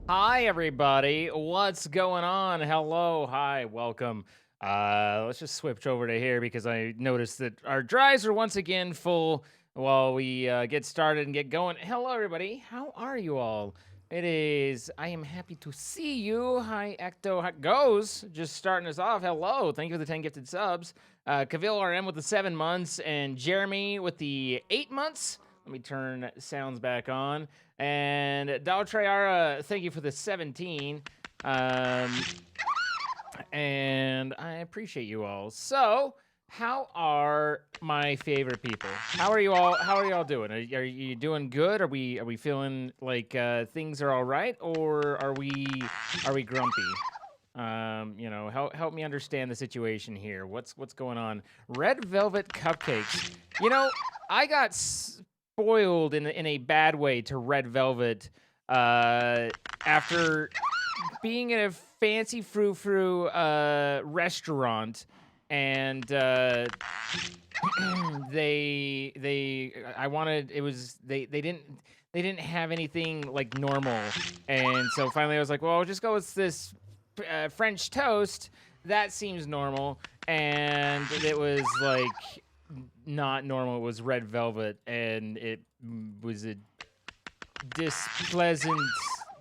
Hi, everybody. What's going on? Hello. Hi. Welcome. Let's just switch over to here because I noticed that our drives are once again full while we get started and get going. Hello, everybody. How are you all? I am happy to see you. Hi, Ecto. How it goes? Just starting us off. Hello. Thank you for the 10 gifted subs. Kavil RM with the 7 months and Jeremy with the 8 months. Let me turn sounds back on. And Daltrayara, thank you for the 17. And I appreciate you all. So, how are my favorite people? How are you all? How are you all doing? Are you doing good? Are we feeling like things are all right, or are we grumpy? Help me understand the situation here. What's going on? Red velvet cupcakes. You know, I got spoiled in a bad way to red velvet after being in a fancy frou-frou restaurant, and I wanted, it was they didn't have anything like normal, and so finally I was like, well, I'll just go with this French toast. That seems normal, and it was like not normal. It was red velvet, and it was a displeasant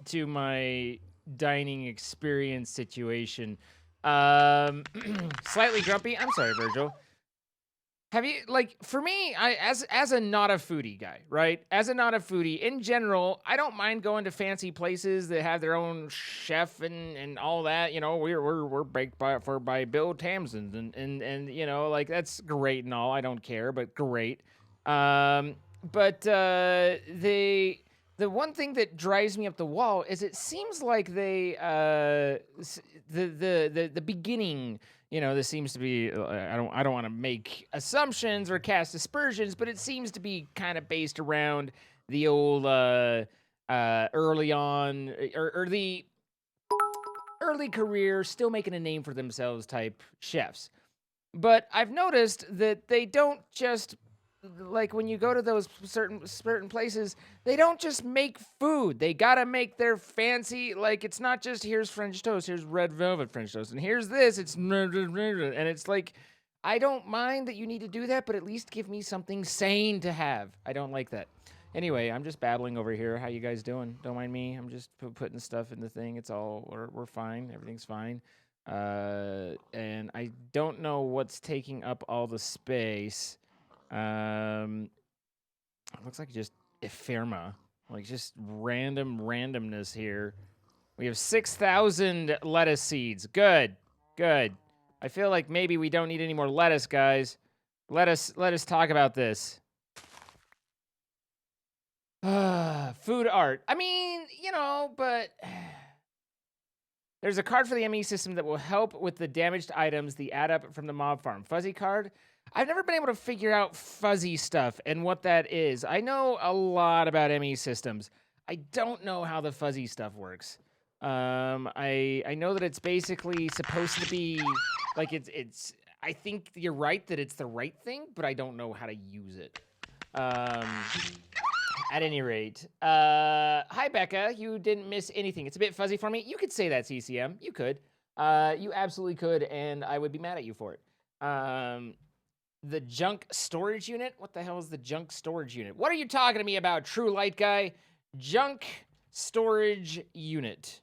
to my dining experience situation. Slightly grumpy. I'm sorry, Virgil. Have you, like, for me, as a not a foodie guy, right? As a not a foodie in general, I don't mind going to fancy places that have their own chef and all that. You know, we're baked by Bill Tamsin, and like, that's great and all. I don't care, but great. But the one thing that drives me up the wall is it seems like they the beginning. This seems to be. I don't want to make assumptions or cast aspersions, but it seems to be kind of based around the old early on, or the early career, still making a name for themselves type chefs. But I've noticed that they don't just, like, when you go to those certain places, they don't just make food. They gotta make their fancy, like, it's not just here's French toast, here's red velvet French toast, and here's this. And it's like, I don't mind that you need to do that, but at least give me something sane to have. I don't like that. Anyway, I'm just babbling over here. How you guys doing? Don't mind me. I'm just putting stuff in the thing. It's all we're fine. Everything's fine. And I don't know what's taking up all the space. It looks like just ephemerma, like just random randomness here. We have 6,000 lettuce seeds. Good, good. I feel like maybe we don't need any more lettuce, guys. Let us talk about this. Food art. I mean, but there's a card for the ME system that will help with the damaged items the add up from the mob farm. Fuzzy card. I've never been able to figure out fuzzy stuff and what that is. I know a lot about ME systems. I don't know how the fuzzy stuff works. I know that it's basically supposed to be like it's. I think you're right that it's the right thing, but I don't know how to use it. At any rate, hi Becca. You didn't miss anything. It's a bit fuzzy for me. You could say that, CCM. You could. You absolutely could, and I would be mad at you for it. The junk storage unit? What the hell is the junk storage unit? What are you talking to me about, True Light Guy? Junk storage unit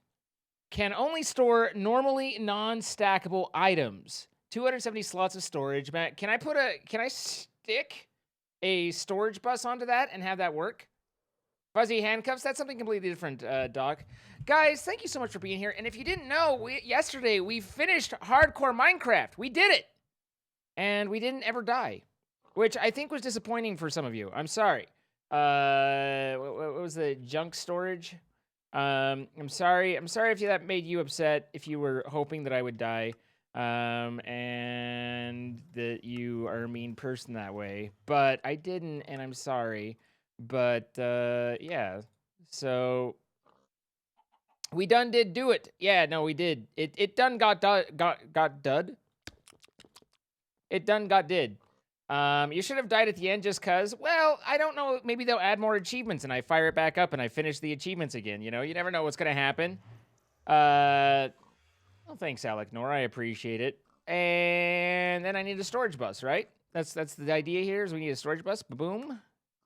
can only store normally non-stackable items. 270 slots of storage. Matt, can I stick a storage bus onto that and have that work? Fuzzy handcuffs? That's something completely different, Doc. Guys, thank you so much for being here. And if you didn't know, yesterday we finished hardcore Minecraft. We did it. And we didn't ever die, which I think was disappointing for some of you. I'm sorry. What was the junk storage? I'm sorry. I'm sorry if that made you upset, if you were hoping that I would die, and that you are a mean person that way. But I didn't, and I'm sorry. But yeah. So we done did do it. Yeah, no, we did. It done got dud. It done got did. You should have died at the end just because, well, I don't know, maybe they'll add more achievements and I fire it back up and I finish the achievements again, you know? You never know what's going to happen. Well, thanks, Alec Nor. I appreciate it. And then I need a storage bus, right? That's the idea here is we need a storage bus. Boom.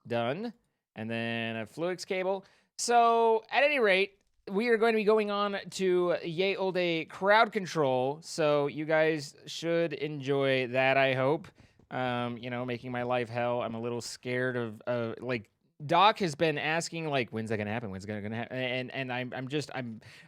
Done. And then a Fluix cable. So, at any rate, we are going to be going on to Ye Olde crowd control. So, you guys should enjoy that, I hope. You know, making my life hell. I'm a little scared of like Doc has been asking like, when's that gonna happen? When's that gonna happen? And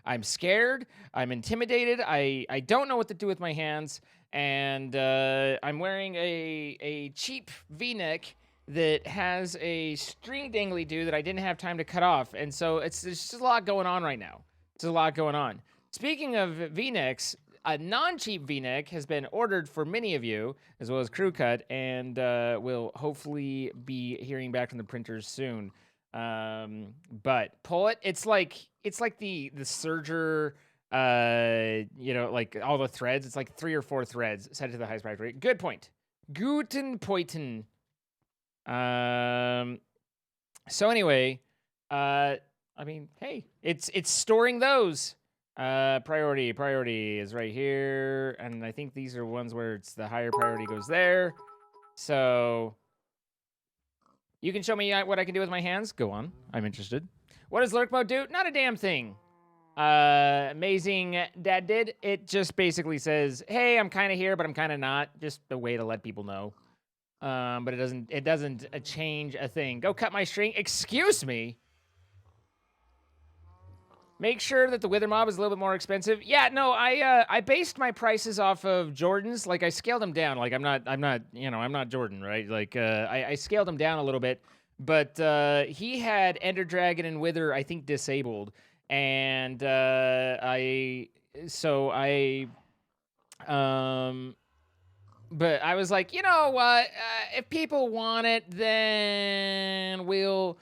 I'm scared. I'm intimidated. I don't know what to do with my hands. And I'm wearing a cheap V-neck that has a string dangly do that I didn't have time to cut off. And so there's just a lot going on right now. There's a lot going on. Speaking of V-necks, a non-cheap V-neck has been ordered for many of you, as well as crew cut, and we'll hopefully be hearing back from the printers soon. But pull it. It's like the serger, you know, like all the threads. It's like 3 or 4 threads set to the highest priority. Good point. Guten Poiten. So anyway, I mean, hey, it's storing those. Priority is right here, and I think these are ones where it's the higher priority goes there. So you can show me what I can do with my hands. Go on, I'm interested. What does lurk mode do? Not a damn thing. Amazing Dad did. It just basically says, hey, I'm kind of here, but I'm kind of not. Just a way to let people know. But it doesn't change a thing. Go cut my string. Excuse me. Make sure that the Wither Mob is a little bit more expensive. Yeah, no, I based my prices off of Jordan's. Like I scaled them down. Like I'm not, you know, I'm not Jordan, right? Like I scaled him down a little bit, but he had Ender Dragon and Wither, I think, disabled, and but I was like, you know what? If people want it, then we'll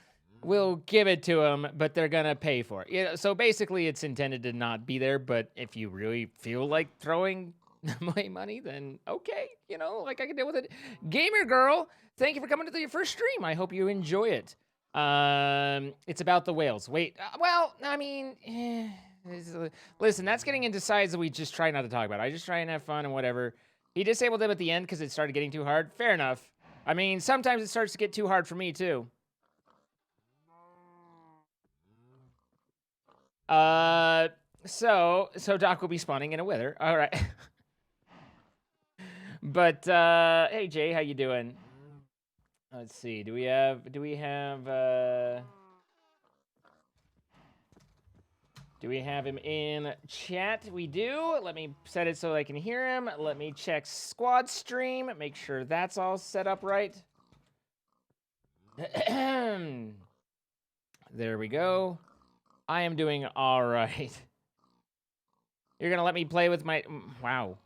give it to them, but they're gonna pay for it. Yeah, so basically, it's intended to not be there. But if you really feel like throwing my money, then okay, you know, like I can deal with it. Gamer Girl, thank you for coming to your first stream. I hope you enjoy it. It's about the whales. Wait, well, I mean, listen, that's getting into sides that we just try not to talk about. I just try and have fun and whatever. He disabled them at the end because it started getting too hard. Fair enough. I mean, sometimes it starts to get too hard for me too. So Doc will be spawning in a wither. All right. But hey Jay, how you doing? Let's see. Do we have him in chat? We do. Let me set it so I can hear him. Let me check squad stream. Make sure that's all set up right. There we go. I am doing all right. You're gonna let me play with my... Wow.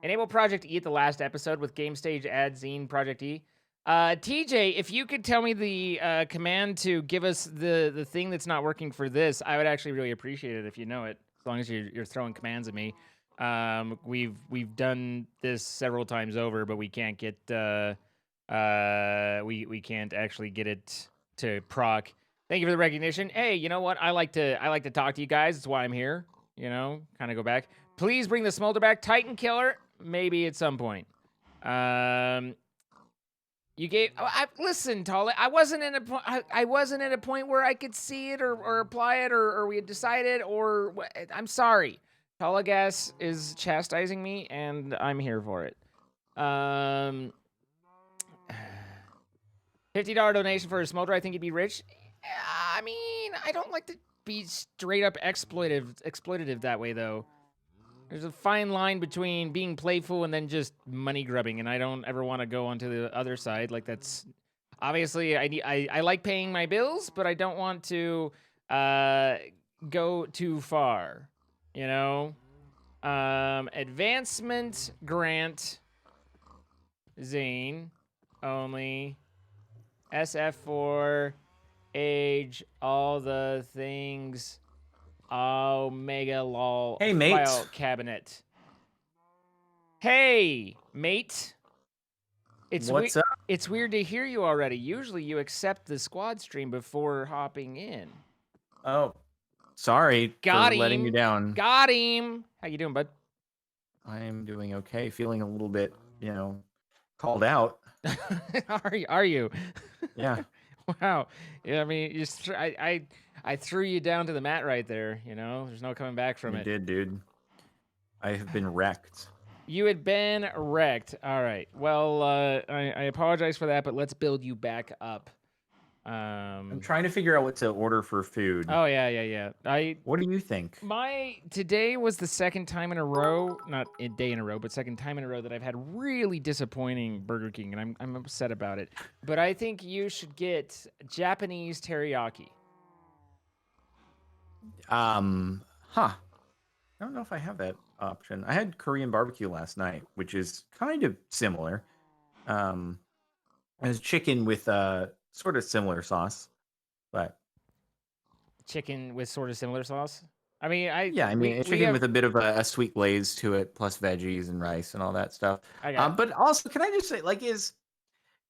Enable Project E at the last episode with game stage add zine Project E. TJ, if you could tell me the command to give us the thing that's not working for this, I would actually really appreciate it if you know it. As long as you're throwing commands at me. We've done this several times over, but we can't get we can't actually get it to proc. Thank you for the recognition. Hey, you know what? I like to talk to you guys. That's why I'm here. You know, kind of go back. Please bring the smolder back. Titan Killer, maybe at some point. You gave. Listen, Tala. I wasn't in a point where I could see it or apply it or we had decided or. I'm sorry. Talagas is chastising me, and I'm here for it. $50 donation for a smolder. I think you'd be rich. I mean, I don't like to be straight up exploitative that way, though. There's a fine line between being playful and then just money grubbing, and I don't ever want to go onto the other side. Like that's obviously I like paying my bills, but I don't want to go too far. You know, advancement grant, Zane only, SF4. Age, all the things, Omega lol. Hey, mate. File cabinet. Hey, mate. What's up? It's weird to hear you already. Usually you accept the squad stream before hopping in. Oh, sorry Got for letting you him. down. Got him. How you doing, bud? I'm doing okay. Feeling a little bit, called out. Are you? Yeah. Wow. Yeah, I mean, I threw you down to the mat right there. There's no coming back from You it. did, dude. I have been wrecked. You had been wrecked. All right. Well, I apologize for that, but let's build you back up. I'm trying to figure out what to order for food. Oh yeah. What do you think? Today was the second time in a row, not a day in a row, but second time in a row that I've had really disappointing Burger King, and I'm upset about it. But I think you should get Japanese teriyaki. I don't know if I have that option. I had Korean barbecue last night, which is kind of similar. It was chicken with sort of similar sauce, but Chicken with sort of similar sauce. I mean, it's chicken with a bit of a sweet glaze to it, plus veggies and rice and all that stuff. But also, can I just say,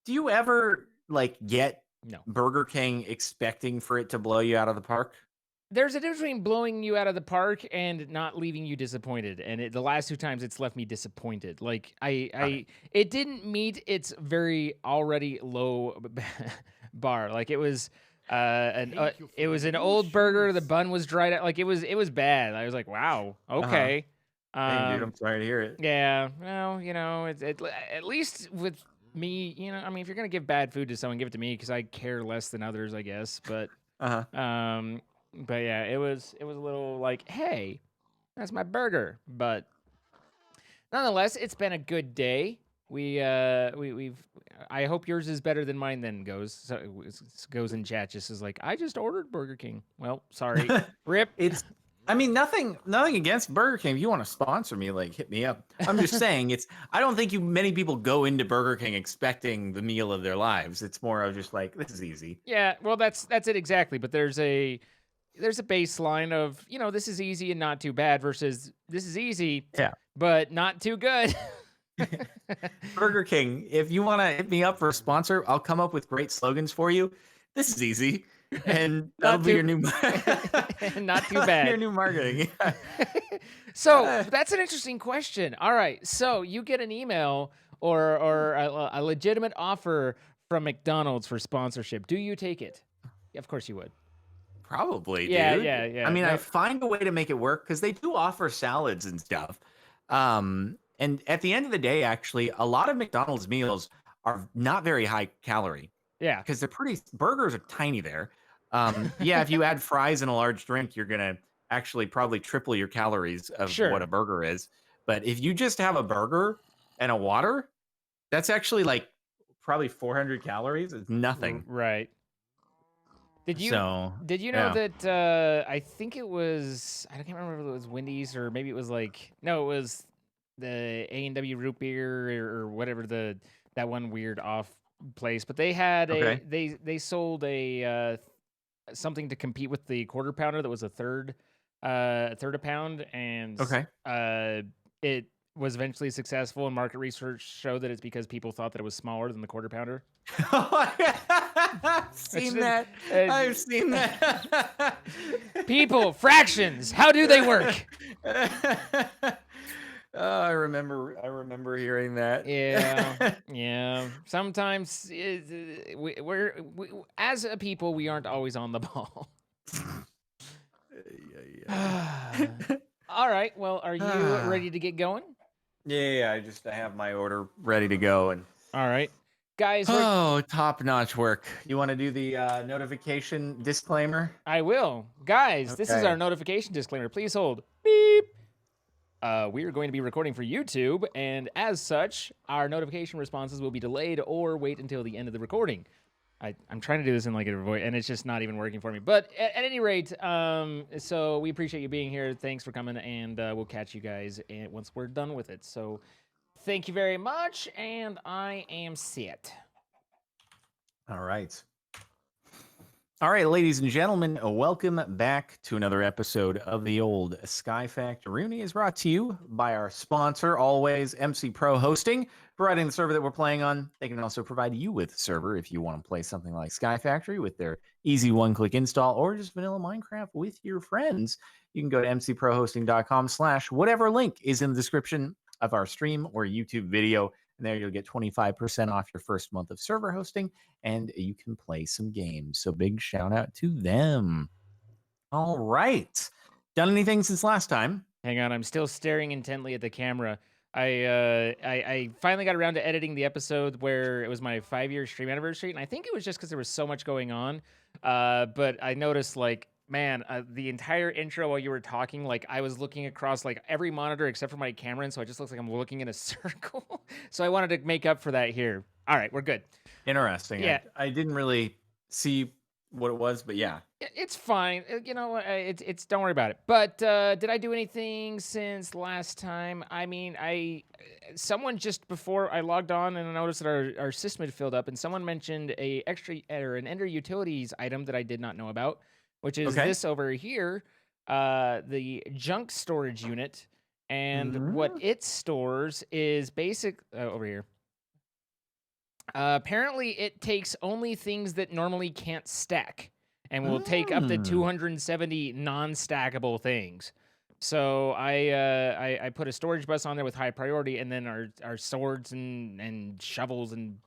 do you ever get Burger King expecting for it to blow you out of the park? There's a difference between blowing you out of the park and not leaving you disappointed. And the last 2 times it's left me disappointed. It didn't meet its very already low bar. Like it was an old burger. The bun was dried out. Like it was bad. I was like, wow, okay. Dang, dude, I'm sorry to hear it. Yeah, well, at least with me, I mean, if you're gonna give bad food to someone, give it to me because I care less than others, I guess. But But yeah, it was a little like, hey, that's my burger. But nonetheless, it's been a good day. I hope yours is better than mine. Then goes in chat. Just is like, I just ordered Burger King. Well, sorry, rip. Nothing against Burger King. If you want to sponsor me, hit me up. I'm just saying, I don't think many people go into Burger King expecting the meal of their lives. It's more of just like, this is easy. Yeah, well, that's it exactly. But there's a baseline of, this is easy and not too bad versus this is easy, but not too good. Burger King, if you want to hit me up for a sponsor, I'll come up with great slogans for you. This is easy, and that'll be your new not too bad. Your new marketing. So that's an interesting question. All right, so you get an email or a legitimate offer from McDonald's for sponsorship. Do you take it? Yeah, of course you would. Probably, dude. Yeah. I mean, I find a way to make it work because they do offer salads and stuff. And at the end of the day, actually, a lot of McDonald's meals are not very high calorie. Yeah. Because burgers are tiny there. If you add fries and a large drink, you're going to actually probably triple your calories of what a burger is. But if you just have a burger and a water, that's actually probably 400 calories. It's nothing. Right. Did you know that I think it was, I can't remember if it was Wendy's or maybe it was it was the A&W root beer or whatever that one weird off place, but they had they sold a something to compete with the quarter pounder that was a third a pound, and it was eventually successful, and market research showed that it's because people thought that it was smaller than the quarter pounder. I've seen that. People, fractions, how do they work? I remember hearing that. Yeah. Sometimes we're as a people, we aren't always on the ball. All right. Well, are you ready to get going? Yeah. I have my order ready to go. And all right, guys. Top-notch work. You want to do the notification disclaimer? I will. Guys, This is our notification disclaimer. Please hold. Beep. We are going to be recording for YouTube, and as such, our notification responses will be delayed or wait until the end of the recording. I'm trying to do this in a voice, and it's just not even working for me. But at any rate, so we appreciate you being here. Thanks for coming, and we'll catch you guys once we're done with it. So thank you very much, and I am set. All right. All right, ladies and gentlemen, welcome back to another episode of the old Sky Factorini. Is brought to you by our sponsor, always MC Pro Hosting, providing the server that we're playing on. They can also provide you with a server if you want to play something like Sky Factory with their easy one-click install or just vanilla Minecraft with your friends. You can go to mcprohosting.com/whatever link is in the description of our stream or YouTube video. And there you'll get 25% off your first month of server hosting, and you can play some games. So big shout out to them. All right. Done anything since last time? Hang on, I'm still staring intently at the camera. I finally got around to editing the episode where it was my 5-year stream anniversary, and I think it was just because there was so much going on. But I noticed, like, man, the entire intro while you were talking, like, I was looking across like every monitor except for my camera, and so it just looks like I'm looking in a circle. So I wanted to make up for that here. All right, we're good. Interesting. Yeah. I didn't really see what it was, but yeah. It's fine. You know, it's don't worry about it. But did I do anything since last time? I mean, someone just before I logged on and I noticed that our system had filled up, and someone mentioned a extra or an Ender Utilities item that I did not know about, which is this over here, the junk storage unit, and what it stores is basic over here. Apparently, it takes only things that normally can't stack, and will take up to 270 non-stackable things. So I put a storage bus on there with high priority, and then our swords and shovels and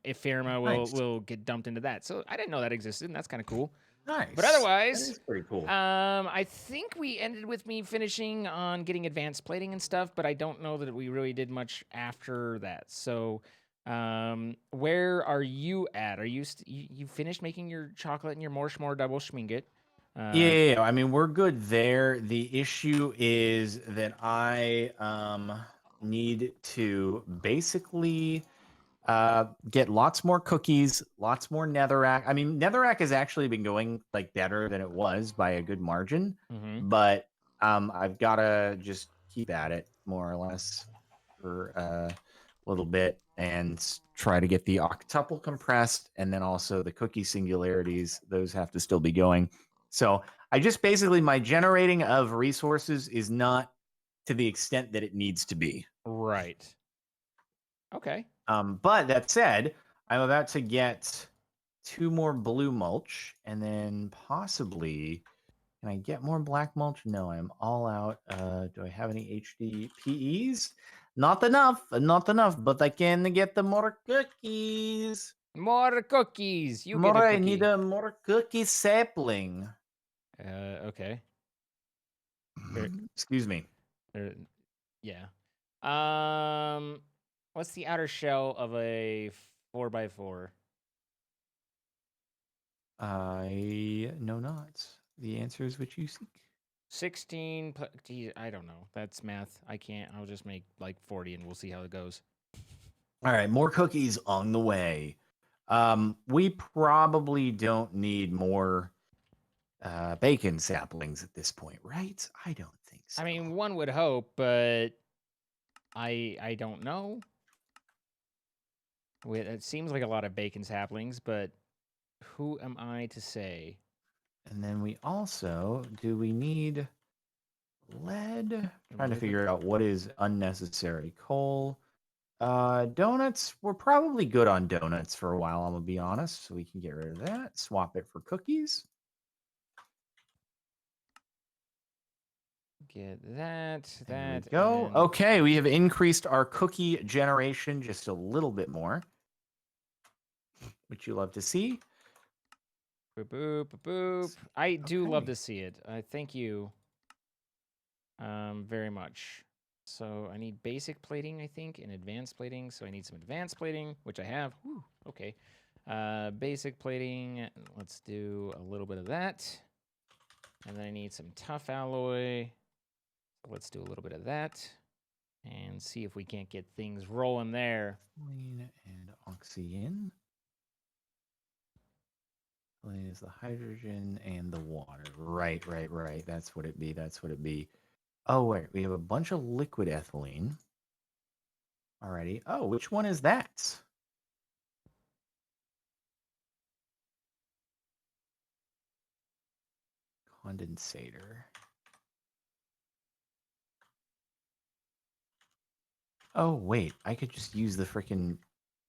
ephemerma will get dumped into that. So I didn't know that existed, and that's kind of cool. Nice. But otherwise, that is pretty cool. I think we ended with me finishing on getting advanced plating and stuff, but I don't know that we really did much after that. So. Where are you at? Are you you finished making your chocolate and your more double schminget? Yeah, I mean, we're good there. The issue is that I need to basically get lots more cookies, lots more netherrack. I mean, netherrack has actually been going like better than it was by a good margin, but I've got to just keep at it more or less for a little bit and try to get the octuple compressed, and then also the cookie singularities. Those have to still be going. So I just basically, my generating of resources is not to the extent that it needs to be. Right. Okay. But that said, I'm about to get 2 more blue mulch, and then possibly, can I get more black mulch? No, I'm all out. Do I have any HDPEs? Not enough, but I can get the more cookies. More cookies. You more, get a cookie. I need a more cookie sapling. Okay. Excuse me. Yeah. What's the outer shell of a 4x4? I know not. The answer is what you seek. 16. Geez, I don't know. That's math. I can't. I'll just make like 40 and we'll see how it goes. All right, more cookies on the way. We probably don't need more bacon saplings at this point, right? I don't think so. I mean, one would hope, but I don't know. It seems like a lot of bacon saplings, but who am I to say? And then we also, do we need lead? Trying to figure out what is unnecessary. Coal. Donuts. We're probably good on donuts for a while, I'm gonna be honest. So we can get rid of that. Swap it for cookies. Get that. There we go. Okay, we have increased our cookie generation just a little bit more, which you love to see. Boop, boop, boop, boop. I do love to see it. Thank you very much. So I need basic plating, I think, and advanced plating. So I need some advanced plating, which I have. Whew, okay. Basic plating. Let's do a little bit of that. And then I need some tough alloy. Let's do a little bit of that. And see if we can't get things rolling there. Clean and oxygen. Is the hydrogen and the water. Right. That's what it be. Oh, wait. We have a bunch of liquid ethylene. Alrighty. Oh, which one is that? Condensator. Oh, wait. I could just use the freaking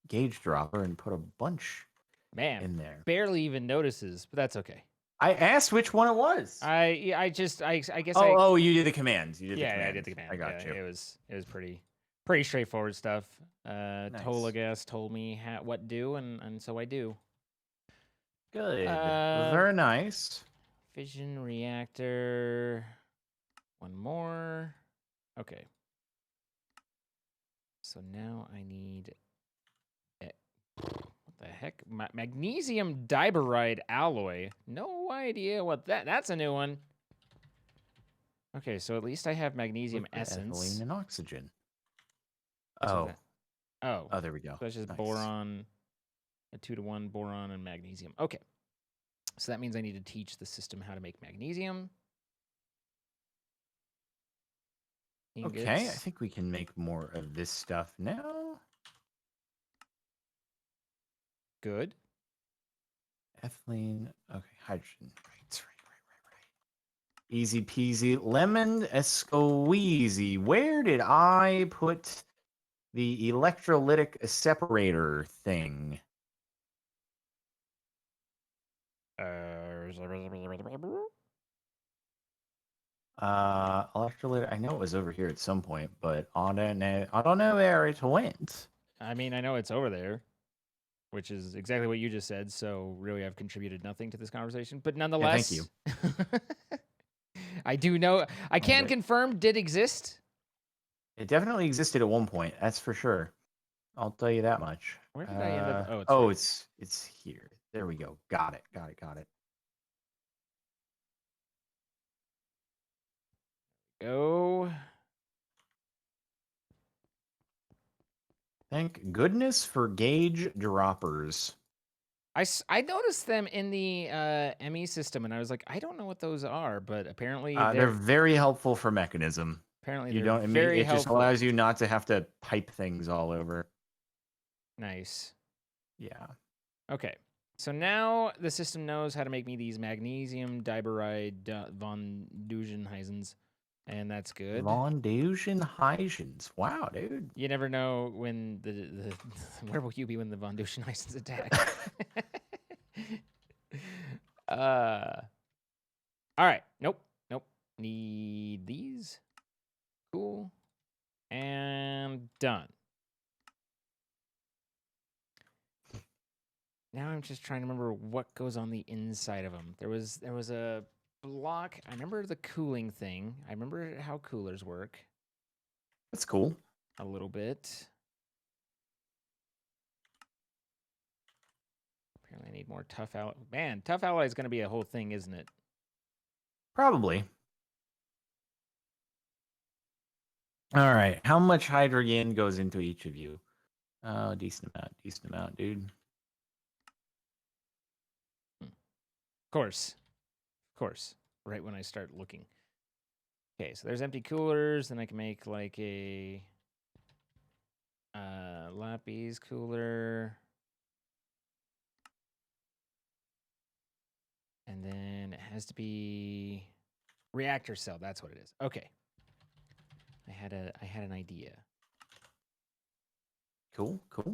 gauge dropper and put a bunch in there. Barely even notices, but that's okay. I asked which one it was. I guess. Oh, you did the commands. You did the yeah, commands. I did the command. I got you. It was pretty straightforward stuff. Nice. Tolagas told me what to do, and so I do. Good. Very nice. Fission reactor. One more. Okay. So now I need. What the heck? Magnesium diboride alloy. No idea what that's a new one. Okay, so at least I have magnesium essence. Ethylene and oxygen. Oh, there we go. So that's just nice. boron, a 2-to-1 boron and magnesium. Okay, so that means I need to teach the system how to make magnesium. Ingots. Okay, I think we can make more of this stuff now. Good. Ethylene. Okay, hydrogen. Right. Easy peasy. Lemon squeezy. Where did I put the electrolytic separator thing? Electrolytic. I know it was over here at some point, but I don't know where it went. I mean, I know it's over there, which is exactly what you just said. So really, I've contributed nothing to this conversation. But nonetheless, thank you. I do know. I can confirm did exist. It definitely existed at one point. That's for sure. I'll tell you that much. Where did I end up? It's here. There we go. Got it. Go. Thank goodness for gauge droppers. I noticed them in the ME system, and I was like, I don't know what those are, but apparently they're very helpful for mechanism. Apparently, you they're don't. Very it helpful. just allows you not to have to pipe things all over. Nice. Yeah. Okay. So now the system knows how to make me these magnesium diboride von Dugenheisens, and that's good. Von Dugenheisens. Wow, dude. You never know when the where will you be when the von Dugenheisens attack? All right. Nope. Need these. Cool. And done. Now I'm just trying to remember what goes on the inside of them. There was a block. I remember the cooling thing. I remember how coolers work. That's cool. A little bit. Apparently I need more tough alloy. Man, tough alloy is going to be a whole thing, isn't it? Probably. All right. How much hydrogen goes into each of you? Oh, decent amount, dude. Of course. Right when I start looking. Okay, so there's empty coolers. Then I can make like a Lapis cooler. And then it has to be reactor cell. That's what it is. Okay. I had an idea. Cool. Have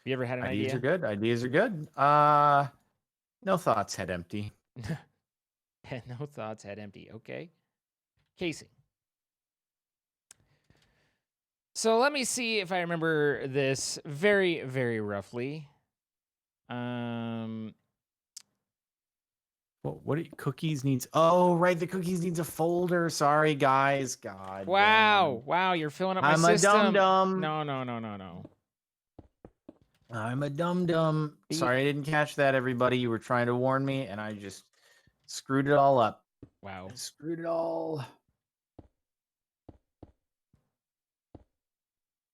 you ever had an idea? Ideas are good. No thoughts, head empty. No thoughts, head empty. Okay. Casing. So let me see if I remember this very, very roughly. What do cookies needs? Oh, right, the cookies needs a folder. Sorry, guys. God. Wow, you're filling up my system. I'm a dum-dum. No. I'm a dum-dum. Sorry, I didn't catch that, everybody. You were trying to warn me, and I just screwed it all up. Wow. I screwed it all.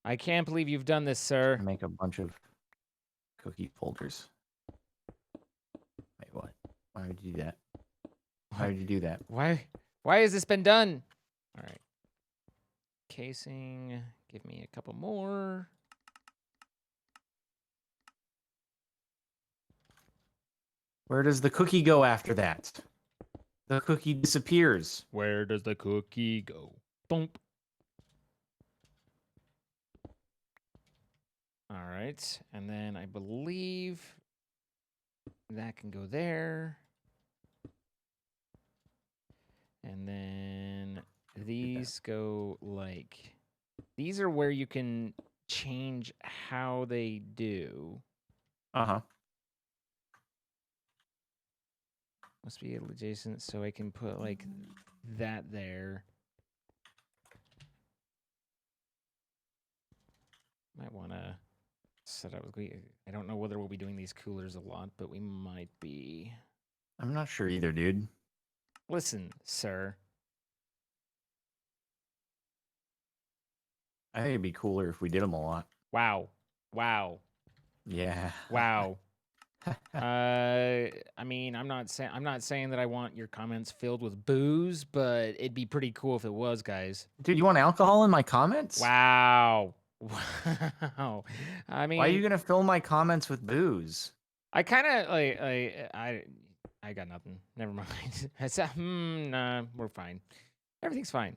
I can't believe you've done this, sir. Make a bunch of cookie folders. Wait, what? Why would you do that? Why would you do that? Why has this been done? All right. Casing. Give me a couple more. Where does the cookie go after that? The cookie disappears. Where does the cookie go? Thump. All right. And then I believe that can go there. And then these go like... These are where you can change how they do. Uh-huh. Must be adjacent, so I can put like that there. Might want to set up... I don't know whether we'll be doing these coolers a lot, but we might be. I'm not sure either, dude. Listen, sir. I think it'd be cooler if we did them a lot. Wow. Wow. Yeah. Wow. I mean, I'm not saying that I want your comments filled with booze, but it'd be pretty cool if it was, guys. Dude, you want alcohol in my comments? Wow. Wow. I mean, why are you gonna fill my comments with booze? I kind of like I got nothing. Never mind. I said, nah, we're fine. Everything's fine.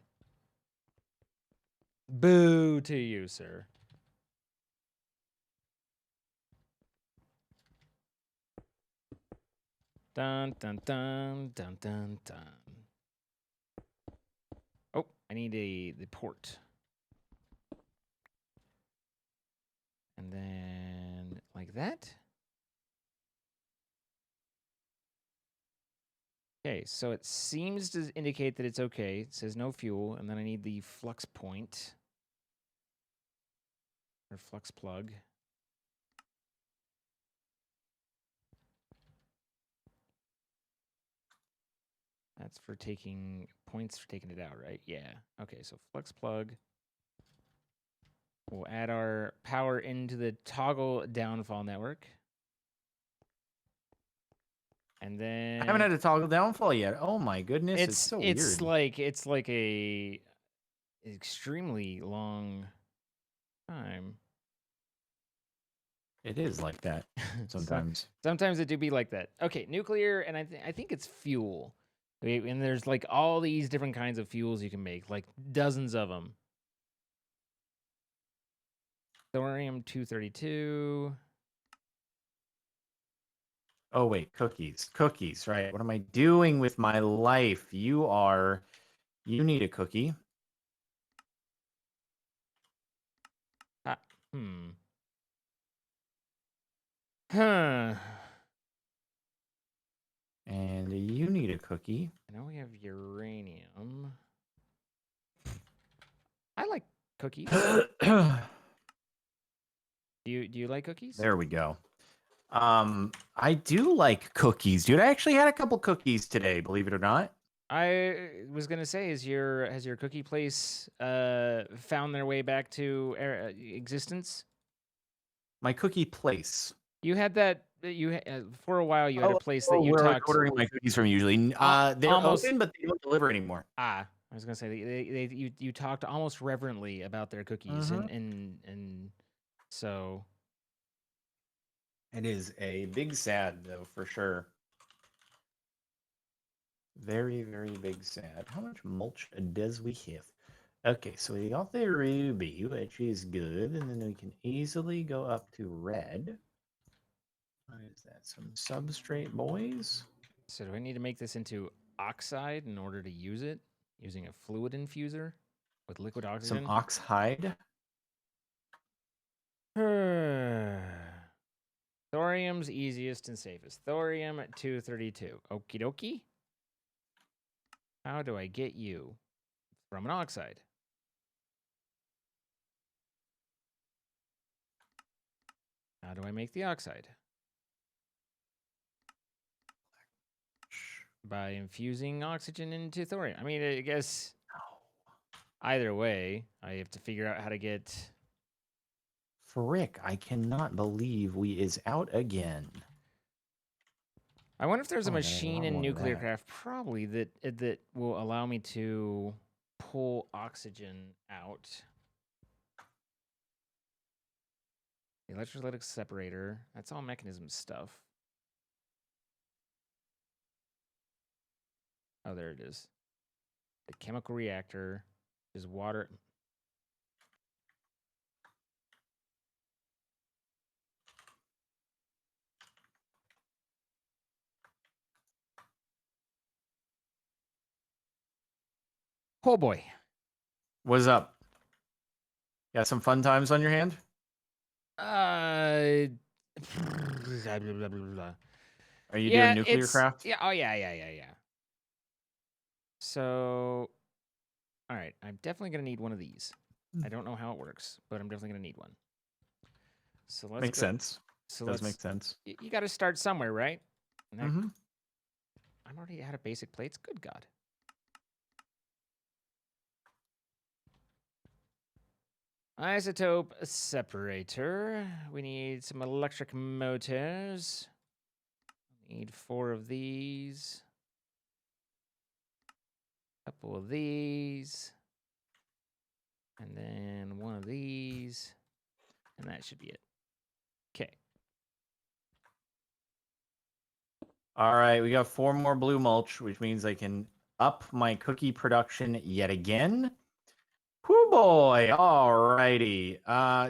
Boo to you, sir. Dun dun dun dun dun dun. Oh, I need the port. And then like that. Okay, so it seems to indicate that it's okay. It says no fuel, and then I need the flux point. Or flux plug. That's for taking points for taking it out, right? Yeah. Okay, so flux plug. We'll add our power into the toggle downfall network. And then I haven't had a toggle downfall yet. Oh my goodness, it's so weird. It's like a extremely long time. It is like that sometimes. Sometimes it do be like that. Okay, nuclear, and I think it's fuel. And there's like all these different kinds of fuels you can make, like dozens of them. Thorium-232. Oh wait, cookies. Cookies, right. What am I doing with my life? You need a cookie. Huh. And you need a cookie. I know we have uranium. I like cookies. Do you like cookies? There we go. I do like cookies, dude. I actually had a couple cookies today, believe it or not. I was gonna say, has your cookie place found their way back to existence? My cookie place. You had that. For a while. You had a place that you talked. Ordering my cookies from usually. They're almost open, but they don't deliver anymore. I was gonna say you talked almost reverently about their cookies, and so it is a big sad though, for sure. Very, very big sad. How much mulch does we have? Okay, so we got the ruby, which is good, and then we can easily go up to red. What is that? Some substrate, boys? So do I need to make this into oxide in order to use it? Using a fluid infuser with liquid oxygen? Some oxhide? Thorium's easiest and safest. Thorium-232. Okie dokie. How do I get you from an oxide? How do I make the oxide? By infusing oxygen into thorium. I mean, I guess either way, I have to figure out how to get... Frick, I cannot believe we is out again. I wonder if there's a machine in nuclear craft, probably, that will allow me to pull oxygen out. The electrolytic separator. That's all mechanism stuff. Oh, there it is. The chemical reactor is water. Oh boy. What's up? Got some fun times on your hand? Are you doing nuclear craft? Yeah. Oh yeah. So, all right. I'm definitely gonna need one of these. I don't know how it works, but I'm definitely gonna need one. So let's Makes sense. So Does make sense. You got to start somewhere, right? Mm-hmm. I'm already out of basic plates. Good God. Isotope separator. We need some electric motors. Need 4 of these. Couple of these. And then 1 of these. And that should be it. Okay. All right, we got 4 more blue mulch, which means I can up my cookie production yet again. Whoo boy! All righty.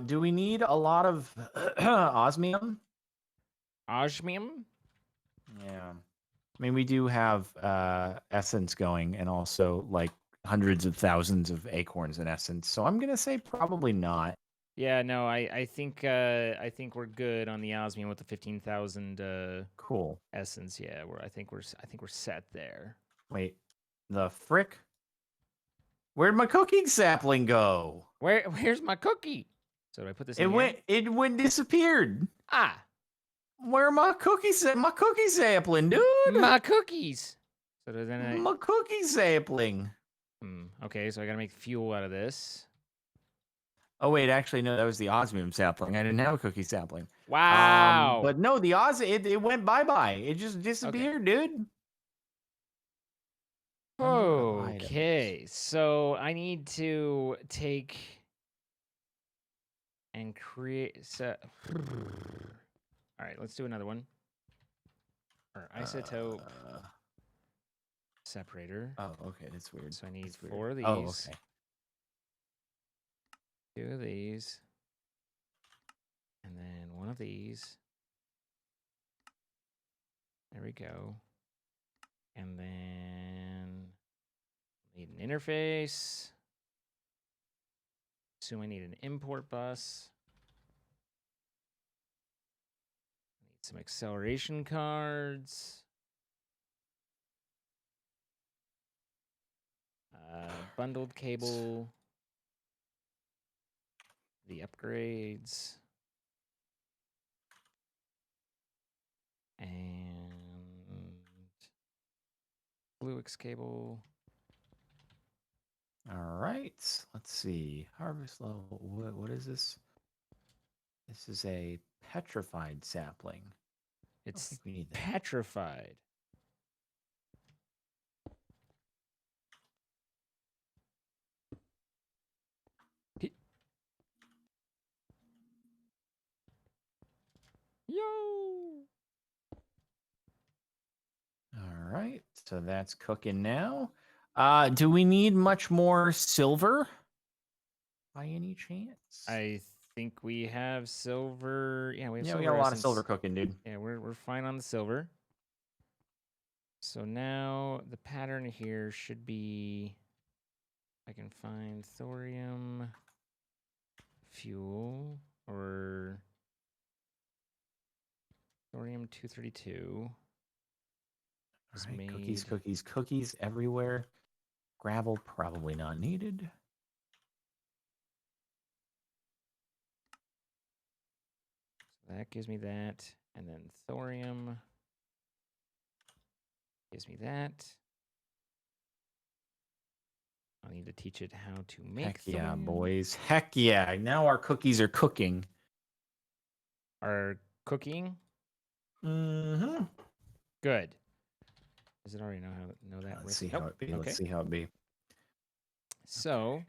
Do we need a lot of osmium? Osmium? Yeah. I mean, we do have essence going, and also like hundreds of thousands of acorns in essence. So I'm gonna say probably not. Yeah, no, I think we're good on the osmium with the 15,000 Cool. essence. Yeah, I think we're set there. Wait, the frick? Where'd my cooking sapling go? Where's my cookie? So do I put this in It here? went disappeared. Ah, where are my cookies? My cookie sapling, dude. my cookies. So then my cookie sapling. Okay, so I gotta make fuel out of this. Oh wait, actually no, that was the osmium sapling. I didn't have a cookie sapling. Wow. But no, the it went bye-bye. It just disappeared, dude. Okay, so I need to take and create. All right, let's do another one. Or isotope separator. Oh, okay, that's weird. So I need 4 of these. Oh, okay. 2 of these. And then 1 of these. There we go. And then need an interface. Assume I need an import bus. Need some acceleration cards. Bundled cable. The upgrades. And Bluix cable. All right. Let's see. Harvest level. What is this? This is a petrified sapling. It's we need that. petrified. Yo! All right. So that's cooking now. Do we need much more silver by any chance? I think we have silver. Yeah, we have silver. We got a lot of silver cooking, dude. Yeah, we're fine on the silver. So now the pattern here should be, I can find thorium fuel or thorium 232. All right, cookies everywhere. Gravel probably not needed. So that gives me that, and then thorium gives me that. I need to teach it how to make. Heck yeah, boys! Heck yeah! Now our cookies are cooking. Are cooking? Mm-hmm. Good. Does it already know that? Let's see how it be. Let's see how it be. So,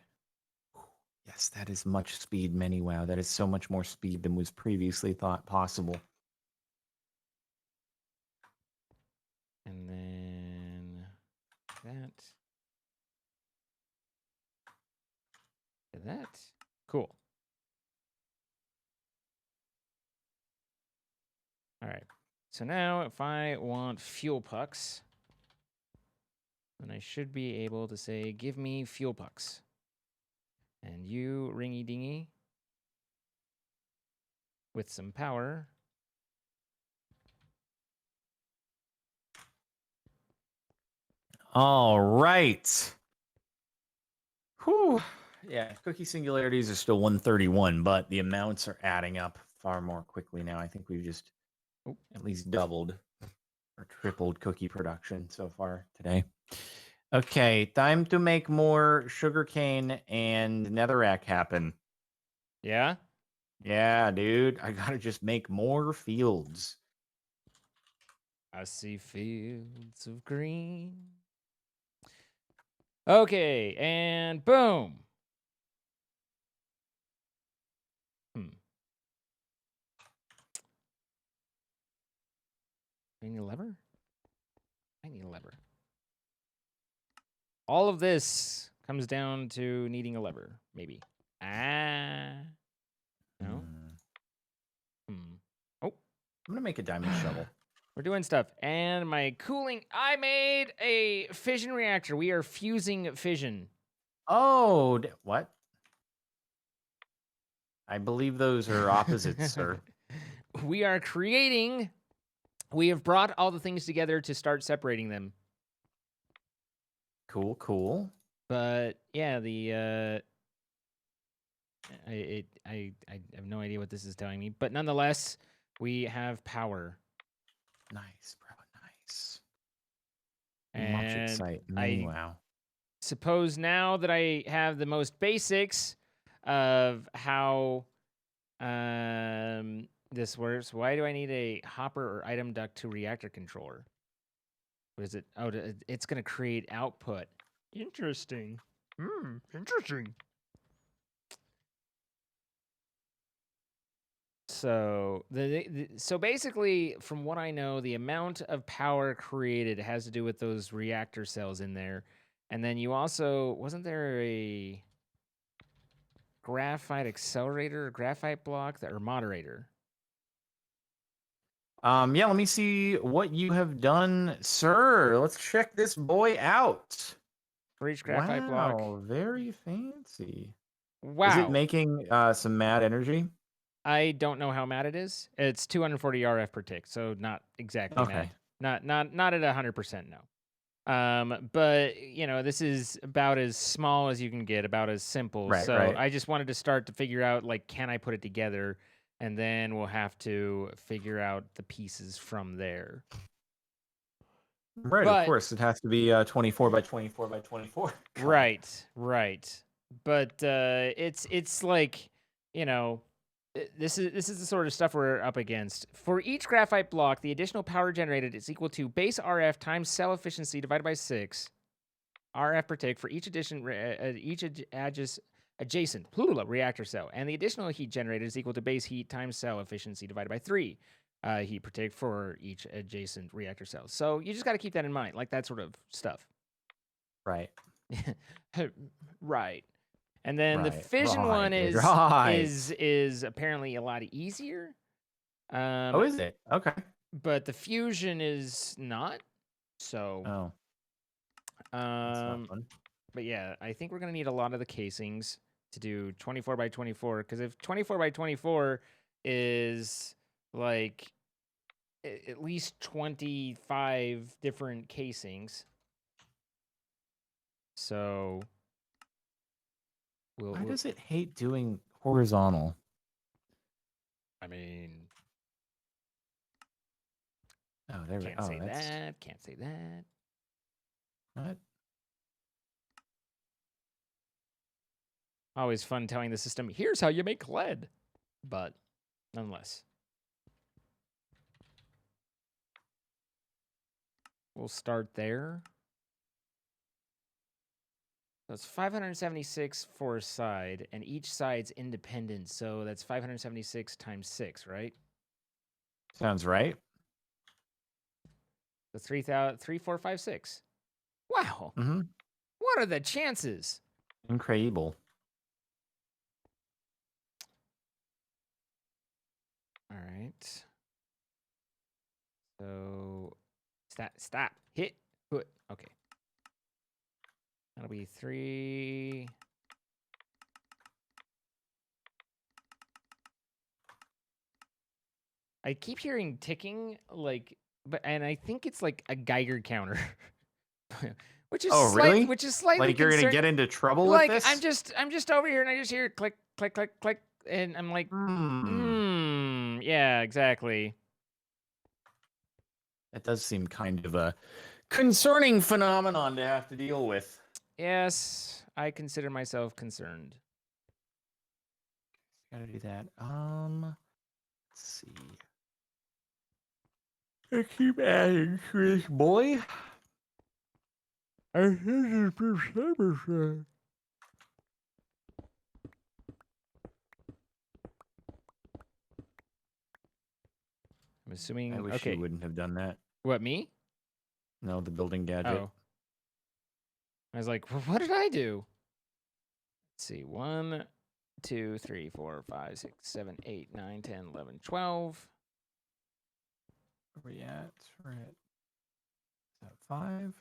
yes, that is much speed, many. Wow, that is so much more speed than was previously thought possible. And then that. That. Cool. All right. So now if I want fuel pucks, then I should be able to say, give me fuel pucks. And you, ringy dingy, with some power. All right. Whew. Yeah, cookie singularities are still 131, but the amounts are adding up far more quickly now. I think we've just at least doubled or tripled cookie production so far today. Okay, time to make more sugarcane and netherrack happen. Yeah? Yeah, dude. I gotta just make more fields. I see fields of green. Okay, and boom. I need a lever? I need a lever. All of this comes down to needing a lever, maybe. Ah. No? Oh. I'm gonna make a diamond shovel. We're doing stuff. And my cooling, I made a fission reactor. We are fusing fission. Oh, what? I believe those are opposites, sir. We are creating, we have brought all the things together to start separating them. Cool, cool. But yeah, I have no idea what this is telling me, but nonetheless, we have power. Nice, bro. Nice. And much excitement. I Wow. suppose now that I have the most basics of how this works, why do I need a hopper or item duct to reactor controller? What is it? Oh, it's going to create output. Interesting. Interesting. So so basically, from what I know, the amount of power created has to do with those reactor cells in there, and then you also wasn't there a graphite accelerator, or graphite block, or moderator? Yeah, let me see what you have done, sir. Let's check this boy out. For each graphite block. Wow, very fancy. Wow. Is it making some mad energy? I don't know how mad it is. It's 240 RF per tick, so not exactly Okay. mad. Not at 100%, no. But you know, this is about as small as you can get, about as simple. Right, So right. I just wanted to start to figure out, like, can I put it together? And then we'll have to figure out the pieces from there. Right, But, of course. It has to be 24 by 24 by 24. Right. But it's like, you know, this is the sort of stuff we're up against. For each graphite block, the additional power generated is equal to base RF times cell efficiency divided by 6 RF per tick for each adjacent reactor cell, and the additional heat generated is equal to base heat times cell efficiency divided by 3 heat per tick for each adjacent reactor cell. So you just got to keep that in mind, like that sort of stuff. Right. Right. And then the Right, fission one right, is right. is apparently a lot easier. Oh, is it? Okay. But the fusion is not. So Oh. That's not fun. but yeah, I think we're gonna need a lot of the casings to do 24 by 24, because if 24 by 24 is like at least 25 different casings. So Why does it hate doing horizontal? I mean, Oh, there we go. Can't say that. Can't say that. What? Always fun telling the system, here's how you make lead. But nonetheless. We'll start there. That's 576 for a side, and each side's independent, so that's 576 times 6, right? Sounds right. So 3, 4, 5, 6. Wow. Mm-hmm. What are the chances? Incredible. All right. So stop. Hit. Put. Okay. That'll be 3. I keep hearing ticking, like, and I think it's like a Geiger counter, which is Oh, really? which is slightly Like you're gonna concerned. get into trouble with Like this? I'm just over here and I just hear click, click, click, click, and I'm like, Hmm. yeah, exactly. That does seem kind of a concerning phenomenon to have to deal with. Yes, I consider myself concerned. Gotta do that. Let's see. I keep adding to this boy. I'm I assuming. wish you Okay. wouldn't have done that. What, me? No, the building gadget. Oh. I was like, what did I do? Let's see. 1, 2, 3, 4, 5, 6, 7, 8, 9, 10, 11, 12. Where we at? We're at 5.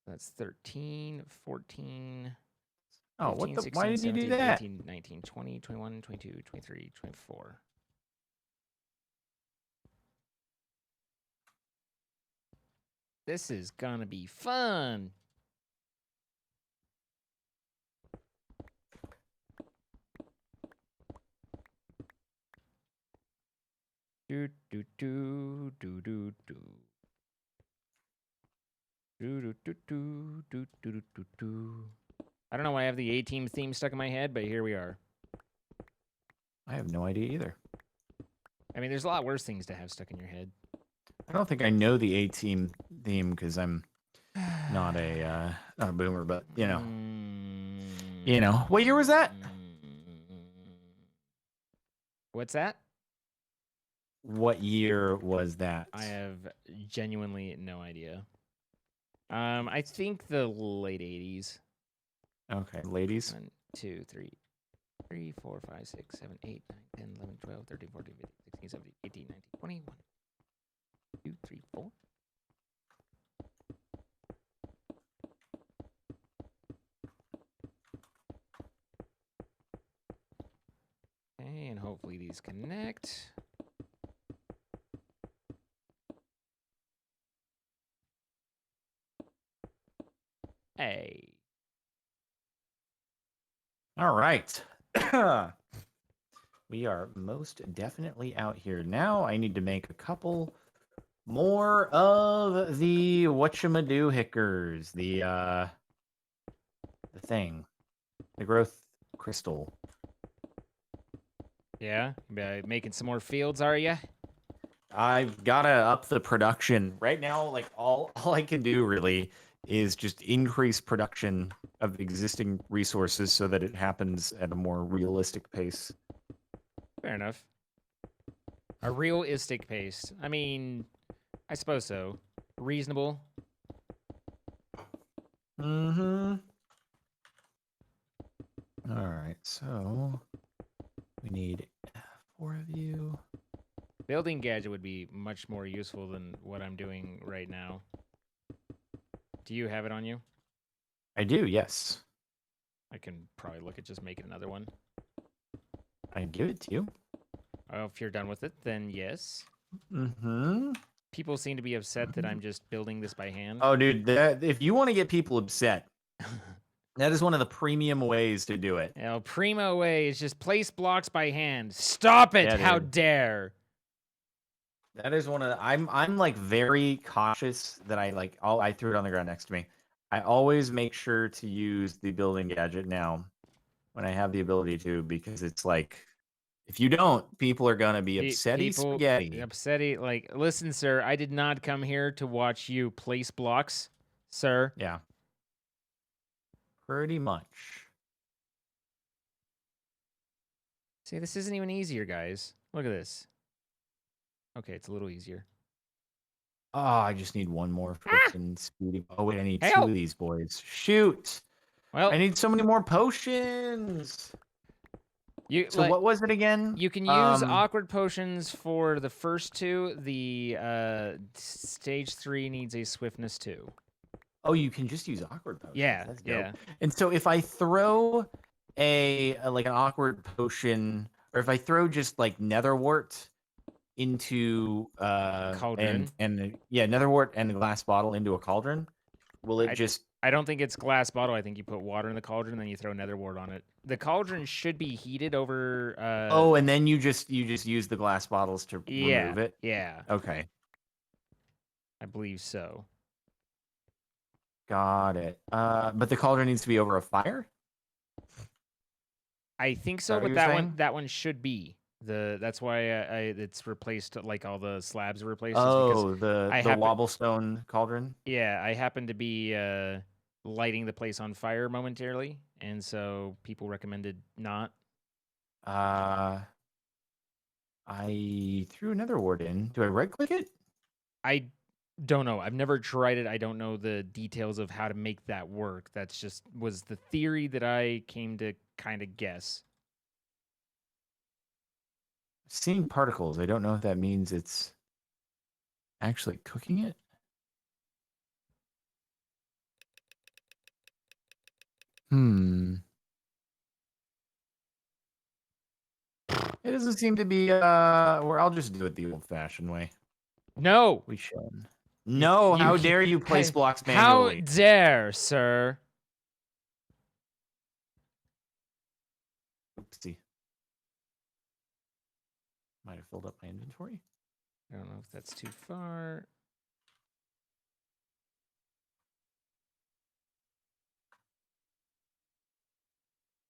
That's 13, 14, Oh, 15, what the? Why 16, did you do 17, that? 18, 19, 20, 21, 22, 23, 24. This is gonna be fun. Do do do do do do. Do do do do do do do do. I don't know why I have the A-Team theme stuck in my head, but here we are. I have no idea either. I mean, there's a lot worse things to have stuck in your head. I don't think I know the A-Team theme because I'm not a boomer, but you know. What year was that? What's that? What year was that? I have genuinely no idea. I think the late 80s. Okay, ladies. 1, 2, 3, 3, 4, 5, 6, 7, 8, 9, 10, 11, 12, 13, 14, 15, 16, 17, 18, 19, 20, 1, 2, 3, 4. Okay, and hopefully these connect. Hey. All right. We are most definitely out here now. I need to make a couple more of the whatchamadoo hickers. The thing. The growth crystal. Yeah? Making some more fields, are ya? I've gotta up the production. Right now, like all I can do really is just increase production of existing resources so that it happens at a more realistic pace. Fair enough. A realistic pace. I mean, I suppose so. Reasonable. Mm-hmm. All right, so we need 4 of you. Building gadget would be much more useful than what I'm doing right now. Do you have it on you? I do, yes. I can probably look at just making another one. I give it to you. Oh, if you're done with it, then yes. Mm-hmm. People seem to be upset that I'm just building this by hand. Oh, dude, if you want to get people upset, that is one of the premium ways to do it. You know, primo way is just place blocks by hand. Stop it! Yeah, How dude. dare! That is one of the, I'm like very cautious that I threw it on the ground next to me. I always make sure to use the building gadget now when I have the ability to, because it's like, if you don't, people are gonna be upsetty People spaghetti. upsetty. Like, listen, sir, I did not come here to watch you place blocks, sir. Yeah. Pretty much. See, this isn't even easier, guys. Look at this. Okay, it's a little easier. Oh, I just need one more Ah! freaking speedy. Oh, wait, I need 2 Help! of these boys. Shoot. Well, I need so many more potions. you So what was it again? you can use awkward potions for the first 2. The stage 3 needs a swiftness 2. Oh, you can just use awkward potions. Yeah, That's dope. yeah. And so if I throw like an awkward potion, or if I throw just like netherwort into Cauldron. and yeah, netherwort and the glass bottle into a cauldron, will it just I don't think it's glass bottle. I think you put water in the cauldron and then you throw netherwort on it. The cauldron should be heated over. Oh, and then you just use the glass bottles to remove it? Yeah. Okay. I believe so. Got it. But the cauldron needs to be over a fire? I think so, but that one should be. That's why it's replaced, like all the slabs are replaced. Oh, the wobblestone cauldron? Yeah, I happen to be lighting the place on fire momentarily, and so people recommended not. I threw another word in. Do I right click it? I don't know. I've never tried it. I don't know the details of how to make that work. That's just was the theory that I came to kind of guess. Seeing particles. I don't know if that means it's actually cooking it. It doesn't seem to be or I'll just do it the old-fashioned way. No. We should. No, how dare you place blocks manually? How dare, sir? Oopsie. Might have filled up my inventory. I don't know if that's too far.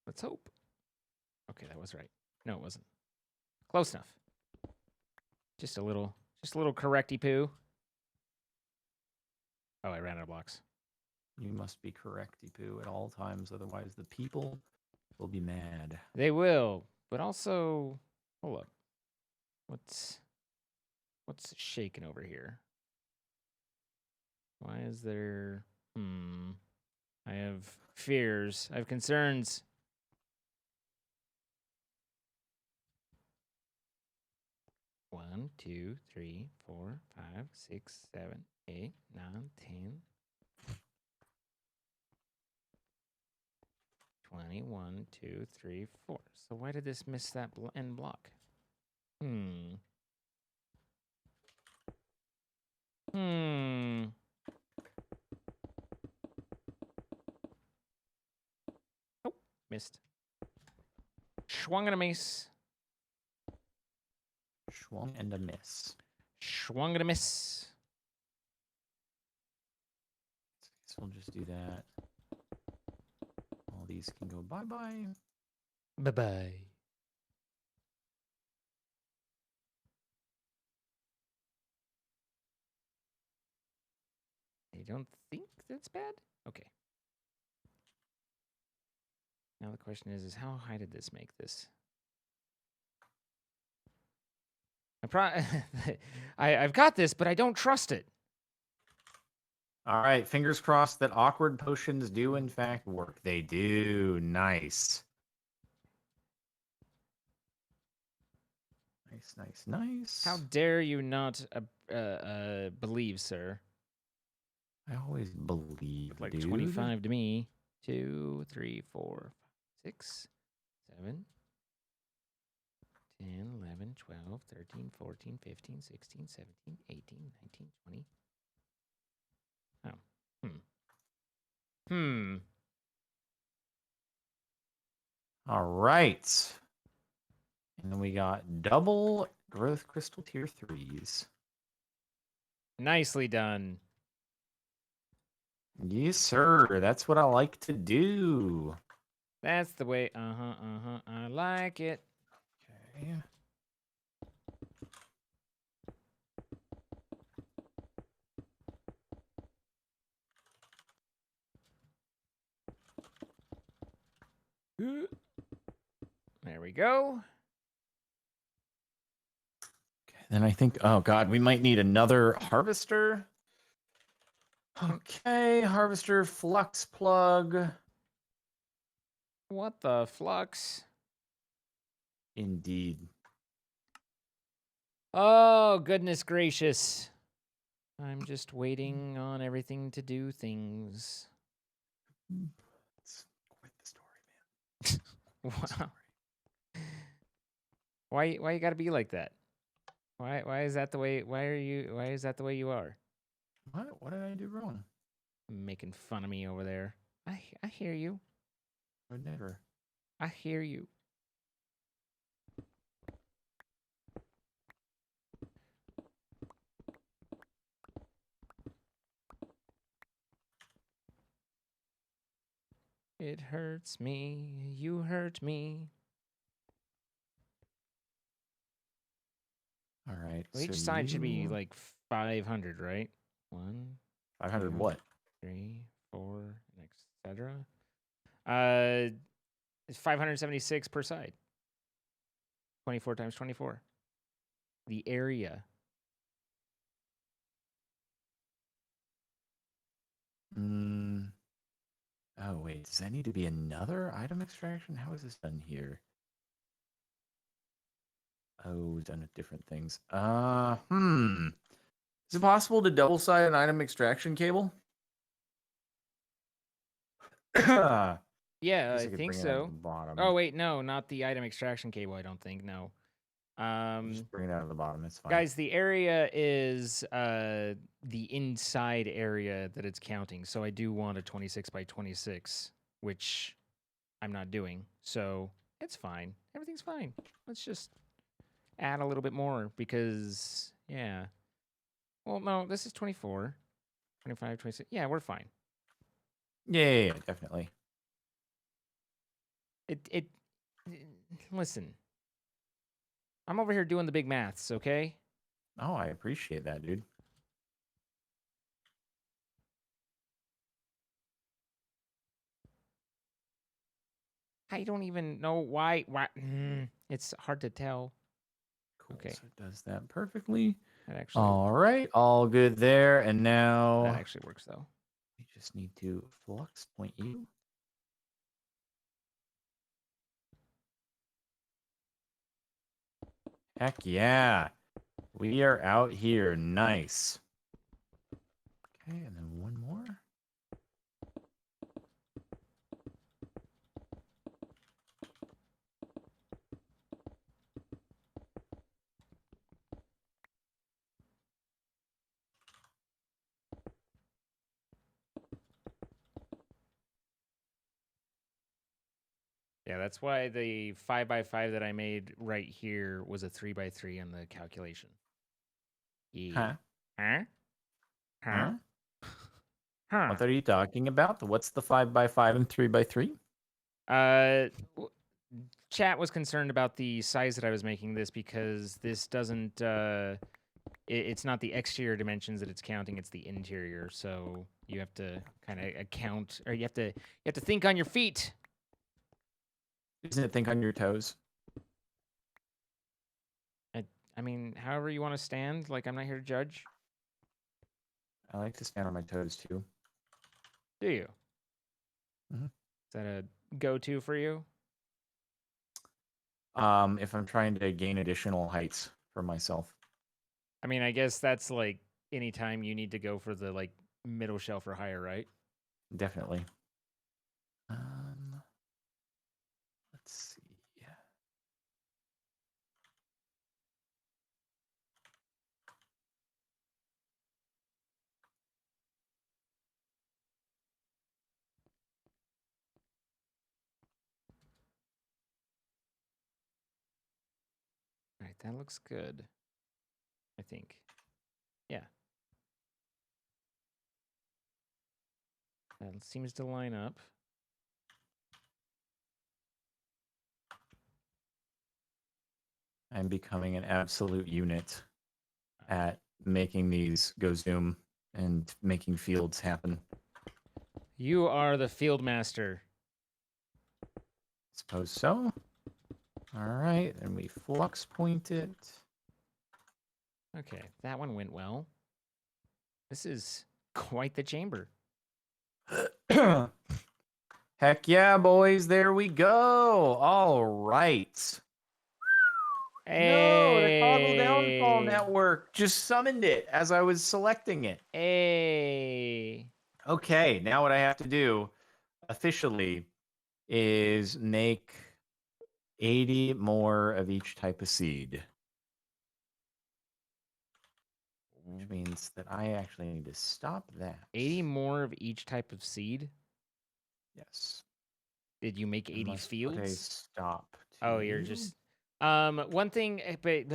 Let's hope. Okay, that was right. No, it wasn't. Close enough. Just a little correcty poo. Oh, I ran out of blocks. You must be correcty poo at all times, otherwise the people will be mad. They will, but also, hold up. What's shaking over here? Why is there? I have fears. I have concerns. One, 2, 3, 4, 5, 6, 7, 8, 9, 10, 20, 1, 2, 3, 4. So why did this miss that end block? Oh, missed. Swung and a miss. Swung and a miss. Swung and a miss. So we'll just do that. All these can go bye-bye. Bye-bye. I don't think that's bad? Okay. Now the question is how high did this make this? I've got this, but I don't trust it. All right, fingers crossed that awkward potions do in fact work. They do. Nice. Nice. How dare you not believe, sir? I always believe, like dude. 25 to me. 2, 3, 4, 5, 6, 7, 10, 11, 12, 13, 14, 15, 16, 17, 18, 19, 20. Oh. All right. And then we got double growth crystal tier 3s. Nicely done. Yes, sir. That's what I like to do. That's the way. I like it. Okay. There we go. Then I think, oh god, we might need another harvester. Okay, harvester flux plug. What the flux? Indeed. Oh, goodness gracious. I'm just waiting on everything to do things. Let's quit the story, man. Wow. Why you gotta be like that? Why is that the way why is that the way you are? What did I do wrong? Making fun of me over there. I hear you. Would never. I hear you. It hurts me, you hurt me. All right. Well, each side should be like 500, right? 1, 500 2, what? 3, 4, etc. It's 576 per side. 24 times 24. The area. Oh, wait. Does that need to be another item extraction? How is this done here? Oh, done with different things. Is it possible to double side an item extraction cable? Yeah, I could think bring it out so. of the bottom. Oh wait, no, not the item extraction cable, I don't think. No. Just bring it out of the bottom. It's fine. Guys, the area is the inside area that it's counting. So I do want a 26 by 26, which I'm not doing. So it's fine. Everything's fine. Let's just add a little bit more because, yeah. Well, no, this is 24, 25, 26. Yeah, we're fine. Yeah, definitely. Listen. I'm over here doing the big maths, okay? Oh, I appreciate that, dude. I don't even know why. It's hard to tell. Cool. Okay. So it does that perfectly. That actually. All right. All good there. And now. That actually works, though. We just need to flux point you. Heck yeah. We are out here. Nice. Okay, and then one more. Yeah, that's why the 5x5 that I made right here was a 3x3 on the calculation. Yeah. Huh? Huh? Huh? What are you talking about? What's the 5x5 and 3x3? Chat was concerned about the size that I was making this because this doesn't. It's not the exterior dimensions that it's counting; it's the interior. So you have to kind of account, or you have to think on your feet. Isn't it think on your toes? I mean, however you want to stand. Like, I'm not here to judge. I like to stand on my toes too. Do you? Mm-hmm. Is that a go-to for you? If I'm trying to gain additional heights for myself. I mean, I guess that's like anytime you need to go for the like middle shelf or higher, right? Definitely. Let's see. All right, that looks good. I think. Yeah. That seems to line up. I'm becoming an absolute unit at making these go zoom and making fields happen. You are the field master. Suppose so. All right, and we flux point it. Okay, that one went well. This is quite the chamber. Heck yeah, boys. There we go. All right. No, the Toggle Downfall Hey. Network just summoned it as I was selecting it. Hey. Okay, now what I have to do officially is make 80 more of each type of seed. Which means that I actually need to stop that. 80 more of each type of seed? Yes. Did you make 80 Must put a fields? stop. Oh, you're just one thing. But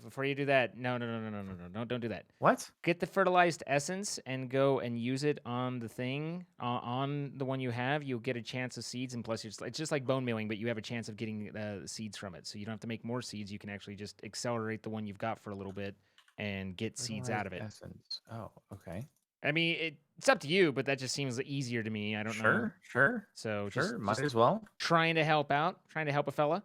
before you do that, no, don't do that. What? Get the fertilized essence and go and use it on the thing on the one you have. You'll get a chance of seeds, and plus it's just like bone mealing, but you have a chance of getting seeds from it. So you don't have to make more seeds. You can actually just accelerate the one you've got for a little bit and get seeds out of it. Essence. Oh, okay. I mean, it's up to you, but that just seems easier to me. I don't know. Sure. So Sure, might just as well. trying to help out, trying to help a fella.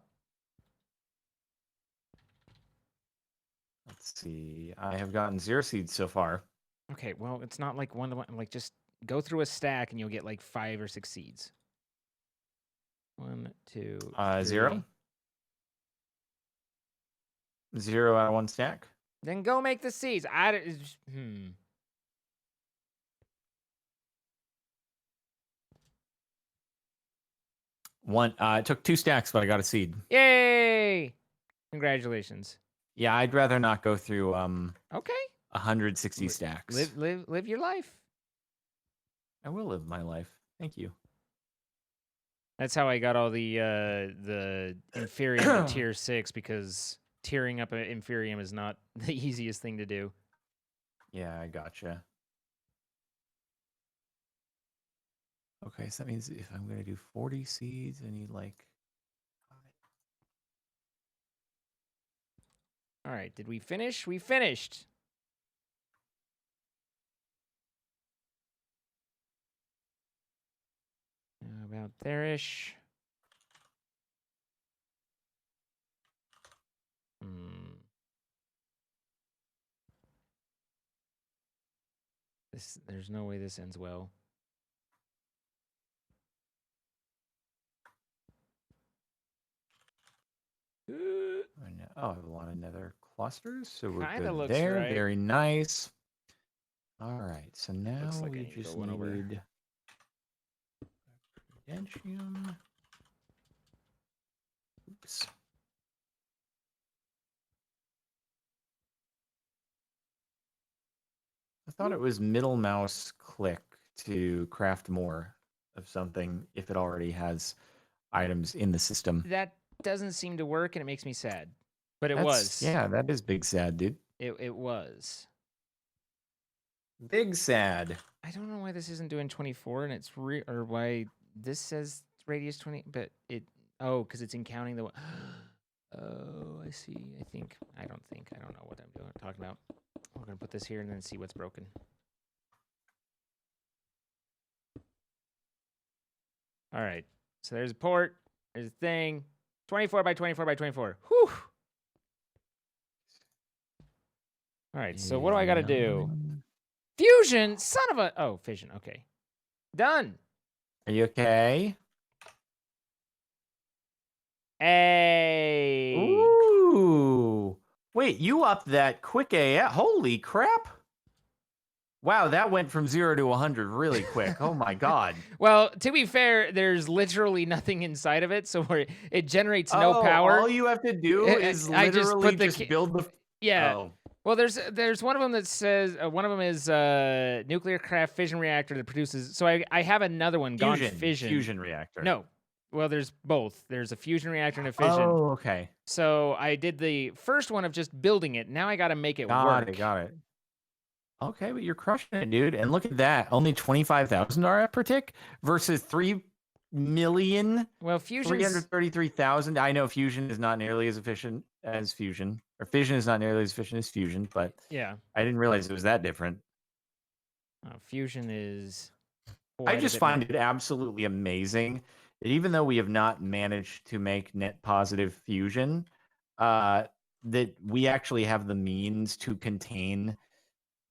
Let's see. I have gotten 0 seeds so far. Okay, well, it's not like 1-to-1. Like, just go through a stack and you'll get like 5 or 6 seeds. 1, 2, 3. 0. 0 out of 1 stack. Then go make the seeds. One. It took 2 stacks, but I got a seed. Yay! Congratulations. Yeah, I'd rather not go through Okay. 160 stacks. Live your life. I will live my life. Thank you. That's how I got all the Inferium to tier 6, because tiering up an Inferium is not the easiest thing to do. Yeah, I gotcha. Okay, so that means if I'm going to do 40 seeds, I need like... All right, did we finish? We finished. About there-ish. There's no way this ends well. Oh, I have a lot of nether clusters, so we're Kinda good looks there. right. Very nice. All right, so now like we just need Prudentium. Oops. I thought it was middle mouse click to craft more of something if it already has items in the system. That doesn't seem to work, and it makes me sad. But it was. Yeah, that is big sad, dude. It was. Big sad. I don't know why this isn't doing 24, and it's or why this says radius 20, but because it's in counting the one. Oh, I see. I don't know what I'm talking about. We're gonna put this here and then see what's broken. All right. So there's a port. There's a thing. 24 by 24 by 24. Whew. All right. So what do I got to do? Fusion, son of a... Oh, fission. Okay. Done. Are you okay? Hey. Ooh. Wait, you upped that quick AF. Holy crap. Wow, that went from 0 to 100 really quick. Oh my god. Well, to be fair, there's literally nothing inside of it, so it generates no power. All you have to do is literally just build the... Yeah. Oh. Well, there's one of them that says one of them is nuclear craft fission reactor that produces. So I have another one, Fusion reactor. No, well, there's both. There's a fusion reactor and a fission. Oh, okay. So I did the first one of just building it. Now I got to make it work. Got it. Okay, but you're crushing it, dude. And look at that, only 25,000 RF per tick versus 3 million. Well, fusion 333,000. I know fusion is not nearly as efficient as fusion. Or fission is not nearly as efficient as fusion, but yeah, I didn't realize it was that different. Fusion is... I just find it absolutely amazing that even though we have not managed to make net positive fusion, that we actually have the means to contain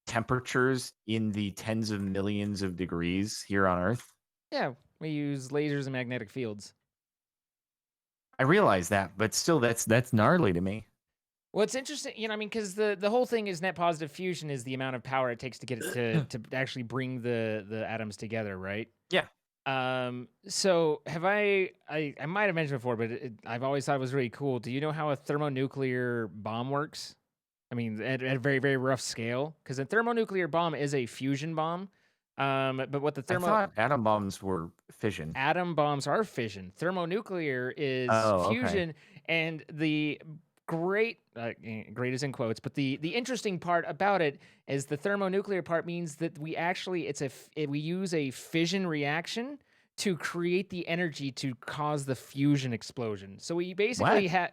temperatures in the tens of millions of degrees here on Earth? Yeah, we use lasers and magnetic fields. I realize that, but still, that's gnarly to me. Well, it's interesting, I mean, because the whole thing is net positive fusion is the amount of power it takes to get it to actually bring the atoms together, right? Yeah. So have I might have mentioned before, but I've always thought it was really cool. Do you know how a thermonuclear bomb works? I mean, at a very, very rough scale, because a thermonuclear bomb is a fusion bomb. But what the I thought atom bombs were fission. atom bombs are fission. Thermonuclear is Okay. fusion, and the great is in quotes, but the interesting part about it is the thermonuclear part means that we actually we use a fission reaction to create the energy to cause the fusion explosion. So we basically have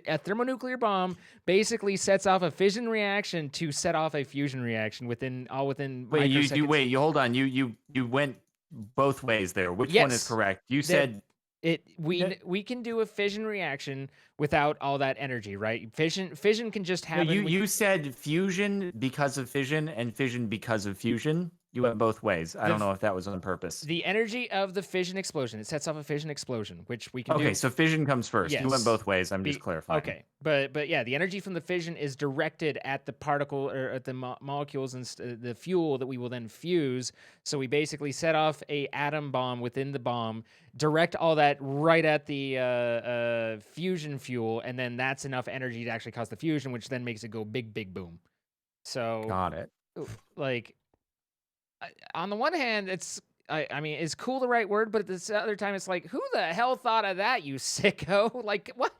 a thermonuclear bomb basically sets off a fission reaction to set off a fusion reaction within Wait, microseconds. you hold on. You went both ways there. Which one is Yes. correct? You said we can do a fission reaction without all that energy, right? Fission can just happen. You said fusion because of fission and fission because of fusion. You went both ways. I don't know if that was on purpose. The energy of the fission explosion, it sets off a fission explosion, which we can do. Okay, so fission comes first. Yes. You went both ways. I'm just clarifying. Okay, but yeah, the energy from the fission is directed at the particle or at the molecules and the fuel that we will then fuse. So we basically set off a atom bomb within the bomb, direct all that right at the fusion fuel, and then that's enough energy to actually cause the fusion, which then makes it go big, big boom. So got it. Like, on the one hand, I mean, is cool the right word? But at this other time, it's like, who the hell thought of that, you sicko? Like, what?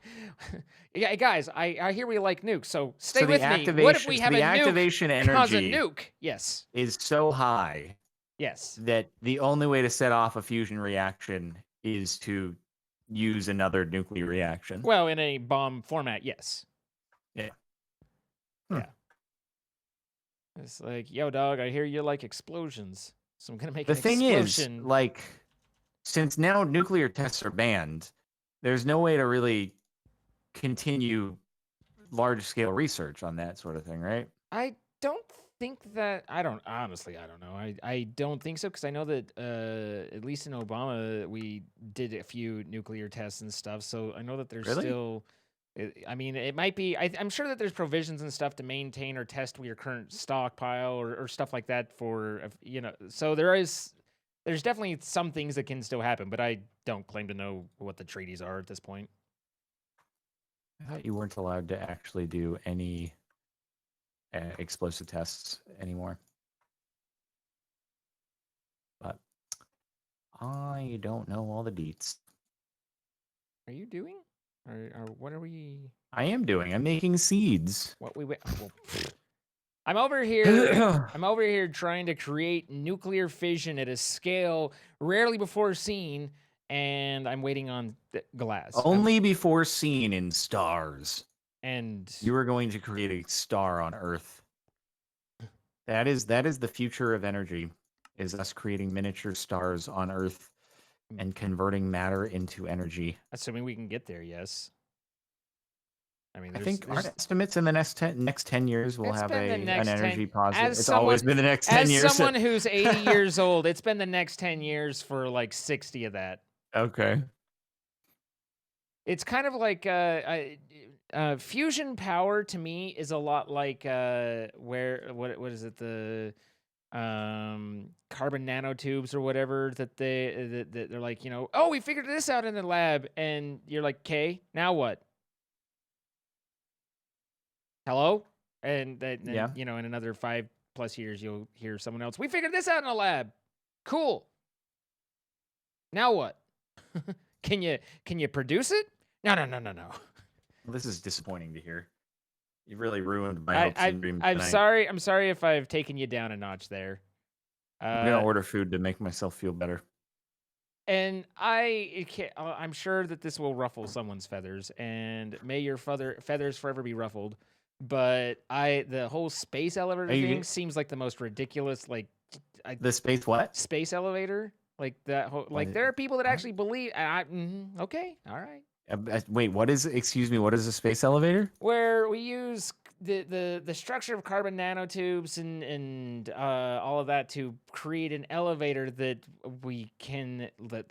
Yeah, guys, I hear we like nukes, so stay with me. What if we have a activation nuke cause a energy nuke? Yes. is so high Yes. that the only way to set off a fusion reaction is to use another nuclear reaction. Well, in a bomb format, yes. Yeah. Yeah. It's like, yo, dog, I hear you like explosions, so I'm gonna make the an thing explosion. is, like, since now nuclear tests are banned, there's no way to really continue large-scale research on that sort of thing, right? I don't think that. I don't know. I don't think so, because I know that at least in Obama we did a few nuclear tests and stuff. So I know that there's still. I mean, it might be. I'm sure that there's provisions and stuff to maintain or test your current stockpile or stuff like that for So there's definitely some things that can still happen, but I don't claim to know what the treaties are at this point. I thought you weren't allowed to actually do any explosive tests anymore. But I don't know all the deets. Are you doing? Or what are we? I am doing. I'm making seeds. What we? Well, I'm over here. I'm over here trying to create nuclear fission at a scale rarely before seen, and I'm waiting on glass. Only before seen in stars. And you are going to create a star on Earth. That is the future of energy. Is us creating miniature stars on Earth and converting matter into energy. Assuming we can get there, yes. I mean, I think our estimates in the next 10 years will have an energy positive. It's always been the next 10 years. As someone who's 80 years old, it's been the next 10 years for like 60 of that. Okay. It's kind of like fusion power to me is a lot like what is it, the carbon nanotubes or whatever that they're like, oh, we figured this out in the lab, and you're like, okay, now what? Hello? And yeah. In another 5+ years, you'll hear someone else, we figured this out in a lab. Cool. Now what? Can you produce it? No. Well, this is disappointing to hear. You really ruined my hopes and dreams I'm sorry if I've taken you down a notch there. I'm gonna order food to make myself feel better. And I'm sure that this will ruffle someone's feathers, and may your feathers forever be ruffled. But the whole space elevator thing seems like the most ridiculous. Like the space what? Space elevator. Like that whole. Like there are people that actually believe. Okay, all right. Wait, what is? Excuse me. What is a space elevator? Where we use the structure of carbon nanotubes and all of that to create an elevator that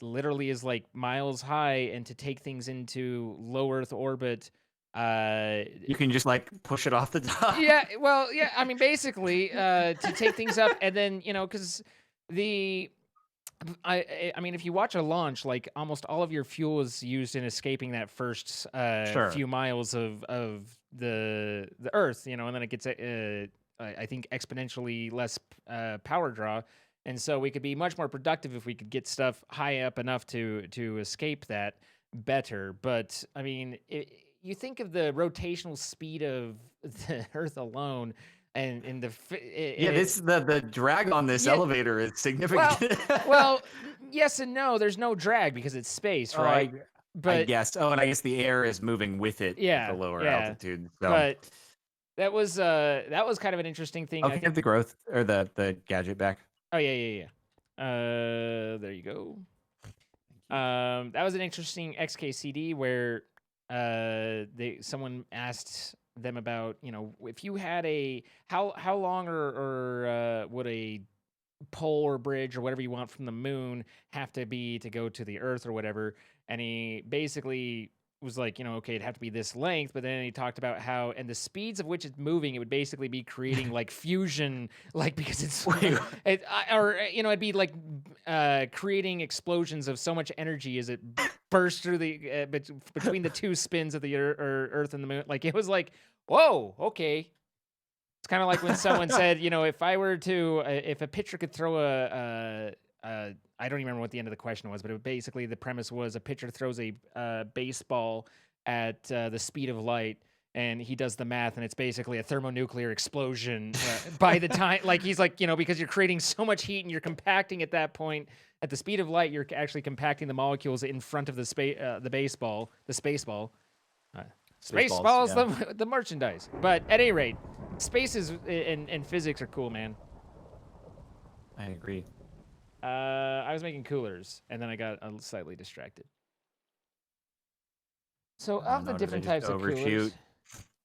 literally is like miles high, and to take things into low Earth orbit. You can just like push it off the top. Yeah, well, yeah. I mean, basically, to take things up, and then because the I mean, if you watch a launch, like almost all of your fuel is used in escaping that first Sure. few miles of the Earth, and then it gets I think exponentially less power draw, and so we could be much more productive if we could get stuff high up enough to escape that better. But I mean, you think of the rotational speed of the Earth alone. And the drag on this elevator is significant. Well, yes and no. There's no drag because it's space, right? I guess. Oh, and I guess the air is moving with it at the lower altitude. So. But that was kind of an interesting thing. Okay, have the growth or the gadget back. Oh yeah. There you go. That was an interesting XKCD where someone asked them about, if you had how long or would a pole or bridge or whatever you want from the moon have to be to go to the Earth or whatever. And he basically was like, okay, it'd have to be this length. But then he talked about how, and the speeds of which it's moving, it would basically be creating like fusion, like because it'd be like creating explosions of so much energy as it bursts through the between the two spins of the Earth and the moon. Like it was like, whoa, okay. It's kind of like when someone said, if I were to, if a pitcher could throw I don't even remember what the end of the question was, but basically the premise was a pitcher throws a baseball at the speed of light, and he does the math, and it's basically a thermonuclear explosion by the time, like he's like, because you're creating so much heat and you're compacting at that point at the speed of light, you're actually compacting the molecules in front of the baseball, the spaceball. Spaceball's the merchandise. But at any rate, space and physics are cool, man. I agree. I was making coolers, and then I got slightly distracted. So of the different types of coolers...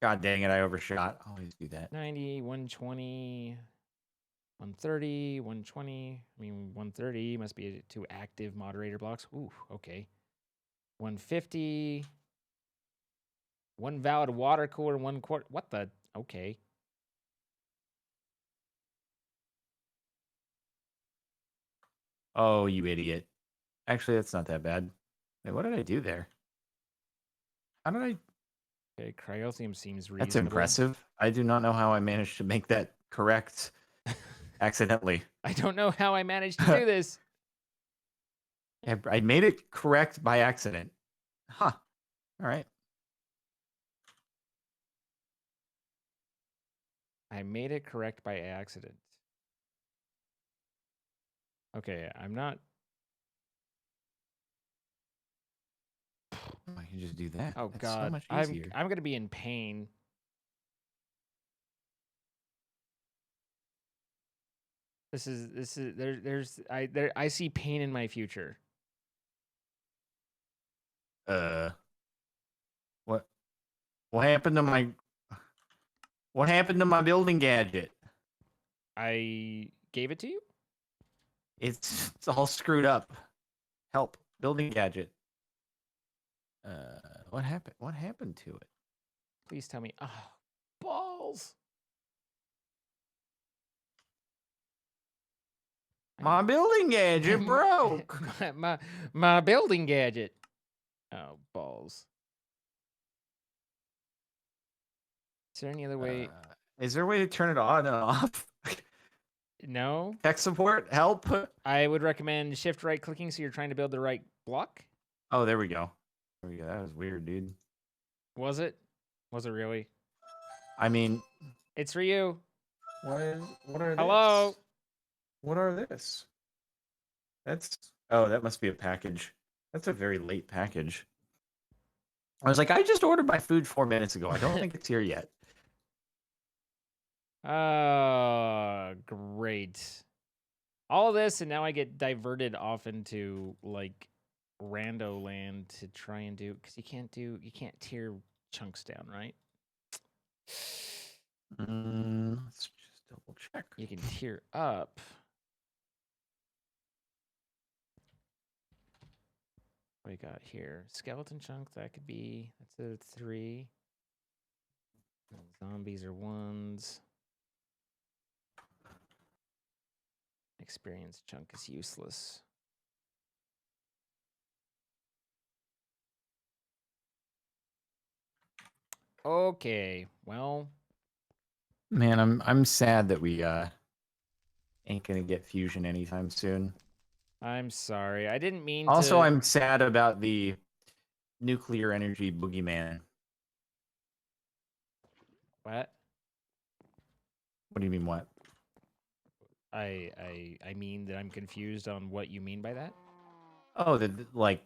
God dang it, I overshot. I always do that. 90, 120, 130, 120. I mean, 130 must be 2 active moderator blocks. Ooh, okay. 150... 1 valid water cooler, 1 quart. What the? Okay. Oh, you idiot. Actually, that's not that bad. Wait, what did I do there? How did I... Okay, cryothium seems reasonable. That's impressive. I do not know how I managed to make that correct accidentally. I don't know how I managed to do this. I made it correct by accident. Huh. All right. I made it correct by accident. Okay, I'm not... I can just do that. Oh, That's God. so much easier. I'm going to be in pain. I see pain in my future. What happened to my building gadget? I gave it to you? It's all screwed up. Help. Building gadget. What happened? What happened to it? Please tell me. Oh, balls. My building gadget broke. my building gadget. Oh, balls. Is there any other way? Is there a way to turn it on and off? No. Tech support, help. I would recommend shift right clicking so you're trying to build the right block. Oh, there we go. There we go. That was weird, dude. Was it? Was it really? I mean, it's for you. What are Hello? This? What are this? Oh, that must be a package. That's a very late package. I was like, I just ordered my food 4 minutes ago. I don't think it's here yet. Great. All this, and now I get diverted off into, like, rando land to try and do, because you can't tear chunks down, right? Let's just double check. You can tear up. What we got here? Skeleton chunk, that could be, that's a 3. Zombies are 1s. Experience chunk is useless. Okay, well. Man, I'm sad that we ain't gonna get fusion anytime soon. I'm sorry. I didn't mean to. Also, I'm sad about the nuclear energy boogeyman. What? What do you mean what? I mean that I'm confused on what you mean by that. Oh, like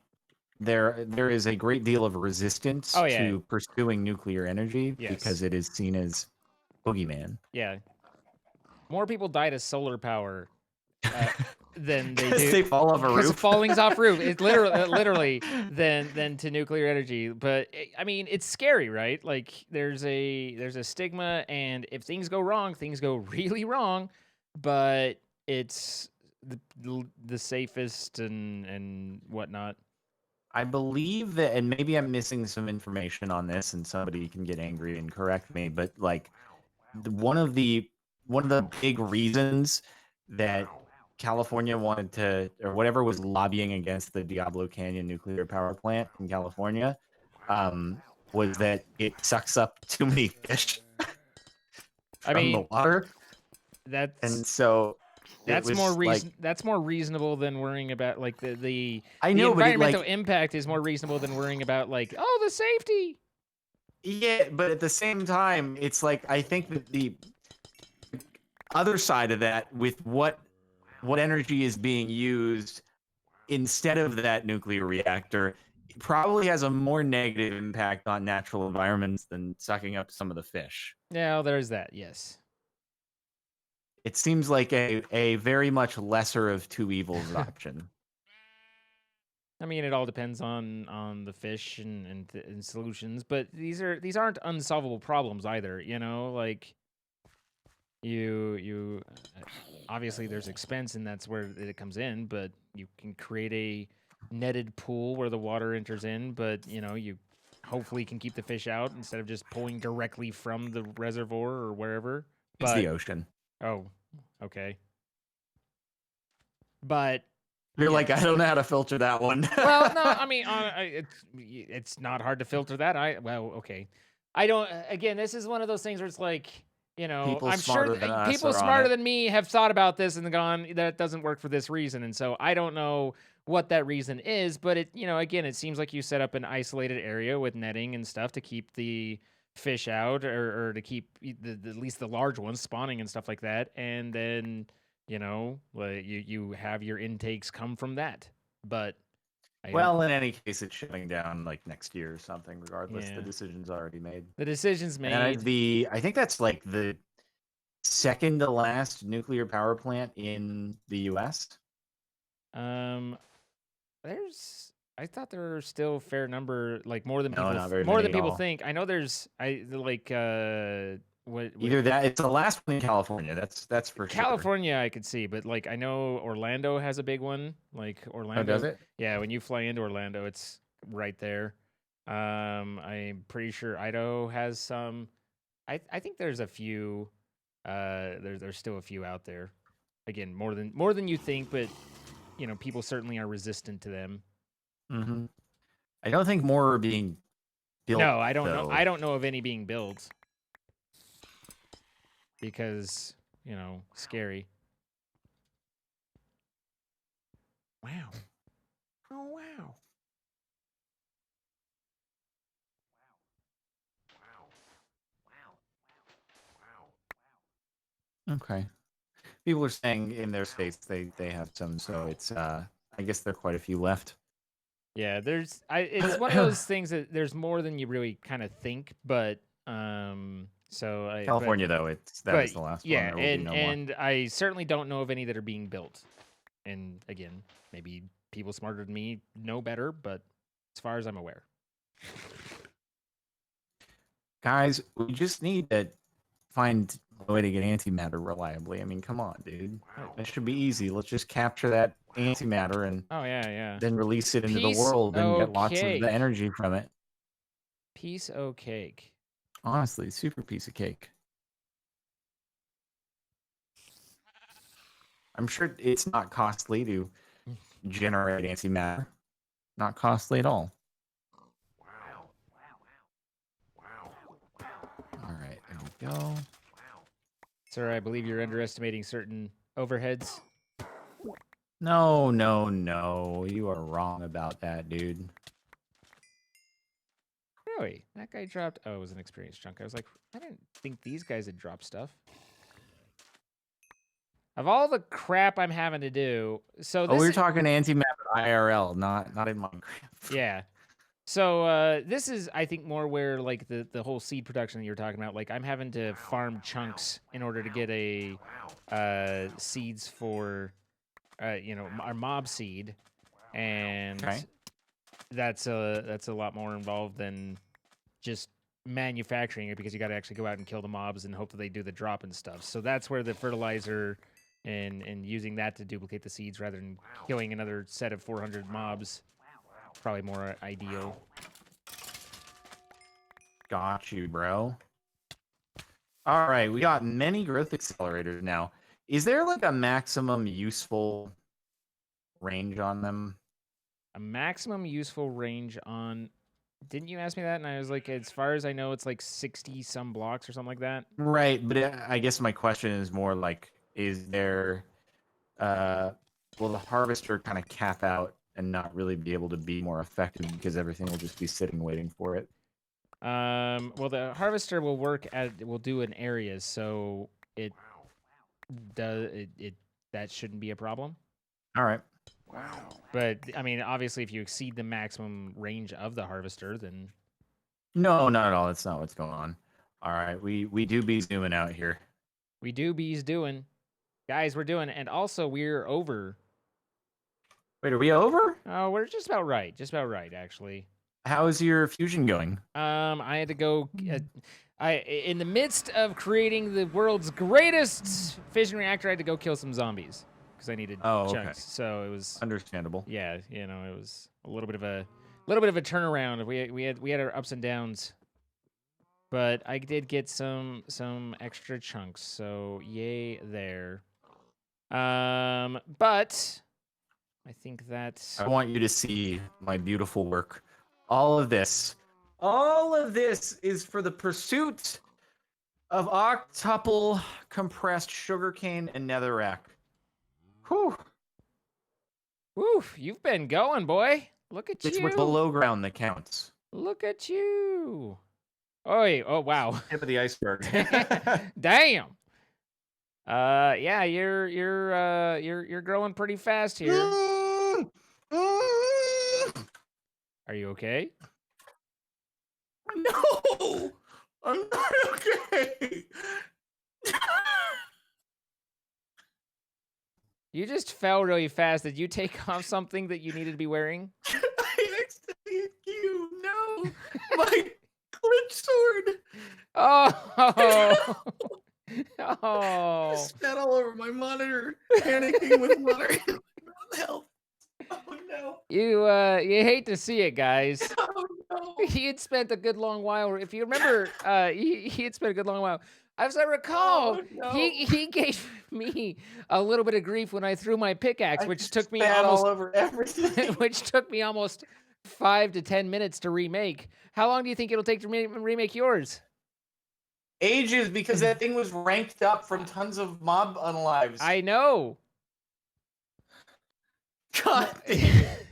there is a great deal of resistance to pursuing nuclear energy because it is seen as boogeyman. Yeah. More people die to solar power than they do. They fall off a roof. Because of fallings off roof. It's literally than to nuclear energy. But I mean, it's scary, right? Like there's a stigma, and if things go wrong, things go really wrong. But it's the safest and whatnot. I believe that, and maybe I'm missing some information on this, and somebody can get angry and correct me. But like one of the big reasons that California wanted to, or whatever was lobbying against the Diablo Canyon nuclear power plant in California, was that it sucks up too many fish from the water. That's more reasonable than worrying about like the environmental impact is more reasonable than worrying about like the safety. Yeah, but at the same time, it's like I think that the other side of that, with what energy is being used instead of that nuclear reactor, probably has a more negative impact on natural environments than sucking up some of the fish. Yeah, there's that. Yes. It seems like a very much lesser of two evils option. I mean, it all depends on the fish and solutions, but these aren't unsolvable problems either. You know, like you obviously there's expense, and that's where it comes in. But you can create a netted pool where the water enters in, but you hopefully can keep the fish out instead of just pulling directly from the reservoir or wherever. It's the ocean. Oh, okay. But you're like, I don't know how to filter that one. Well, no, I mean, it's not hard to filter that. Okay. I don't. Again, this is one of those things where it's like, I'm sure people smarter than me have thought about this and gone, that doesn't work for this reason, and so I don't know what that reason is. But again, it seems like you set up an isolated area with netting and stuff to keep the fish out, or to keep at least the large ones spawning and stuff like that, and then you have your intakes come from that. But in any case, it's shutting down like next year or something. Regardless, the decision's already made. The decision's made. And I think that's like the second to last nuclear power plant in the U.S. I thought there are still a fair number, like more than people think. I know there's either that it's the last one in California. That's for California, I could see, but like I know Orlando has a big one. Like Orlando, does it? Yeah, when you fly into Orlando, it's right there. I'm pretty sure Idaho has some. I think there's a few. There's still a few out there. Again, more than you think, but people certainly are resistant to them. Mm-hmm. I don't think more are being built. No, I don't know. I don't know of any being built. Because, scary. Wow. Oh, wow. Okay. People are saying in their states they have some, so it's I guess there are quite a few left. Yeah, it's one of those things that there's more than you really kind of think, but California though, that is the last one. Yeah, and I certainly don't know of any that are being built. And again, maybe people smarter than me know better, but as far as I'm aware. Guys, we just need to find a way to get antimatter reliably. I mean, come on, dude. That should be easy. Let's just capture that antimatter and then release it into the world and get lots of the energy from it. Piece o' cake. Honestly, super piece of cake. I'm sure it's not costly to generate antimatter. Not costly at all. All right, there we go. Sir, I believe you're underestimating certain overheads. No, no, no. You are wrong about that, dude. Really? That guy dropped... Oh, it was an experience chunk. I was like, I didn't think these guys had dropped stuff. Of all the crap I'm having to do... So this we're talking antimatter IRL, not in Minecraft. Yeah. So this is, I think, more where, like, the whole seed production that you're talking about. Like, I'm having to farm chunks in order to get a seeds for, you know, our mob seed. And that's a lot more involved than just manufacturing it, because you got to actually go out and kill the mobs and hope that they do the drop and stuff. So that's where the fertilizer and using that to duplicate the seeds rather than killing another set of 400 mobs, probably more ideal. Got you, bro. All right, we got many growth accelerators now. Is there like a maximum useful range on them? A maximum useful range on... Didn't you ask me that? And I was like, as far as I know, it's like 60-some blocks or something like that. Right, but I guess my question is more like, is there... will the harvester kind of cap out and not really be able to be more effective because everything will just be sitting waiting for it? Well, the harvester will will do in areas, so it does that shouldn't be a problem. All right. But I mean, obviously, if you exceed the maximum range of the harvester, then no, not at all. That's not what's going on. All right, we do be zooming out here. We do be's doing, guys. We're doing, and also we're over. Wait, are we over? Oh, we're just about right. Just about right, actually. How is your fusion going? I had to go. In the midst of creating the world's greatest fission reactor, I had to go kill some zombies because I needed chunks. Okay. So it was understandable. Yeah, you know, it was a little bit of a turnaround. We had our ups and downs, but I did get some extra chunks. So yay there. But I think that's... I want you to see my beautiful work. All of this is for the pursuit of octuple compressed sugarcane and netherrack. Whew. Whew, you've been going, boy. Look at you. It's what's below ground that counts. Look at you. Oh, wow. Tip of the iceberg. Damn. Yeah, you're growing pretty fast here. Are you okay? No, I'm not okay. You just fell really fast. Did you take off something that you needed to be wearing? I accidentally you. No, my glitch sword. Oh. Oh. Spat all over my monitor. Panicking with monitor. Help. Oh no. You hate to see it, guys. Oh no. He had spent a good long while. If you remember, he had spent a good long while. As I recall, he gave me a little bit of grief when I threw my pickaxe, which took me almost all over everything. which took me almost 5 to 10 minutes to remake. How long do you think it'll take to remake yours? Ages, because that thing was ranked up from tons of mob unlives. I know. God dang it.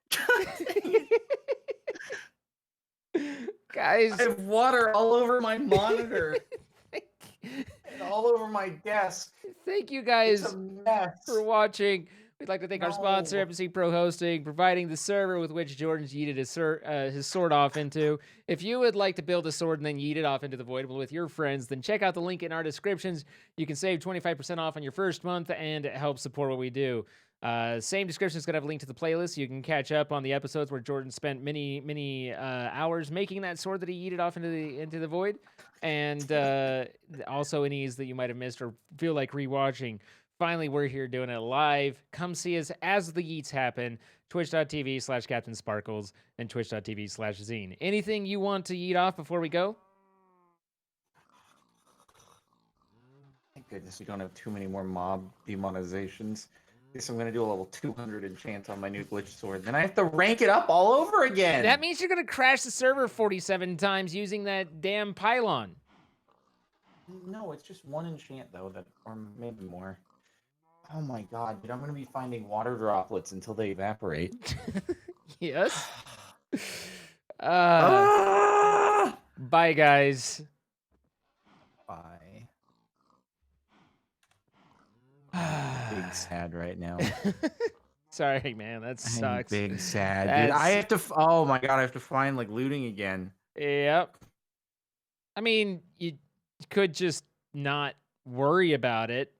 God dang it. Guys, I have water all over my monitor and all over my desk. Thank you guys It's a mess. for watching. We'd like to thank our sponsor, MC Pro Hosting, providing the server with which Jordan's yeeted his sword off into. If you would like to build a sword and then yeet it off into the void with your friends, then check out the link in our descriptions. You can save 25% off on your first month and help support what we do. Same description is going to have a link to the playlist. You can catch up on the episodes where Jordan spent many hours making that sword that he yeeted off into the void, and also any's that you might have missed or feel like rewatching. Finally, we're here doing it live. Come see us as the yeets happen. Twitch.tv/CaptainSparklez and Twitch.tv/Zine. Anything you want to yeet off before we go? Thank goodness we don't have too many more mob demonizations. Guess I'm gonna do a level 200 enchant on my new glitch sword. Then I have to rank it up all over again. That means you're gonna crash the server 47 times using that damn pylon. No, it's just one enchant though, or maybe more. Oh my god, dude! I'm gonna be finding water droplets until they evaporate. Yes. Bye, guys. Bye. Big sad right now. Sorry, man. That sucks. I'm big sad, dude. I have to. Oh my god, I have to find like looting again. Yep. I mean, you could just not worry about it.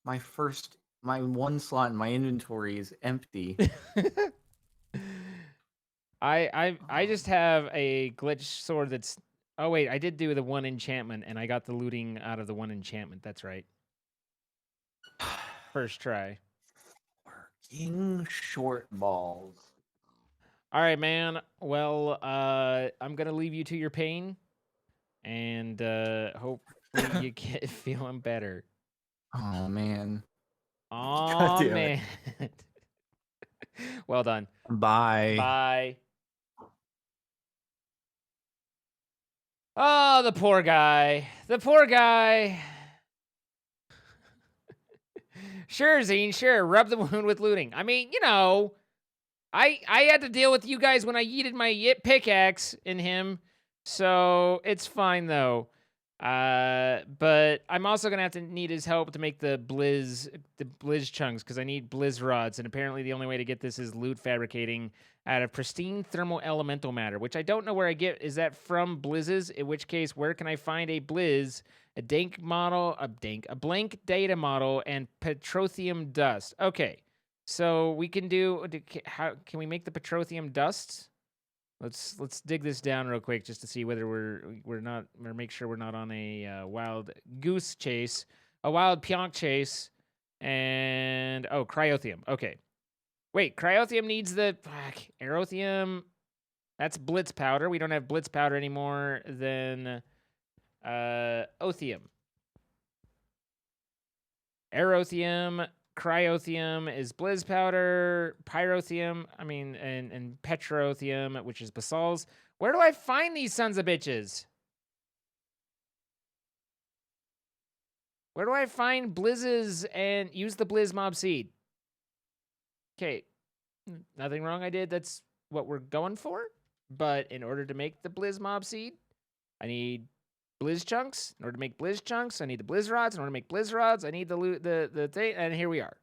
My one slot in my inventory is empty. I just have a glitch sword that's. Oh wait, I did do the one enchantment, and I got the looting out of the one enchantment. That's right. First try. Working short balls. All right, man. Well, I'm gonna leave you to your pain, and hopefully you get feeling better. Oh man. Oh man. Well done. Bye. Bye. Oh, the poor guy. The poor guy. Sure, Zine, sure. Rub the wound with looting. I mean, you know, I had to deal with you guys when I yeeted my pickaxe in him, so it's fine though. But I'm also gonna have to need his help to make the blizz chunks because I need blizz rods, and apparently the only way to get this is loot fabricating out of pristine thermal elemental matter, which I don't know where I get. Is that from blizzes? In which case, where can I find a blizz, a blank data model, and petroleum dust? Okay, so we can do. How can we make the petroleum dust? Let's dig this down real quick just to see whether we're not, or make sure we're not on a wild goose chase, a wild pionk chase, and oh, cryothium. Okay, wait, cryothium needs the aerothium. That's blitz powder. We don't have blitz powder anymore. Then othium, aerothium. Cryothium is blizz powder, pyrothium, and petrothium, which is basalts. Where do I find these sons of bitches? Where do I find blizzes and use the blizz mob seed? Okay, nothing wrong I did. That's what we're going for. But in order to make the blizz mob seed, I need blizz chunks. In order to make blizz chunks, I need the blizz rods. In order to make blizz rods, I need the thing, and here we are.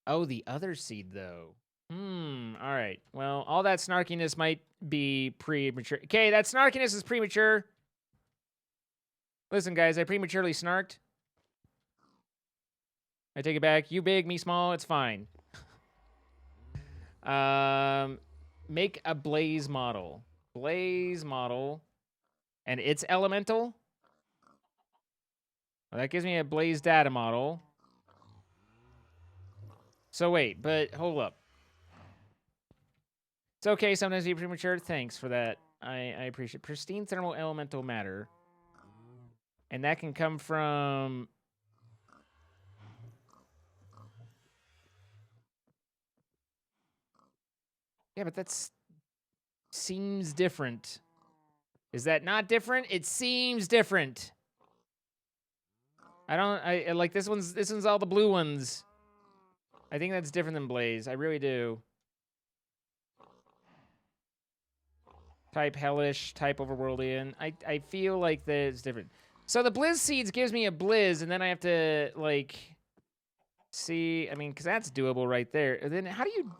Oh, the other seed though. All right. Well, all that snarkiness might be premature. Okay, that snarkiness is premature. Listen, guys, I prematurely snarked. I take it back. You big, me small. It's fine. Make a blaze model. Blaze model, and it's elemental. Well, that gives me a blaze data model. So wait, but hold up. It's okay sometimes to be premature. Thanks for that. I appreciate it. Pristine thermal elemental matter, and that can come from. Yeah, but that's seems different. Is that not different? It seems different. I like this one's all the blue ones. I think that's different than blaze. I really do. Type hellish, type overworldian. I feel like that it's different. So the blizz seeds gives me a blizz, and then I have to like see. I mean, because that's doable right there. And then how do you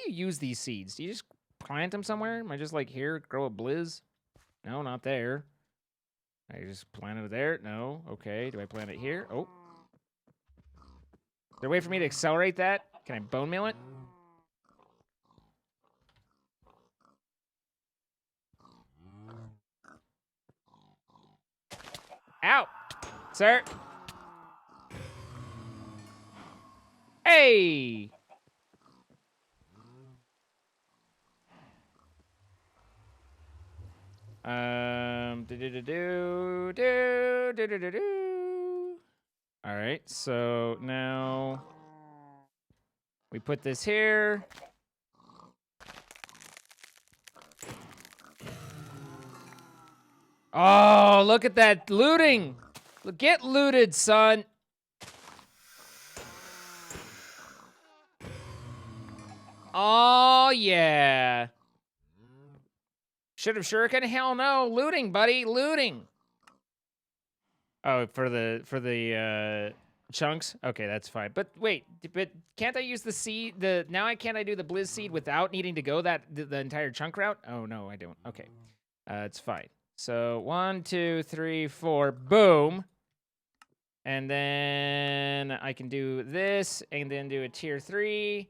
use these seeds? Do you just plant them somewhere? Am I just like, here, grow a blizz? No, not there. I just plant it there? No. Okay. Do I plant it here? Oh. Is there a way for me to accelerate that? Can I bone meal it? Ow! Sir! Hey! All right, so now we put this here. Oh, look at that looting! Get looted, son. Oh yeah. Should have shuriken? Hell no. Looting, buddy. Looting. Oh, for the chunks? Okay, that's fine. But wait, but can't I use the seed? Can't I do the blizz seed without needing to go the entire chunk route? Oh no, I don't. Okay. It's fine. So 1, 2, 3, 4, boom. And then I can do this and then do a tier 3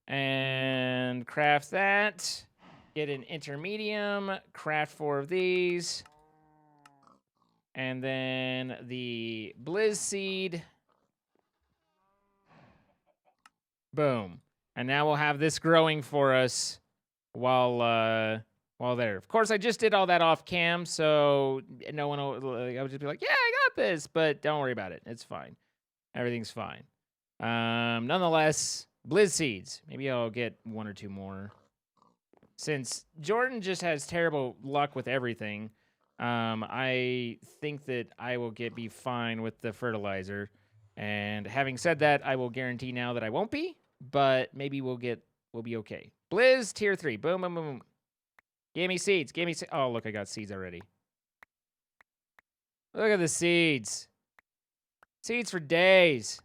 and craft that. Get an intermedium, craft 4 of these. And then the blizz seed. Boom. And now we'll have this growing for us while there. Of course, I just did all that off cam, so no one will, I would just be like, yeah, I got this, but don't worry about it. It's fine. Everything's fine. Nonetheless, blizz seeds. Maybe I'll get 1 or 2 more. Since Jordan just has terrible luck with everything, I think that I will be fine with the fertilizer. And having said that, I will guarantee now that I won't be, but maybe we'll be okay. Blizz tier 3. Boom, boom, boom, boom. Give me seeds. Give me oh, look, I got seeds already. Look at the seeds. Seeds for days.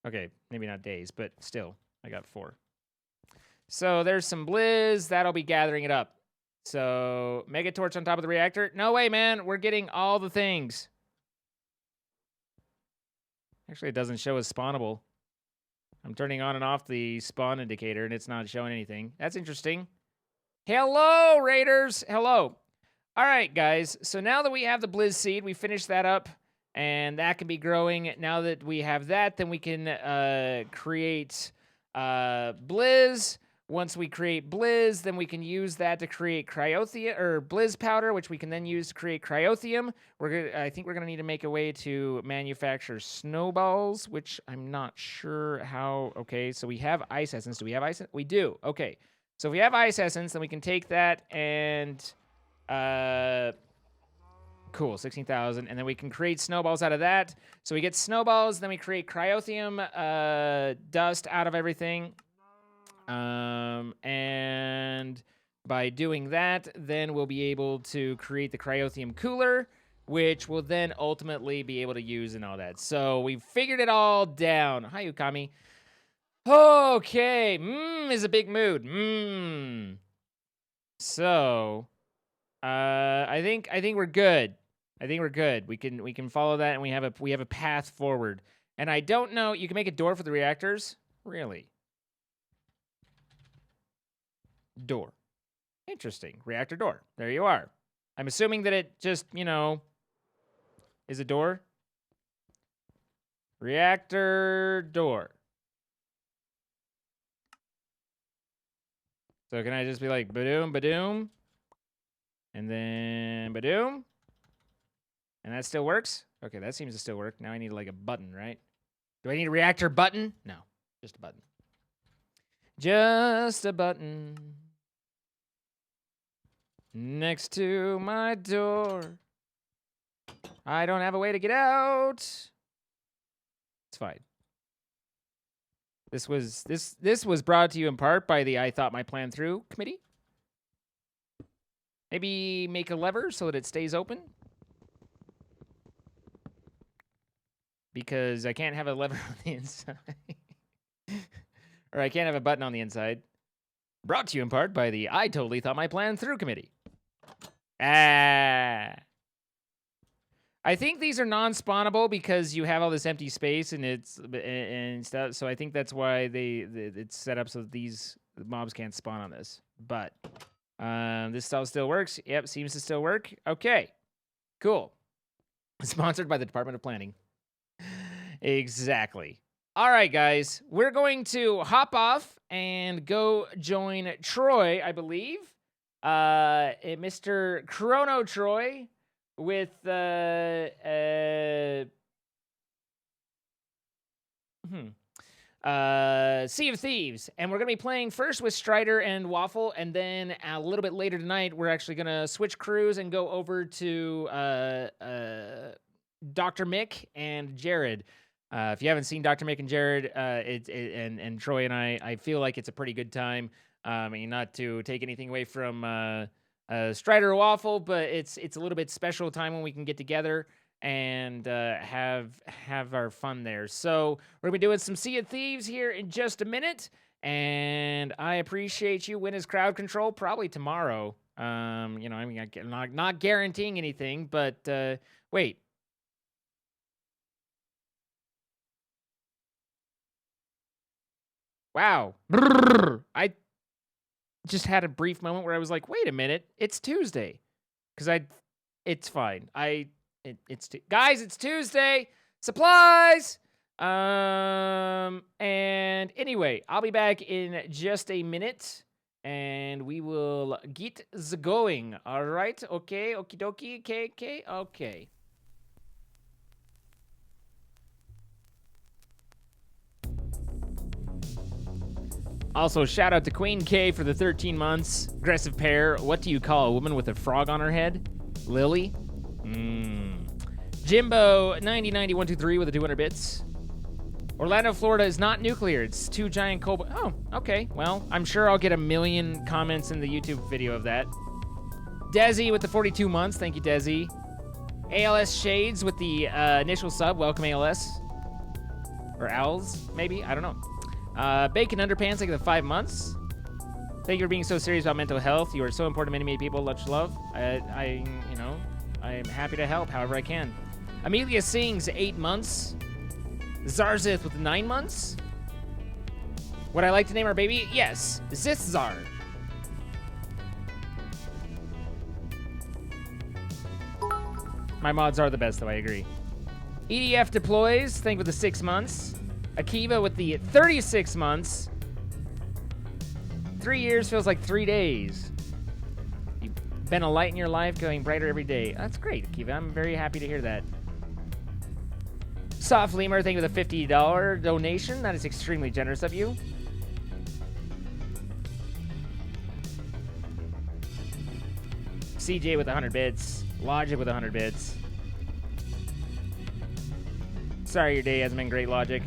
Okay, maybe not days, but still, I got 4. So there's some blizz. That'll be gathering it up. So mega torch on top of the reactor. No way, man. We're getting all the things. Actually, it doesn't show as spawnable. I'm turning on and off the spawn indicator, and it's not showing anything. That's interesting. Hello, Raiders. Hello. All right, guys. So now that we have the blizz seed, we finished that up, and that can be growing. Now that we have that, then we can create blizz. Once we create blizz, then we can use that to create cryotheum or blizz powder, which we can then use to create cryotheum. I think we're gonna need to make a way to manufacture snowballs, which I'm not sure how. Okay, so we have ice essence. Do we have ice? We do. Okay, so if we have ice essence, then we can take that and cool, 16,000, and then we can create snowballs out of that. So we get snowballs, then we create cryotheum dust out of everything. And by doing that, then we'll be able to create the cryotheum cooler, which we'll then ultimately be able to use and all that. So we've figured it all down. Hi, Ukami. Okay, is a big mood. So, I think we're good. I think we're good. We can follow that, and we have a path forward. And I don't know. You can make a door for the reactors. Really? Door. Interesting. Reactor door. There you are. I'm assuming that it just, is a door. Reactor door. So can I just be like, badoom, badoom? And then badoom? And that still works? Okay, that seems to still work. Now I need like a button, right? Do I need a reactor button? No, just a button. Just a button. Next to my door. I don't have a way to get out. It's fine. This was brought to you in part by the I Thought My Plan Through committee. Maybe make a lever so that it stays open. Because I can't have a lever on the inside. Or I can't have a button on the inside. Brought to you in part by the I Totally Thought My Plan Through Committee. I think these are non-spawnable because you have all this empty space and stuff. So I think that's why it's set up so that these mobs can't spawn on this. But this still works. Yep, seems to still work. Okay, cool. Sponsored by the Department of Planning. Exactly. All right, guys, we're going to hop off and go join Troy, I believe. Mr. ChronoTroy with Sea of Thieves. And we're going to be playing first with Stryddr and Waffle, and then a little bit later tonight, we're actually going to switch crews and go over to Dr. Mick and Jared. If you haven't seen Dr. Mick and Jared, and Troy and I feel like it's a pretty good time. Not to take anything away from Stryddr or Waffle, but it's a little bit special time when we can get together and have our fun there. So we're gonna be doing some Sea of Thieves here in just a minute, and I appreciate you. When is crowd control? Probably tomorrow. I'm not guaranteeing anything, but wait. Wow. I just had a brief moment where I was like, wait a minute, it's Tuesday. Because it's fine. Guys, it's Tuesday. Supplies. And anyway, I'll be back in just a minute. And we will get going. All right? Okay, okie dokie, okay. Also, shout out to Queen K for the 13 months. Aggressive pair. What do you call a woman with a frog on her head? Lily? Jimbo 9090-123 with the 200 bits. Orlando, Florida is not nuclear. It's 2 giant cobalt. Oh, okay. Well, I'm sure I'll get a million comments in the YouTube video of that. Desi with the 42 months. Thank you, Desi. ALS Shades with the initial sub. Welcome, ALS. Or Owls, maybe? I don't know. Bacon Underpants, like the 5 months. Thank you for being so serious about mental health. You are so important to many people. Much love. I am happy to help however I can. Amelia Sings, 8 months. Zarzith with 9 months. Would I like to name our baby? Yes, Zithzar. My mods are the best, though, I agree. EDF Deploys, thank you for the 6 months. Akiva with the 36 months. 3 years feels like 3 days. You've been a light in your life, going brighter every day. That's great, Akiva. I'm very happy to hear that. Soft Lemur, thank you for the $50 donation. That is extremely generous of you. CJ with 100 bits. Logic with 100 bits. Sorry your day hasn't been great, Logic.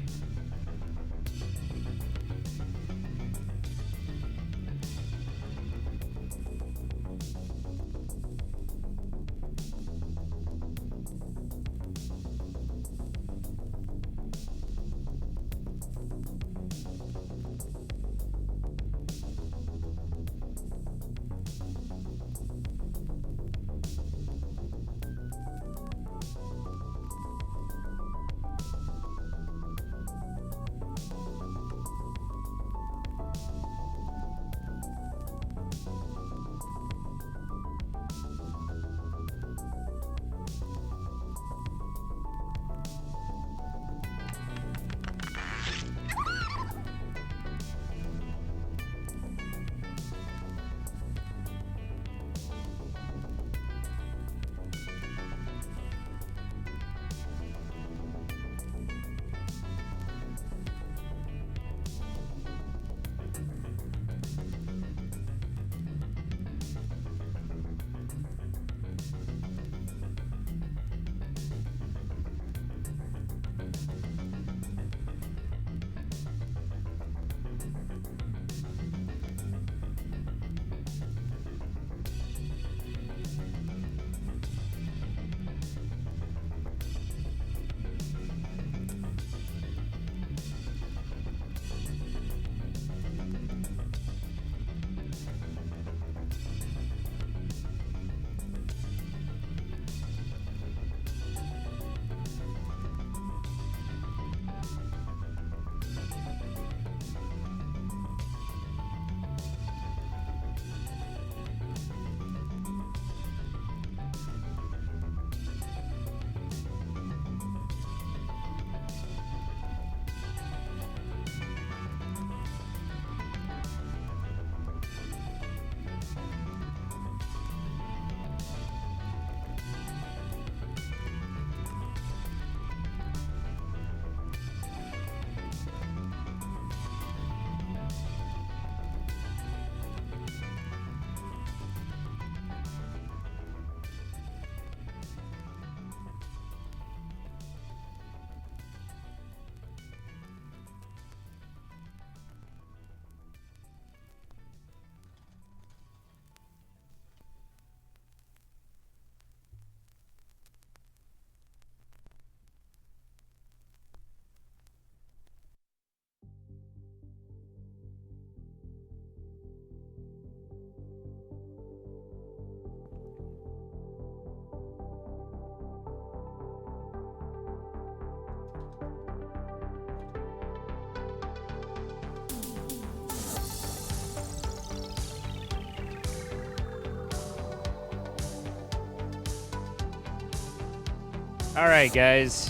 All right, guys.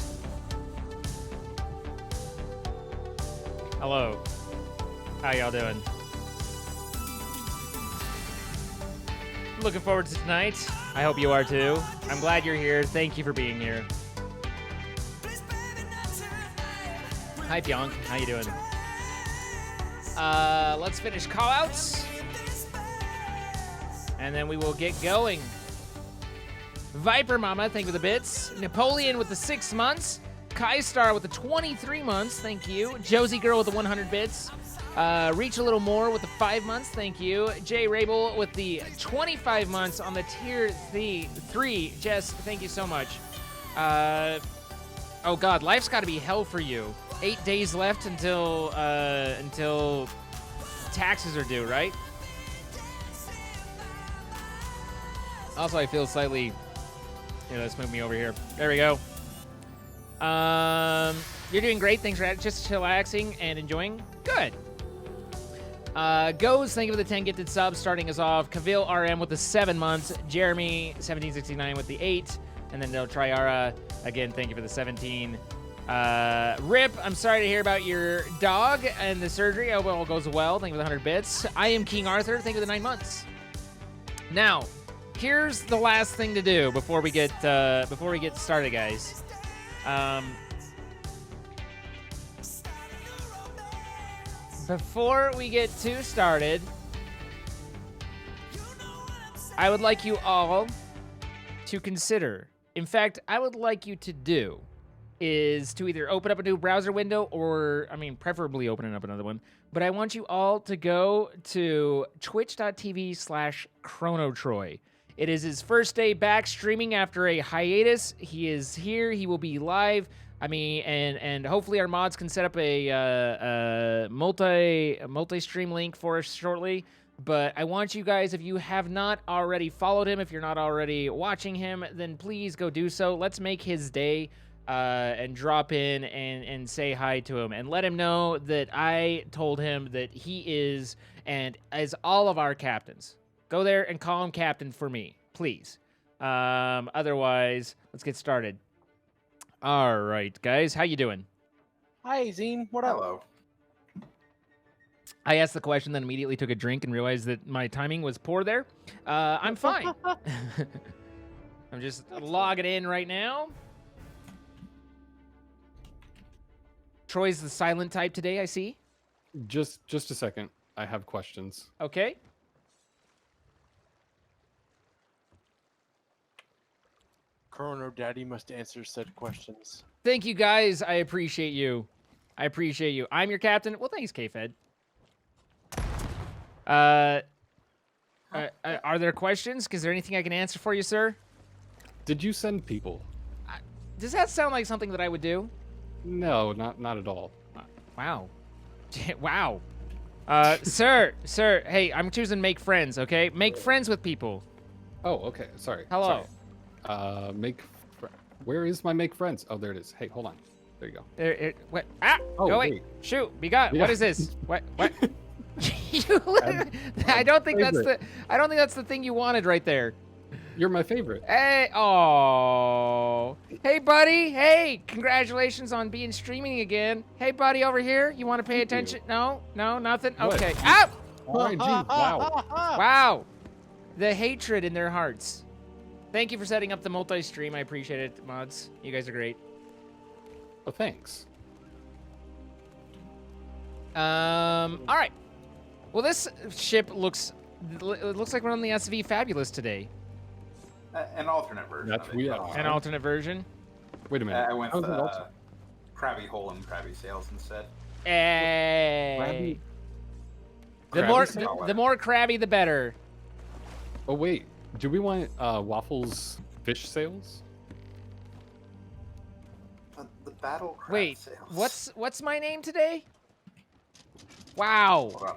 Hello. How y'all doing? Looking forward to tonight. I hope you are too. I'm glad you're here. Thank you for being here. Hi, Pyong. How you doing? Let's finish callouts, and then we will get going. Viper Mama, thank you for the bits. Napoleon with the 6 months. Kai Star with the 23 months, thank you. Josie Girl with the 100 bits. Reach a Little More with the 5 months, thank you. Jay Rabel with the 25 months on the tier 3. Jess, thank you so much. Oh God, life's got to be hell for you. 8 days left until taxes are due, right? Also, I feel slightly. Here, let's move me over here. There we go. You're doing great. Thanks for just chillaxing and enjoying. Good. Goes, thank you for the 10 gifted subs. Starting us off, Kavil RM with the 7 months. Jeremy 1769 with the 8, and then Triara again. Thank you for the 17. Rip, I'm sorry to hear about your dog and the surgery. I hope it all goes well. Thank you for the 100 bits. I am King Arthur. Thank you for the 9 months. Now, here's the last thing to do before we get started, guys. Before we get too started, I would like you all to consider. In fact, I would like you to do is to either open up a new browser window or, I mean, preferably opening up another one. But I want you all to go to twitch.tv/ChronoTroy. It is his first day back streaming after a hiatus. He is here. He will be live. I mean, and hopefully our mods can set up a multi-stream link for us shortly. But I want you guys, if you have not already followed him, if you're not already watching him, then please go do so. Let's make his day and drop in and say hi to him and let him know that I told him that he is and as all of our captains. Go there and call him captain for me, please. Otherwise, let's get started. All right, guys, how you doing? Hi, Zine. What up? Hello. I asked the question, then immediately took a drink and realized that my timing was poor there. I'm fine. I'm just logging in right now. Troy's the silent type today, I see. Just a second. I have questions. Okay. Chrono Daddy must answer said questions. Thank you, guys. I appreciate you. I appreciate you. I'm your captain. Well, thanks, K-Fed. Are there questions? Is there anything I can answer for you, sir? Did you send people? Does that sound like something that I would do? No, not at all. Wow. Wow. Sir, hey, I'm choosing make friends, okay? Make friends with people. Oh, okay. Sorry. Hello. Sorry. Where is my make friends? Oh, there it is. Hey, hold on. There you go. What? Ah! Oh, go away. wait. Shoot. Be gone. Yeah. What is this? What? You literally, I don't think that's the thing you wanted right there. You're my favorite. Hey, oh. Hey, buddy. Hey, congratulations on being streaming again. Hey, buddy, over here. You want to pay attention? No, nothing. What? Okay. Ah! RNG. Wow. Wow. The hatred in their hearts. Thank you for setting up the multi-stream. I appreciate it, mods. You guys are great. Oh, thanks. All right. Well, this ship looks like we're on the SV Fabulous today. An alternate version. That's of it. we are. An alternate version. Wait a minute. I went How's with it alternate? Krabby Hole and Krabby Sails instead. Hey. Krabby The more crabby, the better. Oh wait, do we want Waffles fish sales? The Battle Crab Wait, Sails. what's my name today? Wow. Hold on.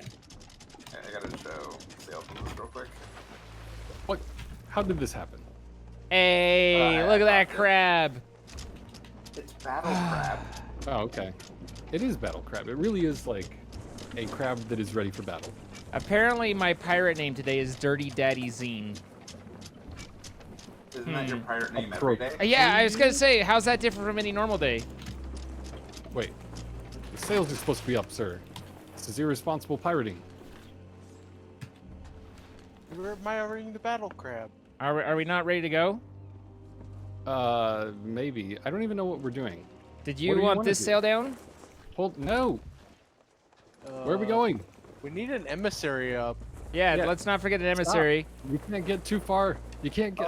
I gotta show sales from this real quick. What? How did this happen? Hey, look at that crab. It's Battle Crab. Oh, okay. It is Battle Crab. It really is like a crab that is ready for battle. Apparently, my pirate name today is Dirty Daddy Zine. Isn't that your pirate name every day? Yeah, I was gonna say, how's that different from any normal day? Wait, the sails are supposed to be up, sir. This is irresponsible pirating. We're admiring the battle crab. Are we not ready to go? Maybe. I don't even know what we're doing. Did What you do you want wanna this do? sail down? Hold, no! Where are we going? We need an emissary up. Yeah, Yeah. let's not forget an emissary. You can't get too far. You can't get...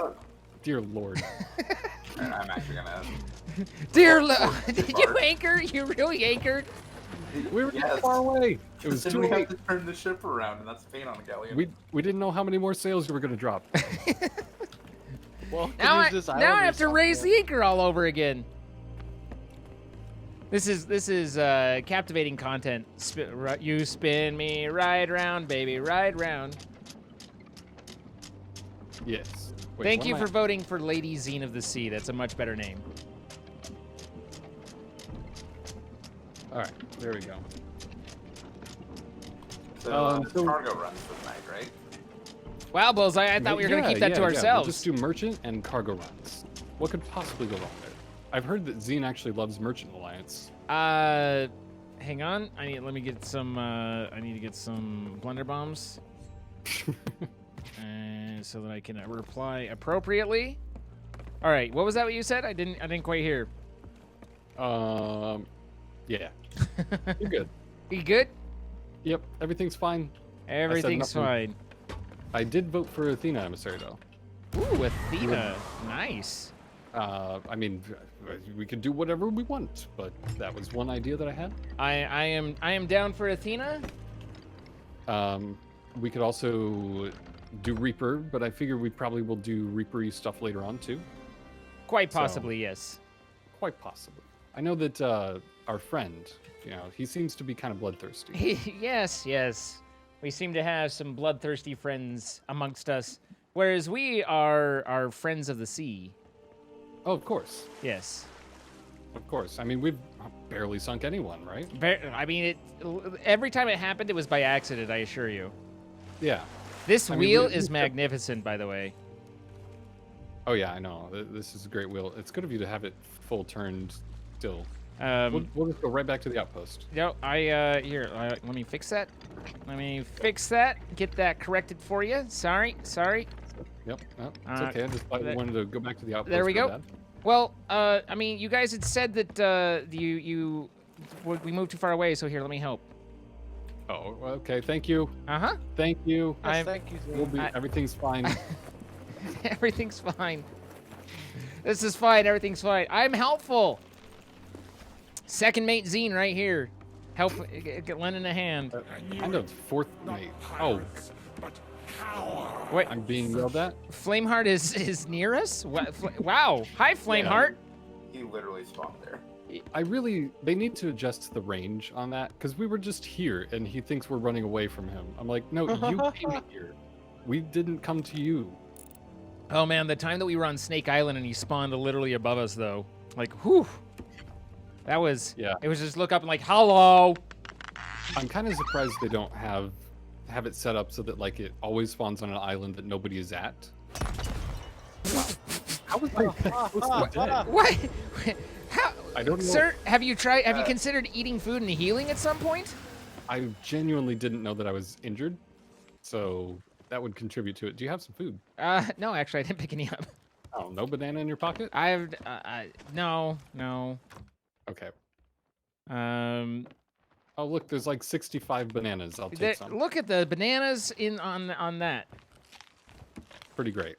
Dear Lord. Alright, I'm actually gonna. Dear Forward Did too you far. anchor? You really anchored? We were too Yes. far away. It was Then too we late. have to turn the ship around, and that's a pain on the galleon. We didn't know how many more sails you were going to drop. Well, Now I this now island I or have to raise something. the anchor all over again. This is captivating content. You spin me right round, baby, right round. Yes. Wait, Thank what you am for voting for Lady Zine of the Sea. That's a much better name. All right, there we go. So, so- cargo runs for the night, right? Wow, Bullseye, I thought we were going to keep that to We'll ourselves. just do merchant and cargo runs. What could possibly go wrong there? I've heard that Zine actually loves Merchant Alliance. Hang on. Let me get some, I need to get some blender bombs. So that I can reply appropriately. All right, what was that what you said? I didn't quite hear. Yeah. You're good. You good? Yep, everything's fine. Everything's nothing. fine. I did vote for Athena Emissary, though. Ooh, Athena. Nice. I mean, we could do whatever we want, but that was one idea that I had. I am down for Athena. We could also do Reaper, but I figure we probably will do Reaper-y stuff later on, too. Quite So- possibly, yes. Quite possibly. I know that our friend, he seems to be kind of bloodthirsty. Yes. We seem to have some bloodthirsty friends amongst us, whereas we are friends of the sea. Oh, of course. Yes. Of course. I mean, we've barely sunk anyone, right? I mean, every time it happened, it was by accident, I assure you. Yeah. This I mean, wheel we- is we- magnificent, by the way. Oh, yeah, I know. This is a great wheel. It's good of you to have it full turned still. Um, We'll just go right back to the outpost. No, let me fix that. Let me fix that. Get that corrected for you. Sorry. Yep, it's okay. I just wanted to go back to the outpost. There we real go. bad. Well, I mean, you guys had said that we moved too far away, so here, let me help. Oh, okay. Thank you. Uh-huh. Thank you. Yes, I'm- thank you, Zane. We'll be. I- Everything's fine. Everything's fine. This is fine. Everything's fine. I'm helpful. Second mate Zine right here. Help, lending a hand. Kind of fourth mate. Oh, Wait, I'm being yelled at. Flameheart is near us? What? Wow. Hi, Flameheart. He literally spawned there. They need to adjust the range on that because we were just here and he thinks we're running away from him. I'm like, no, you came here. We didn't come to you. Oh man, the time that we were on Snake Island and he spawned literally above us, though. Like, whew. That was. Yeah. It was just look up and like, hello. I'm kind of surprised they don't have it set up so that like it always spawns on an island that nobody is at. How was I supposed to dead? What? How? I don't know. Sir, have you considered eating food and healing at some point? I genuinely didn't know that I was injured, so that would contribute to it. Do you have some food? No, actually, I didn't pick any up. Oh, no banana in your pocket? No. Okay. Oh, look, there's like 65 bananas. I'll take some. look at the bananas on that. Pretty great.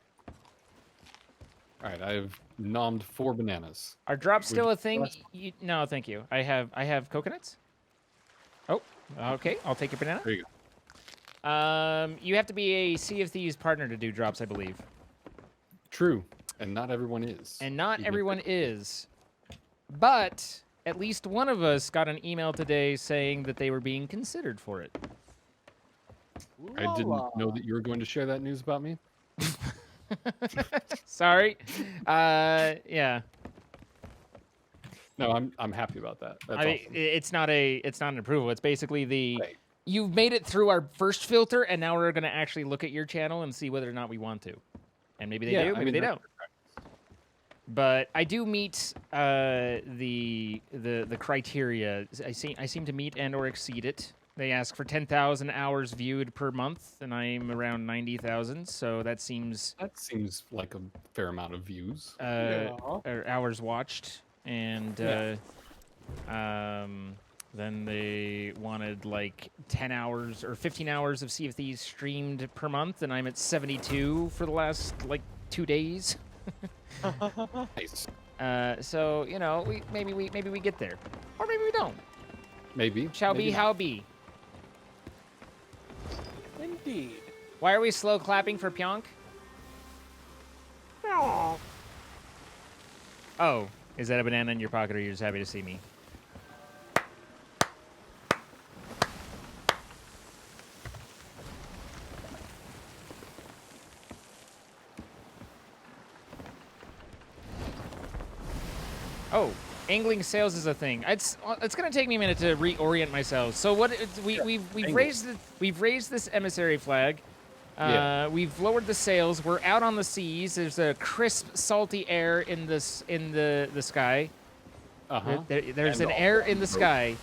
All right, I've nommed 4 bananas. Are drops still a you thing? bless- No, thank you. I have coconuts. Oh, okay. I'll take your banana. There you go. You have to be a Sea of Thieves partner to do drops, I believe. True, and not everyone is. And not Even if everyone they- is. But at least one of us got an email today saying that they were being considered for it. I didn't know that you were going to share that news about me. Sorry. Yeah. No, I'm happy about that. That's I mean, awesome. it's not an approval. It's basically Right. you've made it through our first filter, and now we're going to actually look at your channel and see whether or not we want to. And maybe they Yeah, do, I maybe mean, they that's don't. But I do meet the criteria. I seem to meet and or exceed it. They ask for 10,000 hours viewed per month, and I'm around 90,000. So that seems like a fair amount of views. or hours watched, and then they wanted like 10 hours or 15 hours of Sea of Thieves streamed per month, and I'm at 72 for the last like 2 days. Nice. So you know, maybe we get there, or maybe we don't. Maybe. Shall maybe be not. how be. Indeed. Why are we slow clapping for Pionk? Oh, is that a banana in your pocket, or you're just happy to see me? Oh, angling sales is a thing. It's gonna take me a minute to reorient myself. So what we've raised this emissary flag. We've lowered the sails. We're out on the seas. There's a crisp, salty air in the sky. There's an air in the sky.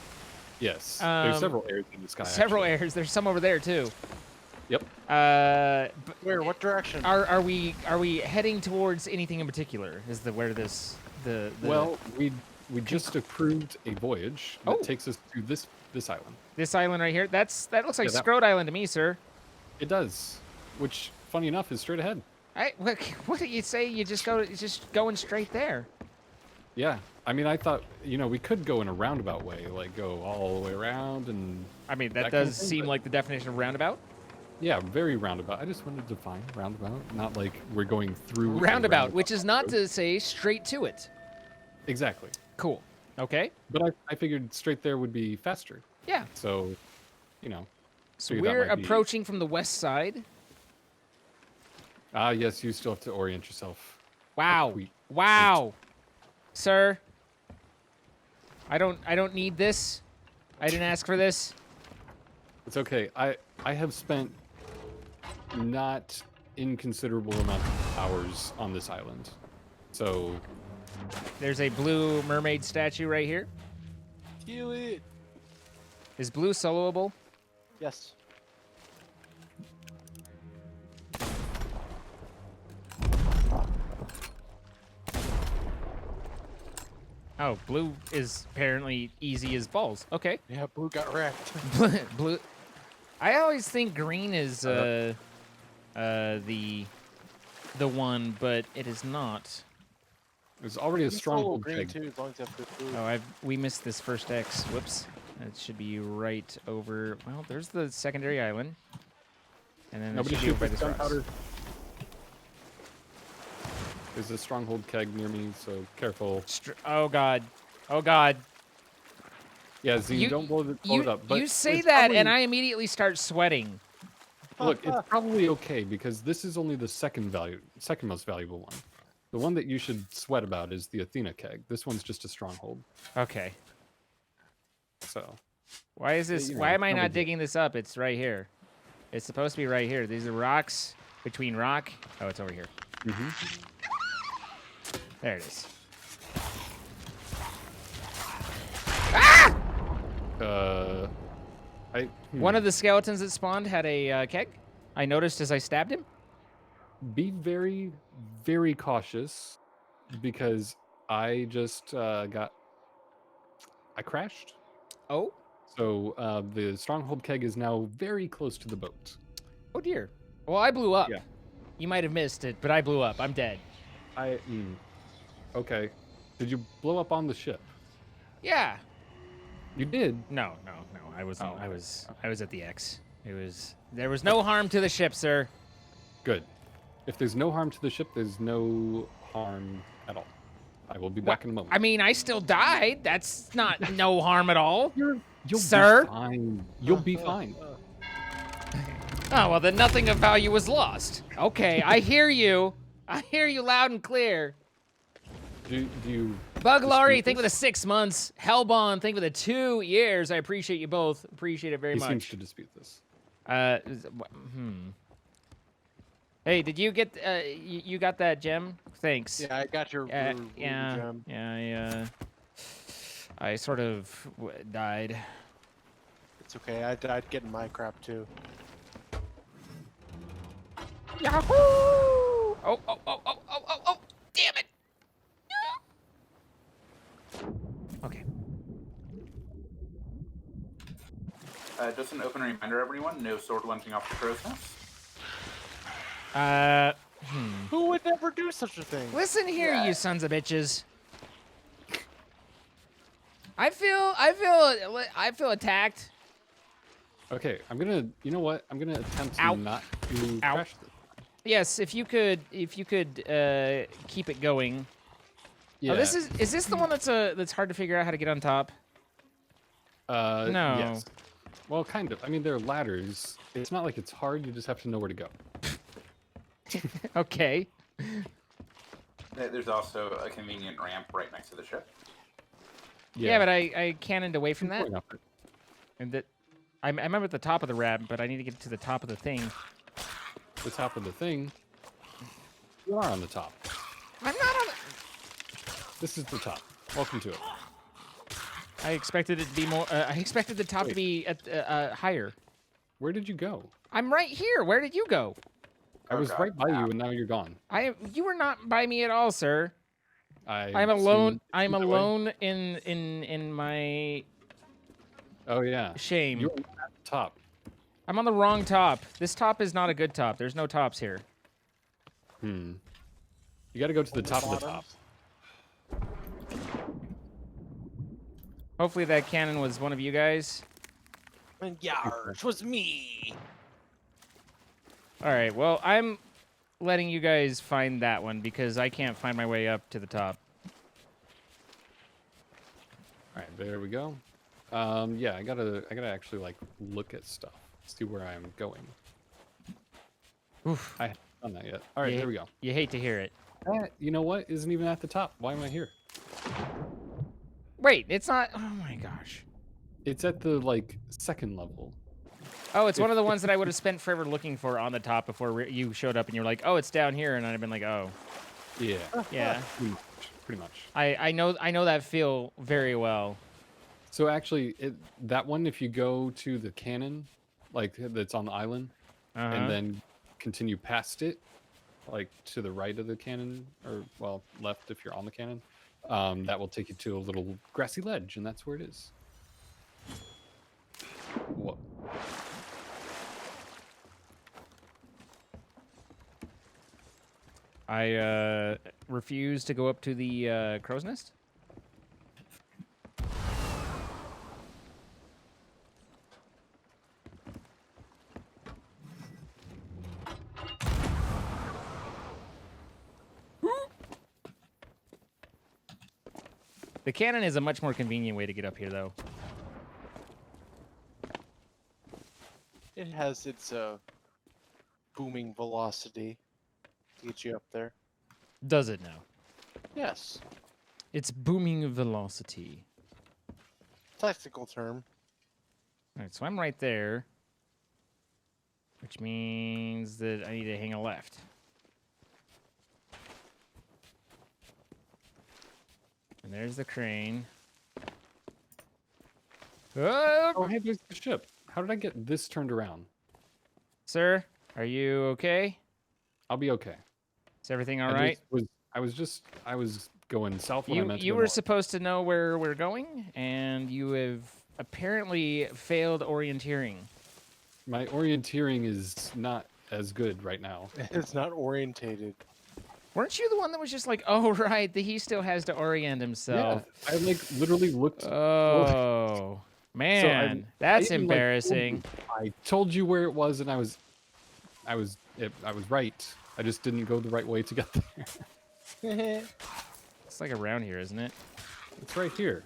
Yes. There's several airs in the sky. Several actually. airs. There's some over there too. Yep. Where? What direction? Are we heading towards anything in particular? Is the Well, we just approved a voyage that takes us to this island. This island right here. That looks like Yeah, that- Scrode Island to me, sir. It does, which, funny enough, is straight ahead. What did you say? You just going straight there. Yeah. I mean, I thought, we could go in a roundabout way, like go all the way around and... I mean, that that kind of does thing, seem but- like the definition of roundabout. Yeah, very roundabout. I just wanted to define roundabout, not like we're going through... a Roundabout, which is not road. to say straight to it. Exactly. Cool. Okay. But I figured straight there would be faster. Yeah. So, So figured that we're might be- approaching from the west side. Yes, you still have to orient yourself. Wow. Tweet. Wow. Sir. I don't need this. I didn't ask for this. It's okay. I have spent not inconsiderable amount of hours on this island. So, There's a blue mermaid statue right here. Kill it. Is blue soloable? Yes. Oh, blue is apparently easy as balls. Okay. Yeah, Blue got wrecked. Blue. I always think green is the one, but it is not. there's already a It's strong solo hold green keg. too, as long as you have good food. Oh, we missed this first X. Whoops. It should be right over. Well, there's the secondary island, and then Nobody it should shoot be over by with this rocks. gunpowder. There's a stronghold keg near me, so careful. Oh god. Oh god. Yeah, Z, don't blow it up. But you say it's that, probably- and I immediately start sweating. Look, it's probably okay because this is only the second most valuable one. The one that you should sweat about is the Athena keg. This one's just a stronghold. Okay. So Why is this? you know, Why am I no not big deal. digging this up? It's right here. It's supposed to be right here. These are rocks between rock. Oh, it's over here. There it is. One of the skeletons that spawned had a keg. I noticed as I stabbed him. Be very, very cautious because I just I crashed. Oh. So the stronghold keg is now very close to the boat. Oh dear. Well, I blew up. Yeah. You might have missed it, but I blew up. I'm dead. Okay. Did you blow up on the ship? Yeah. You did. No. I wasn't. Oh, I was at the X. There was no harm to the ship, sir. Good. If there's no harm to the ship, there's no harm at all. I will be back in a moment. I mean, I still died. That's not no harm at all. You'll Sir? be fine. You'll be fine. Oh, well, then nothing of value was lost. Okay, I hear you. I hear you loud and clear. Do you? Bug Laurie, dispute think with this? the 6 months. Hellbond, think with the 2 years. I appreciate you both. Appreciate it very He much. seems to dispute this. Hey, did you get you got that gem thanks. Yeah, I got your Yeah, ruby yeah, gem. yeah. I sort of died. It's okay. I died getting my crap too. Yahoo! Oh! Damn it! Okay. Just an open reminder, everyone, no sword lunching off the crow's nest. Who would never do such a thing? Listen here, Yeah. you sons of bitches. I feel attacked. Okay, I'm gonna. You know what? I'm gonna attempt Ow. not to Ow. crash this. Yes, if you could keep it going. Yeah. Oh, is this the one that's hard to figure out how to get on top? No. Yes. Well, kind of. I mean, there are ladders. It's not like it's hard. You just have to know where to go. Okay. There's also a convenient ramp right next to the ship. Yeah, but I cannoned away from Keep that. going up it. And that I'm at the top of the ramp, but I need to get to the top of the thing. The top of the thing. You are on the top. I'm not on. This is the top. Welcome to it. I expected it to be more. I expected the top to be at higher. Where did you go? I'm right here. Where did you go? I was God. right by you, and now you're gone. You were not by me at all, sir. I'm I've alone. seen- I'm that way. alone in my Oh yeah. shame. You're at the top. I'm on the wrong top. This top is not a good top. There's no tops here. You got to go to the top of the top. Hopefully that cannon was one of you guys. And yarr, it was me. All right. Well, I'm letting you guys find that one because I can't find my way up to the top. All right, there we go. Yeah, I gotta actually like look at stuff, see where I'm going. Oof. I haven't done that yet. All right, Yeah. there we go. You hate to hear it. You know what? Isn't even at the top. Why am I here? Wait, it's not. Oh my gosh. It's at the like second level. Oh, it's one of the ones that I would have spent forever looking for on the top before you showed up, and you're like, "Oh, it's down here," and I'd have been like, "Oh, Yeah. yeah." Pretty much. I know that feel very well. So actually, that one, if you go to the cannon, like that's on the island, Uh-huh. and then continue past it, like to the right of the cannon, or well, left if you're on the cannon, that will take you to a little grassy ledge, and that's where it is. Whoa. I refuse to go up to the crow's nest. The cannon is a much more convenient way to get up here, though. It has its booming velocity to get you up there. Does it now? Yes, It's booming velocity. technical term. All right, so I'm right there, which means that I need to hang a left. And there's the crane. Oh, hey, there's the ship. How did I get this turned around? Sir, are you okay? I'll be okay. Is everything all I right? I was going south when I meant to You go were north. supposed to know where we're going, and you have apparently failed orienteering. My orienteering is not as good right now. It's not orientated. Weren't you the one that was just like, oh, right, he still has to orient himself? Yeah, I like literally looked. Oh, man, that's I even, like, embarrassing. I told you where it was, and I was right. I just didn't go the right way to get there. It's like around here, isn't it? It's right here.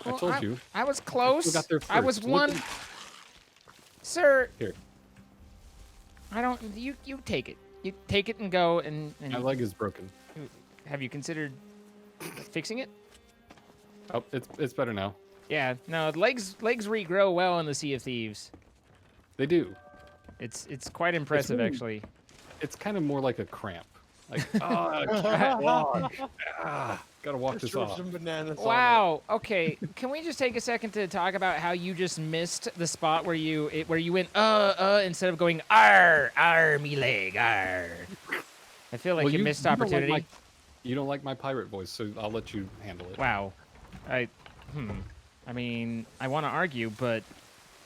Well, I told you. I was close. got there I was first. Look one. at- Sir, Here, I don't. You take it. You take it and go. And my leg is broken. have you considered fixing it? Oh, it's better now. Yeah. No, legs regrow well in the Sea of Thieves. They do. It's quite impressive, really- actually. It's kind of more like a cramp. Like, can't walk. Gotta walk this Throw off. some bananas on Wow. Okay. Can we just take a second to talk about how you just missed the spot where you went instead of going me leg I feel like Well, you missed don't like opportunity. you don't like my pirate voice, so I'll let you handle it. Wow. I mean, I want to argue, but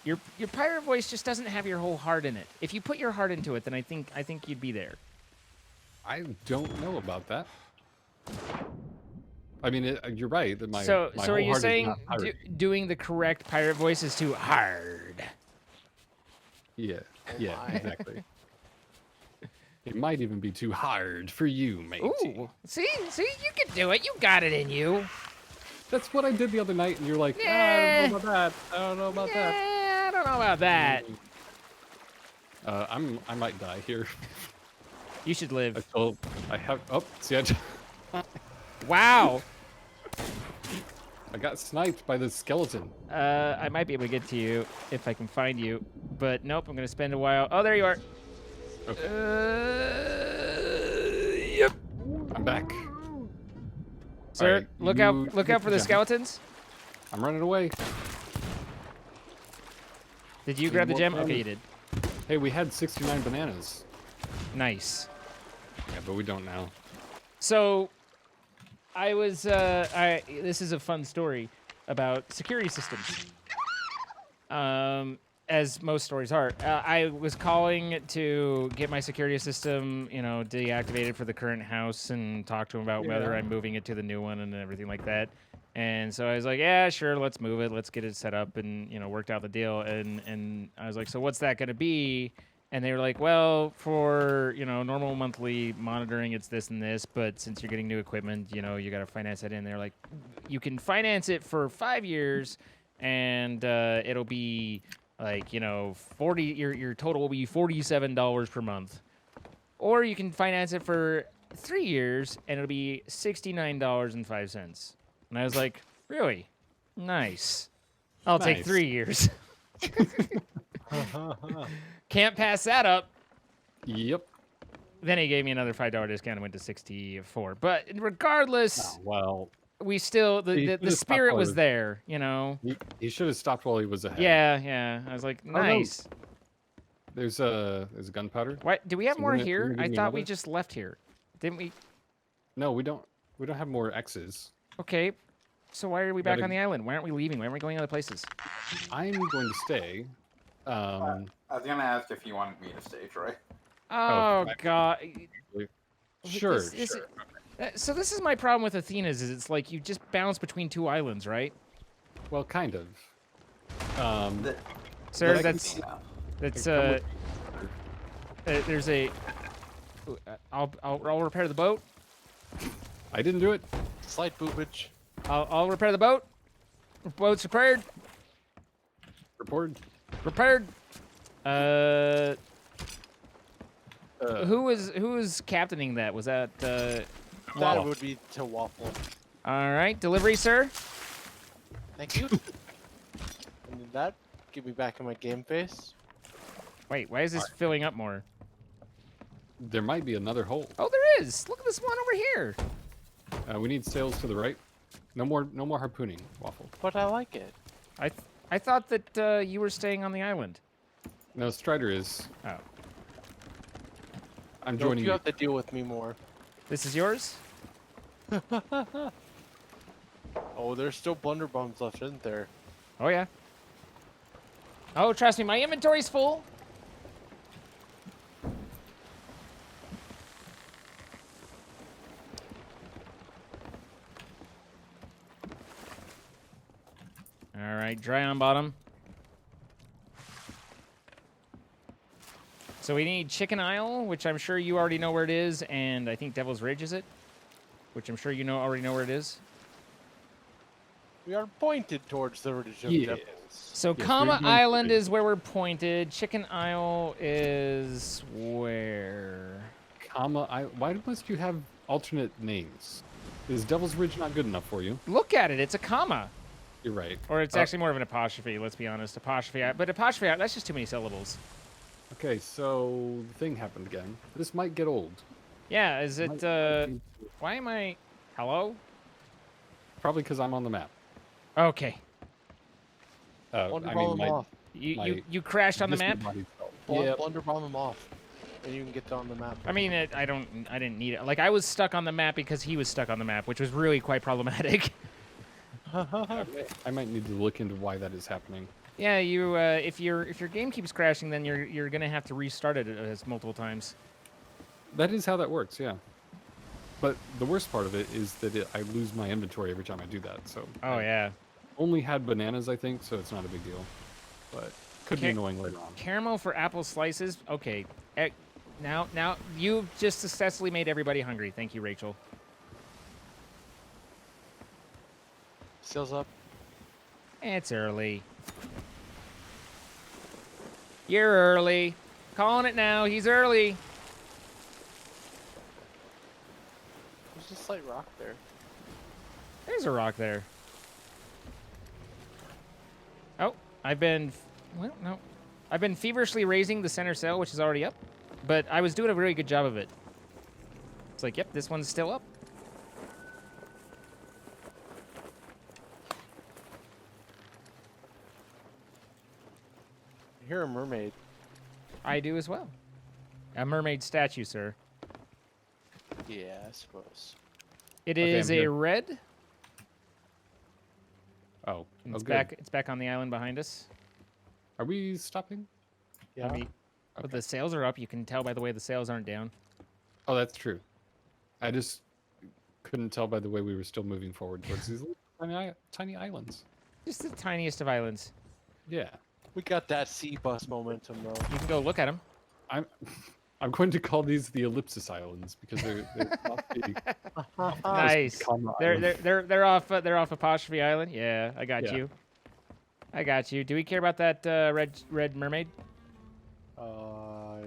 your pirate voice just doesn't have your whole heart in it. If you put your heart into it, then I think you'd be there. I don't know about that. I mean, you're right. That my So my are whole you heart is saying not pirate. doing the correct pirate voice is too hard? Yeah, yeah, my. exactly. It might even be too hard for you, mate. Ooh, see, you can do it. You got it in you. That's what I did the other night, and you're like, I Yeah. don't know about that. I don't know about that. Yeah, I don't know about that. I might die here. You should live. I have. Oh, see, Wow. I got sniped by the skeleton. I might be able to get to you if I can find you, but nope. I'm gonna spend a while. Oh, there you are. Okay. Yep. I'm back. Sir, Alright, look you out get for the jump. skeletons. I'm running away. Did you Need grab the more gem? bananas. Okay, you did. Hey, we had 69 bananas. Nice. Yeah, but we don't now. So, I was. This is a fun story about security systems. As most stories are, I was calling to get my security system, deactivated for the current house and talk to him about whether Yeah. I'm moving it to the new one and everything like that. And so I was like, yeah, sure, let's move it. Let's get it set up and, worked out the deal. And I was like, so what's that going to be? And they were like, well, for, normal monthly monitoring, it's this and this. But since you're getting new equipment, you got to finance it in. They're like, you can finance it for 5 years and it'll be like, 40, your total will be $47 per month. Or you can finance it for 3 years and it'll be $69.05. And I was like, really? Nice. I'll take Nice. 3 years. it. Can't pass that up. Yep. Then he gave me another $5 discount and went to 64. But regardless, Oh, well, we still He the should've stopped spirit while was he was- there, he should have stopped while he was ahead. Yeah. I was like, no. nice. There's gunpowder. What? Do we have So more you wanna here? give I me thought we another? just left here. Didn't we? No, we don't. We don't have more X's. Okay. So why are we back Gotta- on the island? Why aren't we leaving? Why aren't we going other places? I'm going to stay. I was gonna ask if you wanted me to stay, Troy. Oh, right. God. Sure, This- sure. So this is my problem with Athena's is it's like you just bounce between two islands, right? Well, kind of. Sir, I can that's see now. that's Come with- there's a I'll repair the boat. I didn't do it. Slight boobage. I'll repair the boat. Boat's repaired. Report. Repaired. Who was captaining that? Was that That Waffle? would be to Waffle. All right, delivery, sir. Thank you. And did that get me back in my game face? Wait, why is this filling up more? There might be another hole. Oh, there is. Look at this one over here. We need sails to the right. No more harpooning, Waffle. But I like it. I thought that you were staying on the island. No, Stryddr is. Oh, I'm Don't joining you you. have to deal with me more. this is yours. Oh, there's still blunderbombs left, isn't there? Oh yeah. Oh, trust me, my inventory's full. All right, dry on bottom. So we need Chicken Isle, which I'm sure you already know where it is, and I think Devil's Ridge is it, which I'm sure you already know where it is. We are pointed towards the Ridge of Yeah. Devils. So Yes, Comma we're going Island to- is where we're pointed. Chicken Isle is where? Why must you have alternate names? Is Devil's Ridge not good enough for you? Look at it. It's a comma. You're right. Or it's actually more of an apostrophe, let's be honest. Apostrophe. But apostrophe, that's just too many syllables. Okay, so the thing happened again. This might get old. Yeah, is it, why am I... Hello? Probably because I'm on the map. Okay. Blunder I bomb mean, him my, off. You crashed on the map? Yeah. Blunder bomb him off. And you can get on the map. I mean, I didn't need it. Like, I was stuck on the map because he was stuck on the map, which was really quite problematic. I might need to look into why that is happening. Yeah, you, if your game keeps crashing, then you're gonna have to restart it multiple times. That is how that works, yeah. But the worst part of it is that I lose my inventory every time I do that. So Oh, yeah. only had bananas, I think, so it's not a big deal. But could be annoying later on. Caramel for apple slices? Okay. Now, you've just successfully made everybody hungry. Thank you, Rachel. Sails up. It's early. You're early. Calling it now. He's early. There's a slight rock there. There's a rock there. Oh, I've been feverishly raising the center sail, which is already up, but I was doing a very good job of it. It's like, yep, this one's still up. I hear a mermaid. I do as well. A mermaid statue, sir. Yeah, I suppose. It Okay, is I'm a here. red. Oh, And oh it's good. back. It's back on the island behind us. Are we stopping? Yeah. But the sails are up. You can tell by the way the sails aren't down. Oh, that's true. I just couldn't tell by the way we were still moving forward towards these little tiny islands. Just the tiniest of islands. Yeah. We got that sea bus momentum though. You can go look at them. I'm going to call these the Ellipsis Islands because they're not big. Nice. comma They're island. they're off Apostrophe Island. Yeah, I got Yeah. you. I got you. Do we care about that red mermaid? Yeah,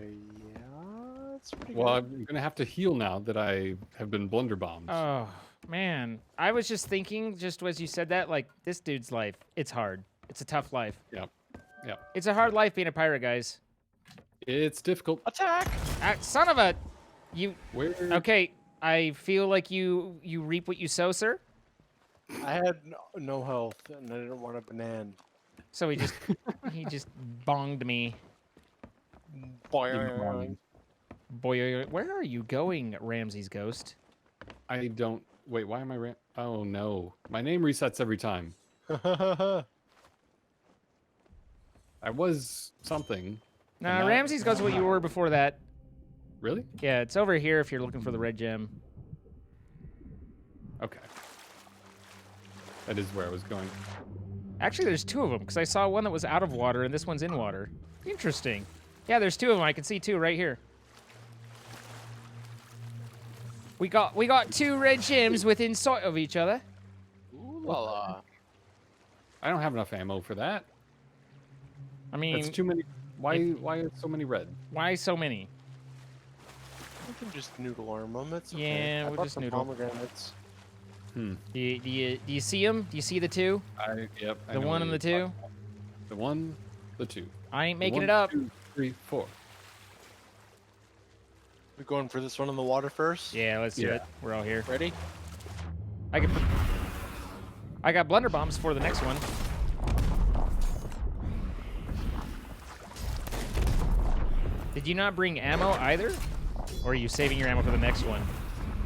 it's pretty Well, good. I'm gonna have to heal now that I have been blunder bombed. Oh man, I was just thinking, just as you said that, like this dude's life, it's hard. It's a tough life. Yep. Yep. It's a hard life being a pirate, guys. It's difficult. Attack! Son of a, you. Where? Okay, I feel like you reap what you sow, sir. I had no health and I didn't want a banana. So he just bonged me. Boing. Boy, where are you going, Ramsey's ghost? I don't. Wait, why am I Oh no, my name resets every time. I was something. Nah, now- Ramsey's ghost what you were before that. Really? Yeah, it's over here if you're looking for the red gem. Okay. That is where I was going. Actually, there's two of them, because I saw one that was out of water, and this one's in water. Interesting. Yeah, there's two of them. I can see two right here. We got two red gems within sight of each other. Ooh la la. I don't have enough ammo for that. I mean, That's too many. Why are so many red? why so many? We can just noodle arm them. It's okay. Yeah, I we'll bought just some noodle. pomegranates. Do you see them? Do you see the two? Yep. I The know one what and the you're two? talking about. The one, the two. I ain't The making one, it up. 2, 3, 4. We going for this one in the water first? Yeah, let's do Yeah. it. We're all here. Ready? I got blunder bombs for the next one. Did you not bring ammo either? Or are you saving your ammo for the next one?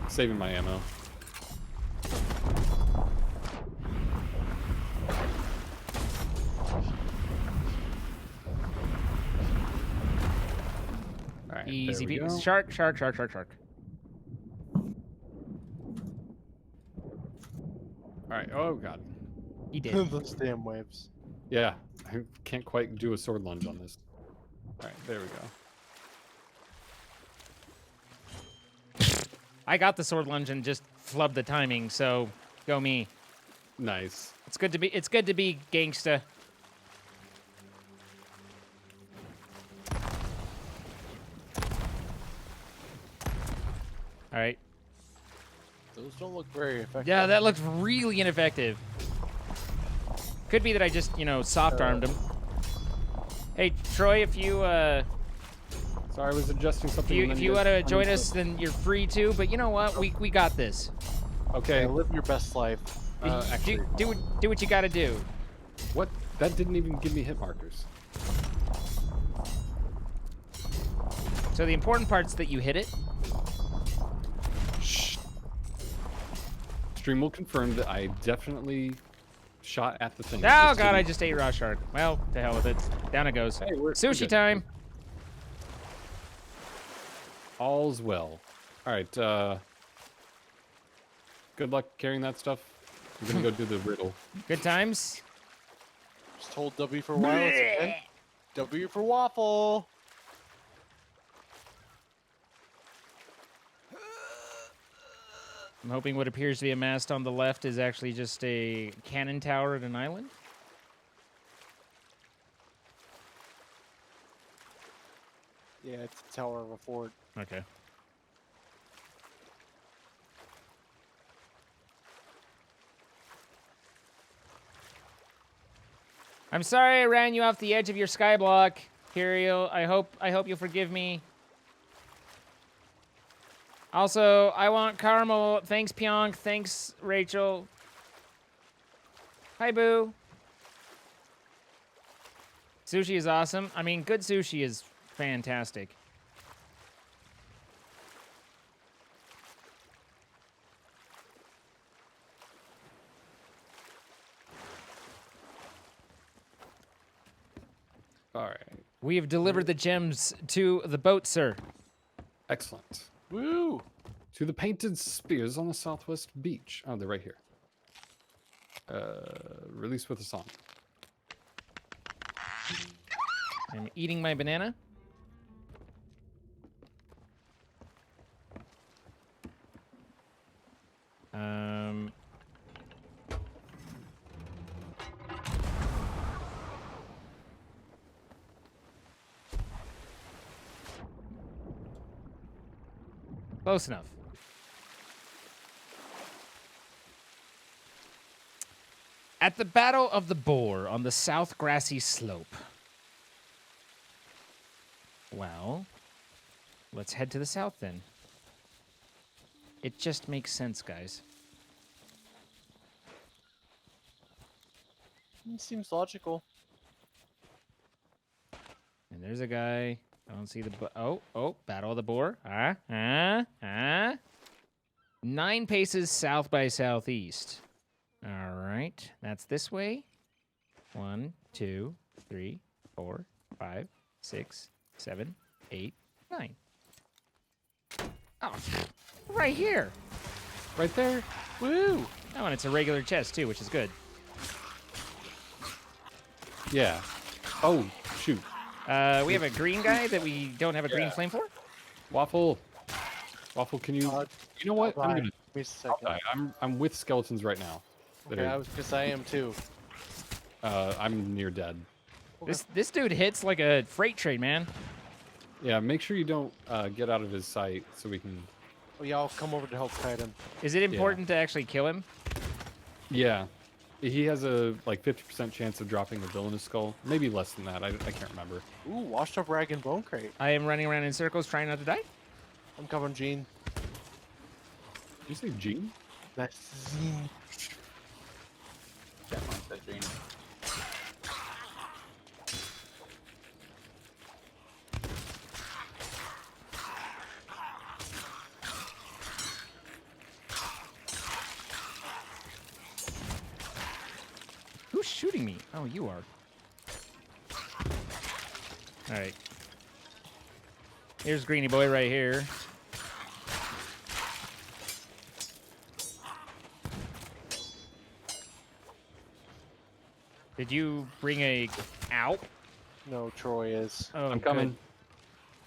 Saving my ammo. All right, Easy there we peasy. go. Shark, shark, shark, shark, shark. All right. Oh god. He did. Those damn waves. Yeah, I can't quite do a sword lunge on this. All right, there we go. I got the sword lunge and just flubbed the timing, so go me. Nice. It's good to be gangsta. All right. Those don't look very effective. Yeah, that looks really ineffective. Could be that I just, soft armed him. Hey, Troy, if you Sorry, I was adjusting something. If you want to join us, then you're free to. But you know what? We got this. Okay. Yeah, live your best life. Actually, do what you got to do. what? That didn't even give me hit markers. So the important part's that you hit it. Shh. Stream will confirm that I definitely shot at the thing. Oh Just god, I didn't- just ate raw shark. Well, to hell with it. Down it goes. Hey, we're Sushi good. time. All's well. All right. Good luck carrying that stuff. I'm gonna go do the riddle. Good times. Just hold W for a while. It's okay. W for waffle. I'm hoping what appears to be a mast on the left is actually just a cannon tower at an island. Yeah, it's a tower of a fort. Okay. I'm sorry I ran you off the edge of your skyblock, Kiriel. I hope you'll forgive me. Also, I want caramel. Thanks, Pyonk. Thanks, Rachel. Hi, Boo. Sushi is awesome. I mean, good sushi is fantastic. All right. We have delivered the gems to the boat, sir. Excellent. Woo! To the painted spears on the southwest beach. Oh, they're right here. Release with a song. I'm eating my banana. Close enough. At the Battle of the Boar on the south grassy slope. Well, let's head to the south then. It just makes sense, guys. Seems logical. And there's a guy. I don't see the... Battle of the Boar. 9 paces south by southeast. All right. That's this way. 1, 2, 3, 4, 5, 6, 7, 8, 9. Oh, right here. Right there. Woo! Oh, and it's a regular chest, too, which is good. Yeah. Oh, shoot. We have a green guy that we don't have a green Yeah. flame for? Waffle. Waffle, can you... you know what? I'm Bye. gonna... Give me a I'll second. die. I'm with skeletons right now. that Okay, are- because I am too. I'm near dead. This dude hits like a freight train, man. Yeah, make sure you don't get out of his sight so we can... Oh yeah, I'll come over to help kite him. Is it important to actually kill him? Yeah. He has a like 50% chance of dropping a villainous skull. Maybe less than that. I can't remember. Ooh, washed up rag and bone crate. I am running around in circles trying not to die. I'm coming, Gene. Did you say Gene? That's Yeah, mine said Gene. Who's shooting me? Oh, you are. All right. Here's Greeny Boy right here. Did you bring a... Ow? no, Troy is. Oh, I'm coming. good.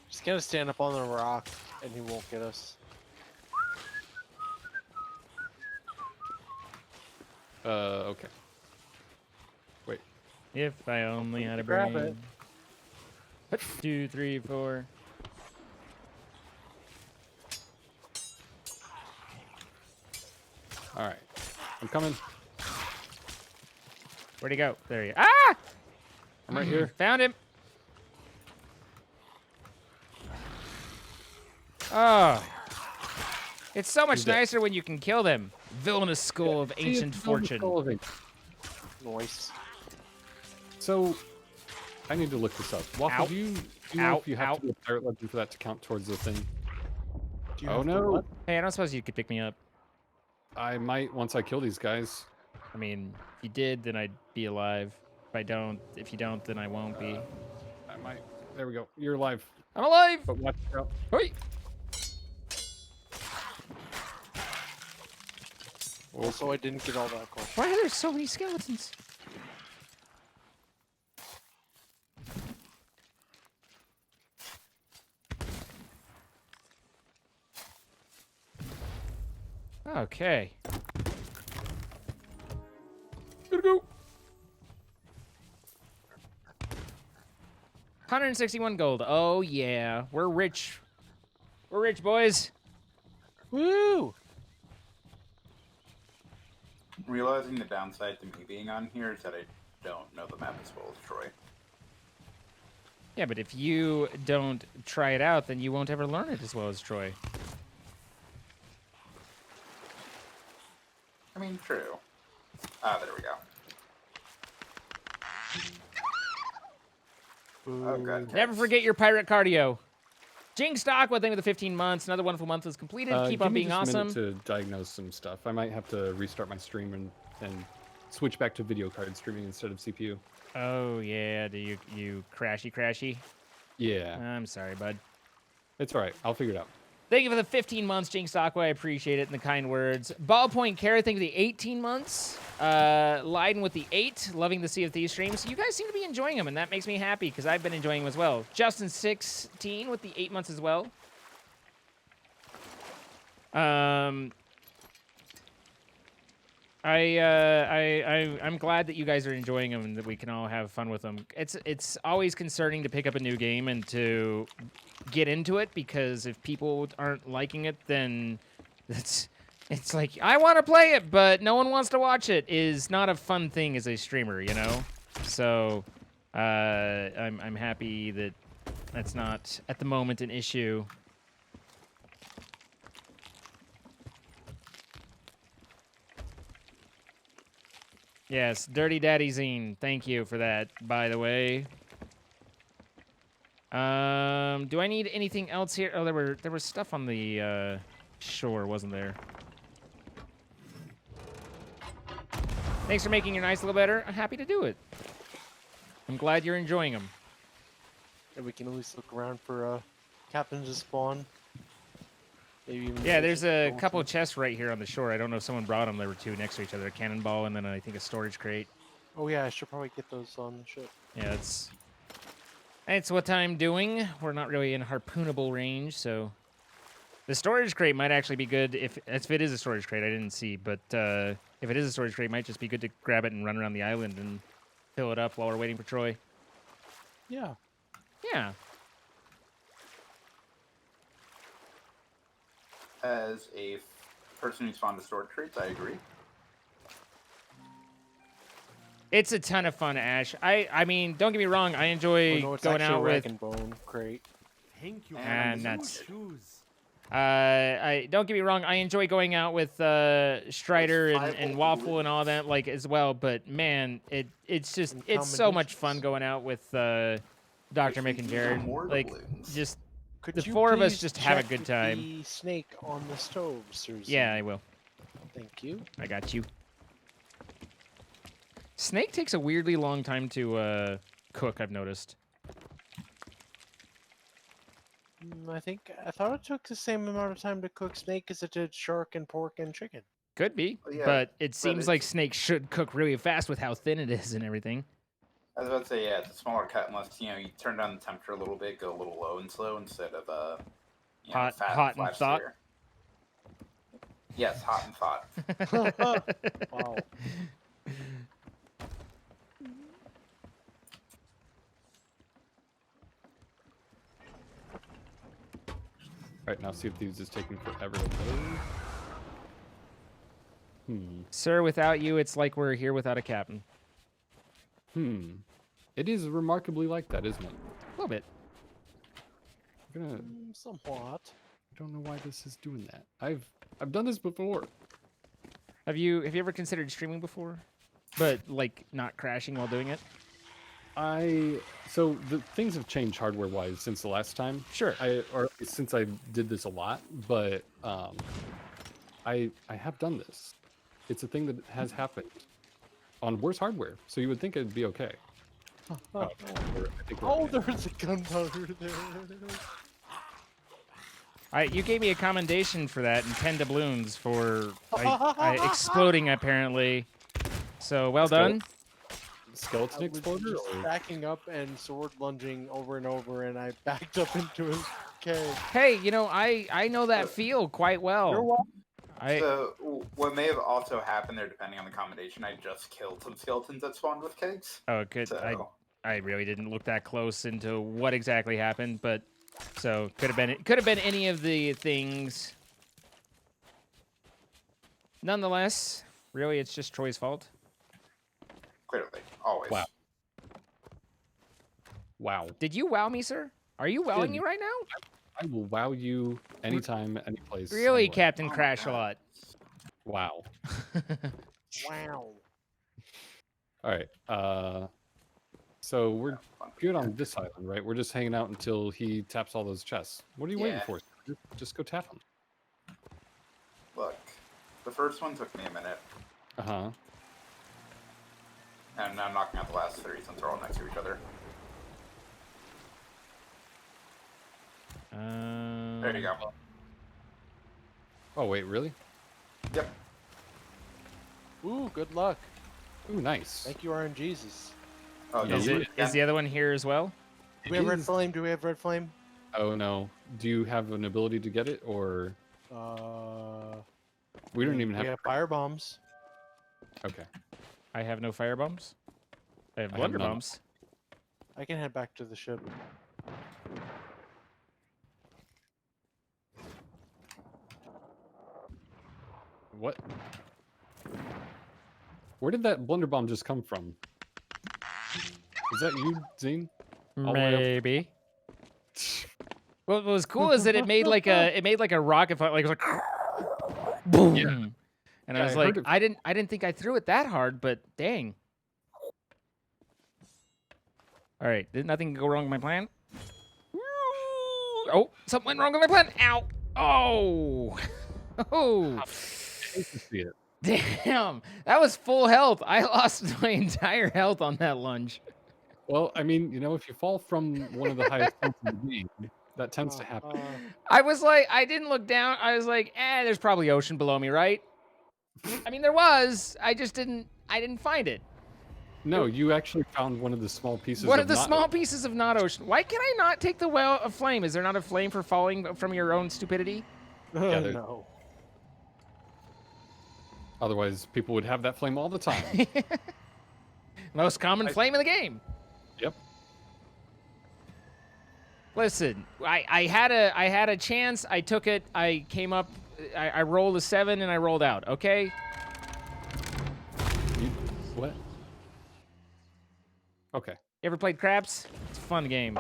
Just gonna stand up on the rock, and he won't get us. Okay. Wait. If I only had a Grab brain. 2, 3, 4. All right. I'm coming. Where'd he go? There he Ah! I'm right here. Found him. Oh. It's so much He's dead. nicer when you can kill them. Villainous skull of See, ancient it's building fortune. skull of ancient- Nice. So, I need to look this up. Waffle, Ow. do you know Ow. if you have Ow. to be a pirate legend for that to count towards the thing? Do you Oh have to no! what? Hey, I don't suppose you could pick me up. I might once I kill these guys. I mean, if you did, then I'd be alive. If you don't, then I won't be. I might. There we go. You're alive. I'm alive! But watch out. Hoi! Also, I didn't get all that cool. Why are there so many skeletons? Okay. Gotta go. 161 gold. Oh yeah, we're rich. We're rich, boys. Woo! Realizing the downside to me being on here is that I don't know the map as well as Troy. Yeah, but if you don't try it out, then you won't ever learn it as well as Troy. I mean, true. Ah, there we go. Oh god. Never forget your pirate cardio. Jinx Stock, one thing with the 15 months. Another wonderful month was completed. Keep Give on me being just a awesome. minute to diagnose some stuff. I might have to restart my stream and switch back to video card streaming instead of CPU. Oh yeah, do you crashy? Yeah, I'm sorry, bud. it's all right. I'll figure it out. Thank you for the 15 months, Jinx Aqua. I appreciate it and the kind words. Ballpoint Carrot, thank you for the 18 months. Leiden with the 8, loving the Sea of Thieves streams. You guys seem to be enjoying them, and that makes me happy because I've been enjoying them as well. Justin 16 with the 8 months as well. I'm glad that you guys are enjoying them and that we can all have fun with them. It's always concerning to pick up a new game and to get into it because if people aren't liking it, then it's like I want to play it, but no one wants to watch it. Is not a fun thing as a streamer, you know. So I'm happy that that's not at the moment an issue. Yes, Dirty Daddy Zine. Thank you for that, by the way. Do I need anything else here? Oh, there was stuff on the shore, wasn't there? Thanks for making your nights a little better. I'm happy to do it. I'm glad you're enjoying them. And we can at least look around for captains to spawn. Maybe even Yeah, there's a skeleton. couple of chests right here on the shore. I don't know if someone brought them. There were two next to each other, a cannonball and then I think a storage crate. Oh yeah, I should probably get those on the ship. Yeah, it's what I'm doing. We're not really in harpoonable range, so the storage crate might actually be good if it is a storage crate. I didn't see, but if it is a storage crate, it might just be good to grab it and run around the island and fill it up while we're waiting for Troy. Yeah. Yeah. As a person who's fond of storage crates, I agree. It's a ton of fun, Ash. I mean, don't get me wrong. I enjoy Oh, no, it's going actually out a with rag and bone crate. Thank you. And for the nuts. shoes. I don't get me wrong. I enjoy going out with Stryddr and Waffle and all that like as well. But man, it's just And it's so much combinations. fun going out with Dr. Mick and Jared. More Like balloons. just Could The you four of us please just have a check good time. The snake on the stove, Susan. yeah, I will. Thank you. I got you. Snake takes a weirdly long time to cook. I've noticed. I thought it took the same amount of time to cook snake as it did shark and pork and chicken. Could be, Yeah, but it seems like it's- snake should cook really fast with how thin it is and everything. I was about to say, yeah, it's a smaller cut unless, you turn down the temperature a little bit, go a little low and slow instead of, Hot- fat hot and flash thought? sear. Yes, hot and thought. Wow. All right, now see if these is taking forever to load. Sir, without you, it's like we're here without a captain. It is remarkably like that, isn't it? A little bit. I'm gonna Somewhat. I don't know why this is doing that. I've done this before. Have you ever considered streaming before? But like not crashing while doing it? So the things have changed hardware wise since the last time. Sure. Or since I did this a lot, but I have done this. It's a thing that has happened on worse hardware, so you would think it'd be okay. I think Oh, there's a gunpowder there. You gave me a commendation for that and 10 doubloons for exploding apparently. So well done. Skeleton exploder? Just backing up and sword lunging over and over, and I backed up into his cave. Hey, you know, I know that feel quite well. You're welcome. So what may have also happened there, depending on the combination, I just killed some skeletons that spawned with kegs. Oh, good. So I really didn't look that close into what exactly happened, but so could have been any of the things. Nonetheless, really, it's just Troy's fault. clearly, always. Wow. Wow. Did you wow me, sir? Are you wowing me right now? I will wow you anytime, any place. Really, anywhere. Captain Oh my Crash a God. lot. Wow. Wow. All right. So we're good on this island, right? We're just hanging out until he taps all those chests. What are you waiting Yeah. for? Just go tap them. Look, the first one took me a minute, Uh-huh. and I'm knocking out the last three since they're all next to each other. There you go. Oh, wait, really? Yep. Ooh, good luck. Ooh, nice. Thank you, RNGesus. Oh, Yeah, Is don't it do is again. the other one here as well? Do we have red is- flame? Do we have red flame? Oh, no. Do you have an ability to get it, or... We don't even We have... have fire bombs. Okay. I have no fire bombs. I have I have blunder none. bombs. I can head back to the ship. What? Where did that blunder bomb just come from? Is that you, Zine? All the way up- Maybe. What was cool is that it made like a rocket fire, like it was like boom. Yeah. And Yeah, I was I like, heard it. I didn't think I threw it that hard, but dang. All right, did nothing go wrong with my plan? Oh, something went wrong with my plan. Ow! Oh! Oh! I hate to see it. Damn! That was full health. I lost my entire health on that lunge. Well, I mean, you know, if you fall from one of the highest points in the game, that tends to happen. I was like, I didn't look down. I was like, there's probably ocean below me, right? I mean, there was. I didn't find it. No, you actually found one of the small pieces One of of the not- small pieces of not ocean. Why can I not take the well of flame? Is there not a flame for falling from your own stupidity? Yeah, there- No. Otherwise, people would have that flame all the time. Most common flame in the game. Yep. Listen, I had a chance. I took it. I came up. I rolled a 7 and I rolled out. Okay. What? Okay. You ever played craps? It's a fun game,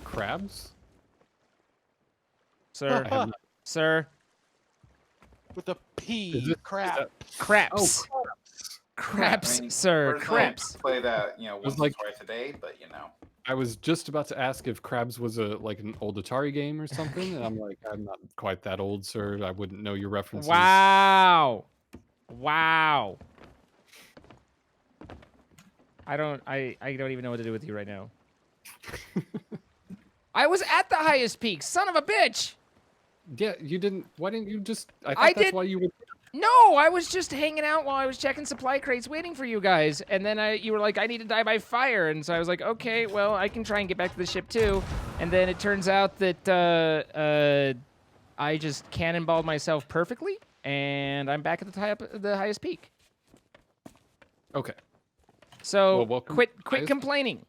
Crabs? sir. I have not. Sir. With a P. Is it- Crap. is that- Craps. Oh, Craps, I mean, sir. personally, I Craps. play that, once like- or twice a day, but I was just about to ask if Crabs was like an old Atari game or something, and I'm like, I'm not quite that old, sir. I wouldn't know your references. Wow. Wow. I don't even know what to do with you right now. I was at the highest peak, son of a bitch. Yeah, you didn't. Why didn't you just? I thought I that's did- why you would. No, I was just hanging out while I was checking supply crates waiting for you guys. And then you were like, I need to die by fire. And so I was like, okay, well, I can try and get back to the ship too. And then it turns out that I just cannonballed myself perfectly. And I'm back at the highest peak. Okay. So Well, welcome quit to the highest- complaining.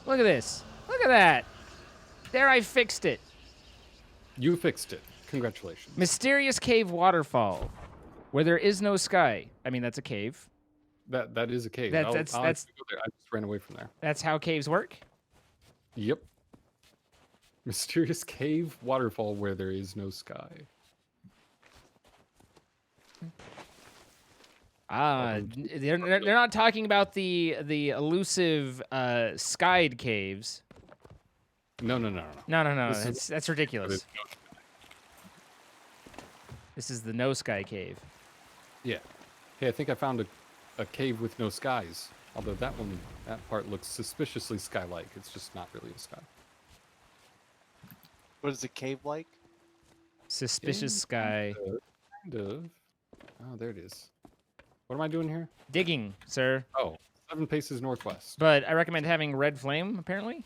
Look at this. Look at that. There, I fixed it. You fixed it. Congratulations. Mysterious cave waterfall, where there is no sky. I mean, that's a cave. That is a cave. That- I'll that's- actually go there. I just ran away from there. That's how caves work. Yep. Mysterious cave waterfall where there is no sky. They're not talking about the elusive skied caves. No. No. This That's ridiculous. This is the no sky cave. Yeah. Hey, I think I found a cave with no skies. Although that part looks suspiciously sky-like. It's just not really a sky. What is the cave like? Suspicious Yeah, sky. Kind of. Oh, there it is. What am I doing here? Digging, sir. Oh, 7 paces northwest. But I recommend having red flame, apparently.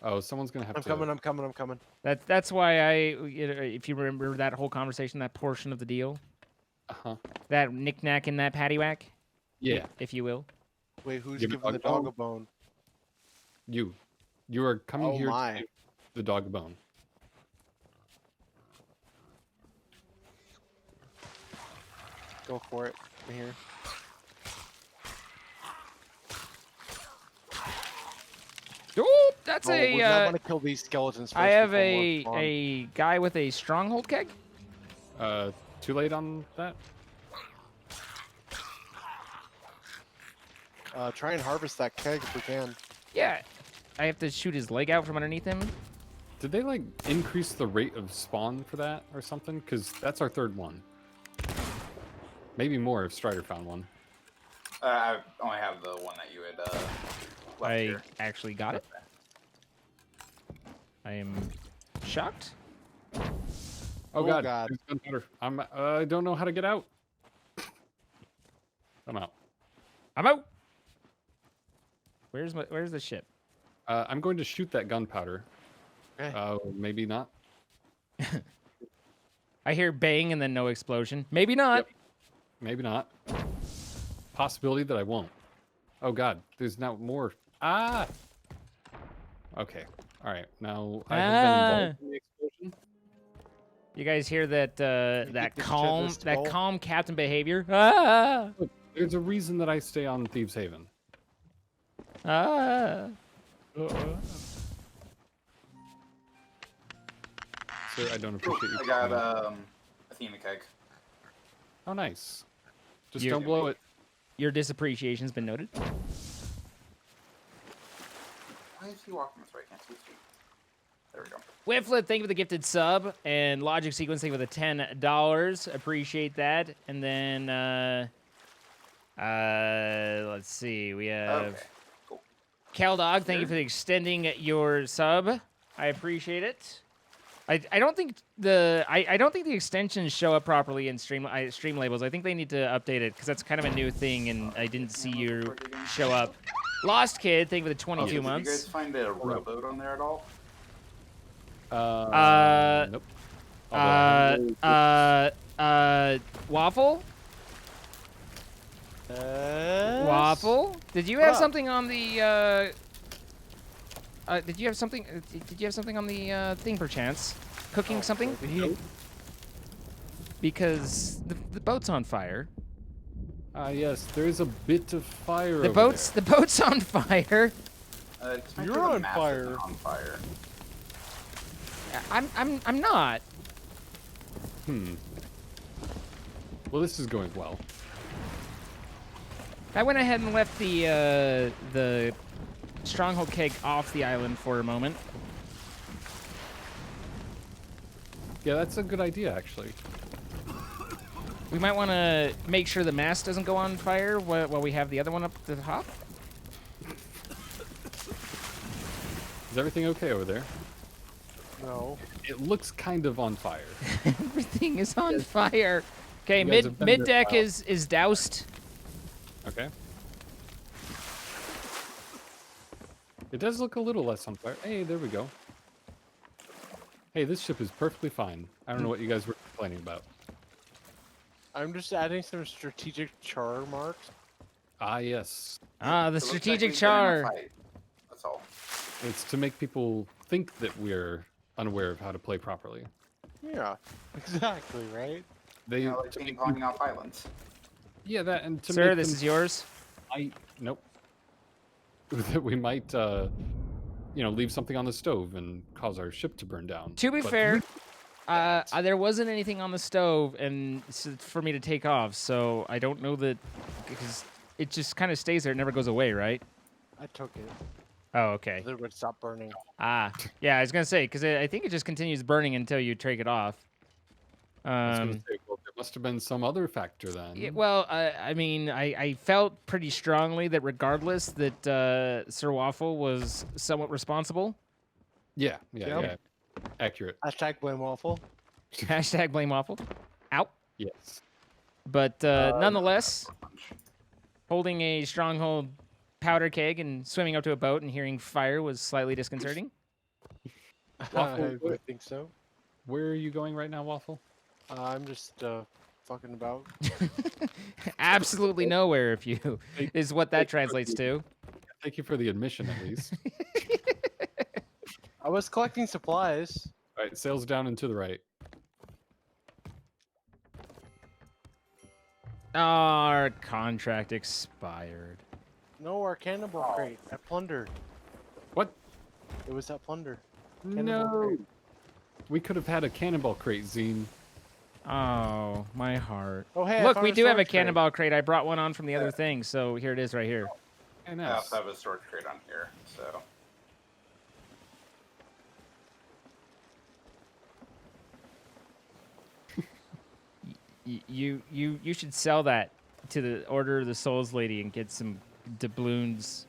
Oh, someone's gonna have I'm to. coming. I'm coming. That's why if you remember that whole conversation, that portion of the deal, that knick-knack and that paddywhack, Yeah. if you will. Wait, who's Give a giving the dog dog a bone? You are coming Oh here my. to give the dog a bone. Go for it. I'm here. Oh, that's We a. want to kill these skeletons first. I have before more a spawn. a guy with a stronghold keg. Too late on that? Try and harvest that keg if we can. Yeah, I have to shoot his leg out from underneath him. Did they like increase the rate of spawn for that or something? Because that's our 3rd one. Maybe more if Stryddr found one. I only have the one that you had left I here. actually got it. I am shocked. Oh, God. God. There's gunpowder. I don't know how to get out. I'm out. I'm out. Where's the ship? I'm going to shoot that gunpowder. Okay. Maybe not. I hear bang and then no explosion. Maybe not. Yep. Maybe not. Possibility that I won't. Oh God, there's now more. Ah. Okay. All right. Now I have been involved in the explosion. You guys hear that that get this calm shit in the skull? captain behavior? Ah! Look, there's a reason that I stay on Thieves Haven. Ah! Sir, I don't appreciate you. I got a Athena keg. Oh, nice. Just You- don't blow it. Your disappreciation's been noted. Why is he walking this way? I can't see his feet. There we go. Whifflet, thank you for the gifted sub, and Logic Sequence, thank you for the $10. Appreciate that. And then, let's see, we have Okay. Cool. Keldog, thank you for extending your sub. I appreciate it. I don't think the extensions show up properly in stream labels. I think they need to update it because that's kind of a new thing, and I didn't see you show up. Lost Kid, thank you for the 22 Did you months. guys find a rowboat on there at all? Nope. Waffle? Waffle? Did you have something on the, did you have something on the, thing perchance? Cooking something? Because the boat's on fire. Yes, there is a bit of fire. The boat's on fire. It's meant You're to be on massive fire. and on fire. I'm not. Well, this is going well. I went ahead and left the stronghold keg off the island for a moment. Yeah, that's a good idea, actually. We might want to make sure the mast doesn't go on fire while we have the other one up the top. Is everything okay over there? No. It looks kind of on fire. Everything is on fire. Okay, You guys have been mid there deck a while. is doused. Okay. It does look a little less on fire. Hey, there we go. Hey, this ship is perfectly fine. I don't know what you guys were complaining about. I'm just adding some strategic char marks. Ah, yes. Ah, the It looks like strategic we've been in a char. fight. That's all. It's to make people think that we're unaware of how to play properly. Yeah, exactly, right? They, You know, like to ping make ponging off islands. yeah, that and to Sir, make this them is yours. might, nope. That we might, leave something on the stove and cause our ship to burn down. To be But fair, there wasn't anything on the stove and for me to take off, so I don't know that because it just kind of stays there. It never goes away, right? I took it. Oh, okay. It would stop burning. Ah, yeah, I was gonna say because I think it just continues burning until you take it off. I was gonna say, well, there must have been some other factor then. Yeah, well, I mean, I felt pretty strongly that regardless that Sir Waffle was somewhat responsible. Yeah. Yep. Accurate. Hashtag blame waffle. Hashtag blame Waffle. Out. Yes. But nonetheless, holding a stronghold powder keg and swimming up to a boat and hearing fire was slightly disconcerting. Waffle, I think so. Where are you going right now, Waffle? I'm just fucking about. Absolutely nowhere, if you is what that translates to. Thank you for the admission, at least. I was collecting supplies. All right, sails down and to the right. Our contract expired. No, our cannibal crate. I plundered. What? It was that plunder. No. We could have had a cannonball crate, Zine. Oh, my heart. Oh, hey, I Look, found we a do have a storage crate. cannonball crate. I brought one on from the other thing, so here it is right here. Hey, I nice. also have a storage crate on here, so. You should sell that to the Order of the Souls lady and get some doubloons.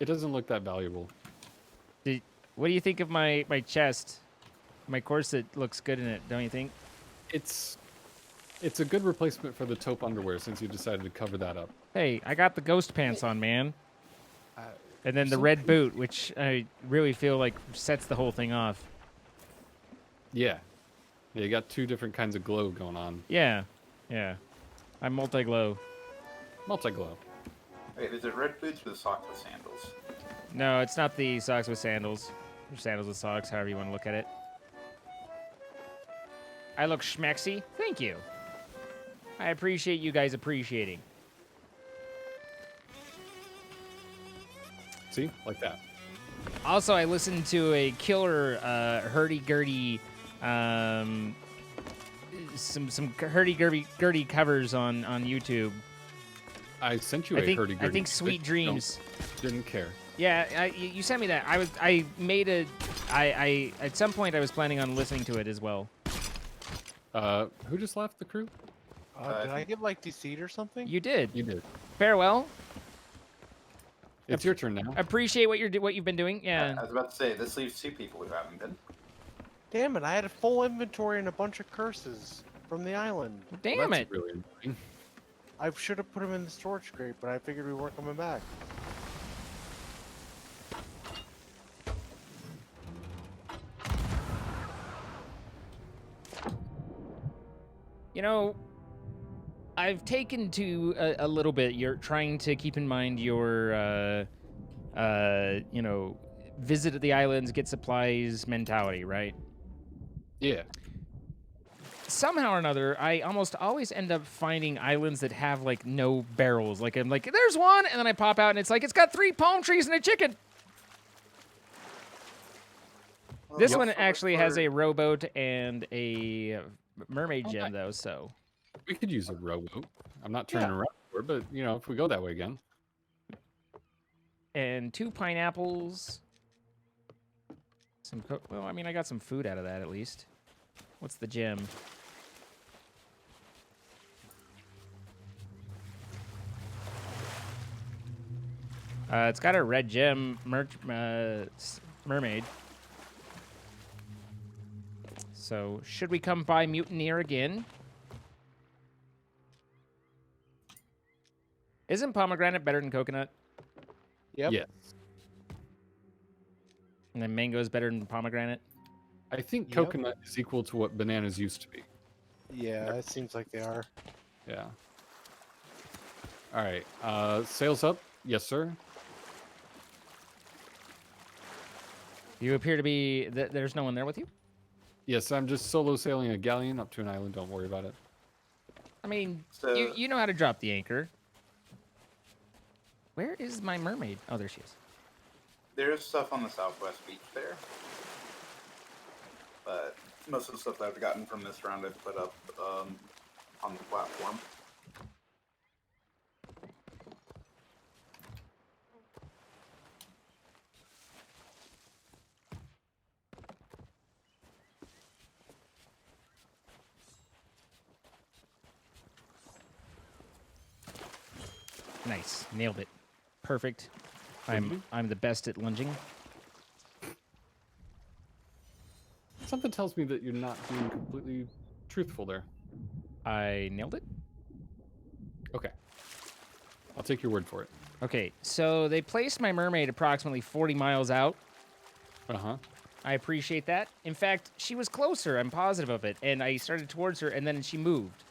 It doesn't look that valuable. What do you think of my chest? My corset looks good in it, don't you think? It's a good replacement for the taupe underwear since you decided to cover that up. Hey, I got the ghost pants on, man. And then the so red boot, which I really feel like sets the whole thing off. Yeah. Yeah, you got two different kinds of glow going on. Yeah. I'm multi-glow. Multi-glow. Wait, is it red boots or the socks with sandals? No, it's not the socks with sandals. Or sandals with socks, however you want to look at it. I look schmexy? Thank you. I appreciate you guys appreciating. See? Like that. Also, I listened to a killer hurdy-gurdy, some hurdy-gurdy covers on YouTube. I sent you a hurdy-gurdy. I think Sweet Dreams. Didn't care. Yeah, you sent me that. I at some point I was planning on listening to it as well. Who just left the crew? Did I get like deceit or something? You did. You did. Farewell. It's your turn now. Appreciate what you've been doing. Yeah. I was about to say, this leaves two people who haven't been. Damn it! I had a full inventory and a bunch of curses from the island. Damn That's it. really annoying. I should have put them in the storage crate, but I figured we weren't coming back. You know, I've taken to a little bit. You're trying to keep in mind your, visit the islands, get supplies mentality, right? Yeah. Somehow or another, I almost always end up finding islands that have like no barrels. Like I'm like, there's one, and then I pop out and it's like it's got 3 palm trees and a chicken. This one actually has a rowboat and a mermaid gem, though, so. We could use a rowboat. I'm not turning around for it, but, if we go that way again. And 2 pineapples. Well, I mean, I got some food out of that, at least. What's the gem? It's got a red gem mermaid. So, should we come by Mutineer again? Isn't pomegranate better than coconut? Yep. Yes. And then mango is better than pomegranate? I think Yep. coconut is equal to what bananas used to be. Yeah, it seems like they are. Yeah. All right. Sails up. Yes, sir. You appear to be... there's no one there with you? Yes, I'm just solo sailing a galleon up to an island. Don't worry about it. I mean, So- you know how to drop the anchor. Where is my mermaid? Oh, there she is. There's stuff on the southwest beach there, but most of the stuff that I've gotten from this round I've put up on the platform. Nice. Nailed it. Perfect. I'm the best at lunging. Something tells me that you're not being completely truthful there. I nailed it. Okay. I'll take your word for it. Okay, so they placed my mermaid approximately 40 miles out. Uh-huh. I appreciate that. In fact, she was closer. I'm positive of it. And I started towards her, and then she moved.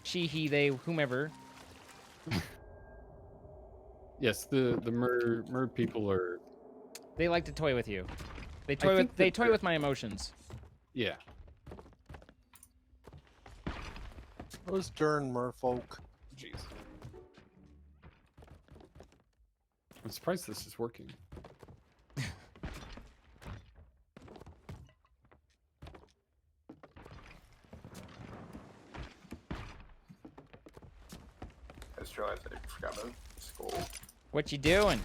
She, he, they, whomever. Yes, the mer people are... They like to toy with you. They I toy think with they that toy they're- with my emotions. Yeah. Those darn merfolk. Jeez. I'm surprised this is working. I just realized I forgot about skull. What you doing?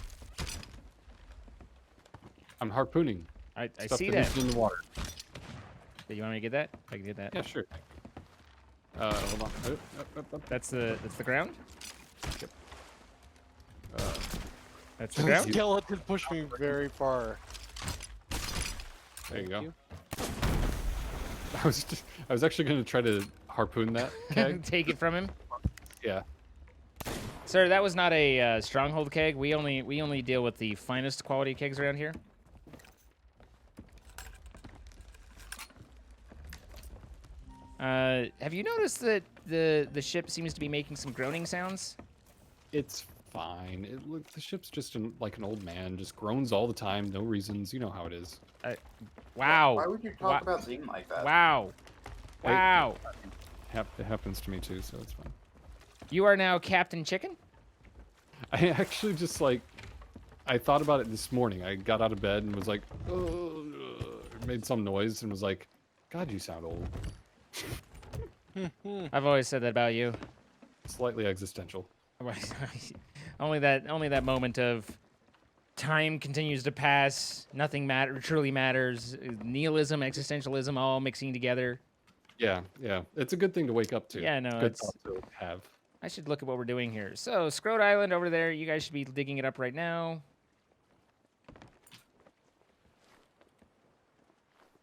I'm harpooning. I Stuff see that that. is in the water. You want me to get that? I can get that. Yeah, sure. Hold on. That's the ground. Uh, That's the The ground. skeleton pushed me very far. there you Thank go. you. I was actually going to try to harpoon that keg. Take it from him, Yeah. sir. That was not a stronghold keg. We only deal with the finest quality kegs around here. Have you noticed that the ship seems to be making some groaning sounds? It's fine. Look, the ship's just like an old man, just groans all the time, no reasons. You know how it is. Wow. Why would you talk about Zine like that? Wow. Hey. Wow. It happens to me too, so it's fine. You are now Captain Chicken? I actually just like, I thought about it this morning. I got out of bed and was like, made some noise and was like, God, you sound old. I've always said that about you. Slightly existential. only that moment of time continues to pass, nothing truly matters, nihilism, existentialism all mixing together. Yeah, yeah. It's a good thing to wake up to. Yeah, no, Good it's... thought to have. I should look at what we're doing here. So, Scrot Island over there, you guys should be digging it up right now.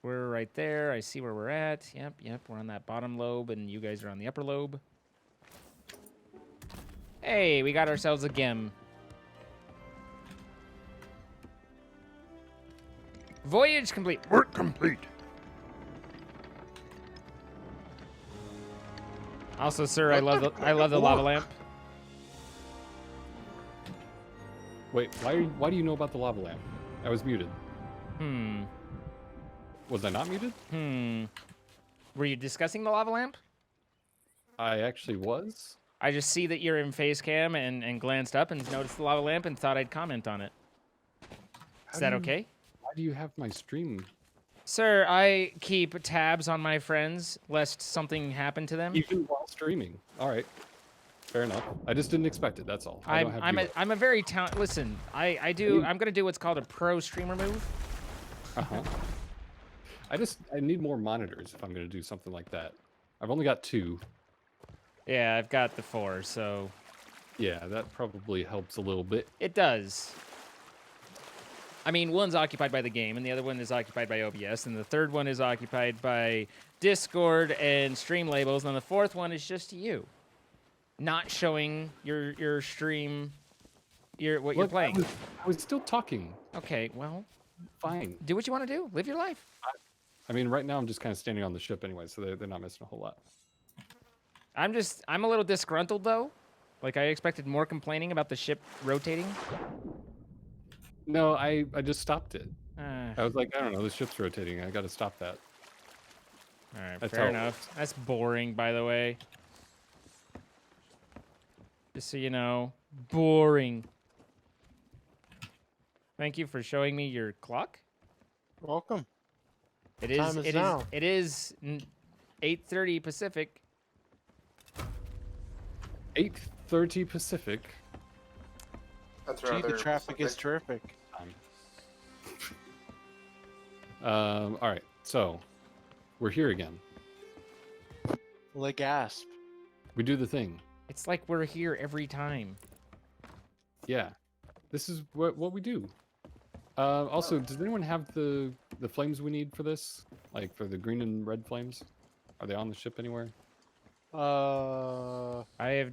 We're right there. I see where we're at. Yep. We're on that bottom lobe, and you guys are on the upper lobe. Hey, we got ourselves a gem. Voyage complete. Work complete. Also, sir, I love the lava lamp. Wait, why do you know about the lava lamp? I was muted. Was I not muted? Were you discussing the lava lamp? I actually was. I just see that you're in face cam and glanced up and noticed the lava lamp and thought I'd comment on it. Is that okay? Why do you have my stream? Sir, I keep tabs on my friends lest something happen to them. Even while streaming. All right. Fair enough. I just didn't expect it. That's all. I'm a very talented. Listen, I'm gonna do what's called a pro streamer move. Uh-huh. I need more monitors if I'm gonna do something like that. I've only got 2. Yeah, I've got the 4, so Yeah, that probably helps a little bit. it does. I mean, one's occupied by the game, and the other one is occupied by OBS, and the third one is occupied by Discord and stream labels, and the fourth one is just you, not showing your stream, what you're playing. I was still talking. Okay, well, Fine. do what you want to do. Live your life. I mean, right now I'm just kind of standing on the ship anyway, so they're not missing a whole lot. I'm a little disgruntled though. Like I expected more complaining about the ship rotating. No, I just stopped it. All I was like, I don't know, the ship's rotating. I got to stop that. right, That's fair how it enough. That's boring, by the way. Just so you know, boring. Thank you for showing me your clock. Welcome. It is. Time is It now. is. It is 8:30 Pacific. 8:30 Pacific. That's Gee, the rather traffic is specific. terrific. All right, so we're here again. Le gasp. We do the thing. It's like we're here every time. Yeah, this is what we do. Also, does anyone have the flames we need for this? Like for the green and red flames? Are they on the ship anywhere? I have.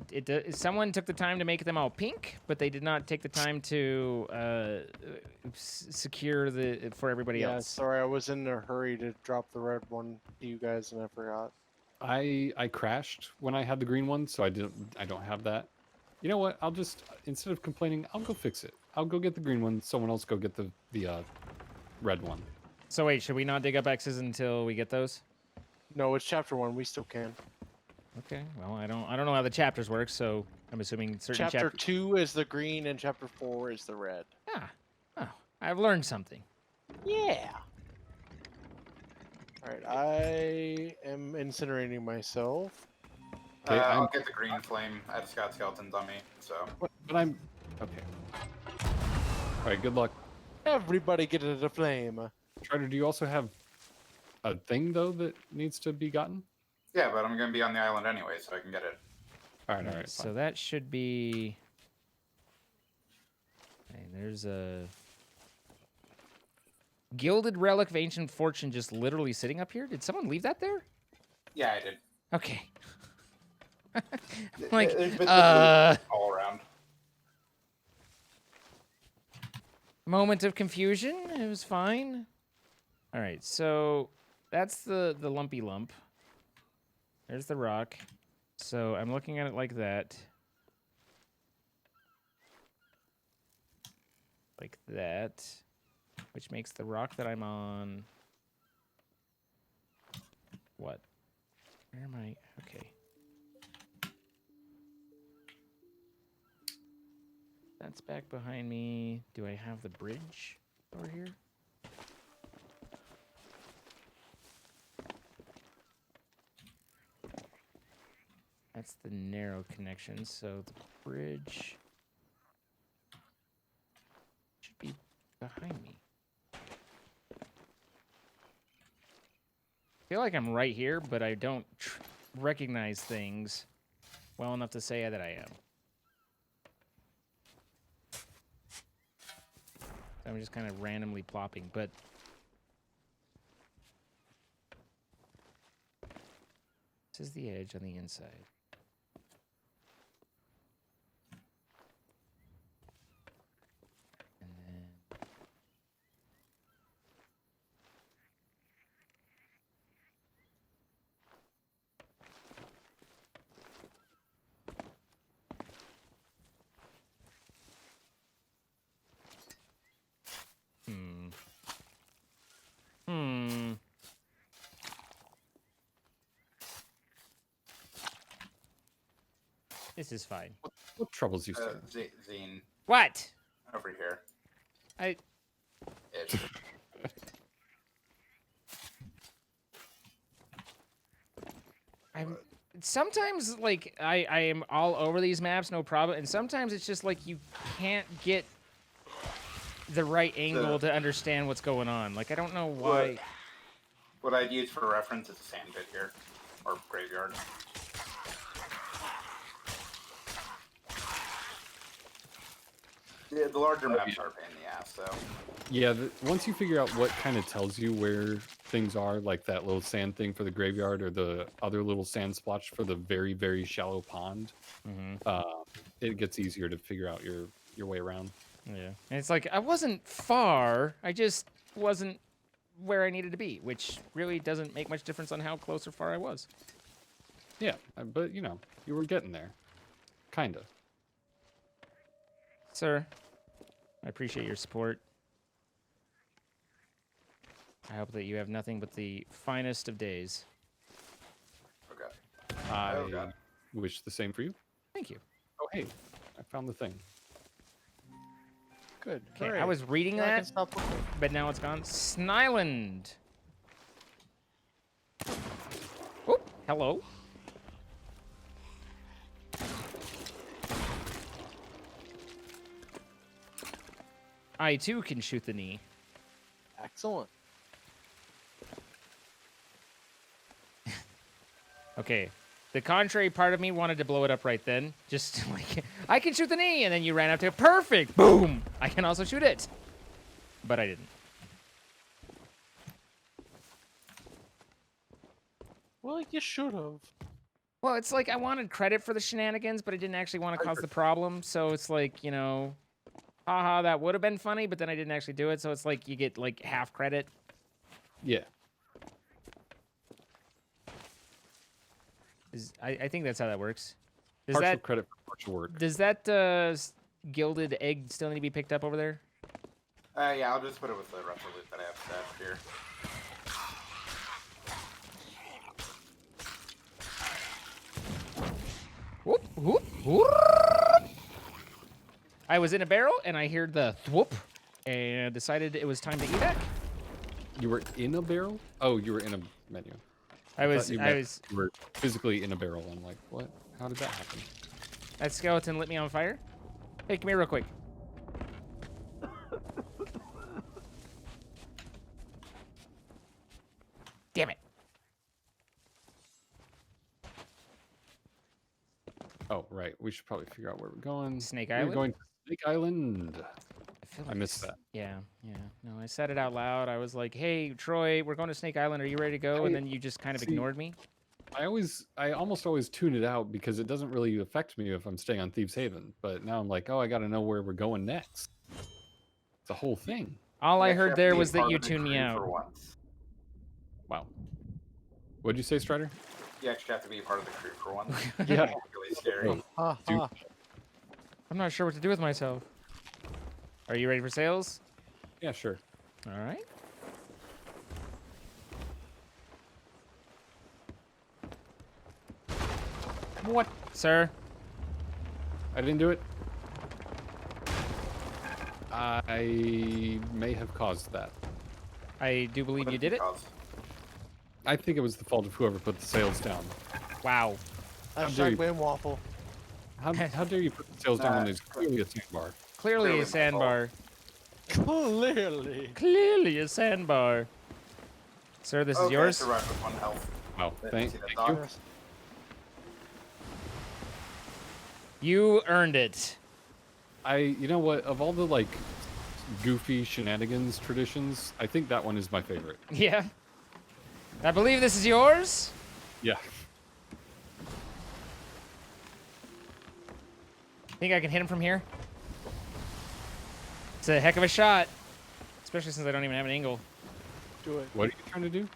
Someone took the time to make them all pink, but they did not take the time to secure for everybody Yeah, else. sorry, I was in a hurry to drop the red one to you guys and I forgot. I crashed when I had the green one, so I don't have that. You know what? I'll just, instead of complaining, I'll go fix it. I'll go get the green one. Someone else go get the red one. So wait, should we not dig up X's until we get those? No, it's chapter 1. We still can. Okay. Well, I don't know how the chapters work, so I'm assuming certain Chapter 2 is the green and chapter 4 is the red. Ah. Oh, I've learned something. Yeah. Alright, I am incinerating myself. Okay, I'll get the green flame. I just got skeletons on me, so. But I'm okay. All right. Good luck. Everybody get into the flame. Stryddr, do you also have a thing though that needs to be gotten? Yeah, but I'm gonna be on the island anyway, so I can get it. All right. So Fine. that should be. Okay, there's a gilded relic of ancient fortune just literally sitting up here. Did someone leave that there? Yeah, I did. Okay. Like, There's been all around. moment of confusion. It was fine. All right, so that's the lumpy lump. There's the rock. So I'm looking at it like that. Like that. Which makes the rock that I'm on... What? Where am I? Okay. That's back behind me. Do I have the bridge over here? That's the narrow connection, so the bridge should be behind me. I feel like I'm right here, but I don't recognize things well enough to say that I am. I'm just kind of randomly plopping, but this is the edge on the inside. And then This is fine. What troubles you, sir? Zine, What? over here. I Ish. I'm sometimes like I am all over these maps, no problem, and sometimes it's just like you can't get the right angle to understand what's going on. Like I don't know why. What I'd use for reference is a sand pit here, or graveyard. Yeah, the larger maps are a pain in the ass, though. Yeah, once you figure out what kind of tells you where things are, like that little sand thing for the graveyard or the other little sand splotch for the very, very shallow pond, it gets easier to figure out your way around. Yeah, and it's like I wasn't far, I just wasn't where I needed to be, which really doesn't make much difference on how close or far I was. Yeah, but you know, you were getting there, kinda. Sir, I appreciate your support. I hope that you have nothing but the finest of days. Okay. I wish the same for you. Thank you. Oh, hey, I found the thing. Good. Okay, I hooray. was reading Now I can that, stop looking. but now it's gone. Snyland. Oh, hello. I too can shoot the knee. Excellent. Okay. The contrary part of me wanted to blow it up right then. Just like, I can shoot the knee, and then you ran up to it. Perfect! Boom! I can also shoot it. But I didn't. Well, you should have. Well, it's like I wanted credit for the shenanigans, but I didn't actually want to cause the problem. So it's like, you know, haha, that would have been funny, but then I didn't actually do it. So it's like you get like half credit. Yeah. I think that's how that works. Does Partial that credit for partial work. does that gilded egg still need to be picked up over there? Yeah, I'll just put it with the rest of the loot that I have stashed here. Whoop, whoop, whoop. I was in a barrel and I heard the thwoop and decided it was time to evac. You were in a barrel? Oh, you were in a menu. I thought you were physically in a barrel. I'm like, what? How did that happen? That skeleton lit me on fire. Hey, come here real quick. Damn it. Oh, right. We should probably figure out where we're going. Snake We're Island? going to Snake Island. Feel I missed that. Yeah. No, I said it out loud. I was like, hey, Troy, we're going to Snake Island. Are you ready to go? And then you just kind of ignored me. I almost always tune it out because it doesn't really affect me if I'm staying on Thieves Haven. But now I'm like, oh, I got to know where we're going next. It's a whole thing. All I You actually heard have to there be was that part you of the tuned me crew out. For once. Wow. What'd you say, Stryddr? You actually have to be a part of the crew for once. Yeah. It's really scary. Ha Dude. ha. I'm not sure what to do with myself. Are you ready for sales? Yeah, sure. All right. What, sir? I didn't do it. I may have caused that. I do believe What you if did it. cause- I think it was the fault of whoever put the sails down. Wow. dare Hashtag you- blame Waffle. How dare you put the sails down when there's clearly a sandbar? Clearly Clearly a my sandbar. Clearly. Clearly a sandbar. Sir, this is Okay, yours. survived with 1 health. Wow, Didn't see that thank dog. you. You earned it. You know what? Of all the like goofy shenanigans traditions, I think that one is my favorite. Yeah. I believe this is yours. Yeah. Think I can hit him from here? It's a heck of a shot. Especially since I don't even have an angle. Do it. What are you trying to do?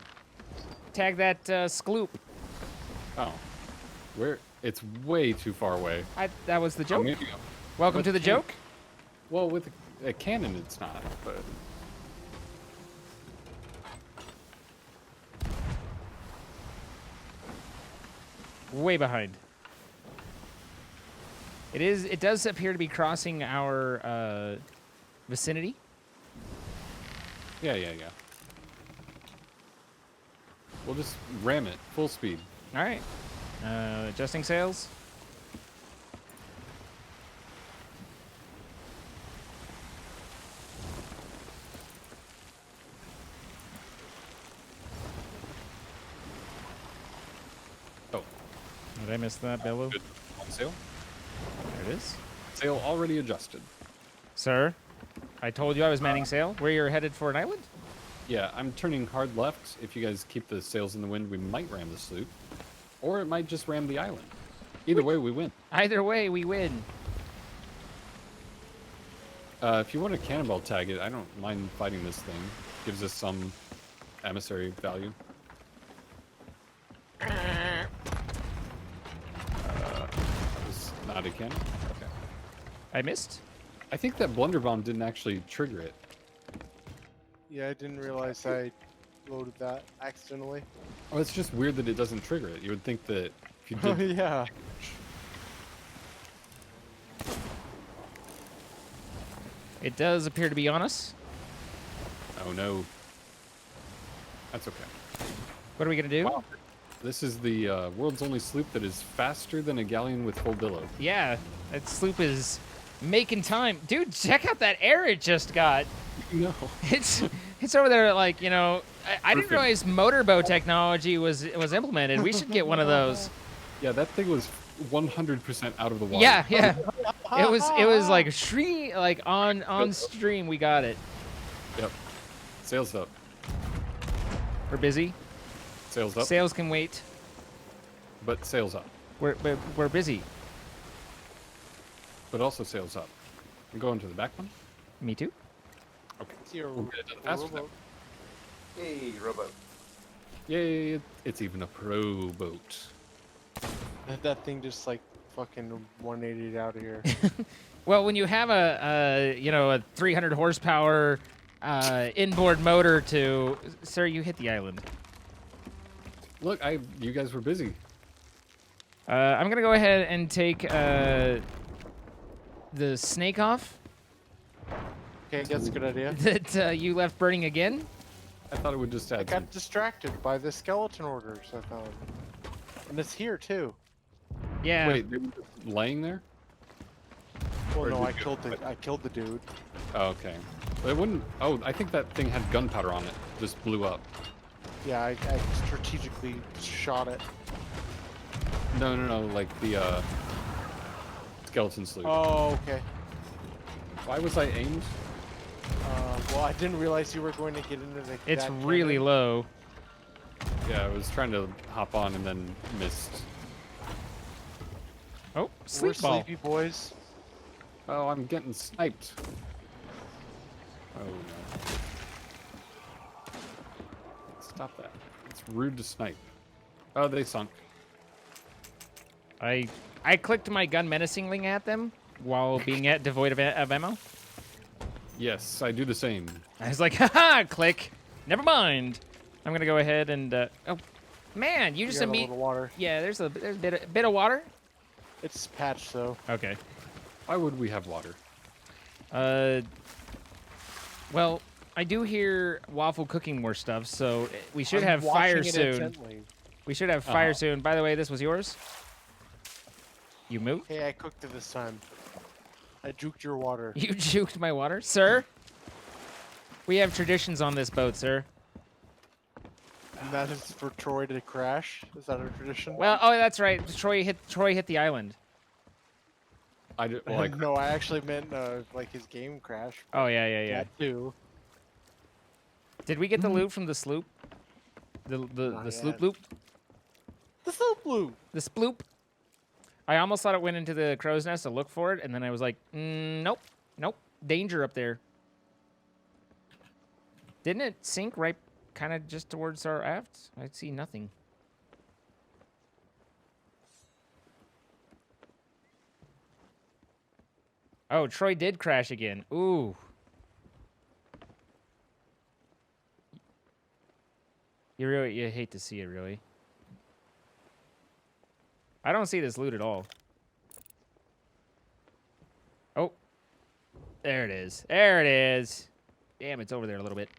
Tag that skloop. Oh, where? It's way too far away. That was the Oh, joke. maybe. Welcome With to the can- joke. Well, with a cannon, it's not. But Way behind. It does appear to be crossing our vicinity. yeah. We'll just ram it full speed. All right. Adjusting sails. Oh, Did I miss that, Bello? good. On sail. There it is. Sail already adjusted. Sir, I told you I was manning sail. Where you're headed for an island? Yeah, I'm turning hard left. If you guys keep the sails in the wind, we might ram the sloop. Or it might just ram the island. Either way, we win. Either way, we win. If you want to cannonball tag it, I don't mind fighting this thing. Gives us some emissary value. It's not a cannon? Okay. I missed. I think that blunder bomb didn't actually trigger it. Yeah, I didn't realize I loaded that accidentally. Oh, it's just weird that it doesn't trigger it. You would think that if you Oh did... yeah. It does appear to be on us. Oh no. That's okay. What are we gonna do? Wow. This is the world's only sloop that is faster than a galleon with full billow. Yeah, that sloop is making time. Dude, check out that air it just got. No. It's over there like, you know, I didn't Perfect. realize motorboat technology was implemented. We should get one of those. Yeah, that thing was 100% out of the water. Yeah, yeah. It was like on stream we got it. Yep. Sails up. We're busy. Sails up. Sails can wait. But sails up. We're busy. But also sails up. I'm going to the back one. Me too. Okay. See your We'll get it done faster now. rowboat. Hey, rowboat. Yay! It's even a pro boat. That thing just like fucking 180'd out of here. Well, when you have a 300 horsepower inboard motor to, sir, you hit the island. Look, you guys were busy. I'm gonna go ahead and take the snake off Okay, that's a good idea. that you left burning again. I thought it would just I add some. got distracted by the skeleton orders I found. And it's here too. Yeah. Wait, they were just laying there? Well, Or no, did I killed the dude. Oh, okay. But it wouldn't. Oh, I think that thing had gunpowder on it. Just blew up. Yeah, I strategically shot it. No. Like the skeleton sloop. Oh, okay. Why was I aimed? Well, I didn't realize you were going to get into the. It's that really cannon. low. Yeah, I was trying to hop on and then missed. Oh, We're sleep ball. sleepy boys. Oh, I'm getting sniped. Oh no. Stop that. It's rude to snipe. Oh, they sunk. I clicked my gun menacingly at them while being devoid of ammo. Yes, I do the same. I was like, haha, click. Never mind. I'm gonna go ahead and oh, man, you just got a meet. little water. Yeah, there's a bit of water. It's patched though. Okay. Why would we have water? Well, I do hear Waffle cooking more stuff, so we should I'm have fire watching it soon. intently. We should have fire Uh-huh. soon. By the way, this was yours. You moved. Hey, I cooked it this time. I juked your water. You juked my water, sir. We have traditions on this boat, sir. And that is for Troy to crash. Is that a tradition? Well, oh, that's right. Troy hit the island. I did, well, I, No, I actually meant like his game crash. Oh yeah. That too. Did we get the loot from the sloop? The Not sloop yet. loop? The sloop blew. The sploop? I almost thought it went into the crow's nest to look for it, and then I was like, nope. Danger up there. Didn't it sink right kind of just towards our aft? I see nothing. Oh, Troy did crash again. Ooh. You hate to see it, really. I don't see this loot at all. Oh. There it is. There it is. Damn, it's over there a little bit.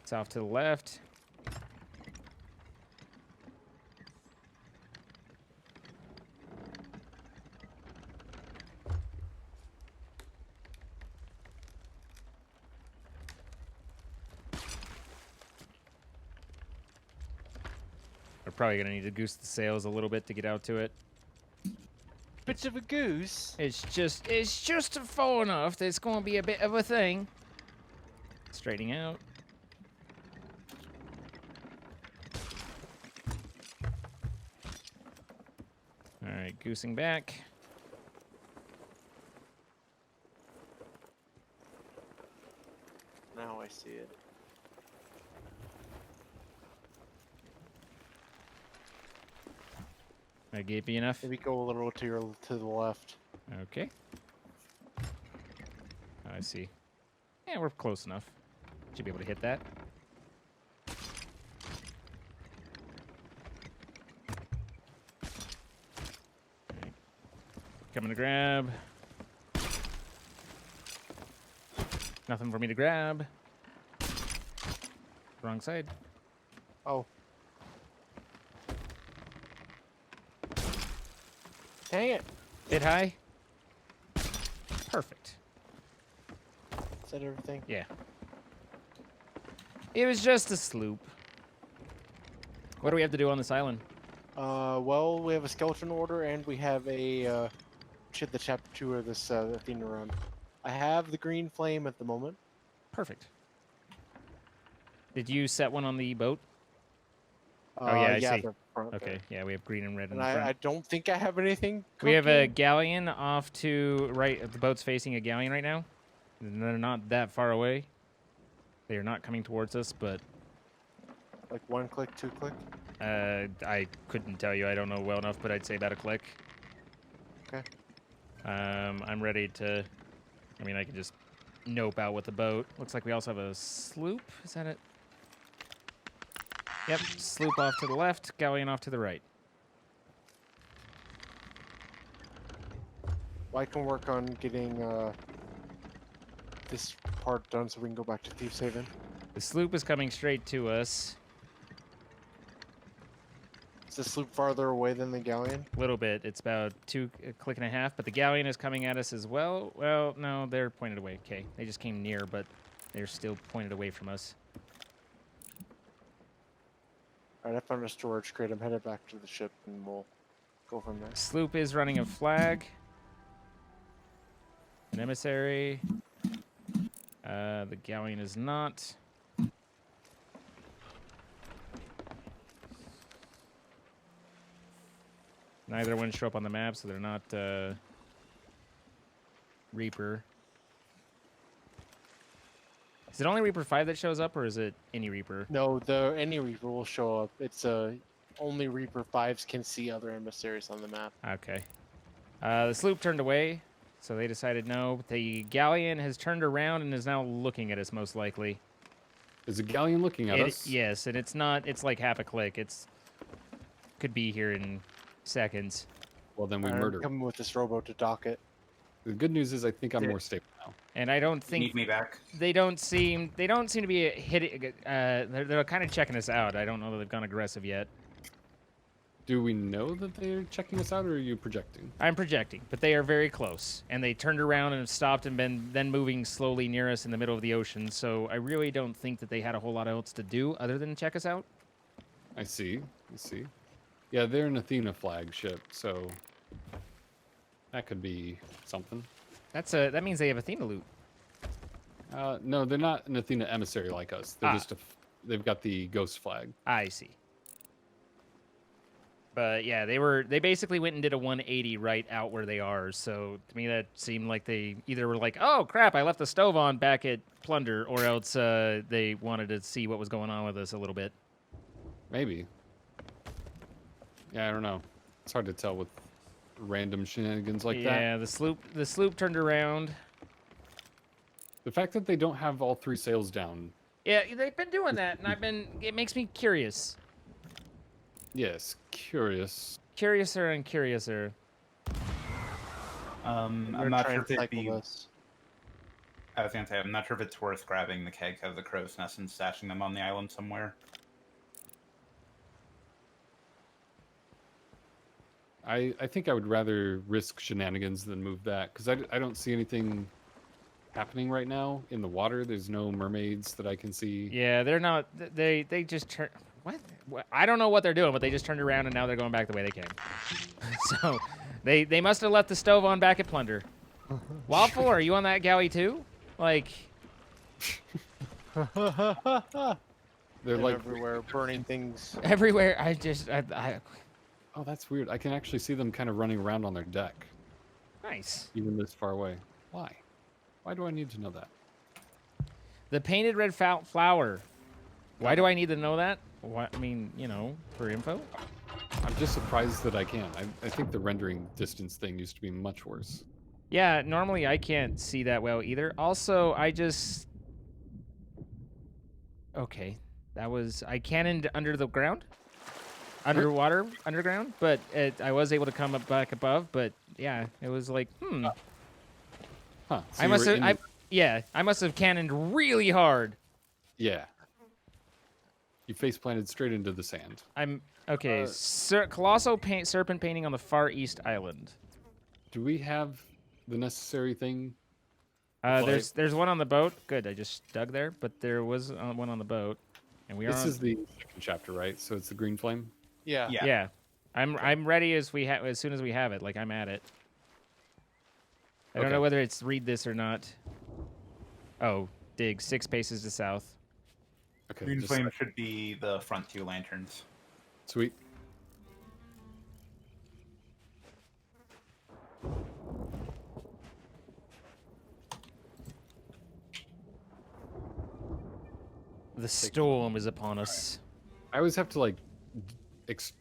It's off to the left. We're probably gonna need to goose the sails a little bit to get out to it. Bit of a goose. It's just far enough that it's gonna be a bit of a thing. Straightening out. All right, goosing back. Now I see it. I gave you enough. Maybe go a little to the left. Okay. I see. Yeah, we're close enough. Should be able to hit that. Alright. Coming to grab. Nothing for me to grab. Wrong side. Oh. Dang it. Hit high. Perfect. Is that everything? Yeah. It was just a sloop. What do we have to do on this island? Well, we have a skeleton order and we have a, the chapter 2 of this, Athena run. I have the green flame at the moment. Perfect. Did you set one on the boat? Oh, yeah, I see. The front Okay, there. yeah, we have green and red in And the front. I don't think I have anything We have a cooking. galleon off to right. The boat's facing a galleon right now. And they're not that far away. They are not coming towards us, but Like 1 click, 2 click. I couldn't tell you. I don't know well enough, but I'd say about a click. Okay. I'm ready to. I mean, I can just nope out with the boat. Looks like we also have a sloop. Is that it? Yep. Sloop off to the left, galleon off to the right. Well, I can work on getting this part done so we can go back to Thieves Haven. The sloop is coming straight to us. Is the sloop farther away than the galleon? A little bit. It's about a click and a half, but the galleon is coming at us as well. Well, no, they're pointed away. Okay, they just came near, but they're still pointed away from us. Alright, I found a storage crate. I'm headed back to the ship and we'll go from there. Sloop is running a flag. An emissary. The galleon is not. Neither one show up on the map, so they're not Reaper. Is it only Reaper 5 that shows up, or is it any Reaper? No, any Reaper will show up. It's only Reaper 5s can see other emissaries on the map. Okay. The sloop turned away, so they decided no. The galleon has turned around and is now looking at us, most likely. Is the galleon looking at us? Yes, and it's not. It's like half a click. It's could be here in seconds. Well, then we I'm murder. coming with this rowboat to dock it. The good news is I think I'm Yeah. more stable now. And I don't You think need me back. they don't seem to be hitting. They're kind of checking us out. I don't know that they've gone aggressive yet. Do we know that they're checking us out, or are you projecting? I'm projecting, but they are very close. And they turned around and have stopped and been then moving slowly near us in the middle of the ocean. So I really don't think that they had a whole lot else to do other than check us out. I see. I see. Yeah, they're an Athena flagship, so that could be something. That means they have Athena loot. No, they're not an Athena emissary like us. They're just they've got the ghost flag. I see. But yeah, they basically went and did a 180 right out where they are. So to me, that seemed like they either were like, "Oh crap, I left the stove on back at Plunder," or else they wanted to see what was going on with us a little bit. Maybe. Yeah, I don't know. It's hard to tell with random shenanigans like that. Yeah, the sloop turned around. The fact that they don't have all 3 sails down. Yeah, they've been doing that, and it makes me curious. Yes, curious. Curiouser and curiouser. I'm We're not trying sure if to it'd cycle be. this. I was gonna say I'm not sure if it's worth grabbing the keg out of the crow's nest and stashing them on the island somewhere. I think I would rather risk shenanigans than move that, because I don't see anything happening right now in the water. There's no mermaids that I can see. Yeah, they're not. They just turn. What? I don't know what they're doing, but they just turned around and now they're going back the way they came. So they must have left the stove on back at Plunder. Waffle, are you on that galley too? Like. They're like, everywhere, burning things. Everywhere. oh, that's weird. I can actually see them kind of running around on their deck, Nice. even this far away. Why? Why do I need to know that? The painted red flower. Why do I need to know that? What, I mean, you know, for info. I'm just surprised that I can. I think the rendering distance thing used to be much worse. Yeah, normally I can't see that well either. Also, I just. Okay, I cannoned under the ground, underwater, underground, but I was able to come up back above. But yeah, it was like, Huh. So I you must were have. Yeah, I must have cannoned really hard. Yeah. You face planted straight into the sand. I'm okay. Colossal serpent painting on the far east island. Do we have the necessary thing? There's one on the boat. Good, I just dug there, but there was one on the boat, and we are. This is the second chapter, right? So it's the green flame. Yeah. Yeah. I'm ready as soon as we have it. Like I'm at it. I don't know whether it's read this or not. Oh, dig 6 paces to south. Okay. Green flame should be the front 2 lanterns. Sweet. The storm is upon us. I always have to like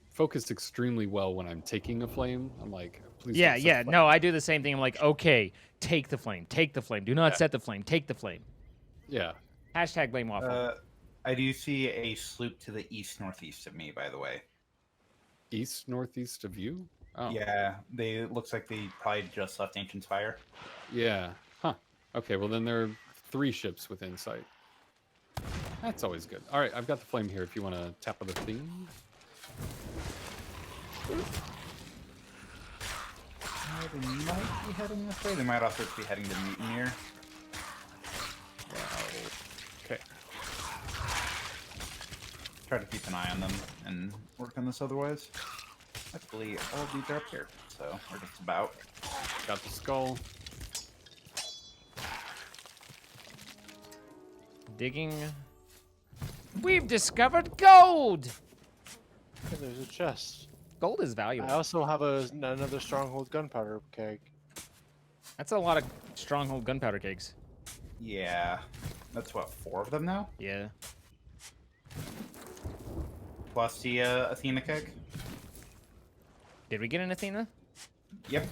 focus extremely well when I'm taking a flame. I'm like, please. Yeah, don't set yeah. the flame. No, I do the same thing. I'm like, okay, take the flame. Take the flame. Do not set the flame. Take the flame. Yeah. Hashtag blame waffle. I do see a sloop to the east-northeast of me, by the way. East northeast of you. Oh. Yeah, looks like they probably just left Ancient Spire. Yeah. Huh. Okay. Well, then there are 3 ships within sight. That's always good. All right, I've got the flame here. If you want to tap on the theme. They might be heading this way. They might also be heading to Mutineer. Okay. Try to keep an eye on them and work on this otherwise. Luckily, all of these are up here, so we're just about. Got the skull. Digging. We've discovered gold. And there's a chest. Gold is valuable. I also have another stronghold gunpowder keg. That's a lot of stronghold gunpowder kegs. Yeah, that's what, 4 of them now? Yeah. Plus the Athena keg. Did we get an Athena? Yep.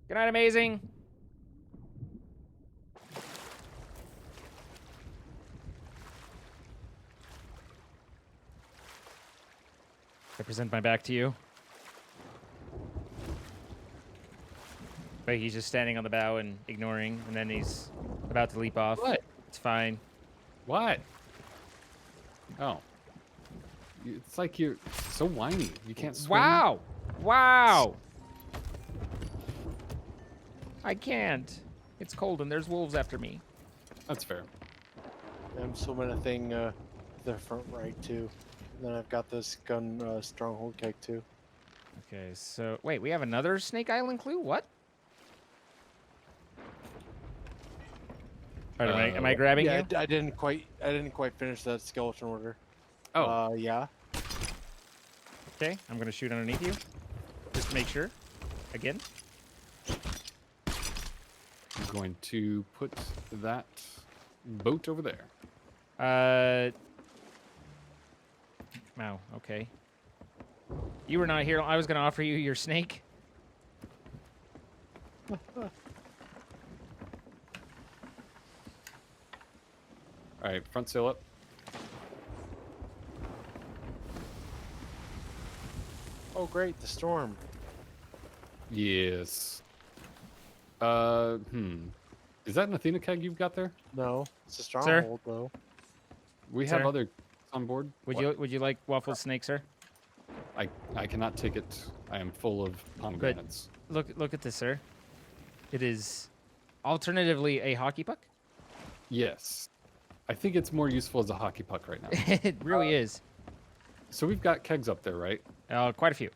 Good night, amazing. I present my back to you. But he's just standing on the bow and ignoring, and then he's about to leap off. What? It's fine. What? Oh. It's like you're so whiny. You can't swim. Wow! Wow! I can't. It's cold and there's wolves after me. That's fair. I'm swimming a thing to the front right too. And then I've got this gun stronghold keg too. Okay, so wait, we have another Snake Island clue? What? Alright, am I grabbing Yeah, you? I didn't quite finish that skeleton order. Oh. Yeah. Okay, I'm gonna shoot underneath you. Just to make sure. Again. I'm going to put that boat over there. Wow, okay. You were not here. I was gonna offer you your snake. All right, front sail up. Oh great, the storm. Yes. Is that an Athena keg you've got there? No, it's a stronghold though. We Sir? have other on board. Would you like waffle snake, sir? I cannot take it. I am full of pomegranates. Look at this, sir. It is alternatively a hockey puck. Yes. I think it's more useful as a hockey puck right now. It really is. So we've got kegs up there, right? Quite a few.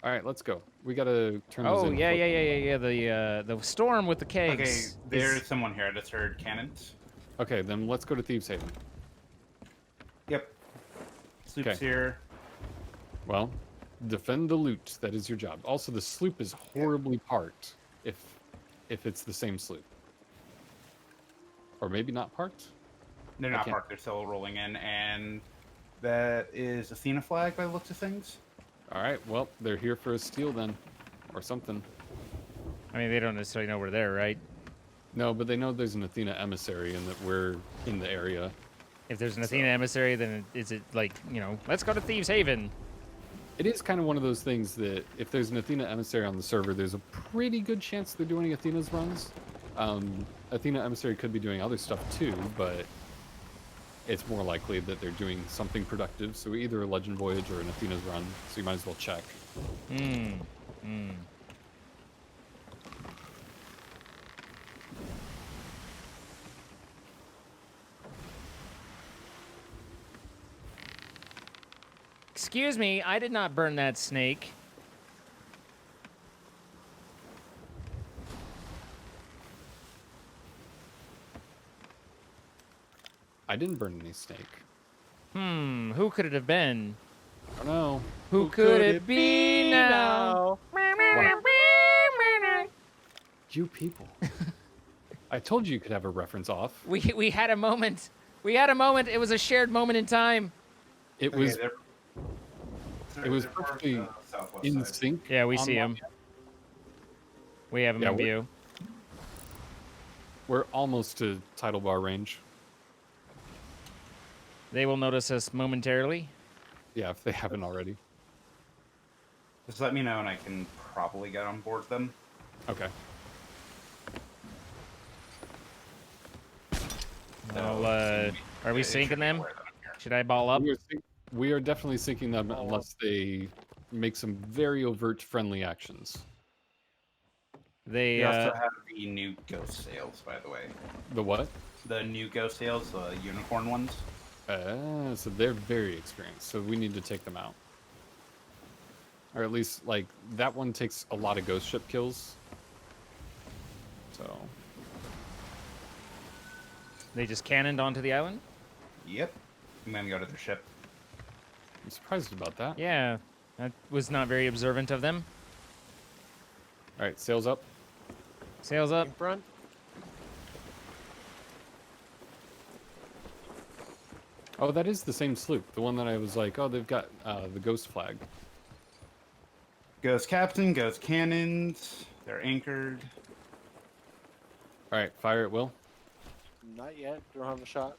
All right, let's go. We gotta turn those Oh in. yeah. The storm with the kegs. Okay, is- there's someone here. I just heard cannons. Okay, then let's go to Thieves Haven. Yep. Sloop's Okay. here. Well, defend the loot. That is your job. Also, the sloop is horribly parked. If it's the same sloop, or maybe not parked. They're I not can't- parked. They're still rolling in, and that is Athena flag by the looks of things. All right. Well, they're here for a steal then, or something. I mean, they don't necessarily know we're there, right? No, but they know there's an Athena emissary and that we're in the area. If there's an Athena emissary, then is it like, let's go to Thieves Haven? It is kind of one of those things that if there's an Athena emissary on the server, there's a pretty good chance they're doing Athena's runs. Athena emissary could be doing other stuff too, but it's more likely that they're doing something productive. So either a Legend Voyage or an Athena's run. So you might as well check. Excuse me, I did not burn that snake. I didn't burn any snake. Who could it have been? I don't know. Who could it be now? You people. I told you could have a reference off. We had a moment. We had a moment. It was a shared moment in time. It was perfectly in sync. Yeah, we see him. We have him in view. We're almost to title bar range. They will notice us momentarily. Yeah, if they haven't already. Just let me know and I can probably get on board them. Okay. Well, are we syncing them? Should I ball up? We are definitely syncing them unless they make some very overt friendly actions. They We also have the new ghost sails, by the way. The what? The new ghost sails, the unicorn ones. So they're very experienced, so we need to take them out. Or at least, like, that one takes a lot of ghost ship kills. So... They just cannoned onto the island? Yep. I'm gonna go to their ship. I'm surprised about that. Yeah, that was not very observant of them. Alright, sails up. Sails up. In front. Oh, that is the same sloop. The one that I was like, oh, they've got the ghost flag. Ghost captain, ghost cannons. They're anchored. Alright, fire at will. Not yet. Don't have a shot.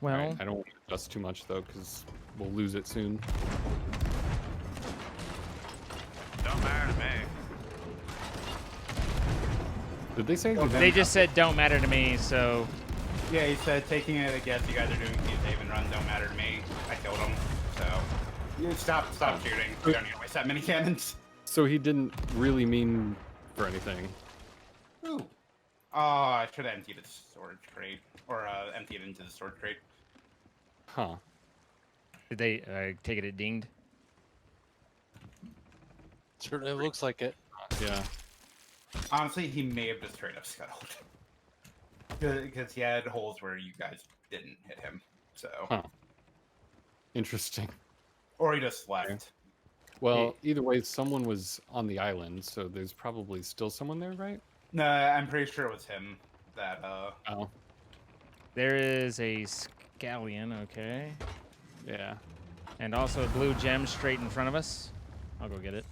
Well, Alright, I don't want to adjust too much, though, because we'll lose it soon. Don't matter to me. Did they say they just said don't matter to me, so... Yeah, he said, taking it a guess, you guys are doing Thieves Haven run, don't matter to me. I killed him, so... You stop shooting. You don't need to waste that many cannons. So he didn't really mean for anything. Ooh. Oh, I should have emptied the storage crate. Or, emptied it into the storage crate. Huh. Did they take it dinged? Certainly looks like it. Yeah. Honestly, he may have just straight up scuttled. Because he had holes where you guys didn't hit him, so... Huh. Interesting. Or he just left. Well, either way, someone was on the island, so there's probably still someone there, right? No, I'm pretty sure it was him that, Oh. There is a scallion, okay. Yeah. And also a blue gem straight in front of us. I'll go get it.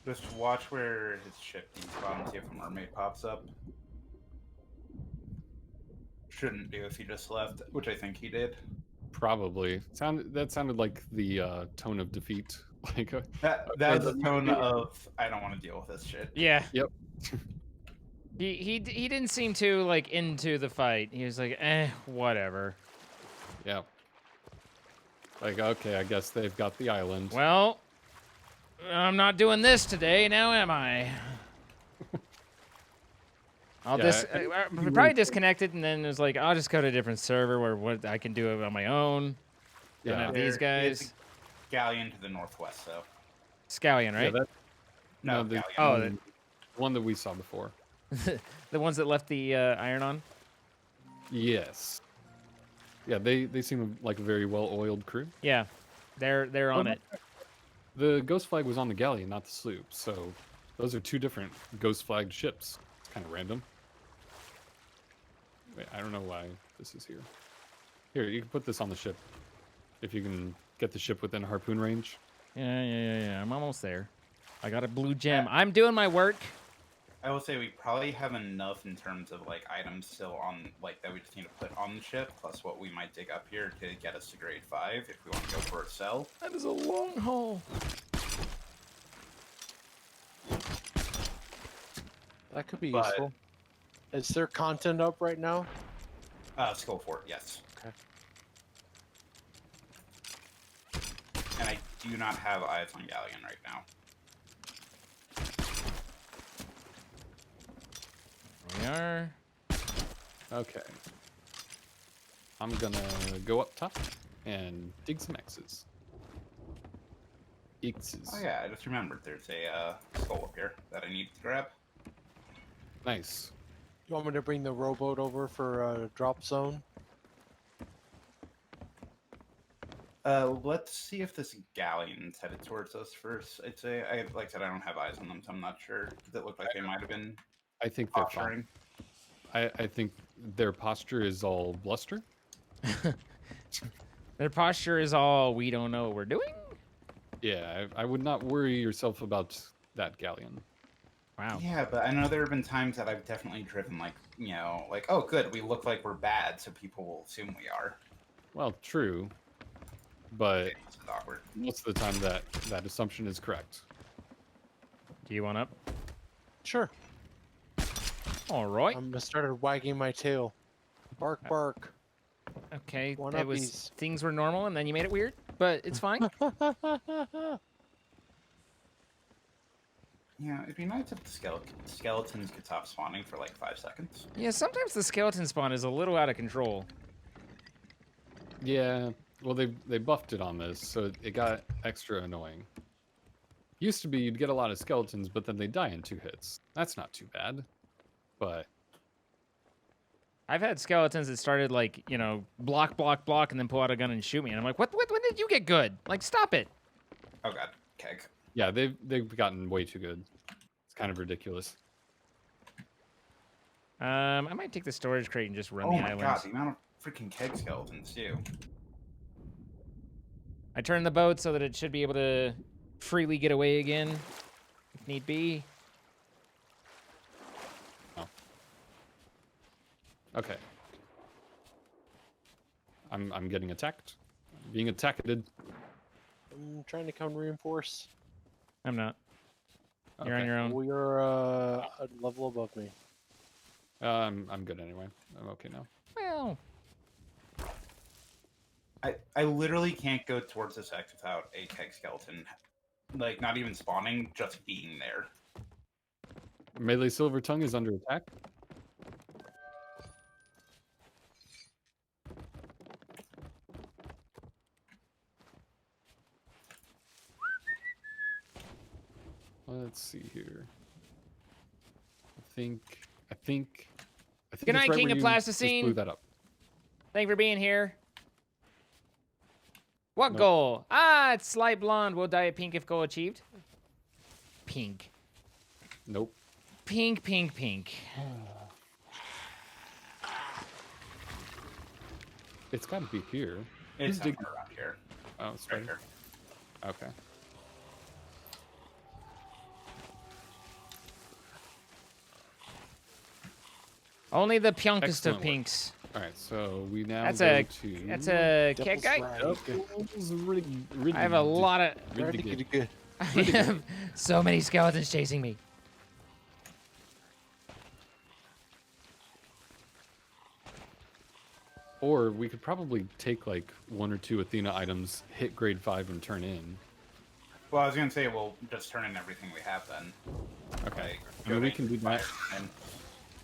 Just watch where his ship despawns and see if a mermaid pops up. Shouldn't do if he just left, which I think he did. Probably. That sounded like the tone of defeat. Like that's the tone of I don't want to deal with this shit. Yeah. Yep. He didn't seem too like into the fight. He was like, whatever. Yeah. Like, okay, I guess they've got the island. Well, I'm not doing this today, now am I? I'll probably disconnected, and then it was like, I'll just go to a different server where what I can do it on my own. Yeah. Not these guys. It's a galleon to the northwest, though. Scallion, right? Yeah, No, the galleon. one that we saw before. The ones that left the iron on? Yes. Yeah, they seem like a very well-oiled crew. Yeah, they're on it. The ghost flag was on the galleon, not the sloop, so those are two different ghost flagged ships. It's kind of random. Wait, I don't know why this is here. Here, you can put this on the ship. If you can get the ship within harpoon range. Yeah. I'm almost there. I got a blue gem. I'm doing my work. I will say we probably have enough in terms of like items still on like that we just need to put on the ship, plus what we might dig up here to get us to grade 5 if we want to go for a sell. That is a long haul. That could be But- useful. Is there content up right now? Skull Fort, yes. Okay. And I do not have eyes on Galleon right now. We are. Okay. I'm gonna go up top and dig some X's. X's. Oh yeah, I just remembered there's a skull up here that I need to grab. Nice. You want me to bring the rowboat over for a drop zone? Let's see if this galleon's headed towards us first. I'd say, like I said, I don't have eyes on them, so I'm not sure. Does it look like they might have been I think they're posturing? fine. I think their posture is all bluster. Their posture is all we don't know what we're doing. Yeah, I would not worry yourself about that galleon. Wow. Yeah, but I know there have been times that I've definitely driven like, you know, like, oh good, we look like we're bad, so people will assume we are. Well, true, but This is awkward. most of the time that assumption is correct. Do you want up? Sure. All right. Started wagging my tail. Bark, bark. Okay. One It was uppies. things were normal, and then you made it weird, but it's fine. Yeah, it'd be nice if the skeletons could stop spawning for like 5 seconds. Yeah. Sometimes the skeleton spawn is a little out of control. Yeah, well they buffed it on this, so it got extra annoying. Used to be you'd get a lot of skeletons, but then they die in 2 hits. That's not too bad, but I've had skeletons that started like, you know, block, and then pull out a gun and shoot me, and I'm like, what? When did you get good? Like, stop it. Oh god, keg. yeah, they've gotten way too good. It's kind of ridiculous. I might take the storage crate and just run Oh the my islands. god, the amount of freaking keg skeletons too. I turned the boat so that it should be able to freely get away again, if need be. Okay. I'm getting attacked. I'm being attacked. I'm trying to come reinforce. I'm not. You're on Okay. your own. Well, you're a level above me. I'm good anyway. I'm okay now. Well, I literally can't go towards this X without a keg skeleton. Like, not even spawning, just being there. Melee Silver Tongue is under attack. Let's see here. I think Good night, it's right King where of you just Plasticine. blew that up. thank you for being here. What Nope. goal? Ah, it's slight blonde. We'll dye it pink if goal achieved. Pink. Nope. Pink, pink, pink. It's got to be here. It's Who's dig- somewhere around here. Oh, it's Right right here. here. Okay. Only the punkest Excellent of work. pinks. All right. So we now That's go a to. That's a Devil's cat guy. rag. Devil's Rig- I have a lot of. Good. I have so many skeletons chasing me. Or we could probably take like 1 or 2 Athena items, hit grade 5, and turn in. Well, I was gonna say we'll just turn in everything we have then. Okay. Like, I mean, we go can do fire that. And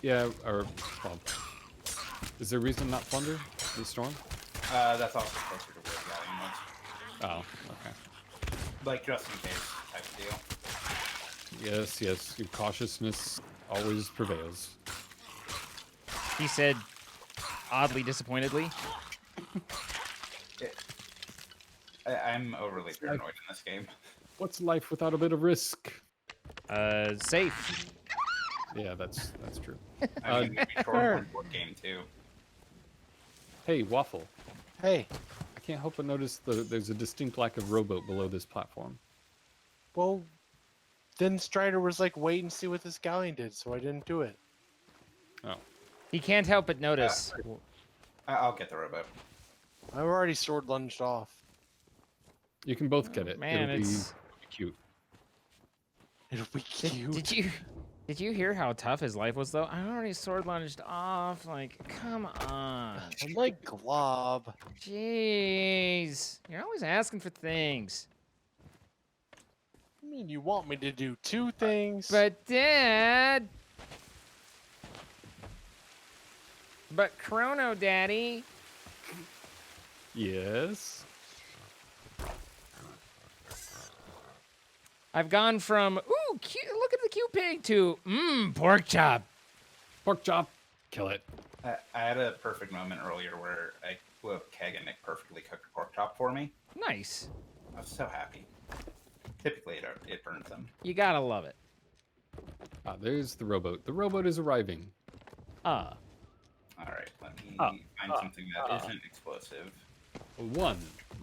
Yeah. Or well, is there reason to not plunder the storm? that's also closer to where the Galleon was. Oh. Okay. Like, just in case type of deal. Yes. Yes. Your cautiousness always prevails. He said, oddly disappointedly. I'm overly paranoid in this game. What's life without a bit of risk? Safe. Yeah, that's true. I mean, maybe short board game too. Hey, Waffle. Hey, I can't help but notice there's a distinct lack of rowboat below this platform. Well, then Stryddr was like, wait and see what this galleon did, so I didn't do it. Oh, He can't help but notice. I'll get the rowboat. I've already sword lunged off. you can both get Oh, it. man, It'll be it's- cute. It'll be cute. Did you hear how tough his life was though? I already sword lunged off. Like, come on. I'm like Glob. Jeez. You're always asking for things. I mean, you want me to do 2 things? But Dad. But Chrono Daddy. Yes. I've gone from ooh, cute, look at the cute pig to pork chop. Pork chop. Kill it. I had a perfect moment earlier where I blew up a keg and Nick perfectly cooked a pork chop for me. Nice. I was so happy. Typically, it burns them. You gotta love it. Ah, there's the rowboat. The rowboat is arriving. Ah. All right, let me Ah, find something that not explosive. 1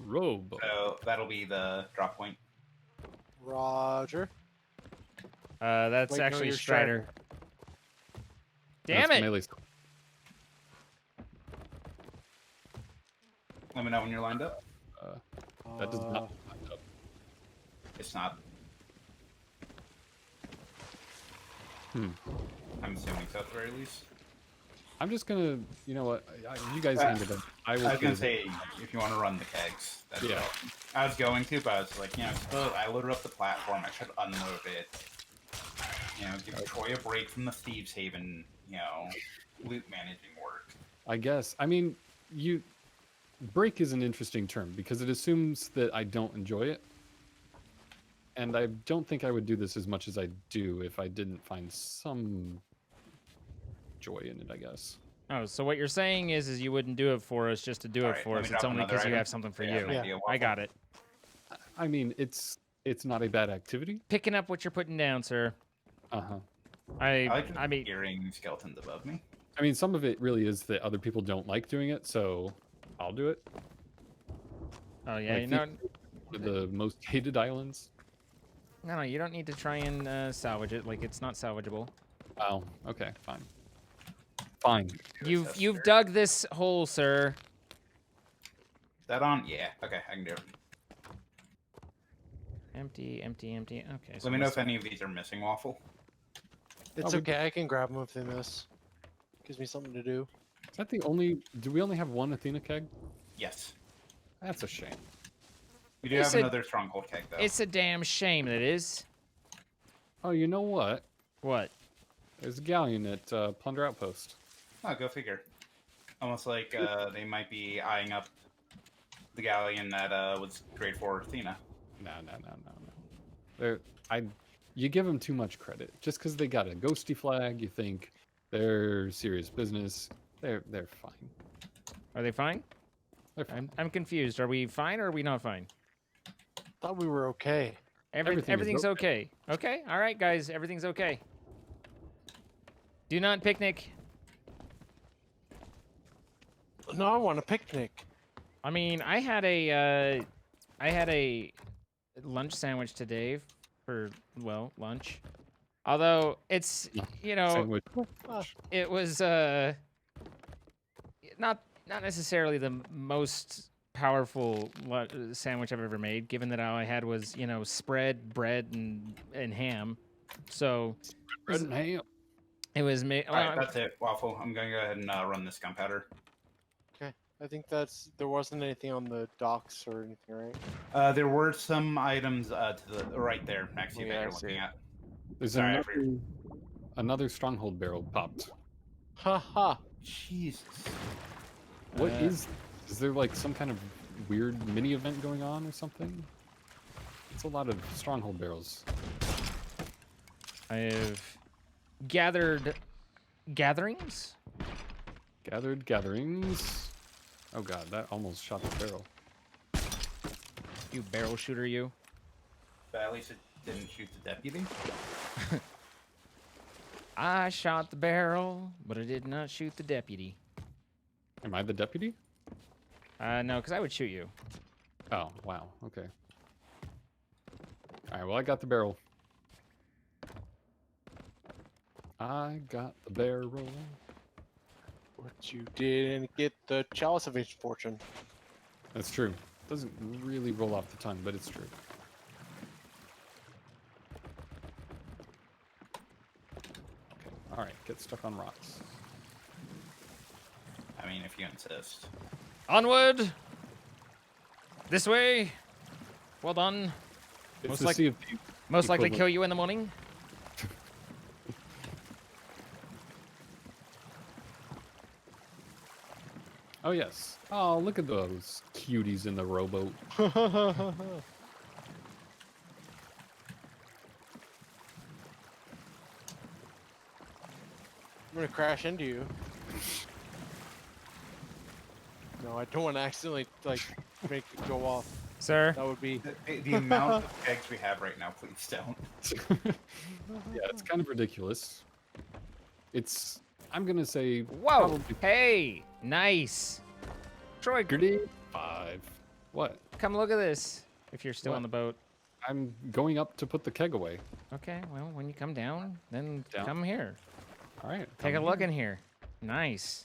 rowboat. So that'll be the drop point. Roger. That's Wait, no, actually you're Stryddr. Damn That's it! melee. Let me know when you're lined up. That does not line up. It's not. Hmm. I'm assuming so at the very least. I'm just gonna, you know what? You guys handle it. I I will. was gonna say if you want to run the kegs. That's Yeah. I was going to, but I was like, I loaded up the platform. I should unload it. Give Troy a break from the Thieves Haven. Loot managing work. I guess. I mean, break is an interesting term because it assumes that I don't enjoy it, and I don't think I would do this as much as I do if I didn't find some joy in it. I guess. Oh, so what you're saying is you wouldn't do it for us just to do it Alright, for let us. me It's drop only another because you item. have something for Yeah, you. an idea, I Waffle. got it. I mean, it's not a bad activity. Picking up what you're putting down, sir. Uh huh. I like I mean, hearing skeletons above me. I mean, some of it really is that other people don't like doing it, so I'll do it. oh yeah, Like no, the most hated islands. no, you don't need to try and salvage it. Like it's not salvageable. Wow. Okay. Fine. Fine. You've dug this hole, sir. That on? Yeah. Okay, I can do it. Empty, empty, empty. Okay. So Let me know if any of these are missing, Waffle. It's we- okay, I can grab them if they miss. Gives me something to do. Is that the only? Do we only have one Athena keg? Yes. That's a shame. We do It's have a- another stronghold keg, though. It's a damn shame that is. Oh, you know what? What? There's a galleon at Plunder Outpost. Oh, go figure. Almost like they might be eyeing up the galleon that was grade 4 Athena. No. You give them too much credit. Just because they got a ghosty flag, you think they're serious business. They're fine. Are they fine? They're fine. I'm confused. Are we fine or are we not fine? Thought we were okay. Everything is Everything's okay. Okay. All right, guys. Everything's okay. Do not picnic. No, I want a picnic. I mean, I had a lunch sandwich today for lunch. Although it's Sandwich. it was not necessarily the most powerful sandwich I've ever made, given that all I had was spread, bread, and ham. So Bread and ham. it was made. Alright, that's it, Waffle. I'm going to go ahead and run this gunpowder. Okay. I think there wasn't anything on the docks or anything, right? There were some items to the right there, Maxie, Yeah, that I you're see looking it. at. There's Sorry, I another stronghold barrel popped. Haha. Jesus. What is there like some kind of weird mini event going on or something? It's a lot of stronghold barrels. I have gathered gatherings. Gathered gatherings. Oh god, that almost shot the barrel. You barrel shooter, you. But at least it didn't shoot the deputy. I shot the barrel, but I did not shoot the deputy. Am I the deputy? No, because I would shoot you. Oh, wow. Okay. All right, well, I got the barrel. I got the barrel. But you didn't get the Chalice of Ancient Fortune. That's true. Doesn't really roll off the tongue, but it's true. Okay, all right, get stuck on rocks. I mean, if you insist. Onward! This way! Well done. It's Most the like- Sea of Thieves Most likely equivalent. kill you in the morning. Oh, yes. Oh, look at those cuties in the rowboat. I'm gonna crash into you. No, I don't want to accidentally like make it go off. Sir, That would be. The amount of kegs we have right now, please don't. Yeah, it's kind of ridiculous. It's, I'm going to say, whoa! probably Hey, nice. Troy, grenade 5. What? come look at this. If you're still What? on the boat. I'm going up to put the keg away. Okay, well, when you come down, then Down? come here. All right. Take a come look here. in here. Nice.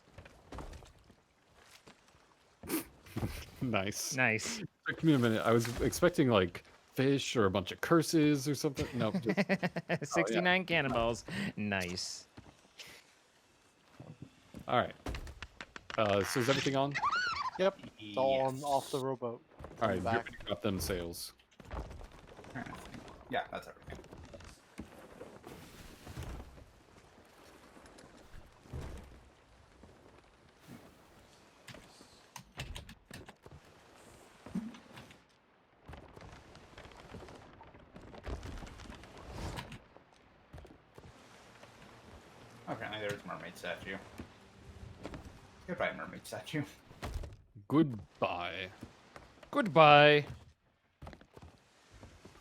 Nice. Nice. Took me a minute. I was expecting like fish or a bunch of curses or something. Nope. Just, 69 cannonballs. Nice. all right. So is everything on? Yep. It's all on, Yes. off the rowboat. All right. Back. You're got them sails. Yeah, that's everything. Apparently there's a mermaid statue. Goodbye, mermaid statue. Goodbye. Goodbye.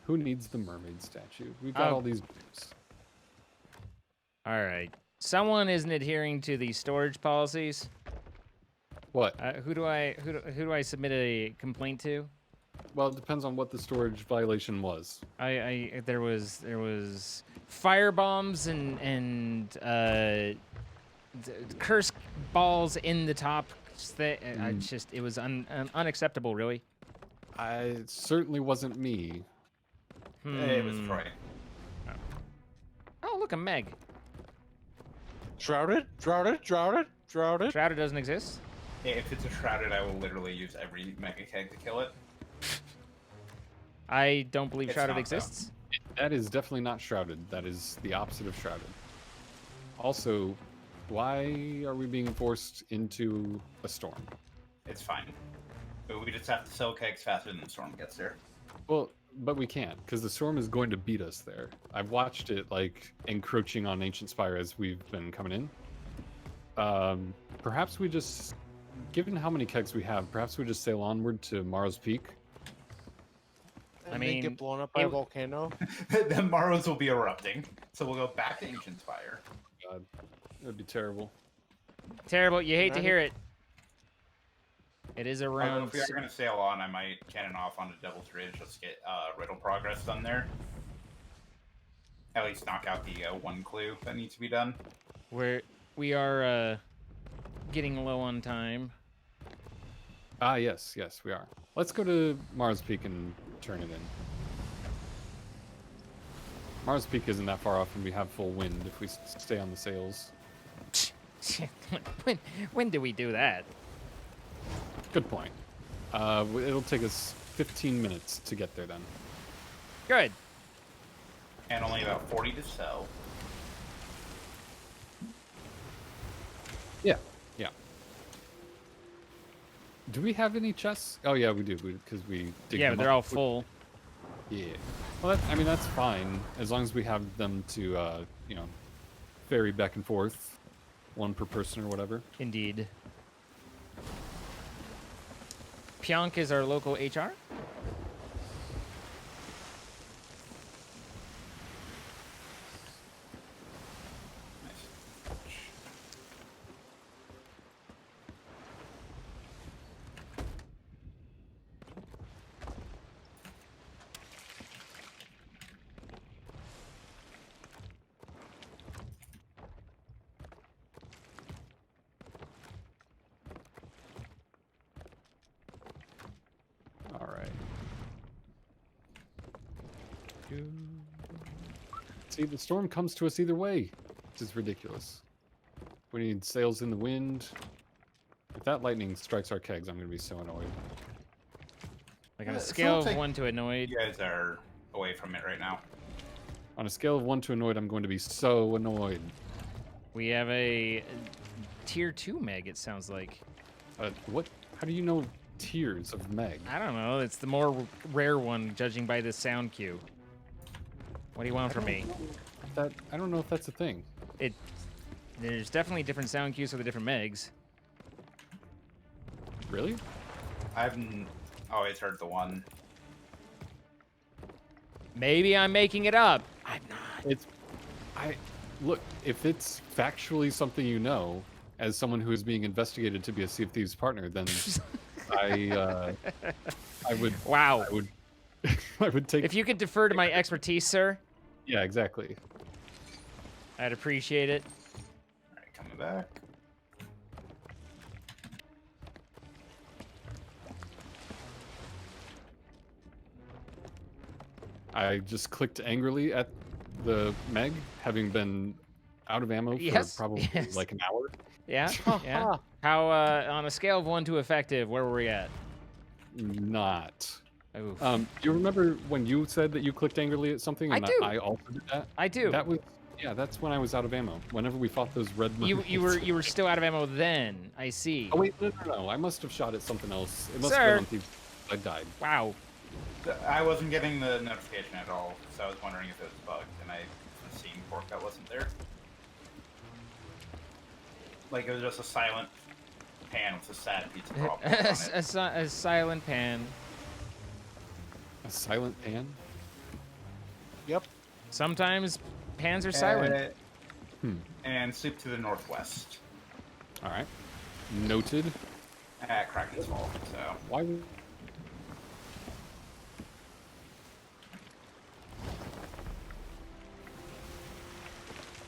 Who needs the mermaid statue? We've got all these. All right. Someone isn't adhering to the storage policies. What? Who do I submit a complaint to? Well, it depends on what the storage violation was. There was fire bombs and curse balls in the top. It was unacceptable, really. It certainly wasn't me. It was Troy. Oh, look, a Meg. Shrouded? Shrouded? Shrouded? Shrouded? Shrouded doesn't exist. If it's a shrouded, I will literally use every mega keg to kill it. I don't believe It's Shrouded not, though. exists. That is definitely not shrouded. That is the opposite of shrouded. Also, why are we being forced into a storm? It's fine. But we just have to sell kegs faster than the storm gets there. Well, but we can't, because the storm is going to beat us there. I've watched it, like, encroaching on Ancient Spire as we've been coming in. Perhaps we just, given how many kegs we have, perhaps we just sail onward to Morrow's Peak. And mean, they get blown up by a it- volcano. The Morrows will be erupting, so we'll go back to Ancient Spire. God, that'd be terrible. Terrible. You hate to Right. hear it. It is Although around. if we are going to sail on, I might cannon off onto Devil's Ridge just to get riddle progress done there. At least knock out the one clue that needs to be done. We are getting low on time. Ah, yes, we are. Let's go to Mars Peak and turn it in. Mars Peak isn't that far off, and we have full wind if we stay on the sails. when do we do that? Good point. It'll take us 15 minutes to get there then. Good. And only about 40 to sell. Yeah. Do we have any chests? Oh yeah, we do, because we dig Yeah, them but they're up. all full. Yeah. Well, that's fine, as long as we have them to, ferry back and forth, one per person or whatever. Indeed. Pionk is our local HR. Nice. See, the storm comes to us either way. This is ridiculous. We need sails in the wind. If that lightning strikes our kegs, I'm going to be so annoyed. Like on a It scale looks of like 1 to annoyed. You guys are away from it right now. On a scale of 1 to annoyed, I'm going to be so annoyed. We have a tier 2 meg, it sounds like. What? How do you know tiers of Meg? I don't know. It's the more rare one, judging by the sound cue. What do you want from me? I don't know if that's a thing. There's definitely different sound cues for the different megs. Really? I've always heard the one. Maybe I'm making it up. I'm not. Look, if it's factually something you know, as someone who is being investigated to be a Sea of Thieves partner, then I would. Wow. I would take. If you could defer to my expertise, sir, Yeah, exactly. I'd appreciate it. All right, coming back. I just clicked angrily at the Meg, having been out of ammo for probably like an hour. Yeah, yeah. How, on a scale of 1 to effective, where were we at? Not. Oof. Do you remember when you said that you clicked angrily at something? I And do. I also did that. I do. That was that's when I was out of ammo. Whenever we fought those red. You were still out of ammo then. I see. Oh wait, no. I must have shot at something else. It must Sir. have been on Thieves. I died. Wow. I wasn't getting the notification at all, so I was wondering if it was bugged, and I was seeing pork that wasn't there. Like it was just a silent pan with a sad pizza problem on it. A silent pan. A silent pan. Yep. Sometimes pans are silent. And soup to the northwest. All right. Noted. At Kraken's Fall, so. Why? would-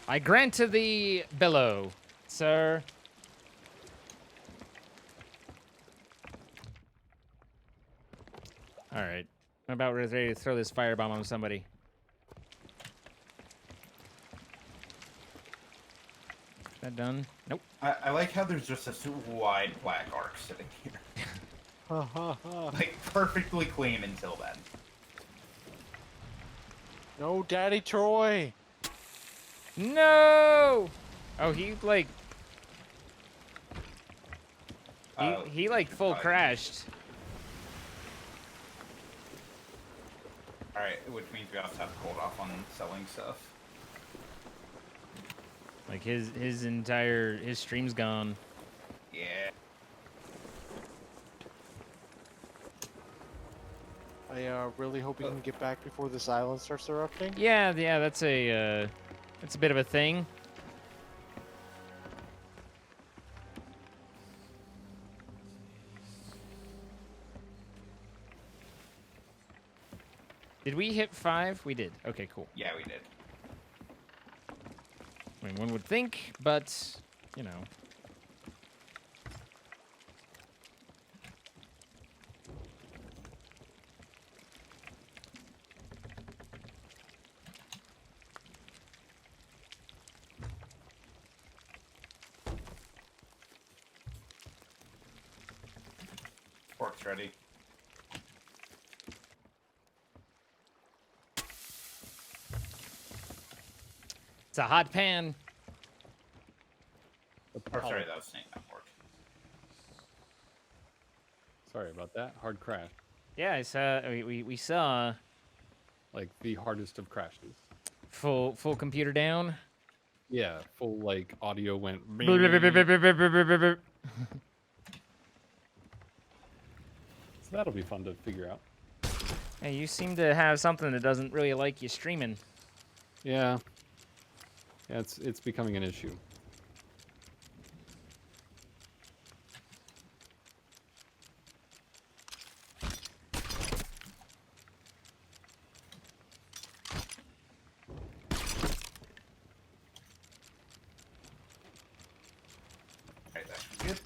I grant to thee billow, sir. All right. I'm about ready to throw this firebomb on somebody. Is that done? Nope. I like how there's just this wide black arc sitting here. Like, perfectly clean until then. No, Daddy Troy. No! Oh, he like he like full probably- crashed. Alright, which means we also have to hold off on selling stuff. Like his stream's gone. Yeah. I really hope you can get back before this island starts erupting. Yeah, that's a bit of a thing. Did we hit 5? We did. Okay, cool. Yeah, we did. I mean, one would think, but you know. Pork's ready. It's a hot pan. Or sorry, that was snake, not pork. Sorry about that. Hard crash. Yeah, I saw. We saw Like the hardest of crashes. full computer down. Yeah, full like audio went. Hey, So that'll be fun to figure out. you seem to have something that doesn't really like you streaming. Yeah. Yeah, it's becoming an issue. Alright, that should be good.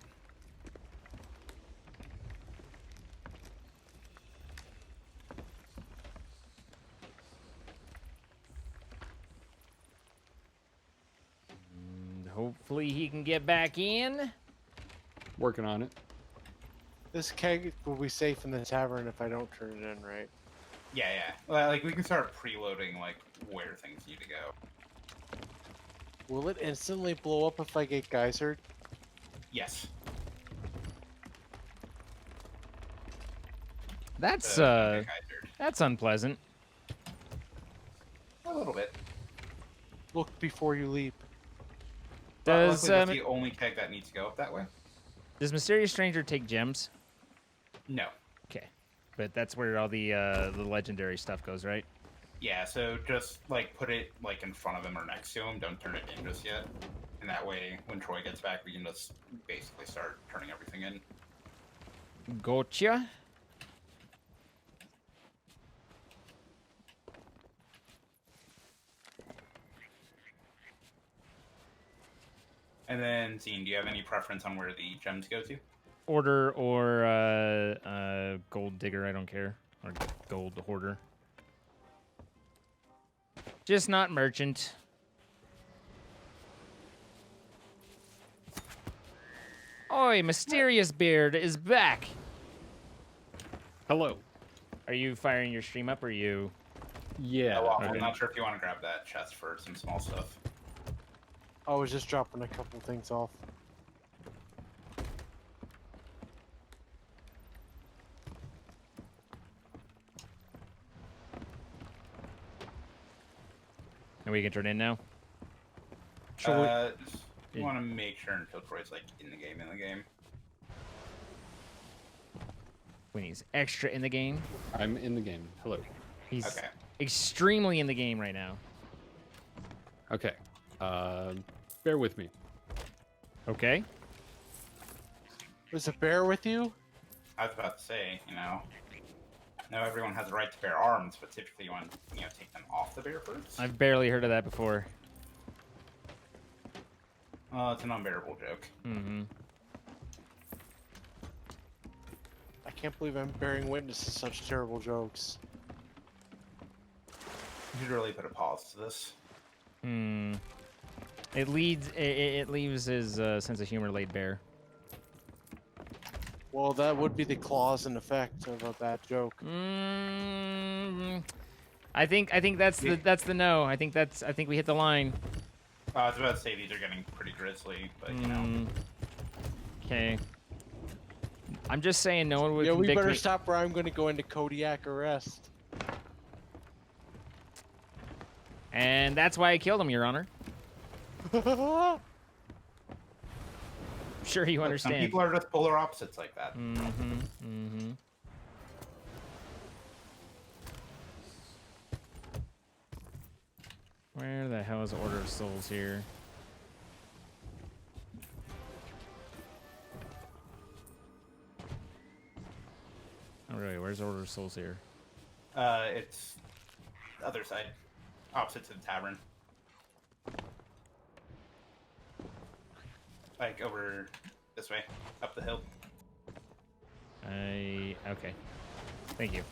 hopefully he can get back in. Working on it. This keg will be safe in the tavern if I don't turn it in, right? Yeah, yeah. Well, like we can start preloading like where things need to go. Will it instantly blow up if I get geysered? Yes. That's Don't get geysered. that's unpleasant. A little bit. Look before you leap. Does Luckily, that's the only keg that needs to go up that way. does Mysterious Stranger take gems? No. Okay, but that's where all the legendary stuff goes, right? Yeah, so just like put it like in front of him or next to him. Don't turn it in just yet. And that way, when Troy gets back, we can just basically start turning everything in. Gotcha. And then, Zine, do you have any preference on where the gems go to? Order or gold digger, I don't care. Or gold hoarder. Just not merchant. Oi, Mysterious Beard is back. Hello. Are you firing your stream up or you? Yeah. Well, okay. I'm not sure if you want to grab that chest for some small stuff. I was just dropping a couple things off. And we can turn in now? You want to make sure until Troy's like in the game. When he's extra in the game. I'm in the game. Hello. He's Okay. extremely in the game right now. Okay. Bear with me. Okay. Is a bear with you? I was about to say, I know everyone has a right to bear arms, but typically you want to, take them off the bear first. I've barely heard of that before. Oh, it's an unbearable joke. Mm-hmm. I can't believe I'm bearing witness to such terrible jokes. You should really put a pause to this. Hmm. It leaves his sense of humor laid bare. Well, that would be the clause and effect of a bad joke. I think that's the no. I think we hit the line. I was about to say these are getting pretty grisly, but Okay. I'm just saying no one would Yeah, we convict better me. stop or I'm going to go into Kodiak arrest. And that's why I killed him, Your Honor. I'm sure you Some understand. people are just polar opposites like that. Mm-hmm. Where the hell is Order of Souls here? Oh, really? Where's Order of Souls here? It's the other side, opposite to the tavern. Like over this way, up the hill. Okay. Thank you.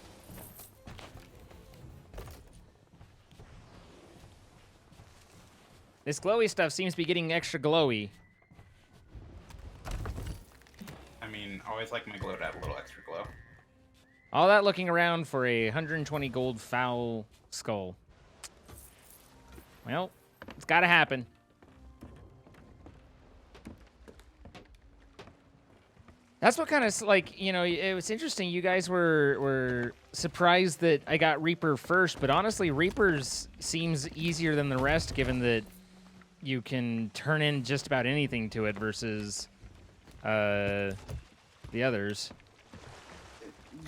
This glowy stuff seems to be getting extra glowy. I mean, I always like my glow to have a little extra glow. All that looking around for a 120 gold foul skull. Well, it's got to happen. That's what kind of, like, it was interesting. You guys were surprised that I got Reaper first, but honestly, Reaper's seems easier than the rest, given that you can turn in just about anything to it versus the others.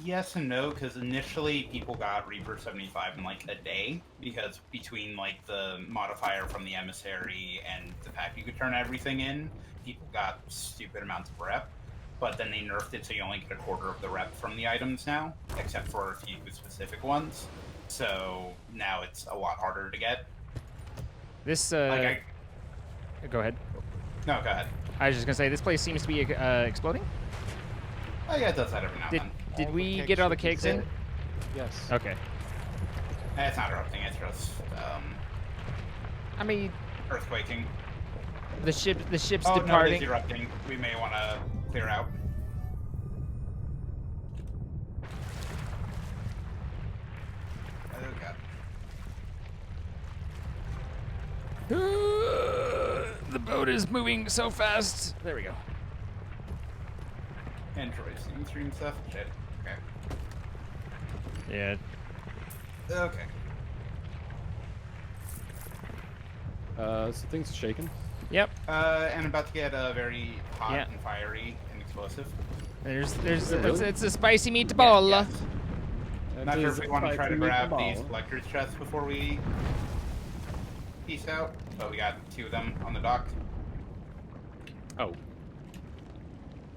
Yes and no, because initially people got Reaper 75 in like a day, because between like the modifier from the emissary and the fact you could turn everything in, people got stupid amounts of rep. But then they nerfed it so you only get a quarter of the rep from the items now, except for a few specific ones. So now it's a lot harder to get. This, Go ahead. No, go ahead. I was just gonna say, this place seems to be exploding. Oh yeah, it does that every now and then. Did All the we kegs get all the should be kegs in? full. Yes. Okay. It's not erupting, it's just I mean, earthquaking. The ship's Oh, no, it is departing. erupting. We may want to clear out. Oh, God. The boat is moving so fast. There we go. And Troy's seeing stream stuff. Shit. Okay. Yeah. Okay. So things are shaking. Yep. And about to get very hot Yeah. and fiery and explosive. There's really? it's a spicy meatball. Yes. That Not sure is if we want to try to spicy grab meatball. these collector's chests before we peace out, but we got 2 of them on the dock. Oh.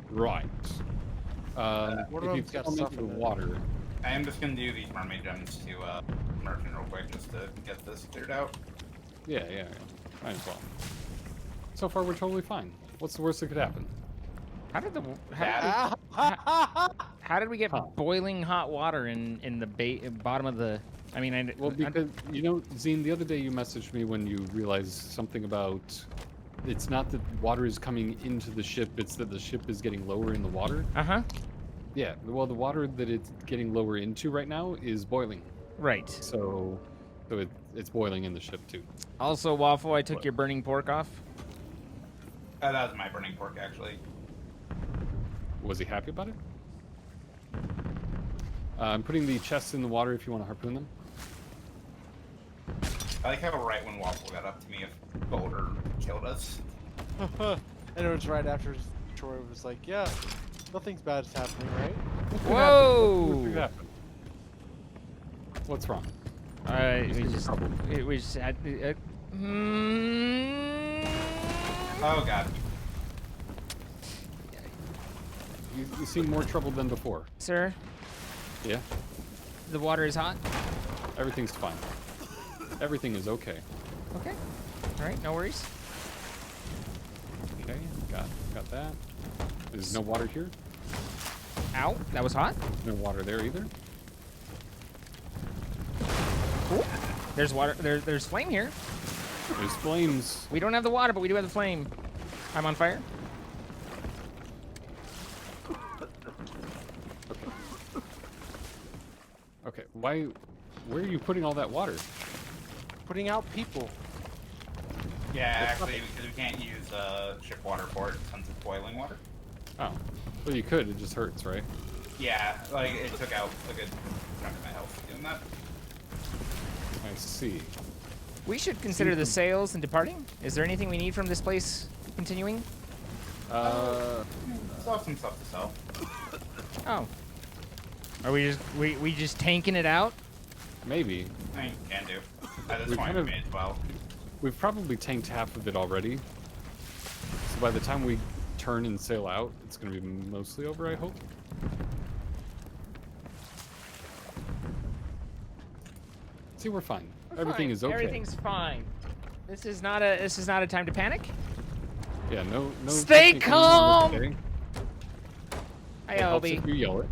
Right. What if of you them's got come stuff into the in it? water, I am just gonna do these mermaid gems to merchant real quick just to get this cleared out. yeah. Might as well. So far, we're totally fine. What's the worst that could happen? How did the That- how did we get Huh. boiling hot water in the bottom of the? I mean, Well, because, you know, Zine, the other day you messaged me when you realized something about it's not that water is coming into the ship, it's that the ship is getting lower in the water. Uh-huh. Yeah, well, the water that it's getting lower into right now is boiling. Right. So it's boiling in the ship, too. Also, Waffle, I took your burning pork off. that was my burning pork, actually. Was he happy about it? I'm putting the chests in the water if you want to harpoon them. I like how right when Waffle got up to me, if Boulder killed us. And it was right after Troy was like, "Yeah, nothing's bad is happening, right?" What Whoa! happened? What's wrong? We just had. Oh, God. You seem more troubled than before. Sir, Yeah? the water is hot. Everything's fine. Everything is okay. Okay. All right, no worries. Okay, got that. There's no water here. Ow, that was hot. No water there either. Cool. There's water. There's flame here. There's flames. We don't have the water, but we do have the flame. I'm on fire. Okay, where are you putting all that water? Putting out people. Yeah, actually, because we can't use ship water for it since it's boiling water. Oh, well, you could. It just hurts, right? Yeah, like, it took out a good chunk of my health doing that. I see. We should consider the sails and departing. Is there anything we need from this place continuing? Still have some stuff to sell. Oh. Are we just tanking it out? Maybe. I mean, can do. At this We point, kind we of- may as well. We've probably tanked half of it already. So by the time we turn and sail out, it's going to be mostly over, I hope. See, we're fine. Everything is okay. Everything's fine. This is not a time to panic. Yeah, no. Stay picnic anymore calm! today. Hi, It helps Albie. if you yell it.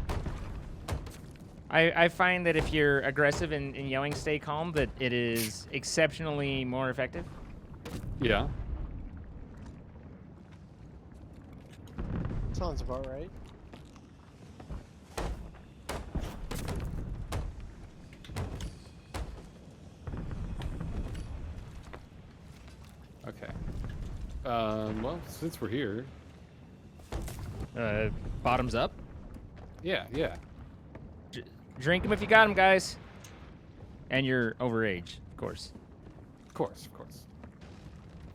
I find that if you're aggressive and yelling "stay calm," that it is exceptionally more effective. Yeah. Sounds about right. Okay. Well, since we're here, Bottoms up. yeah. Drink them if you got them, guys. And you're overage, of course. Of course.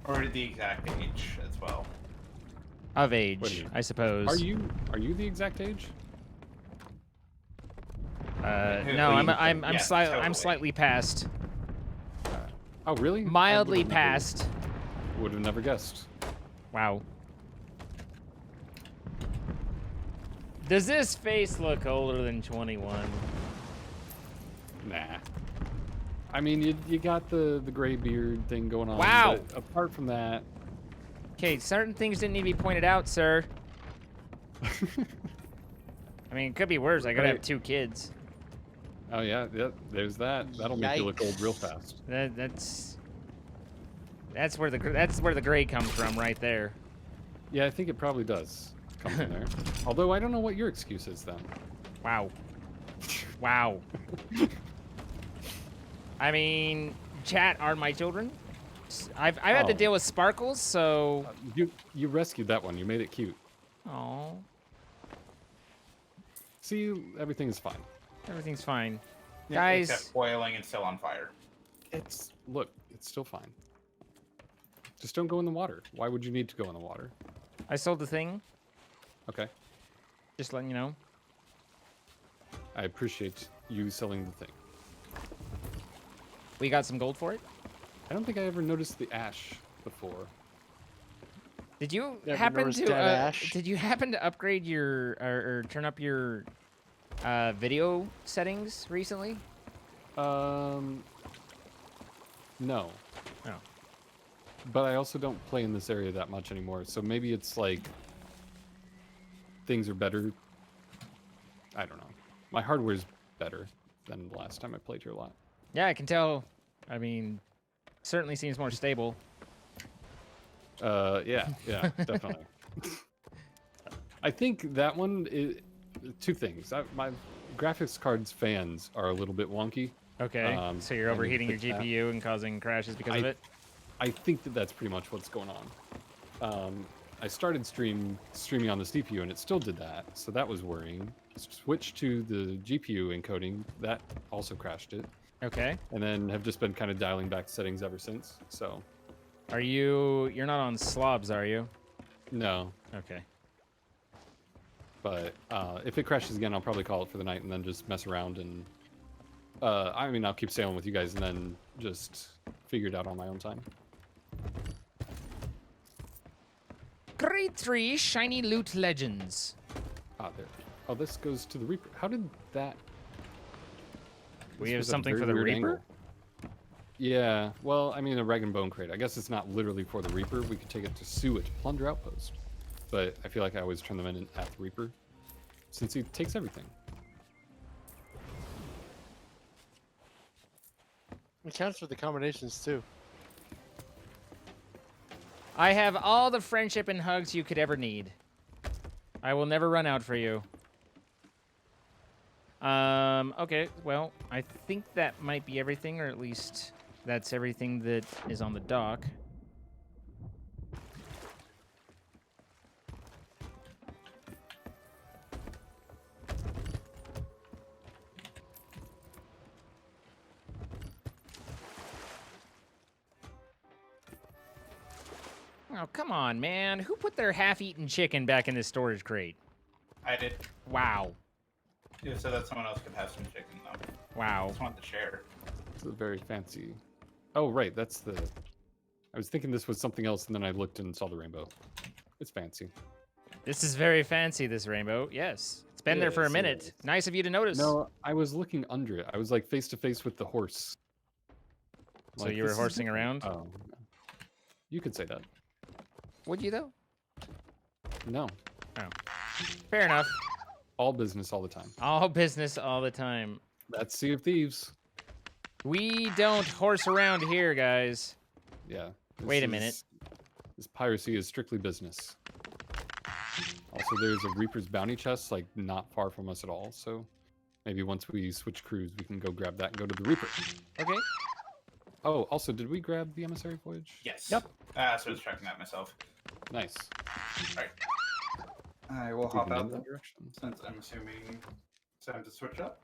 Or the exact age as well. Of What do age, you- I suppose. Are you the exact age? No, I'm Yes, I'm totally. slightly past, Oh, really? mildly past. Would have never guessed. Wow. Does this face look older than 21? Nah. I mean, you got the gray beard thing going on. Wow. But apart from that, Okay, certain things didn't need to be pointed out, sir. I mean, it could be worse. I gotta have Right. 2 kids. oh yeah, there's that. That'll make you look old real Yikes. fast. That's. That's where the gray comes from, right there. Yeah, I think it probably does come from there. Although I don't know what your excuse is then. Wow. Wow. I mean, chat are my children. I've had to Oh. deal with Sparkles, so. You rescued that one. You made it cute. Oh, See, everything's fine. everything's fine, Yeah, guys. Except boiling and still on fire. It's still fine. Just don't go in the water. Why would you need to go in the water? I sold the thing. Okay. Just letting you know. I appreciate you selling the thing. We got some gold for it. I don't think I ever noticed the ash before. Did you Never happen noticed to? that ash? Did you happen to upgrade your or turn up your video settings recently? No. Oh. But I also don't play in this area that much anymore, so maybe it's like things are better. I don't know. My hardware's better than the last time I played here a lot. Yeah, I can tell. I mean, certainly seems more stable. Yeah, definitely. I think that one is two things. My graphics card's fans are a little bit wonky. Okay. So you're I need to overheating your fix that. GPU and causing crashes because of it. I think that's pretty much what's going on. I started streaming on the CPU and it still did that, so that was worrying. Switched to the GPU encoding, that also crashed it, Okay. and then have just been kind of dialing back settings ever since. So You're not on slobs, are you? no, Okay. but if it crashes again, I'll probably call it for the night and then just mess around and I mean, I'll keep sailing with you guys and then just figure it out on my own time. Grade 3 Shiny Loot Legends. Ah, there. Oh, this goes to the Reaper. How did that? We This have was a something very for the weird Reaper? angle. Yeah, well, I mean, a rag and bone crate. I guess it's not literally for the Reaper. We could take it to Sue at Plunder Outpost. But I feel like I always turn them in at the Reaper, since he takes everything. It counts for the combinations too. I have all the friendship and hugs you could ever need. I will never run out for you. Okay, well, I think that might be everything, or at least that's everything that is on the dock. Oh, come on, man. Who put their half-eaten chicken back in this storage crate? I did. Wow. Yeah, so that someone else could have some chicken, though. I Wow. just want to share. It's a very fancy. Oh, right, that's the. I was thinking this was something else, and then I looked and saw the rainbow. It's fancy. This is very fancy, this rainbow. Yes. It's been there for a Yes, it minute. is. Nice of you to notice. No, I was looking under it. I was like face to face with the horse. So Like, you were this is horsing different. around? Oh, you could say that. Would you, though? No, Fair enough. all business all the time. All business all the time. That's Sea of Thieves. We don't horse around here, guys. Yeah. Wait a minute. This piracy is strictly business. Also, there's a Reaper's bounty chest, like, not far from us at all, so maybe once we switch crews, we can go grab that and go to the Reaper. Okay. Oh, also, did we grab the Emissary Voyage? Yes. Yep. So I was checking that myself. Nice. Alright. I will hop Moving in out that then, direction. since I'm assuming it's time to switch up.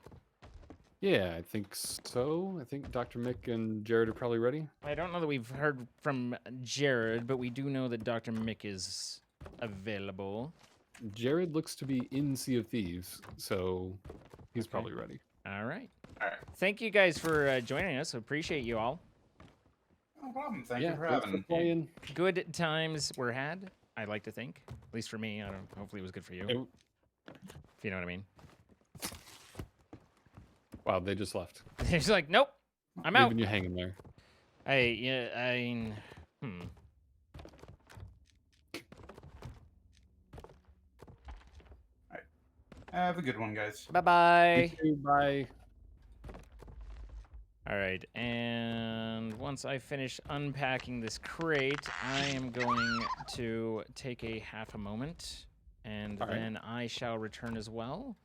Yeah, I think so. I think Dr. Mick and Jared are probably ready. I don't know that we've heard from Jared, but we do know that Dr. Mick is available. Jared looks to be in Sea of Thieves, so he's probably ready. All right. Alright. Thank you guys for joining us. Appreciate you all. No problem. Thank yeah, you for thanks having me. playing. Good times were had, I like to think. At least for me. I don't. Hopefully it was good for you. It- If you know what I mean. wow, they just left. He's like, nope, I'm out. Leaving you hanging there. Have a good one, guys. Bye bye. You too, bye. All right, and once I finish unpacking this crate, I am going to take a half a moment, and then I shall return as well.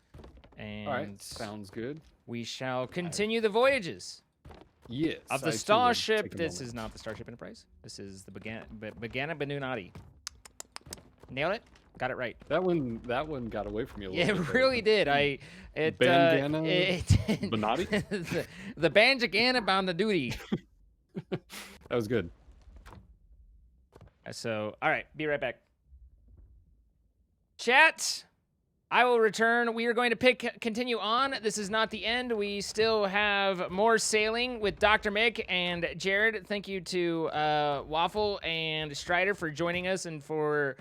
And All right, sounds good. we shall continue the voyages. Yes. Of the I too will Starship. take a This moment. is not the Starship Enterprise. This is the Bagana Benunati. Nailed it. Got it right. That one got away from you a Yeah, little it bit. there. really did. Bandana It Bonatti? the Banjagana bound the duty. That was good. So, all right, be right back. Chat, I will return. We are going to continue on. This is not the end. We still have more sailing with Dr. Mick and Jared. Thank you to Waffle and Stryddr for joining us and for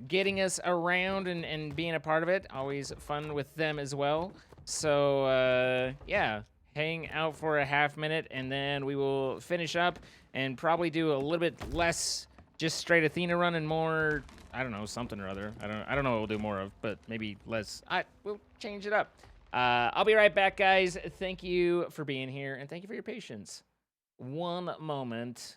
getting us around and being a part of it. Always fun with them as well. So, yeah, hang out for a half minute, and then we will finish up and probably do a little bit less just straight Athena run and more, I don't know, something or other. I don't know what we'll do more of, but maybe less. We'll change it up. I'll be right back, guys. Thank you for being here, and thank you for your patience. One moment.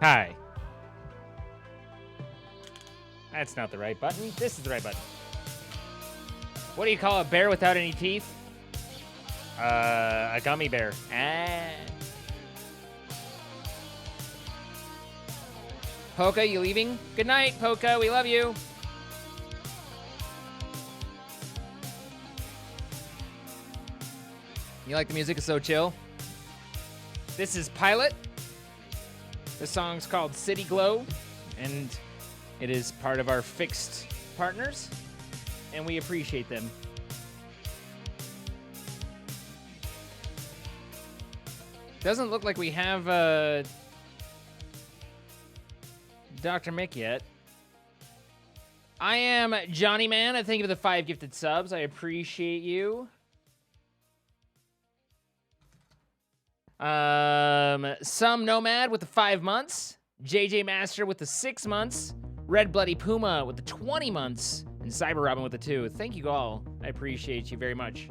Hi. That's not the right button. This is the right button. What do you call a bear without any teeth? A gummy bear. Ah. Polka, you leaving? Good night, Polka. We love you. You like the music? It's so chill. This is Pilot. The song's called City Glow, and it is part of our fixed partners, and we appreciate them. Doesn't look like we have Dr. Mick yet. I am Johnny Man. I thank you for the 5 gifted subs. I appreciate you. Some Nomad with the 5 months. JJ Master with the 6 months. Red Bloody Puma with the 20 months. And Cyber Robin with the 2. Thank you all. I appreciate you very much.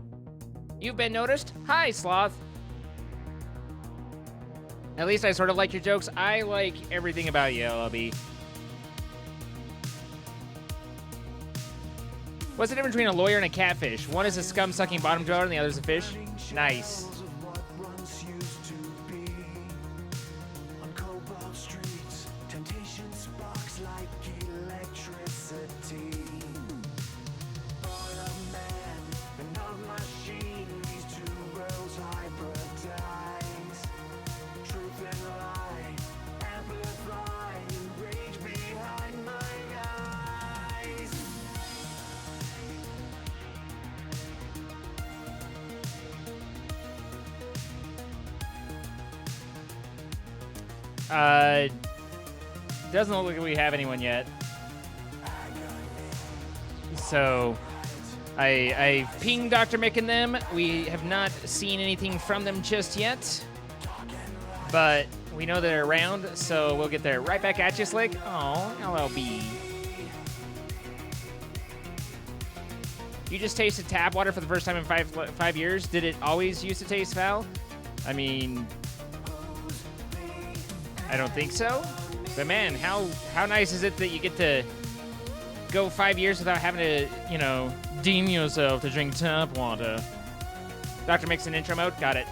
You've been noticed. Hi, Sloth. At least I sort of like your jokes. I like everything about you, LLB. What's the difference between a lawyer and a catfish? One is a scum-sucking bottom dweller and the other is a fish. Nice. Doesn't look like we have anyone yet. So, I pinged Dr. Mick and them. We have not seen anything from them just yet. But we know they're around, so we'll get there. Right back at you, Slick. Oh, LLB. You just tasted tap water for the first time in five years. Did it always used to taste foul? I mean, I don't think so. But man, how nice is it that you get to go 5 years without having to, you know, deem yourself to drink tap water. Dr. Mix in intro mode. Got it.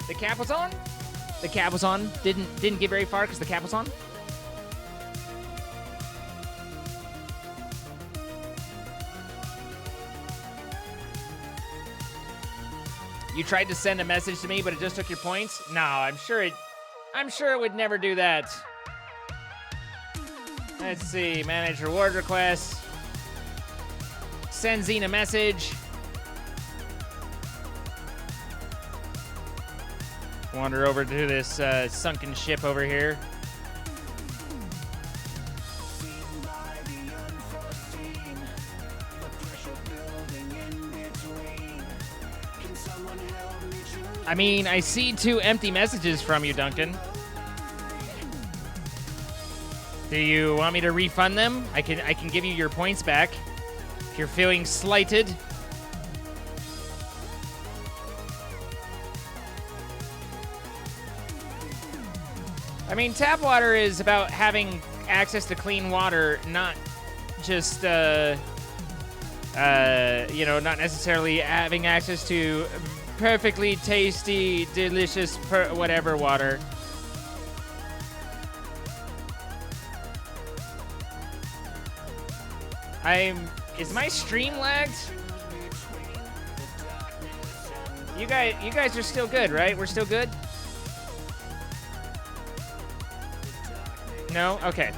The cap was on? The cap was on. Didn't get very far because the cap was on. You tried to send a message to me, but it just took your points? No, I'm sure it would never do that. Let's see, manage reward requests. Send Zine a message. Wander over to this sunken ship over here. I mean, I see 2 empty messages from you, Duncan. Do you want me to refund them? I can give you your points back if you're feeling slighted. I mean, tap water is about having access to clean water, not just not necessarily having access to perfectly tasty, delicious, whatever water. Is my stream lagged? You guys are still good, right? We're still good? No? Okay.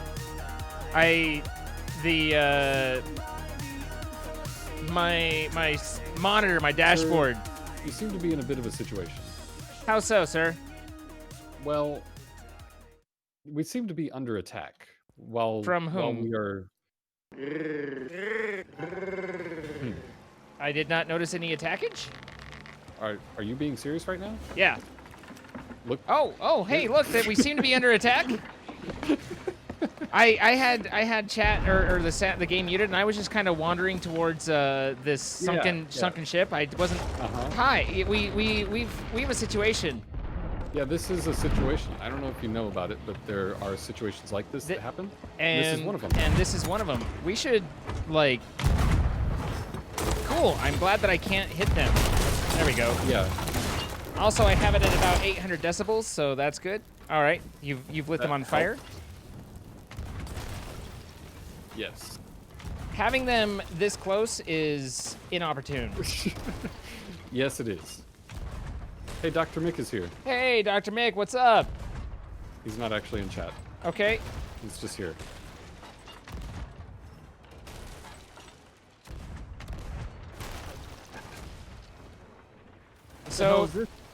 My monitor, my dashboard. Sir, you seem to be in a bit of a situation. How so, sir? Well, we seem to be under attack. From whom? While we are... I did not notice any attackage. Are you being serious right now? Yeah. Look. Oh, hey, look, that we seem to be under attack. I had chat or the game muted, and I was just kind of wandering towards this sunken ship. I wasn't. Hi, we have a situation. Yeah, this is a situation. I don't know if you know about it, but there are situations like this that happen. And this is one of them. And this is one of them. We should, like... Cool. I'm glad that I can't hit them. There we go. Yeah. Also, I have it at about 800 decibels, so that's good. All right, you've lit them That on fire. Yes. Having them this close is inopportune. Yes, it is. Hey, Dr. Mick is here. Hey, Dr. Mick, what's up? He's not actually in chat. Okay. He's just here. So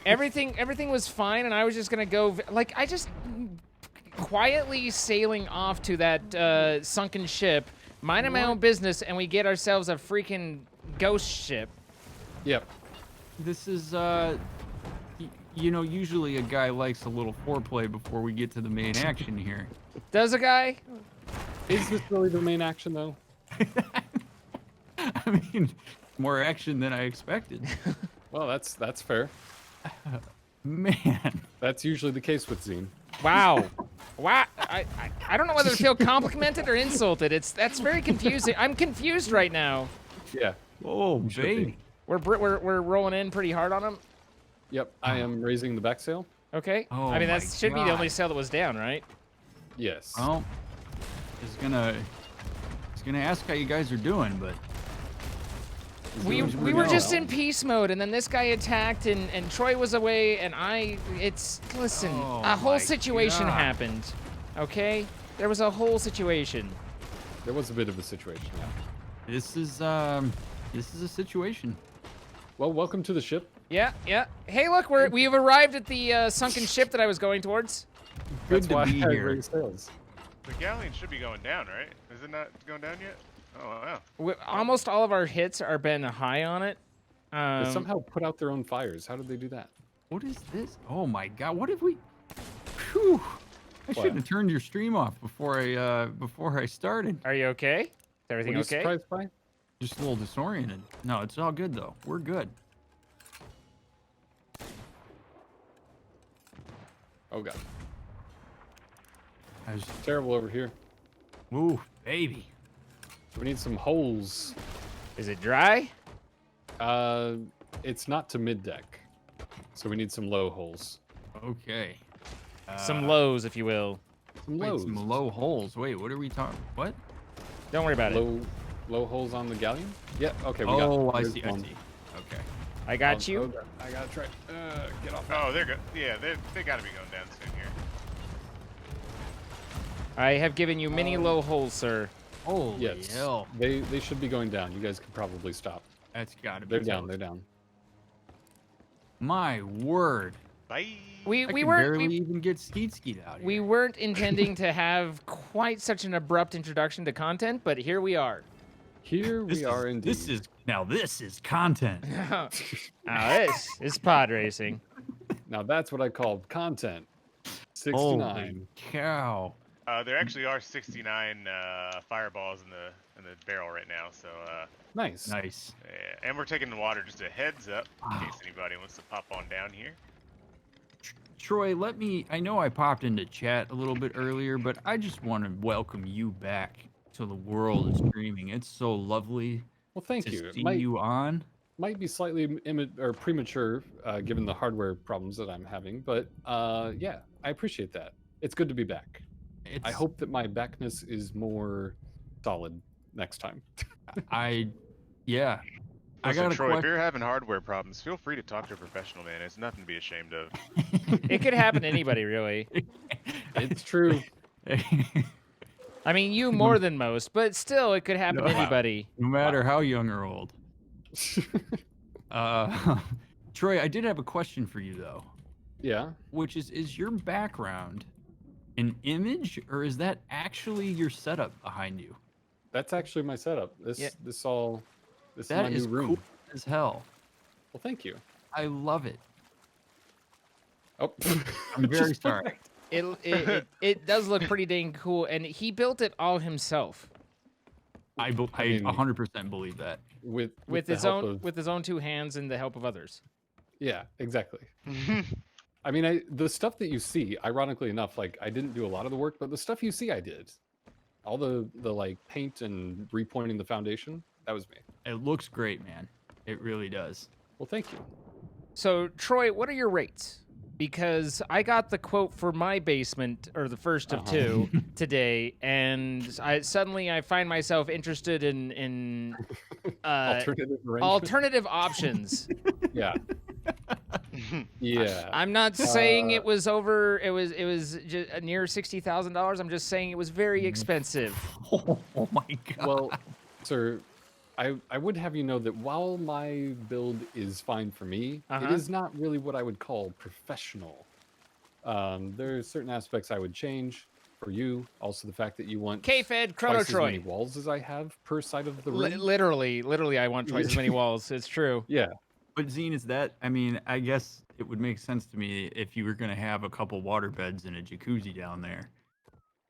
everything was fine, and I was just gonna go. Like I just quietly sailing off to that sunken ship, minding my own business, and we get ourselves a freaking ghost ship. Yep. This is, you know, usually a guy likes a little foreplay before we get to the main action here. Does a guy? Is this really the main action, though? I mean, more action than I expected. Well, that's fair. Man. That's usually the case with Zine. Wow. Wow. I don't know whether to feel complimented or insulted. That's very confusing. I'm confused right now. Yeah. Oh, You should be. baby. We're rolling in pretty hard on him. Yep. I am raising the back sail. Okay. Oh I mean, that my should be the only God. sail that was down, right? Yes. Well, he's gonna ask how you guys are doing, but We doing were pretty just well. in peace mode, and then this guy attacked, and Troy was away, and listen, Oh a whole my situation God. happened, okay? There was a whole situation. There was a bit of a situation, yeah. this is a situation. Well, welcome to the ship. Yeah, yeah. Hey, look, we've arrived at the sunken ship that I was going towards. Good That's to why be I here. raised sails. The galleon should be going down, right? Is it not going down yet? Oh, wow. Almost all of our hits are been high on it. They somehow put out their own fires. How did they do that? What is this? Oh my God! What have we? Whew. I What? shouldn't have turned your stream off before I started. Are you okay? Is Were everything you okay? surprised by? Just a little disoriented. No, it's all good though. We're good. Oh god, I was, terrible over here. ooh, baby. We need some holes. Is it dry? It's not to mid deck, so we need some low holes. Okay. Some lows, if you will. Some Wait, lows. some low holes. Wait, what are we talking? What? Don't worry about it. Low holes on the galleon. Yeah. Okay. We got. Oh, I there's see. I one. see. Okay. I got you. Okay. I gotta try. Get off. Oh, they're good. Yeah, they got to be going down soon here. I have given you many low holes, sir. Holy Yes. hell. They should be going down. You guys could probably stop. That's gotta be. They're down. tough. They're down. My word. Bye. We I can weren't barely even get skeet out here. we weren't intending to have quite such an abrupt introduction to content, but here we are. Here we are indeed. This is content. Now this is pod racing. Now that's what I call content. 69. Holy cow. There actually are 69 fireballs in the barrel right now, so Nice. Nice. yeah. And we're taking the water just a heads up in Wow. case anybody wants to pop on down here. Troy, I know I popped into chat a little bit earlier, but I just want to welcome you back to the world of streaming. It's so lovely Well, thank to you. It see might, you on. might be slightly premature given the hardware problems that I'm having, but yeah, I appreciate that. It's good to be back. I It's, hope that my backness is more solid next time. yeah. I Listen, got a Troy, if question. you're having hardware problems, feel free to talk to a professional, man. It's nothing to be ashamed of. It could happen to anybody, really. It's true. I mean, you more than most, but still, it could happen to No. anybody. No matter how young or old. Troy, I did have a question for you though, Yeah. which is your background an image or is that actually your setup behind you? That's actually my setup. This Yeah. this is That my is new room. cool as hell. Well, thank you. I love it. Oh, I'm very Just- sorry. It does look pretty dang cool, and he built it all himself I mean- 100% believe that. with with the his help own of- with his own two hands and the help of others. Yeah, exactly. I mean, the stuff that you see, ironically enough, like I didn't do a lot of the work, but the stuff you see, I did. All the like paint and repointing the foundation, that was me. It looks great, man. It really does. Well, thank you. So, Troy, what are your rates? because I got the quote for my basement, or the first of two, today, and suddenly I find myself interested in alternative options. Yeah. Yeah. I'm not saying it was over. It was just near $60,000. I'm just saying it was very expensive. Oh my god. Well, sir, I would have you know that while my build is fine for me, it is not really what I would call professional. There are certain aspects I would change for you. Also, the fact that you want K-Fed, twice as many ChronoTroy. walls as I have per side of the room. Literally, I want twice as many walls. It's true. Yeah. But Zine, is that? I mean, I guess it would make sense to me if you were going to have a couple water beds and a jacuzzi down there.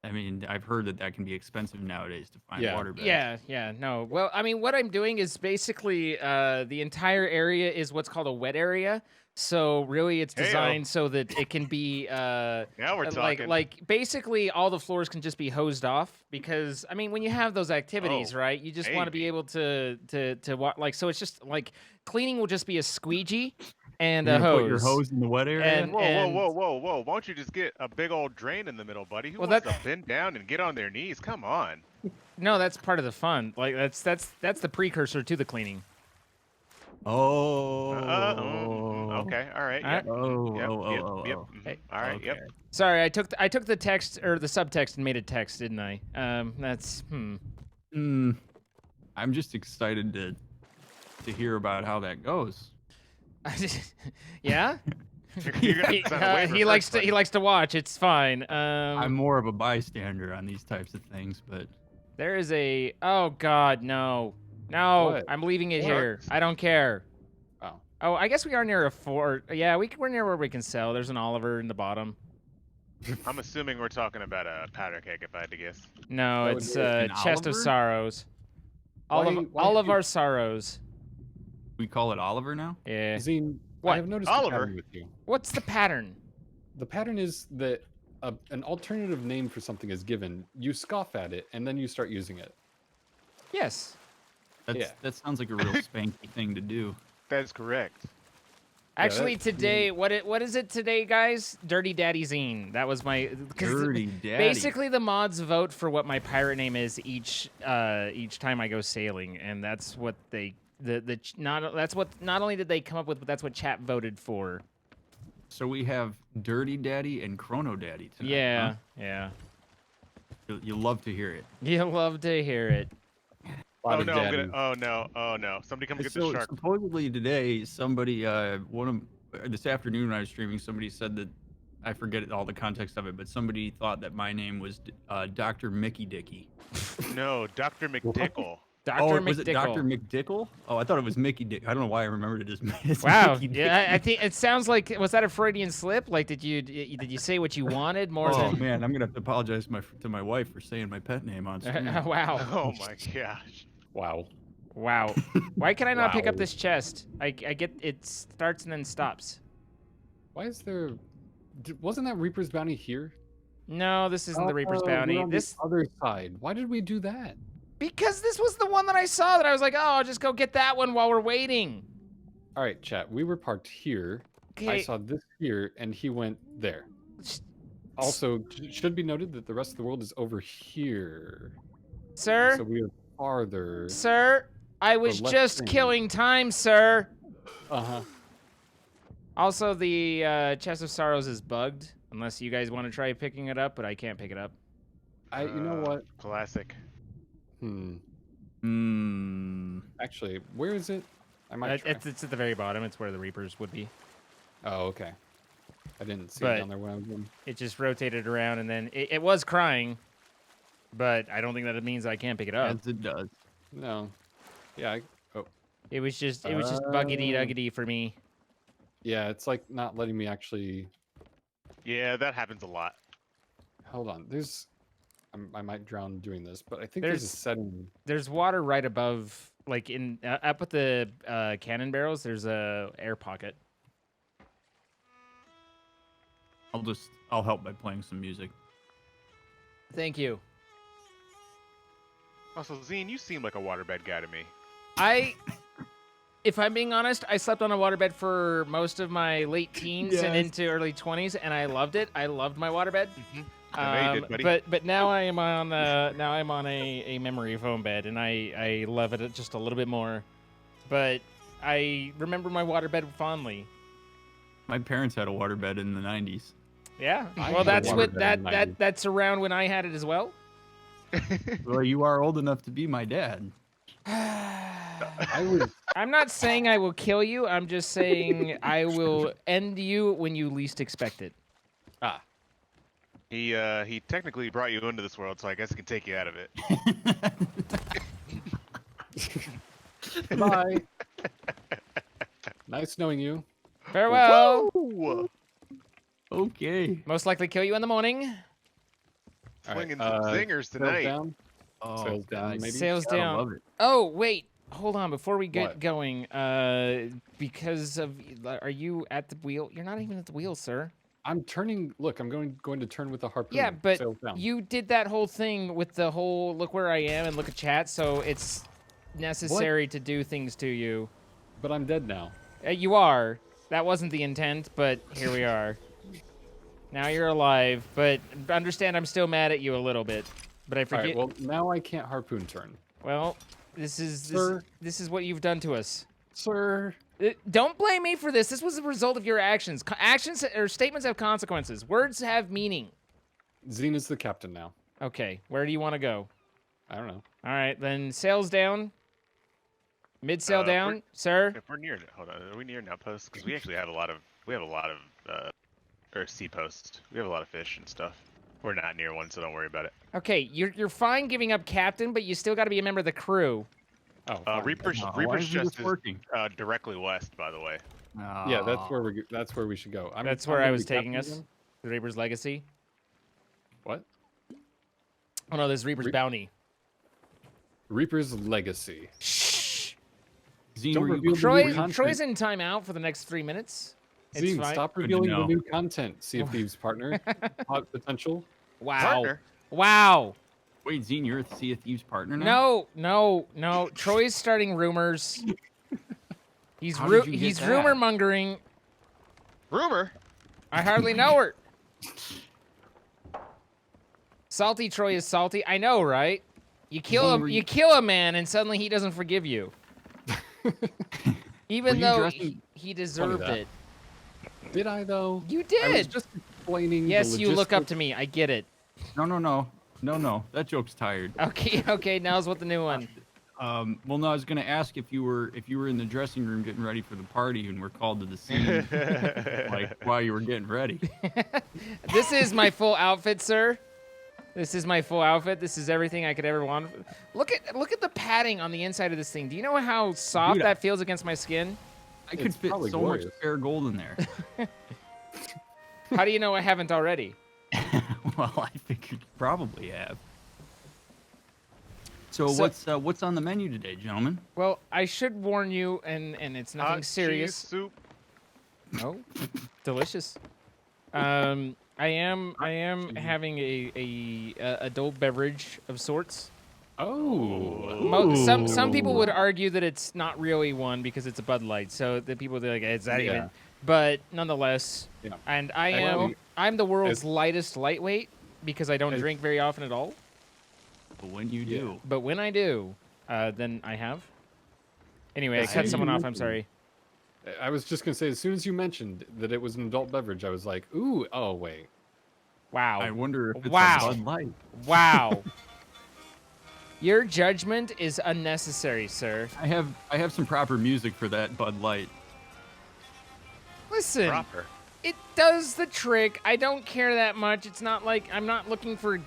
I mean, I've heard that can be expensive nowadays to find water beds. Yeah, no. Well, I mean, what I'm doing is basically the entire area is what's called a wet area. So really, it's designed so that it can be now we're talking. like basically all the floors can just be hosed off, because I mean, when you have those activities, right, you just want to be able to like, so it's just like cleaning will just be a squeegee and a hose. Put your hose in the wet area. Whoa! Why don't you just get a big old drain in the middle, buddy? Who wants to bend down and get on their knees? Come on. No, that's part of the fun. Like that's the precursor to the cleaning. Oh. Okay. All right. Yep. Yep. Hey. All right. Okay. Yep. Sorry, I took the text or the subtext and made it text, didn't I? That's I'm just excited to hear about how that goes. Yeah. He likes to watch. It's fine. I'm more of a bystander on these types of things, but there is a. Oh God, no. What? I'm leaving it here. I don't care. Oh, I guess we are near a fort. Yeah, we're near where we can sell. There's an Oliver in the bottom. I'm assuming we're talking about a powder keg, if I had to guess. No, That it's would be a an chest of Oliver? sorrows. Why All of you- our sorrows. we call it Oliver now. Yeah. Zine, What? I have noticed Oliver? a pattern with you. What's the pattern? The pattern is that an alternative name for something is given, you scoff at it, and then you start using it. Yes. That sounds like a real spanky thing to do. That's correct. Actually, that's- today, what is it today, guys? Dirty Daddy Zine. That was my. Dirty Daddy. Basically, the mods vote for what my pirate name is each time I go sailing, and that's what they not only did they come up with, but that's what chat voted for. So we have Dirty Daddy and Chrono Daddy tonight. Yeah, huh? yeah. You love to hear it. You love to hear it. Oh no! Somebody come get the So shark. supposedly today, somebody this afternoon when I was streaming, somebody said that I forget all the context of it, but somebody thought that my name was Dr. Mickey Dicky. No, Dr. McDickle. Dr. Was it Dr. McDickle. McDickle? Oh, I thought it was Mickey Dick. I don't know why I remembered it as Wow. Mickey Dick. Yeah, I think it sounds like, was that a Freudian slip? Like, did you say what you wanted more Oh than? man, I'm gonna have to apologize to my wife for saying my pet name on stream. Wow. Oh my gosh. Wow. Wow. Why can I not pick up Wow. this chest? I get it starts and then stops. Why is there... Wasn't that Reaper's Bounty here? No, this isn't the Reaper's Oh, Bounty. we're on This the other side. Why did we do that? because this was the one that I saw that I was like, oh, I'll just go get that one while we're waiting. All right, chat. We were parked here. I Okay. saw this here, and he went there. Also, it should be noted that the rest of the world is over here. Sir, So we are farther. sir, I was left just thing. killing time, sir. Uh-huh. Also, the Chest of Sorrows is bugged, unless you guys want to try picking it up, but I can't pick it up. You know what? Classic. Actually, where is it? I might try. It's at the very bottom. It's where the Reapers would be. Oh, okay. I didn't see But- it down there when I was in. It just rotated around, and then it was crying, but I don't think that it means I can't pick it up. As it does. No. Yeah. It was just buggity-duggity for me. Yeah, it's like not letting me actually... Yeah, that happens a lot. Hold on. There's... I might drown doing this, but I think there's a setting... There's water right above, like in up at the cannon barrels. There's a air pocket. I'll help by playing some music. Thank you. Also, Zine, you seem like a waterbed guy to me. If I'm being honest, I slept on a waterbed for most of my late teens and Yes. into early 20s, and I loved it. I loved my waterbed. I know you did, buddy. But now I am on a memory foam bed, and I love it just a little bit more. But I remember my waterbed fondly. My parents had a waterbed in the 90s. Yeah. I Well, had a that's what waterbed in the 90s. that's around when I had it as well. Well, you are old enough to be my dad. I'm not saying I will kill you. I'm just saying I will end you when you least expect it. Ah, He technically brought you into this world, so I guess he can take you out of it. bye. Nice knowing you. Farewell. Whoa! Okay. Most likely kill you in the morning. All right, Swinging some zingers sails tonight. down. Oh, Sails down, God. maybe? Sails Gotta down. love it. Oh, wait. Hold on. Before we get What? going, because of... Are you at the wheel? You're not even at the wheel, sir. I'm turning. Look, I'm going to turn with the harpoon. Yeah, but Sails down. you did that whole thing with the whole look where I am and look at chat, so it's necessary to do things to you. But I'm dead now. You are. That wasn't the intent, but here we are. Now you're alive, but understand I'm still mad at you a little bit. But I All forget... right, well, now I can't harpoon turn. Well, this is Sir. this is what you've done to us. Sir. Don't blame me for this. This was a result of your actions. Actions or statements have consequences. Words have meaning. Zine is the captain now. Okay, where do you want to go? I don't know. All right, then sails down. Mid sail down, sir. If we're near, hold on, are we near an outpost? Because we actually have a lot of, or sea posts. We have a lot of fish and stuff. We're not near one, so don't worry about it. Okay, you're fine giving up captain, but you still got to be a member of the crew. Oh, fine. Reaper's why Reaper's is just this working? directly west, by the way. Yeah, that's where we should go. That's I'm where I gonna was be taking captain us. again. The Reaper's Legacy. What? Oh no, there's Reaper's Bounty. Reaper's Legacy. Shh. Zine, Don't were you- reveal the Troy, new content. Troy's in timeout for the next 3 minutes. It's Zine, fine. stop Good to revealing the know. new content. Sea of Thieves partner. Hot potential. Wow. Partner. Wow. Wait, Zine, you're a Sea of Thieves partner now? No. Troy's starting rumors. He's How did you get he's that? rumor mongering. Rumor. I hardly know her. Salty Troy is salty. I know, right? You kill Were him. you- You kill a man, and suddenly he doesn't forgive you, even you though dressing- he deserved that. it. Did I though? You I was did. just explaining. Yes, the you look up logistics. to me. I get it. No. That joke's tired. Okay. Now's what the new one. Well, no, I was gonna ask if you were in the dressing room getting ready for the party and were called to the scene, like while you were getting ready. This is my full outfit, sir. This is my full outfit. This is everything I could ever want. Look at the padding on the inside of this thing. Do you know how soft Dude, that feels against my skin? I could It's fit so probably much glorious. spare gold in there. How do you know I haven't already? Well, I figured you probably have. So, So- what's on the menu today, gentlemen? Well, I should warn you, and it's nothing Hot cheese serious. soup. Oh, delicious. I am having a adult beverage of sorts. Oh. Some people would argue that it's not really one because it's a Bud Light. So the people they're like, it's not even. Yeah. But nonetheless, Yeah. and Actually, I'm the world's as- lightest lightweight because I don't as- drink very often at all. But when you do, But when I do, then I have. Anyway, I As soon cut as someone you off. I'm mentioned- sorry. I was just gonna say, as soon as you mentioned that it was an adult beverage, I was like, ooh, oh wait. Wow. I wonder if it's Wow. a Bud Light. Wow. Your judgment is unnecessary, sir. I have some proper music for that Bud Light. Listen, Proper. it does the trick. I don't care that much. It's not like I'm not looking for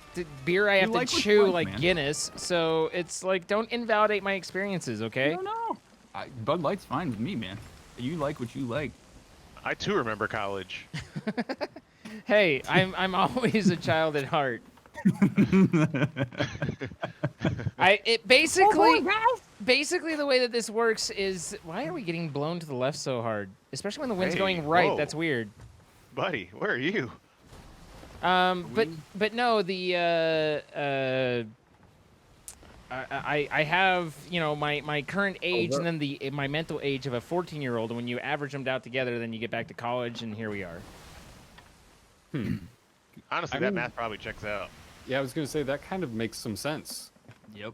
beer I have like to what you chew like, like man. Guinness. So it's like, don't invalidate my experiences, okay? No. Bud Light's fine with me, man. You like what you like. I too remember college. Hey, I'm always a child at heart. Basically the way that this works is, why are we getting blown to the left so hard? Especially when the wind's Hey, going right. whoa. That's weird. Buddy, where are you? But no, the I have, you know, my current age that- and then my mental age of a 14-year-old, and when you average them out together, then you get back to college, and here we are. Honestly, I that mean- math probably checks out. Yeah, I was gonna say that kind of makes some sense. Yep.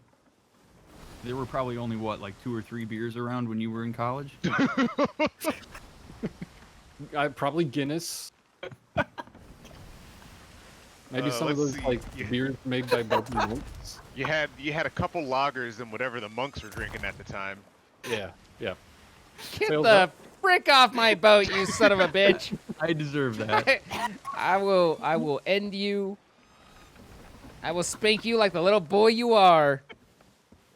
There were probably only what, like 2 or 3 beers around when you were in college? Probably Guinness. Maybe some of let's those see. like Yeah. beers made by bubbly monks. You had a couple lagers and whatever the monks were drinking at the time. Yeah, yeah. Get Sails the up. frick off my boat, you son of a bitch! I deserve that. I will end you. I will spank you like the little boy you are.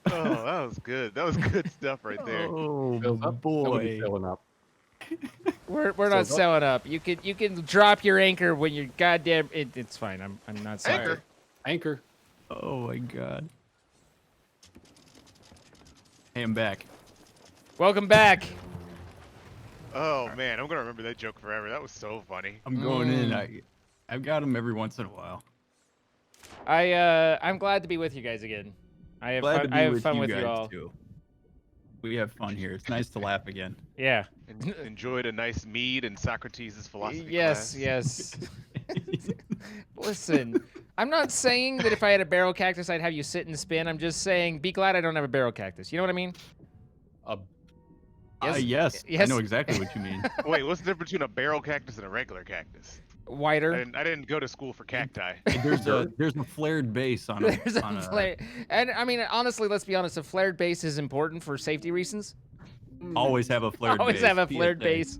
Oh, that was good. That was good stuff right there. Oh Sails up. Nobody's sailing up. We're not So- selling up. You can drop your anchor when you're goddamn. It's fine. I'm not sorry. Anchor. Anchor. Oh my god. Hey, I'm back. Welcome back. Oh man, I'm gonna remember that joke forever. That was so funny. I'm going in. I've got them every once in a while. I'm glad to be with you guys again. I have Glad fun. to be I have with fun you with guys you all. too. We have fun here. It's nice to laugh again. Yeah. Enjoyed a nice mead and Socrates' philosophy Yes. class. Yes. Listen, I'm not saying that if I had a barrel cactus, I'd have you sit and spin. I'm just saying, be glad I don't have a barrel cactus. You know what I mean? Yes, I Yes. know exactly what you mean. Wait, what's the difference between a barrel cactus and a regular cactus? Wider. I didn't go to school for cacti. There's a flared base on a There's a flare. And I mean, honestly, let's be honest. A flared base is important for safety reasons. Always have a flared Always base. have a flared PSA. base.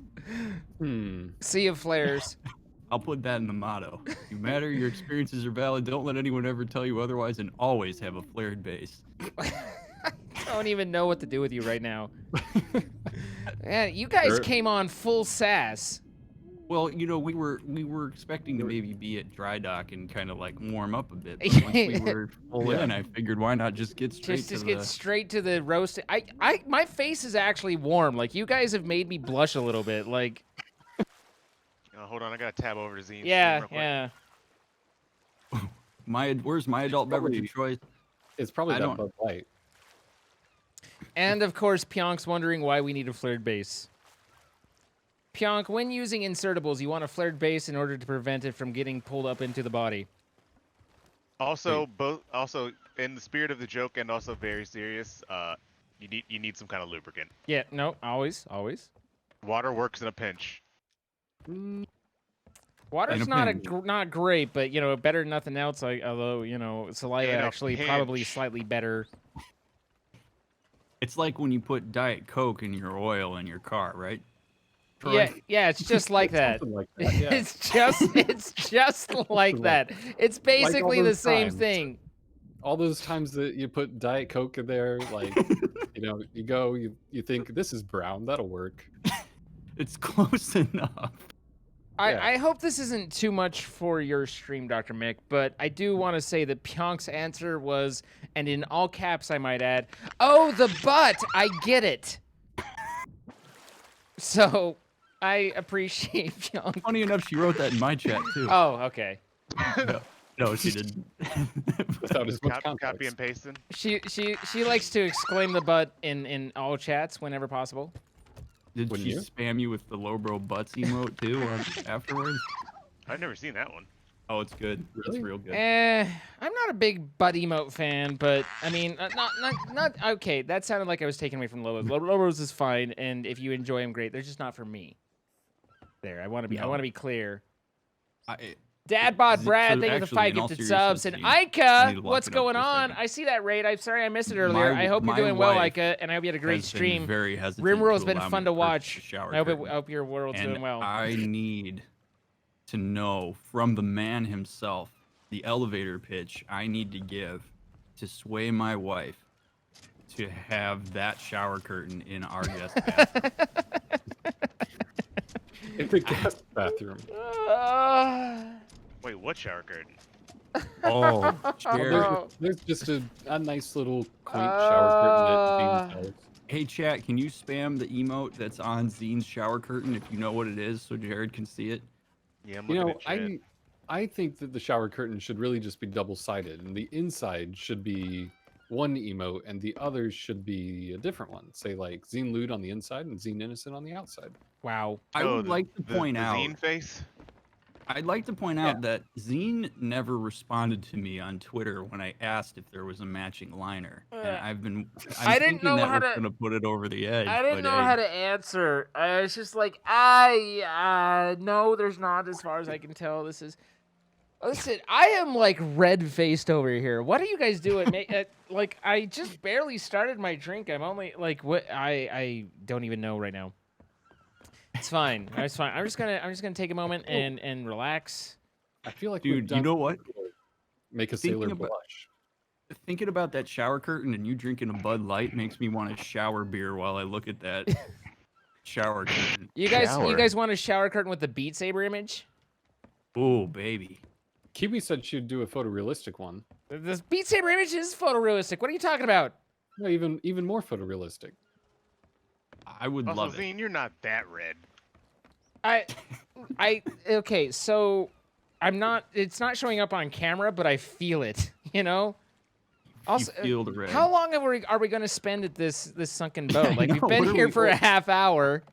Hmm. Sea of flares. I'll put that in the motto. You matter, your experiences are valid. Don't let anyone ever tell you otherwise, and always have a flared base. I don't even know what to do with you right now. Man, you guys Sure. came on full sass. Well, you know, we were expecting to maybe be at dry dock and kind of like warm up a bit. But once we were full in, I figured why not just get straight Just to get the. straight to the roast. My face is actually warm. Like, you guys have made me blush a little bit. Like, Hold on, I gotta tab over to Zine. yeah, real quick. yeah. Where's my adult beverage Probably- of choice? It's probably I that don't- Bud Light. And of course, Pyonk's wondering why we need a flared base. Pyonk, when using insertables, you want a flared base in order to prevent it from getting pulled up into the body. Also, in the spirit of the joke and also very serious, you need some kind of lubricant. Yeah, no, always. Water works in a pinch. Water's In a not pinch. not great, but you know, better than nothing else. Although you know, saliva In a actually probably pinch. slightly better. It's like when you put Diet Coke in your oil in your car, right? Troy? Yeah, it's just like that. Something like that. Yeah. It's just like that. It's basically the those same times. thing. All those times that you put Diet Coke in there, like, you know, you think this is brown, that'll work. It's close enough. Yeah. I hope this isn't too much for your stream, Dr. Mick, but I do want to say that Pyonk's answer was, and in all caps I might add, oh, the butt, I get it. So, I appreciate Pyonk. Funny enough, she wrote that in my chat too. Oh, okay. No, she didn't. Without as much Copy context. and pasting. She likes to exclaim the butt in all chats whenever possible. Did Wouldn't she you? spam you with the lowbrow butts emote too afterwards? I've never seen that one. Oh, it's good. It's Really? real good. I'm not a big butt emote fan, but I mean, not okay. That sounded like I was taken away from Lobos. Lobos is fine, and if you enjoy him, great. They're just not for me. There, I want to be. I No. want to be clear. I, Dadbot Z- Brad, so thank you for the 5 actually, in all gifted subs. And seriousness, I Ica, need to lock what's it up going for a on? second. I see that raid. I'm sorry I missed it earlier. I hope you're my doing well, wife Ica, and I hope you had a great has been stream. very hesitant Rimworld's to been allow fun me to purchase watch. a shower I curtain. hope your world's And doing well. I need to know from the man himself the elevator pitch I need to give to sway my wife to have that shower curtain in our guest bathroom. In the guest bathroom. Wait, what shower curtain? Oh, Oh. Jared. There's just a nice little quaint shower curtain that Bean sells. Hey, chat, can you spam the emote that's on Zine's shower curtain if you know what it is so Jared can see it? Yeah, I'm You looking know, at chat. I think that the shower curtain should really just be double-sided, and the inside should be one emote, and the others should be a different one. Say like Zine Lewd on the inside and Zine Innocent on the outside. Wow. I Oh, would like to point the out. zine face. I'd like to point out that Zine never responded to me on Twitter when I asked if there was a matching liner, and I'm I didn't thinking know that how was to- gonna put it over the edge. I didn't but know how to answer. I was just like, no, there's not. As far as I can tell, this is. Listen, I am like red-faced over here. What are you guys doing? Like, I just barely started my drink. I'm only like, what? I don't even know right now. It's fine. It's fine. I'm just gonna take a moment and relax. I feel like, Dude, you know what? Make a Thinking sailor about- blush. Thinking about that shower curtain and you drinking a Bud Light makes me want to shower beer while I look at that shower curtain. You guys want a shower curtain with the Beat Saber image? Oh, baby. Kiwi said she'd do a photorealistic one. This Beat Saber image is photorealistic. What are you talking about? No, even more photorealistic. I would Also, love it. Zine, you're not that red. Okay, so I'm not. It's not showing up on camera, but I feel it. You know. Also, You feel the red. how long are we going to spend at this sunken boat? Like we've know, been what are here we- for a half hour.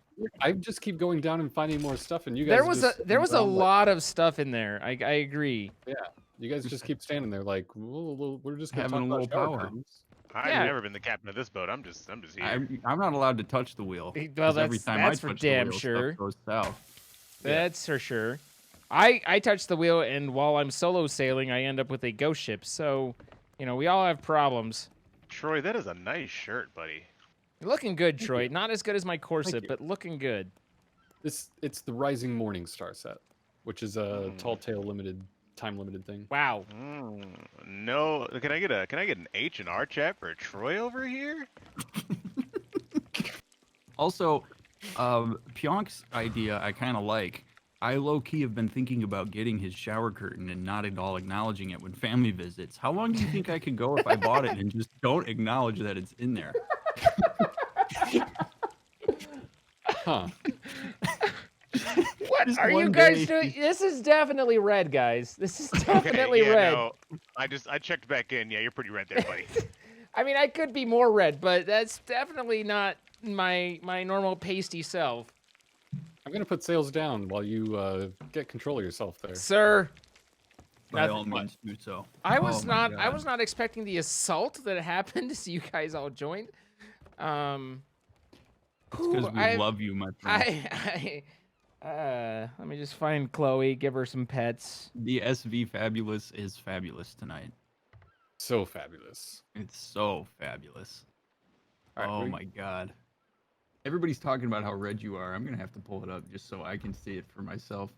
I just keep going down and finding more stuff, and you guys. There was a lot of stuff in there. I agree. You guys just keep standing there like we're just gonna Having talk a about little shower power. curtains. I've Yeah. never been the captain of this boat. I'm just here. I'm not allowed to touch the wheel. Well, 'cause every time that's I for touch damn the wheel, sure. stuff goes south. That's for sure. I touch the wheel, and while I'm solo sailing, I end up with a ghost ship. So, you know, we all have problems. Troy, that is a nice shirt, buddy. You're looking good, Troy. Not as good as my corset, you. but looking good. It's the Rising Morning Star set, which is a tall tale time limited thing. Wow. No, can I get an H&R chat for Troy over here? Also, Pyonk's idea I kind of like. I low-key have been thinking about getting his shower curtain and not at all acknowledging it when family visits. How long do you think I could go if I bought it and just don't acknowledge that it's in there? Huh. What Just are you one guys day. doing? This is definitely red, guys. This is definitely yeah, red. No, I checked back in. Yeah, you're pretty red there, buddy. I mean, I could be more red, but that's definitely not my normal pasty self. I'm gonna put sails down while you get control of yourself there. Sir, By Nothing all means, do so. I was Oh my not. I God. was not expecting the assault that happened as you guys all joined. Because we love you, my friend. Let me just find Chloe. Give her some pets. The SV Fabulous is fabulous tonight. So fabulous. It's so fabulous. All right, Oh my God. Everybody's talking about how red you are. I'm going to have to pull it up just so I can see it for myself.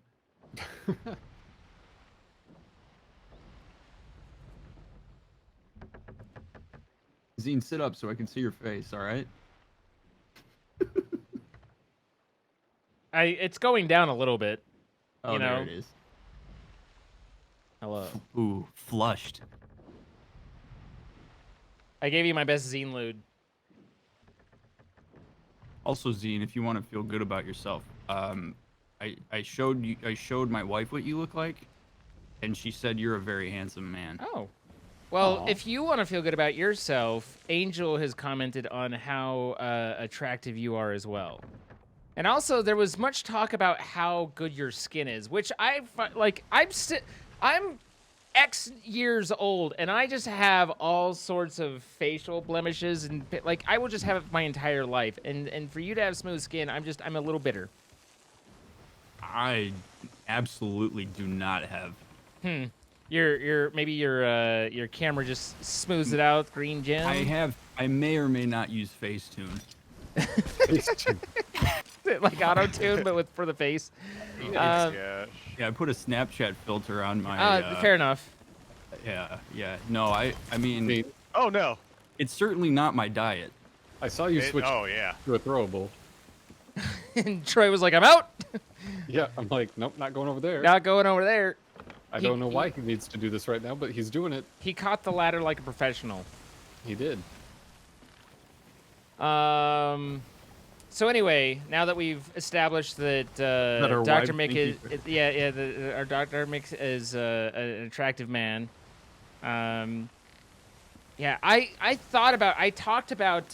Zine, sit up so I can see your face, all right? It's going down a little bit. Oh, You there know. it is. Hello. Ooh, flushed. I gave you my best Zine Lewd. Also, Zine, if you want to feel good about yourself, I showed my wife what you look like, and she said you're a very handsome man. Oh. Well, Aw. if you want to feel good about yourself, Angel has commented on how attractive you are as well. And also, there was much talk about how good your skin is, which I'm X years old, and I just have all sorts of facial blemishes, and like I will just have it my entire life. And for you to have smooth skin, I'm a little bitter. I absolutely do not have. Maybe your camera just smooths it out, green gem. I may or may not use Facetune. Like auto tune, but for the face. Gosh. Yeah, I put a Snapchat filter on my. Fair enough. Yeah. No, I mean, Hey, Oh no. it's certainly not my diet. I saw you switch Oh yeah. to a throwable. And Troy was like, "I'm out. Yeah, I'm like, nope, not going over there. Not going over there." I don't know why he needs to do this right now, but he's doing it. He caught the ladder like a professional. He did. So anyway, now that we've established that our Dr. wives Mick think is, our Dr. Mick is an attractive man. Yeah, I talked about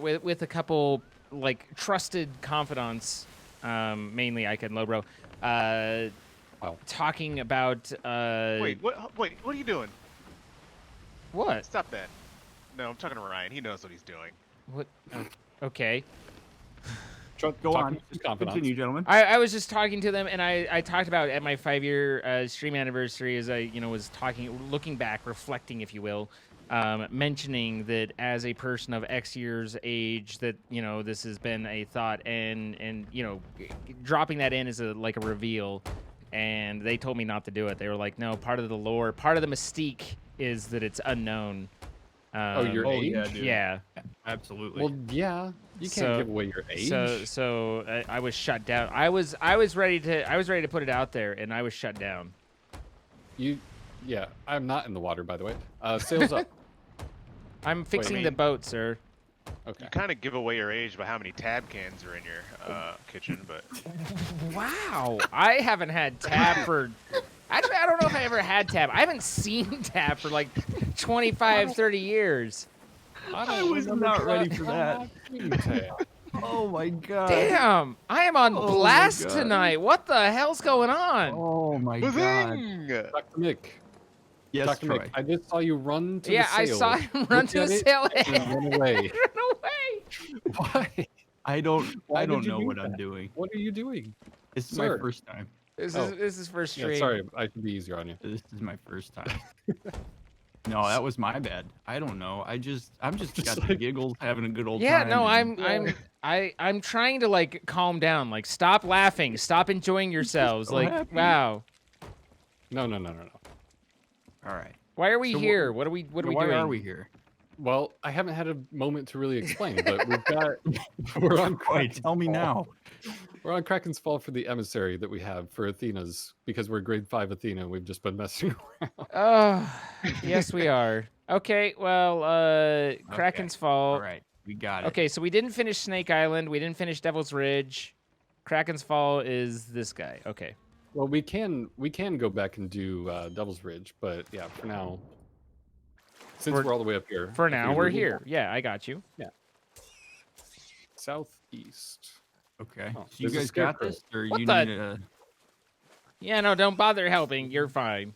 with a couple like trusted confidants, mainly Ike and Lobro, talking about Wait, what are you doing? what? Stop that. No, I'm talking to Ryan. He knows what he's doing. What? Okay. Go on. Continue, gentlemen. I was just talking to them, and I talked about at my 5-year stream anniversary, as I was looking back, reflecting, if you will, mentioning that as a person of X years age, that this has been a thought, and dropping that in as a reveal, and they told me not to do it. They were like, no, part of the lore, part of the mystique is that it's unknown. Your age? Yeah, dude. Yeah. Absolutely. Well, yeah. You can't give away your age. So I was shut down. I was ready to put it out there, and I was shut down. Yeah. I'm not in the water, by the way. Sails up. I'm fixing the boat, sir. Okay. You kind of give away your age by how many tab cans are in your kitchen, but Wow, I haven't had tab for. Actually, I don't know if I ever had tab. I haven't seen tab for like 25, 30 years. I was not ready for that. Oh my god. Damn, I am on blast tonight. What the hell's going on? Oh my god. Dr. Mick. Yes, Dr. Troy. Mick, I just saw you run to the Yeah, sail. I saw him run to the sail and run away. Run away. Why? I don't know do what that? I'm doing. What are you doing? This is Sir. my first time. This is first stream. Yeah, sorry, I can be easier on you. This is my first time. No, that was my bad. I don't know. I'm just got the giggles, having a good old Yeah, time. no, and- I'm trying to calm down. Like, stop laughing, stop enjoying yourselves. So like, happy. wow. No. All right. Why are we So here? What are we Why doing? are we here? Well, I haven't had a moment to really explain, but we're on Wait, tell me now. We're on Kraken's Fall for the emissary that we have for Athena's, because we're grade 5 Athena and we've just been messing around. Oh, yes, we are. Okay, well, Kraken's Fall. All right, we got it. Okay, so we didn't finish Snake Island. We didn't finish Devil's Ridge. Kraken's Fall is this guy. Okay. Well, we can go back and do Devil's Ridge, but yeah, for now, since we're all the way up here. For now, we're here. Yeah, I got you. Yeah. Southeast. Okay. Oh, So you there's a guys got scarecrow. this, or What you the- need a? Yeah, no, don't bother helping. You're fine.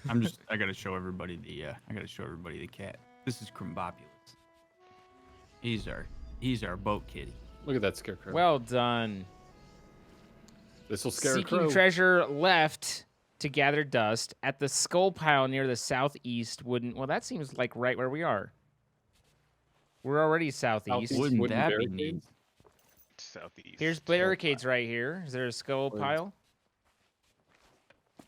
I gotta show everybody the cat. This is Crimbopulus. He's our boat kitty. Look at that scarecrow. Well done. This will scare a Seeking crow. treasure left to gather dust at the skull pile near the southeast wooden. Well, that seems like right where we are. We're already southeast. Southeast. Wouldn't wooden that be barricades? neat? southeast. Here's barricades right here. Is there a skull Woods. pile?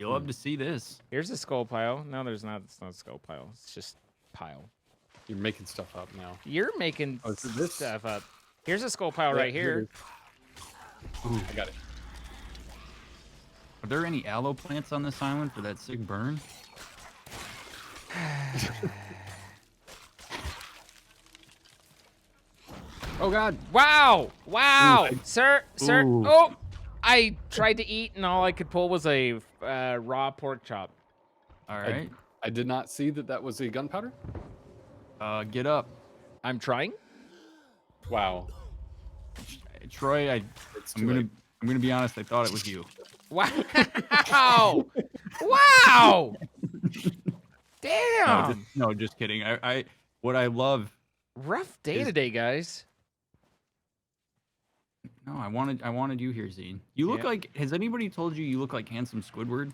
You'll love to see this. Here's a skull pile. No, there's not. It's not a skull pile. It's just pile. You're making stuff up now. You're making Oh, so this- stuff up. Here's a skull pile right Yeah, here. it is. Ooh, I got it. Are there any aloe plants on this island for that sick burn? Oh God! Wow! Wow! Ooh, Sir! Ooh. Oh! I tried to eat, and all I could pull was a raw pork chop. All right. I did not see that was a gunpowder. Get up, I'm trying. Wow. Troy. It's I'm too gonna late. I'm gonna be honest. I thought it was you. Wow! Wow! Damn! No, just kidding. What I love. Rough day is- today, guys. No, I wanted you here, Zine. You look Yeah. like. Has anybody told you look like handsome Squidward?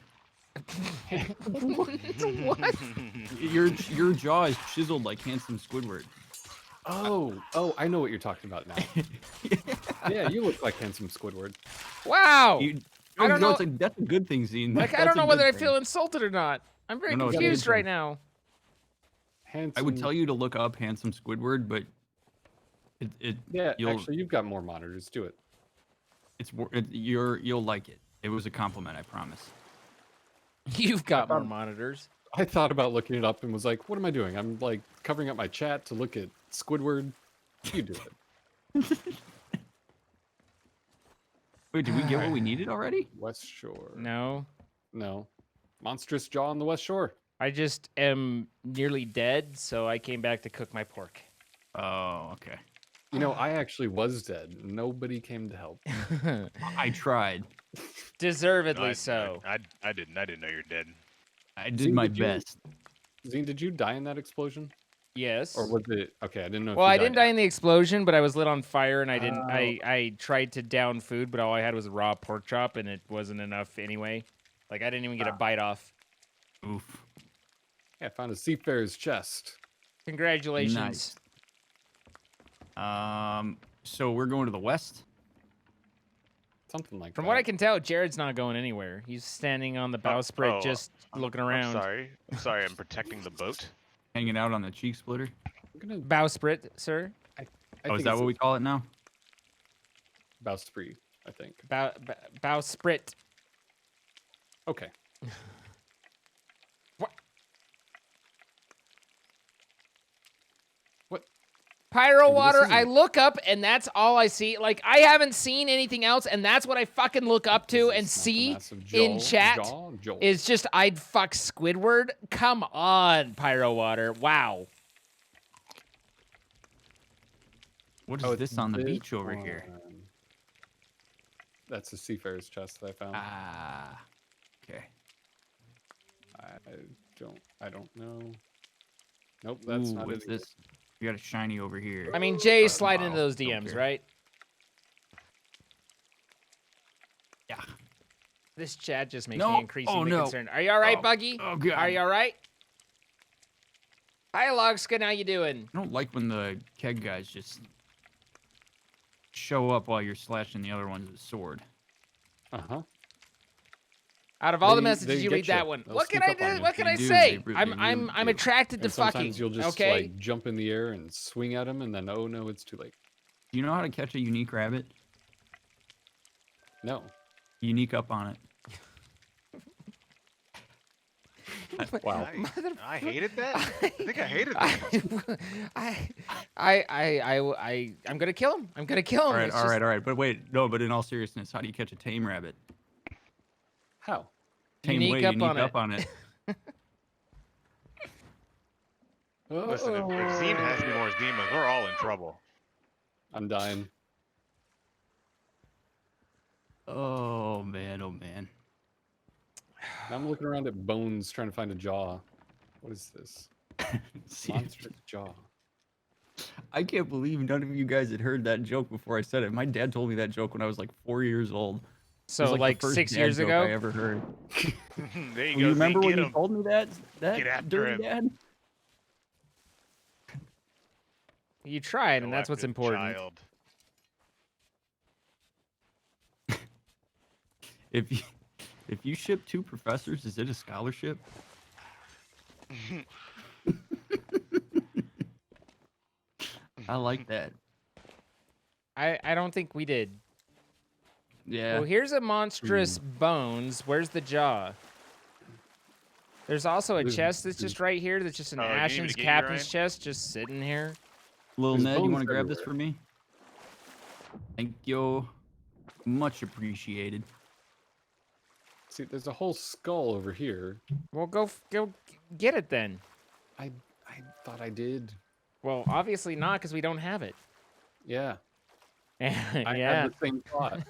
What? Your jaw is chiseled like handsome Squidward. Oh, I know what you're talking about now. Yeah, you look like handsome Squidward. Wow! I don't know- It's like, that's a good thing, Zine. Like, I That's don't a know whether I good feel thing. insulted or not. I'm very No, it's a good confused thing. right now. Handsome. I would tell you to look up handsome Squidward, but Yeah, you'll- actually, you've got more monitors. Do it. you'll like it. It was a compliment, I promise. You've got more monitors. I thought about looking it up and was like, what am I doing? I'm like covering up my chat to look at Squidward. You do it. Wait, did we get what we needed already? West Shore. No. No. Monstrous jaw on the West Shore. I just am nearly dead, so I came back to cook my pork. Oh, okay. You know, I actually was dead. Nobody came to help. I tried. Deservedly No, so. I didn't. I didn't know you're dead. I did Zine, my did you- best. Zine, did you die in that explosion? Yes. Or was it okay? I didn't know. Well, if you I didn't died die in the explosion, but I was lit on fire, and I didn't. Oh. I tried to down food, but all I had was a raw pork chop, and it wasn't enough anyway. Like I didn't even get a bite off. Oof. Yeah, I found a seafarer's chest. Congratulations. Nice. So we're going to the west. Something like From that. what I can tell, Jared's not going anywhere. He's standing on the bowsprit, just looking around. I'm sorry. I'm protecting the boat. Hanging out on the cheek splitter. I'm gonna. Bowsprit, sir. I Oh, is think that it's what we call it now? bowsprit? I think. Bowsprit. Okay. What? What? Pyro You're water. missing I it. look up, and that's all I see. Like I haven't seen anything else, and that's what I fucking look up to and Is this not the see massive in jaw- chat. Joel? Is just I'd fuck Squidward. Come on, Pyro Water. Wow. What is Oh, it's this on the this beach over here? one. That's a seafarer's chest that I found. Ah. Okay. I don't know. Nope, that's Ooh, not what's it. this? We got a shiny over here. I mean, Jay, slide wow, into those don't DMs, care. right? Yeah. This chat just makes No. me increasingly Oh, no. concerned. Are you all right, Oh. Buggy? Oh, God. Are you all right? Hi, Logskin. How you doing? I don't like when the keg guys just show up while you're slashing the other ones with a sword. Uh-huh. Out of all the They messages, you get read that you. one. They'll What can sneak I up on do? you. What can They I do, say? they really I'm do. attracted to And sometimes fucking. you'll just Okay. like jump in the air and swing at him, and then oh no, it's too late. Do you know how to catch a unique rabbit? No. Unique up on it. Wow. I hated that. I think I hated that. I'm gonna kill him. I'm gonna kill him. All right, It's all just- right, all right. But wait, no. But in all seriousness, how do you catch a tame rabbit? How? Tame Unique way, up unique on up it. on it. Listen, if Zine has any more demons, we're all in trouble. I'm dying. Oh man, oh man. I'm looking around at bones trying to find a jaw. What is this? See, Monstrous jaw. I can't believe none of you guys had heard that joke before I said it. My dad told me that joke when I was like 4 years old. It So was, like the first 6 dad years joke ago. I ever heard. There you You go. remember Zine, when get you him. told me that? Get after dirty him. dad? You tried, and Go that's what's after the important. child. If you ship 2 professors, is it a scholarship? I like that. I don't think we did. Yeah. Well, here's a monstrous bones. Where's the jaw? There's also a There's- chest that's just right here. That's just an Oh, you need me to Ashen's get you, captain's Ryan? chest, just sitting here. Little There's Ned, you bones want to grab this everywhere. for me? Thank you. Much appreciated. See, there's a whole skull over here. Well, go get it then. I thought I did. Well, obviously not, because we don't have it. Yeah. I yeah. had the same thought.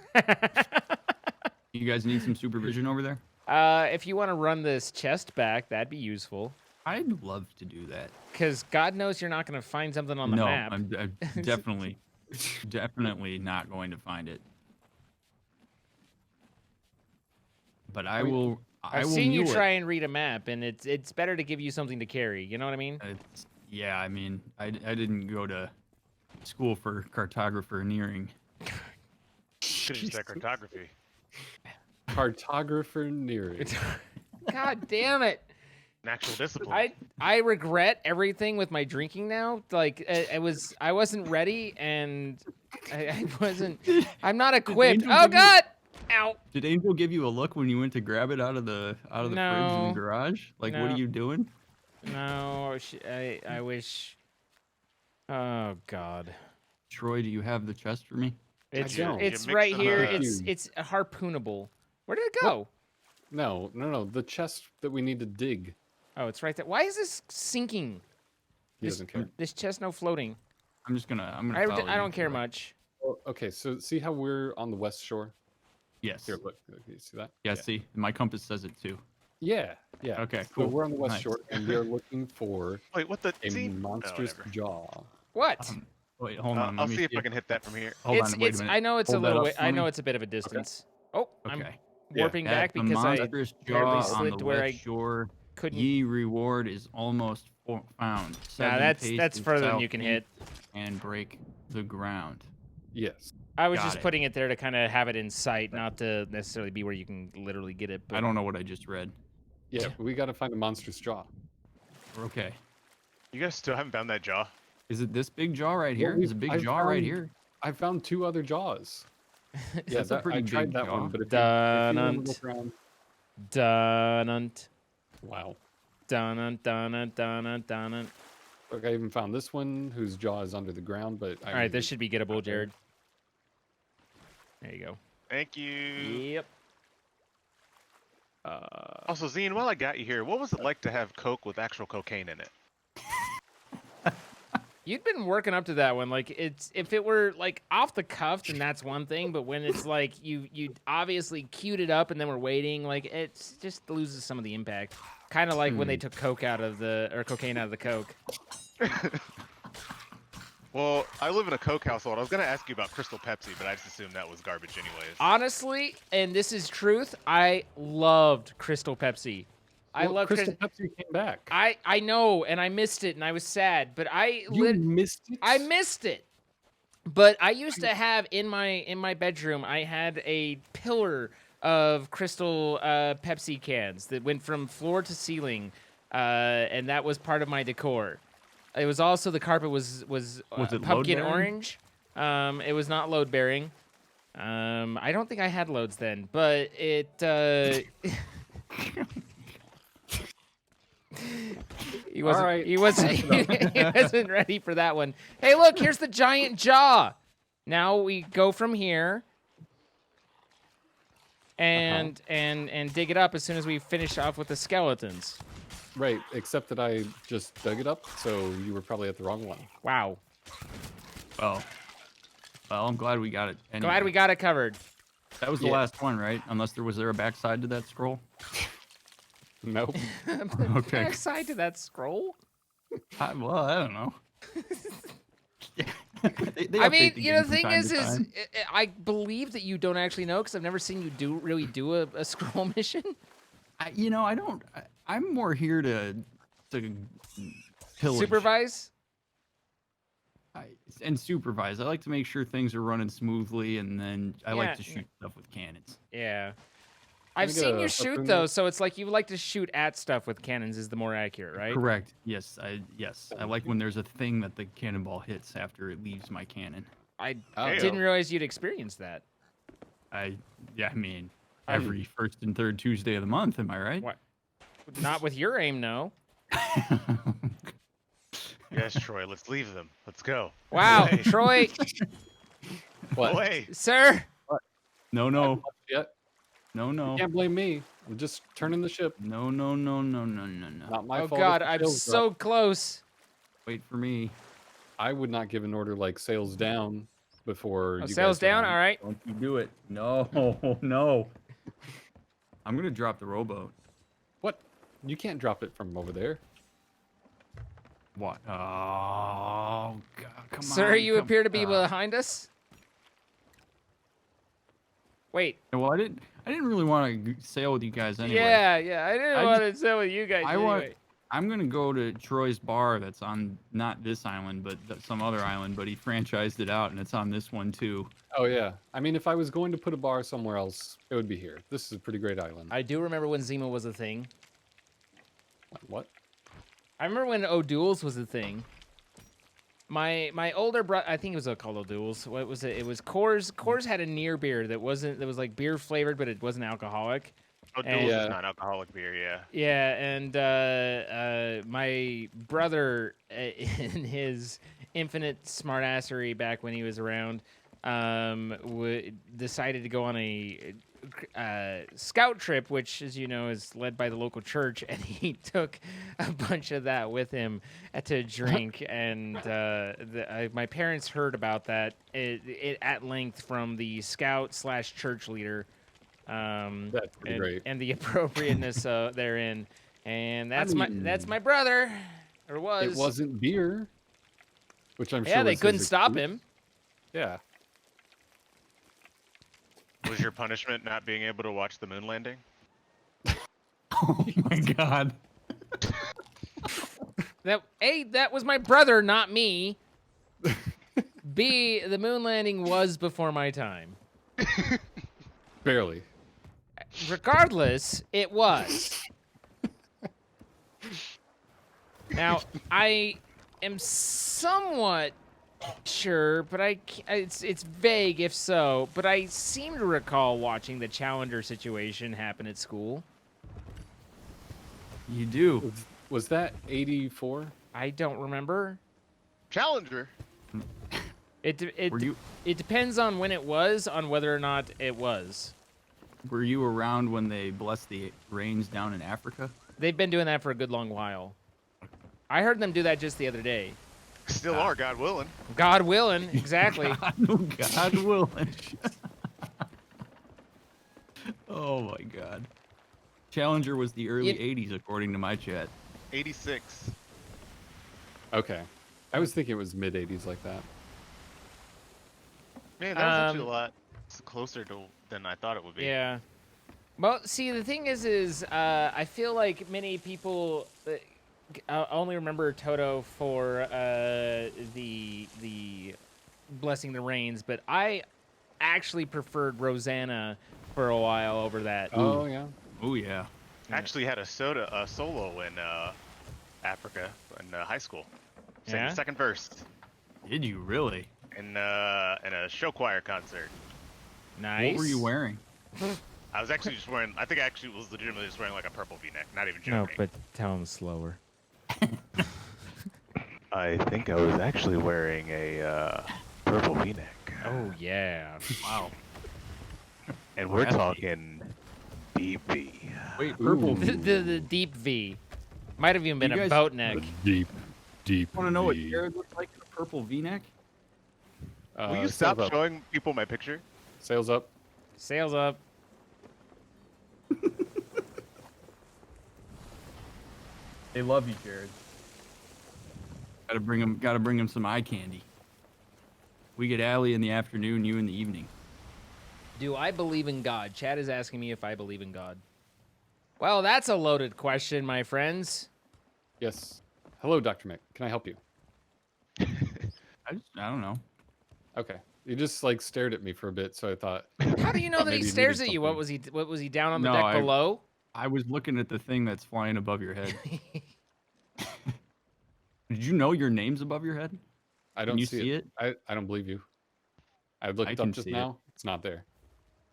You guys need some supervision over there? If you want to run this chest back, that'd be useful. I'd love to do that. Because God knows you're not going to find something on the no, map. I'm definitely, definitely not going to find it. But I will. I I've will seen you mule it. try and read a map, and it's better to give you something to carry. You know what I mean? Yeah, I mean, I didn't go to school for cartographer-nearing. Could have just said cartography. Cartographer near it. God damn it! An actual discipline. I regret everything with my drinking now. Like I wasn't ready, and I wasn't. I'm not equipped. Angel Oh give you- God! Ow! Did Angel give you a look when you went to grab it out of the fridge in No. the garage? Like, what No. are you doing? No, I wish. Oh God! Troy, do you have the chest for me? It's don't. it's You right mix here. them up. It's harpoonable. Where did it go? No. The chest that we need to dig. Oh, it's right there. Why is this sinking? He doesn't care. This chest no floating. I'm gonna. I don't care much. Well, okay, so see how we're on the west shore? Yes. Here, look. You see that? Yeah, see, my compass says it too. Yeah. Okay, So cool. we're on the west Nice. shore, and we are looking for Wait, what the? a See? monstrous whatever. jaw. What? Wait, hold on. I'll let me see if I can hit that from here. Hold it's on, wait a it's. minute. I know it's Hold a that little up way. for I me. know it's a bit of a distance. Oh, I'm Okay. warping back At the because I monstrous barely jaw on slid the to where I west shore, couldn't. ye reward is almost found. Nah, Seven that's paces further than you can southeast hit. And break the ground. Yes. I was Got just it. putting it there to kind of have it in sight, not to necessarily be where you can literally get it. But I don't know what I just read. Yeah, we got to find a monstrous jaw. Okay. You guys still haven't found that jaw? Is it this big jaw right here? There's a big I've jaw right found- here. I found 2 other jaws. Yeah, That's a pretty I tried big that jaw. one, but if you wanna Dun-unt. look around, Dun-unt. wow. Dun-unt, dun-unt, dun-unt, dun-unt. Look, I even found this one whose jaw is under the ground, but All right, this should be gettable, Jared. There you go. Thank you. Yep. Also, Zine, while I got you here, what was it like to have Coke with actual cocaine in it? You'd been working up to that one. Like, it's if it were like off the cuff, then that's one thing. But when it's like you obviously queued it up and then we're waiting, like it just loses some of the impact. Kind of like when they took cocaine out of the Coke. Well, I live in a Coke household. I was going to ask you about Crystal Pepsi, but I just assumed that was garbage anyways. Honestly, and this is truth, I loved Crystal Pepsi. I Well, love Crystal Pepsi came back. I know, and I missed it, and I was sad. But You missed it? I missed it. But I used to have in my bedroom, I had a pillar of Crystal Pepsi cans that went from floor to ceiling, and that was part of my decor. It was also the carpet was it pumpkin load-bearing? orange. It was not load bearing. I don't think I had loads then, but it. He wasn't. All right. He wasn't. He wasn't ready for that one. Hey, look! Here's the giant jaw. Now we go from here and dig it up as soon as we finish off with the skeletons. Right, except that I just dug it up, so you were probably at the wrong one. Wow. Well, I'm glad we got it. Anyway. Glad we got it covered. That was the last one, right? Unless was there a backside to that scroll? Nope. Okay. Backside to that scroll. I don't know. They I update mean, the you know, game the from thing time is to time. I believe that you don't actually know because I've never seen you really do a scroll mission. I don't. I'm more here to pillage. Supervise. And supervise. I like to make sure things are running smoothly, and then I like Yeah. to shoot stuff with cannons. Yeah. I've we get seen a you shoot harpoon though, there? so it's like you like to shoot at stuff with cannons is the more accurate, right? Correct. Yes. I like when there's a thing that the cannonball hits after it leaves my cannon. I Oh. didn't realize you'd experienced that. I mean, every first and third Tuesday of the month. Am I right? What? Not with your aim, no. Yes, Troy, let's leave them. Let's go. Wow, Away. Troy, What? Away. sir. No. Yet? No. You can't blame me. I'm just turning the ship. No. Not my Oh fault. if God, the I'm sails so drop. close. Wait for me. I would not give an order like sails down before Oh, you sails guys down. go. All right. Don't you do it. No. I'm gonna drop the rowboat. What? You can't drop it from over there. What? Oh God! Come on. Sir, you come- appear to be behind us. Wait. Well, I didn't really want to sail with you guys anyway. Yeah. I didn't I want to say with you guys. Anyway. I'm gonna go to Troy's bar. That's on not this island, but some other island. But he franchised it out, and it's on this one too. Oh yeah. I mean, if I was going to put a bar somewhere else, it would be here. This is a pretty great island. I do remember when Zima was a thing. What? I remember when O'Doul's was a thing. My older brother, I think it was called O'Doul's. What was it? It was Coors. Coors had a near beer that was like beer flavored, but it wasn't alcoholic. Oh, And- Duels Yeah. is non-alcoholic beer, yeah. Yeah, and my brother, in his infinite smartassery back when he was around, decided to go on a scout trip, which, as you know, is led by the local church, and he took a bunch of that with him to drink. And my parents heard about that at length from the scout/church leader. That's pretty great. And the appropriateness therein. And that's my brother, or was. It wasn't beer, which I'm sure. Yeah, they was couldn't his stop excuse. him. Yeah. Was your punishment not being able to watch the moon landing? Oh my god. That was my brother, not me. B, the moon landing was before my time. Barely. Regardless, it was. Now, I am somewhat sure, but it's vague if so, but I seem to recall watching the Challenger situation happen at school. You do. Was that 84? I don't remember. Challenger. It depends on when it was, on whether or not it was. Were you around when they blessed the rains down in Africa? They've been doing that for a good long while. I heard them do that just the other day. Still are, God willing. God willing, exactly. God willing. Oh my god. Challenger was the early 80s, according to my chat. 86. Okay. I was thinking it was mid 80s like that. Man, that was actually a lot closer than I thought it would be. Yeah. Well, see, the thing is I feel like many people only remember Toto for the Blessing the Rains, but I actually preferred Rosanna for a while over that. Oh, yeah. Oh, yeah. Actually had a solo in Africa in high school. Yeah? Second verse. Did you really? In a show choir concert. Nice. What were you wearing? I was actually just wearing, I think I actually was legitimately just wearing like a purple V-neck, not even No, joking. but tell him slower. I think I was actually wearing a purple V-neck. Oh, yeah. Wow. And we're Nasty. talking deep V. Wait, purple. The deep V. Might have even been You a guys- boat neck. Deep. Want to know what Jared looked like in a purple V-neck? Will you stop showing people my picture? Sails up. Sails up. They love you, Jared. Gotta bring him some eye candy. We get Allie in the afternoon, you in the evening. Do I believe in God? Chad is asking me if I believe in God. Well, that's a loaded question, my friends. Yes. Hello, Dr. Mick. Can I help you? I don't know. Okay. You just like stared at me for a bit, so I thought. How do you know that he Maybe you stares needed at you? something. What was he down on the No, deck I- below? I was looking at the thing that's flying above your head. Did you know your name's above your head? I don't Can you see, see it. I don't believe you. I looked can up just see it. now. It's not there.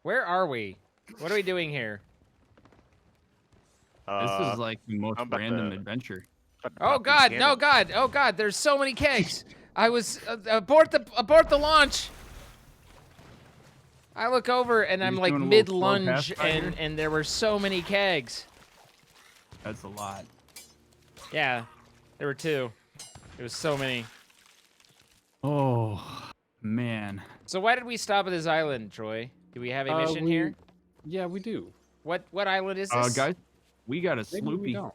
Where are we? What are we doing here? This is like the most I'm about random to- adventure. Oh God! No God! Oh God! There's so many kegs. I was abort the launch. I look over and I'm just like doing a little mid slow lunge Pathfinder? and there were so many kegs. That's a lot. Yeah, there were two. It was so many. Oh, man. So why did we stop at this island, Troy? Do we have a mission here? Yeah, we do. What island is this? Guys, we got a Maybe we sloopy. don't.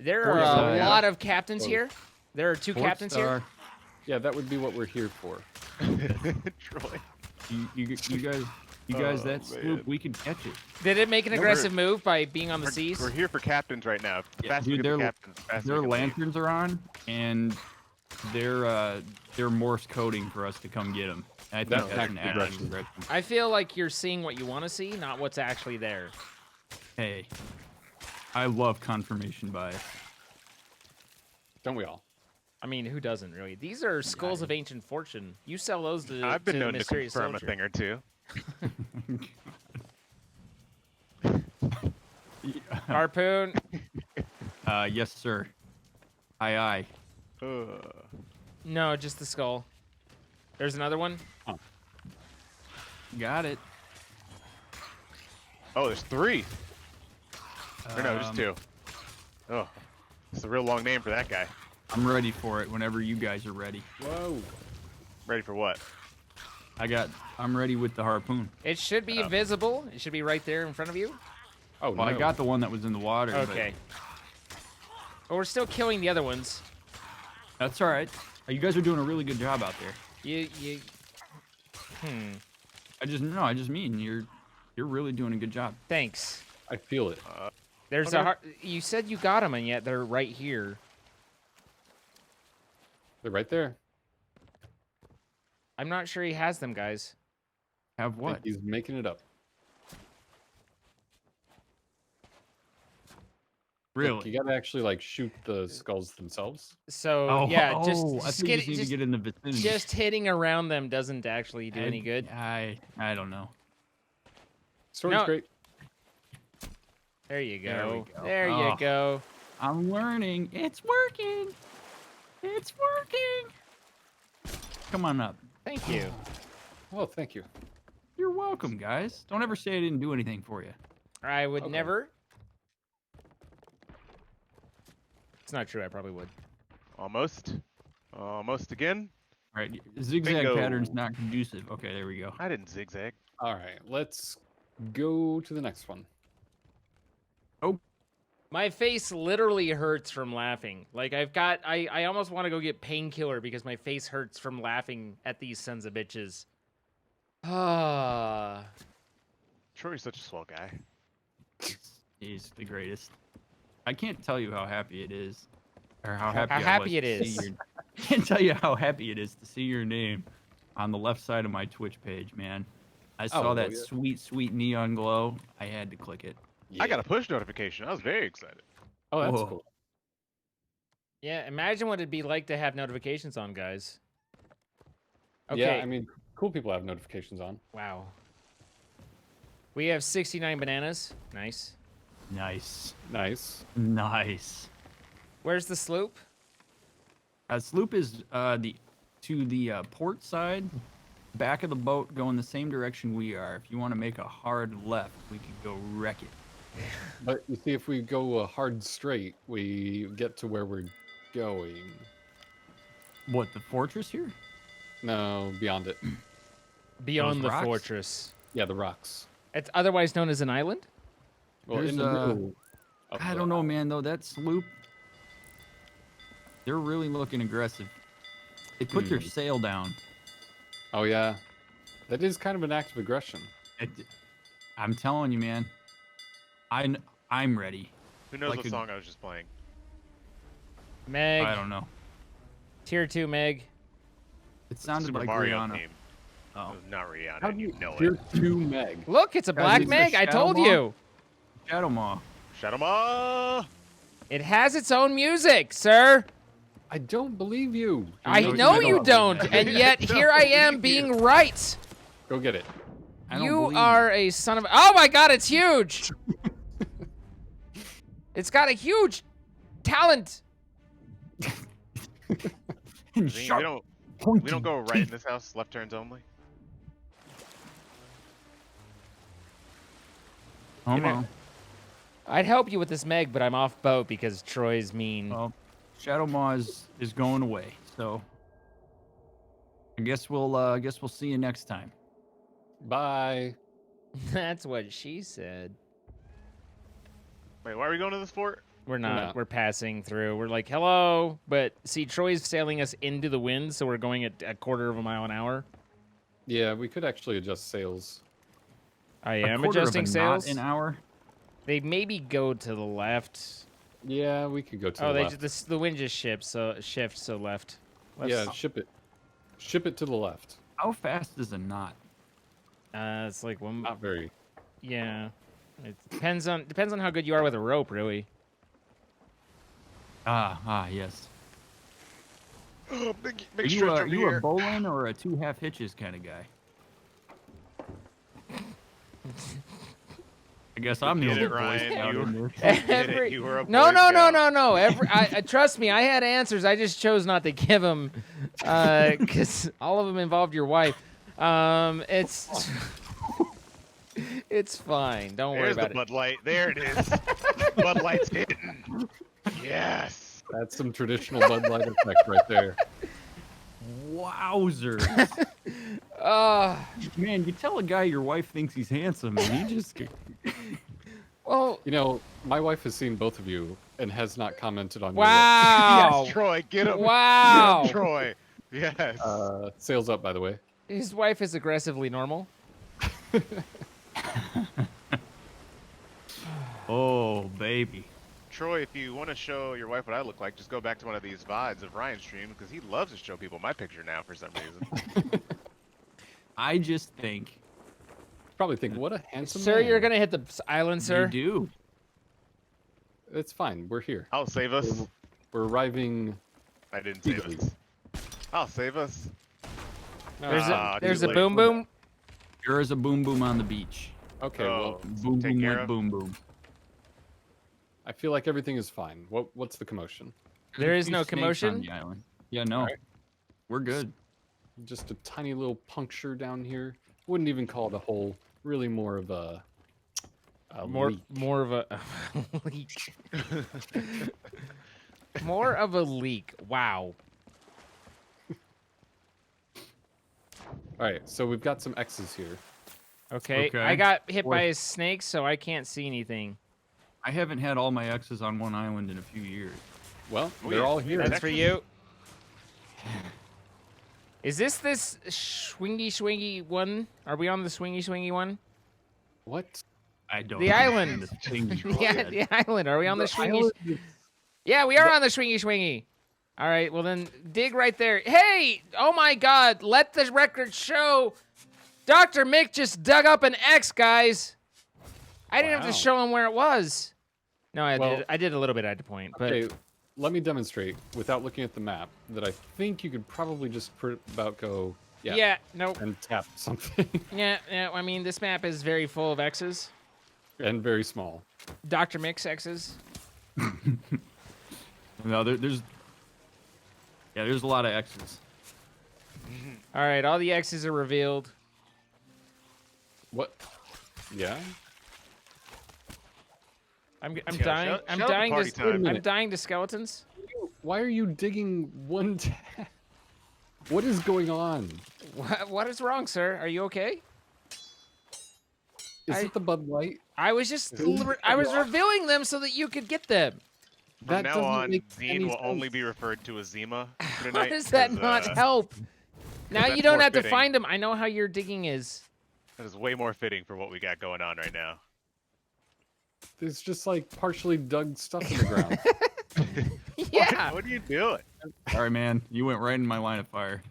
There Port are a Star. lot of captains Oh. here. There are two Port captains here. Star. Yeah, that would be what we're here for. Troy. You guys, Oh, that sloop, man. we could catch it. Did it make an No, aggressive move by being on the We're, seas? we're here for captains right now. Yeah, Fast dude, we get the captains. Fast we Their can leave. lanterns are on, and they're Morse coding for us to come get them. I think That's that's an actually active aggressive. direction. I feel like you're seeing what you want to see, not what's actually there. Hey, I love confirmation bias. Don't we all? I mean, who doesn't really? These are skulls of ancient fortune. You sell those to I've been to known to mysterious confirm soldier. a thing or two. Harpoon. Yes, sir. Aye, aye. No, just the skull. There's another one. Got it. Oh, there's 3. Or no, just 2. Oh, it's a real long name for that guy. I'm ready for it whenever you guys are ready. Whoa. Ready for what? I'm ready with the harpoon. It should be visible. It should be right there in front of you. Oh, Well, no. I got the one that was in the water. but Okay. But we're still killing the other ones. that's all right. You guys are doing a really good job out there. You. I just mean you're really doing a good job. Thanks. I feel it. There's Okay. You said you got them, and yet they're right here. They're right there. I'm not sure he has them, guys. Have I what? think he's making it up. Really? Like, you gotta actually like shoot the skulls themselves. So yeah, I just think you just need to get in the vicinity. just hitting around them doesn't actually do any good. I don't know. Story's No. great. There you There we go. go. There you Oh. go. I'm learning. It's working. It's working. Come on up. Thank you. Oh, thank you. You're welcome, guys. Don't ever say I didn't do anything for you. I would Okay. never. It's not true. I probably would. Almost. Almost again. All right, zigzag Bingo. pattern's not conducive. Okay, there we go. I didn't zigzag. All right, let's go to the next one. My face literally hurts from laughing. Like I almost want to go get painkiller because my face hurts from laughing at these sons of bitches. Ah. Troy's such a swell guy. He's the greatest. I can't tell you how happy it is, or how How happy I happy was it to see is. your- I can't tell you how happy it is to see your name on the left side of my Twitch page, man. I saw that yeah. sweet, sweet neon glow. I had to click it. I got a push notification. I was very excited. Oh, that's Whoa. cool. Yeah, imagine what it'd be like to have notifications on, guys. Okay. Yeah, I mean, cool people have notifications on. Wow. We have 69 bananas. Nice. Nice, Nice. nice. Where's the sloop? Sloop is to the port side, back of the boat, going the same direction we are. If you want to make a hard left, we could go wreck it. But you see, if we go hard straight, we get to where we're going. What, the fortress here? No, beyond it. Beyond Those the rocks? fortress. Yeah, the rocks. It's otherwise known as an island? Well, There's, in the middle. of I the- don't know, man, though. That sloop, they're really looking aggressive. They put their sail down. Oh yeah, that is kind of an act of aggression. I'm telling you, man. I'm ready. Who knows Like what a- song I was just playing? Meg. I don't know. Tier 2 Meg. It sounded Super like Mario Rihanna. theme. Oh, It was not Rihanna. How and do you know Tier it. 2 Meg? Look, it's a Guys, black it's a Meg. I shadow told ball? you. Shadow Maw. Shadow Ma! It has its own music, sir. I don't believe you. I know know you you don't. don't, and yet here I am being right. Go get it. I don't You believe are a son of. Oh my God! It's huge. It's got a huge talent. And I mean, sharp, we don't go right in this house. Left turns only. Hold You know- on. I'd help you with this Meg, but I'm off boat because Troy's mean. Well, Shadow Maw is going away, so I guess we'll see you next time. Bye. That's what she said. Wait, why are we going to this fort? We're not. not. We're passing through. We're like, hello. But see, Troy's sailing us into the wind, so we're going at a quarter of a mile an hour. Yeah, we could actually adjust sails. I A am quarter of a adjusting knot sails. an hour. They maybe go to the left. Yeah, we could go to Oh, the they left. the wind just shifts, so left. Yeah, ship it. Ship it to the left. How fast is a knot? It's like one. Not very. Yeah, it depends on how good you are with a rope, really. Yes. Oh, big Are stretch you, over you here. a bowline or a 2.5 hitches kind of guy? I guess I'm the Get only it, Boy Ryan. Scout You- in there. Did it. You were a No, Boy no, no, Scout. no, no. Trust me, I had answers. I just chose not to give them because all of them involved your wife. It's It's fine. Don't worry There's the about it. Bud Light. There it is. Bud Light's hitting. Yes. That's some traditional Bud Light effect right there. Wowzers. Man, you tell a guy your wife thinks he's handsome, and he just... Well, You know, my wife has seen both of you and has not commented on wow. Yes, Troy, get him. Wow. Get him, Troy. Yes. your look. Sales up, by the way. His wife is aggressively normal. Oh, baby. Troy, if you want to show your wife what I look like, just go back to one of these VODs of Ryan's stream because he loves to show people my picture now for some reason. I just think Probably think, what a handsome Sir, man. you're going to hit the island, sir. you do. It's fine. We're here. I'll save us. We're arriving. I didn't save Legally. us. I'll save us. There's too a late. boom boom. There is a boom boom on the beach. Okay, Oh, well, Boom take boom care went of. boom boom. I feel like everything is fine. What's the commotion? There There's is a few no snakes on commotion? the island. Yeah, no. Alright. We're good. Just a tiny little puncture down here. Wouldn't even call it a hole. Really more of a leak. More of a leak. More of a leak. Wow. All right, so we've got some X's here. Okay. Okay. I got hit by Boy. a snake, so I can't see anything. I haven't had all my X's on one island in a few years. Well, Oh, they're yeah. all here. That's for you. Is this swingy one? Are we on the swingy one? What? I don't. The understand island. the thing you Yeah, said. the island. Are we on the swingy? island- Yeah, we are on the swingy. All right, well then dig right there. Hey, oh my God, let the record show. Dr. Mick just dug up an X, guys. I didn't have Wow. to show him where it was. No, Well- I did a little bit at the point, but Okay, let me demonstrate without looking at the map that I think you could probably just about go, yeah, no, and tap something. yeah, I mean, this map is very full of X's. And very small. Dr. Mick's X's. No, there's a lot of X's. All right, all the X's are revealed. What? Yeah? I'm Yeah, dying. shout I'm out to dying party to. time. I'm dying to skeletons. Why are you digging one tab? What is going on? What is wrong, sir? Are you okay? Is I- it the Bud Light? I was just I was revealing them so that you could get them. From That now doesn't on, make any Zine will only sense. be referred to as Zima for How tonight. does that 'cause, not help? Now that's you don't more have to fitting. find them. I know how your digging is. That is way more fitting for what we got going on right now. There's just like partially dug stuff in the ground. Yeah. What are you doing? Sorry, man. You went right in my line of fire.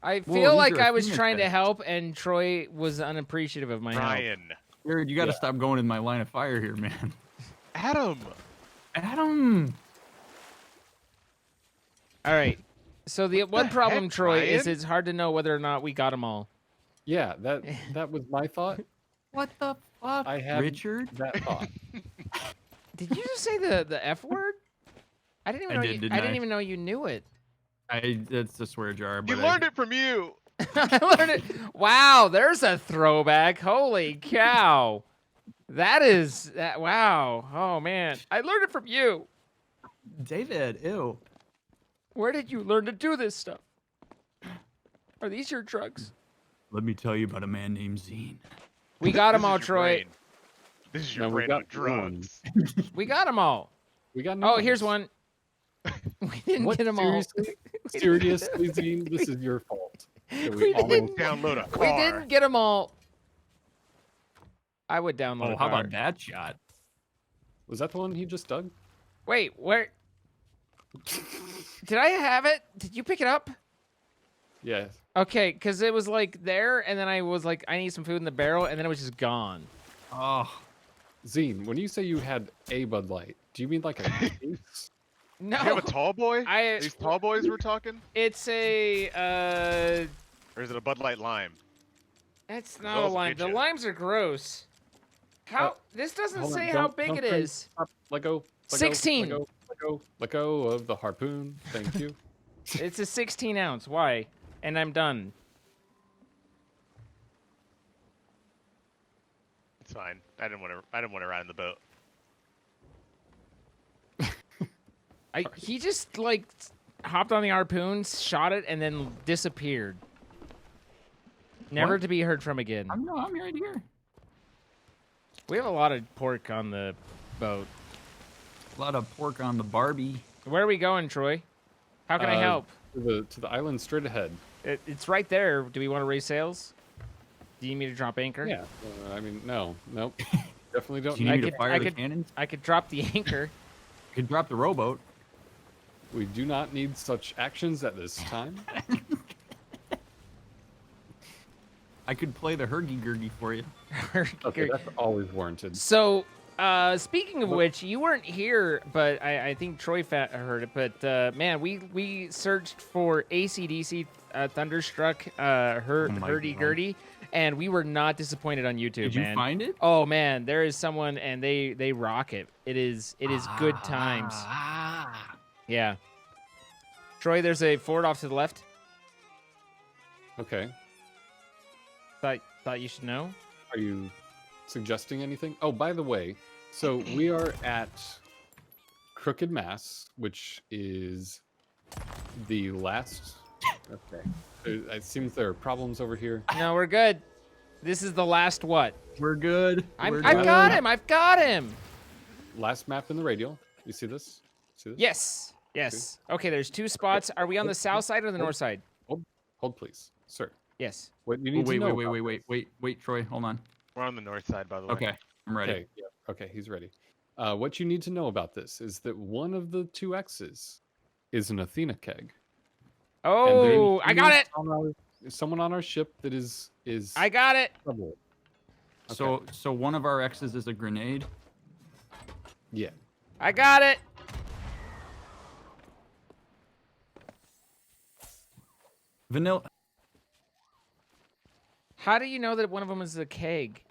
I Whoa, feel these like are I was human trying to things. help, and Troy was unappreciative of my help. Ryan. Jared, you got to Yeah. stop going in my line of fire here, man. Adam. Adam. All right. So the one problem, heck, Troy, is Ryan? it's hard to know whether or not we got them all. Yeah, that was my thought. What the fuck, I had Richard? that thought. Did you just say the F word? I didn't even know. I did, You, didn't I I? didn't even know you knew it. That's a swear jar. You But learned it from you. I learned it. Wow, there's a throwback. Holy cow. That is that. Wow. Oh man, I learned it from you. David, ew. Where did you learn to do this stuff? Are these your drugs? Let me tell you about a man named Zine. We got them This all, is your Troy. brain. This is your No, we brain on got drugs. We got them all. We got Oh, here's numbers. one. We didn't What? get them all. Seriously? Seriously, Zine, this is your fault. that We almost- didn't- Download a We car. didn't get them all. I would download. Oh, a how car. about that shot? Was that the one he just dug? Wait, where? Did I have it? Did you pick it up? Yeah. Okay, because it was like there, and then I was like, I need some food in the barrel, and then it was just gone. Oh, Zine, when you say you had a Bud Light, do you mean like a case? No, You have a tall boy? I. These tall boys we're talking? It's a. Or is it a Bud Light Lime? It's not a Those will lime. get The ya. limes are gross. How? This doesn't Hold on, say how don't- big don't it turn- is. stop, Let go. 16. Let go of the harpoon. Thank you. It's a 16 ounce. Why? And I'm done. It's fine. I didn't want to ride in the boat. He just like hopped on the harpoon, shot it, and then disappeared. Never What? to be heard from again. I'm right here. We have a lot of pork on the boat. A lot of pork on the Barbie. Where are we going, Troy? How can I help? To the island straight ahead. It's right there. Do we want to raise sails? Do you need me to drop anchor? Yeah. I mean, nope. Definitely don't. Do you I need me could- to fire I the could- cannons? I could drop the anchor. You could drop the rowboat. We do not need such actions at this time. I could play the hurdy-gurdy for you. Okay, that's always warranted. So, speaking of which, you weren't here, but I think Troy heard it. But man, we searched for AC/DC Thunderstruck my hurdy-gurdy, and we were not disappointed on YouTube. Did you man. find it? Oh man, there is someone, and they rock it. It is good times. Yeah. Troy, there's a fort off to the left. Okay. Thought you should know. Are you suggesting anything? Oh, by the way, so we are at Crooked Mass, which is the last. Okay. It seems there are problems over here. No, we're good. This is the last what? We're good. I've got him. I've got him. Last map in the radial. You see this? See this? Yes. Yes. Okay, there's two spots. Are we on the south side or the north side? Hold, please, sir. Yes. What you need to know? Wait, Troy, hold on. We're on the north side, by the way. Okay, I'm ready. Okay, yeah, okay, he's ready. What you need to know about this is that one of the two X's is an Athena keg. Oh, I got it. Someone on our ship that is. I got it. Trouble. So one of our X's is a grenade. Yeah. I got it. Vanilla. How do you know that one of them is a keg?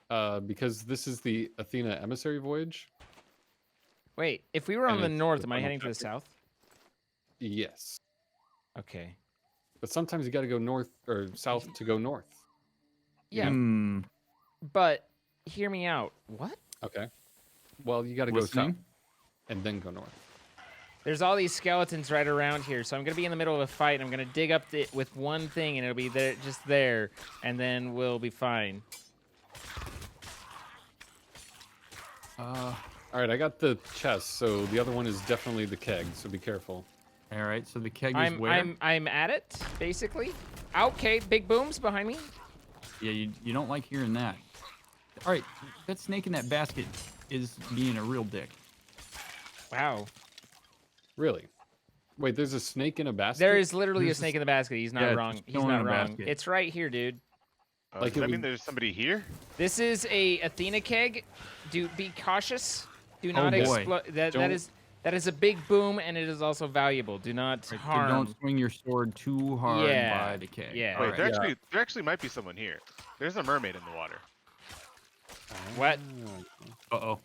Because this is the Athena emissary voyage. Wait, if we were on And the it's north, the am I final heading to the chapter. south? Yes. Okay. But sometimes you got to go north or south to go north. Yeah, Hmm. but hear me out. What? Okay. Well, you got to go south Listening? and then go north. There's all these skeletons right around here, so I'm gonna be in the middle of a fight. And I'm gonna dig up with one thing, and it'll be there, just there, and then we'll be fine. All right, I got the chest, so the other one is definitely the keg. So be careful. All right, so the keg is where? I'm at it basically. Okay, big booms behind me. Yeah, you don't like hearing that. All right, that snake in that basket is being a real dick. Wow. Really? Wait, there's a snake in a basket. There is literally a There's snake in the basket. He's not yeah, wrong. just He's chilling not in a wrong. basket. It's right here, dude. Like Does it that mean would- there's somebody here? This is a Athena keg. Do be cautious. Do Oh, not boy. explode. That Don't- is a big boom, and it is also valuable. Do not Right, so harm. don't swing your sword too hard Yeah, by the keg. yeah. All Wait, right. there actually might be someone here. There's a mermaid in the water. What? Uh-oh.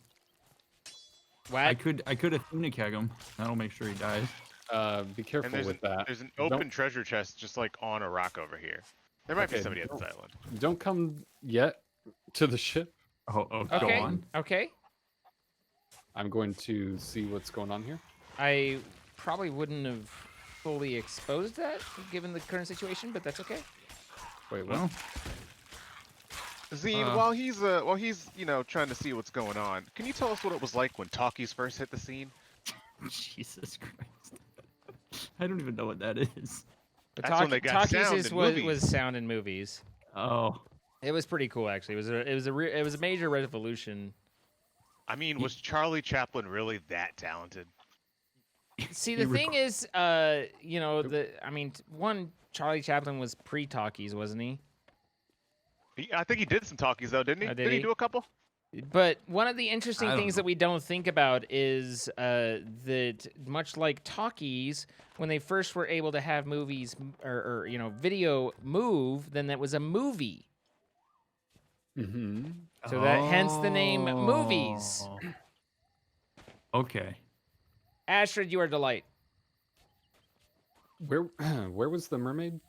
What? I could Athena keg him. That'll make sure he dies. Be And careful there's with that. there's an Don't- open treasure chest just like on a rock over here. There might be Okay, somebody at this don't- island. Don't come yet to the ship. Oh, go Okay. on. Okay. I'm going to see what's going on here. I probably wouldn't have fully exposed that given the current situation, but that's okay. Wait, what? Well, Zine, while he's trying to see what's going on, can you tell us what it was like when talkies first hit the scene? Jesus Christ. I don't even know what that is. But That's when they got Talkies sound is in what movies. was sound in movies. Oh. It was pretty cool, actually. It was a major revolution. I mean, was Charlie Chaplin really that talented? See, the thing is, one, Charlie Chaplin was pre-talkies, wasn't he? I think he did some talkies though, didn't he? Oh, did did he he? do a couple? But one of the interesting I don't things know. that we don't think about is that much like talkies, when they first were able to have movies or video move, then that was a movie. Mm-hmm. So that hence the name movies. Oh. Okay. Astrid, you are a delight. Where was the mermaid?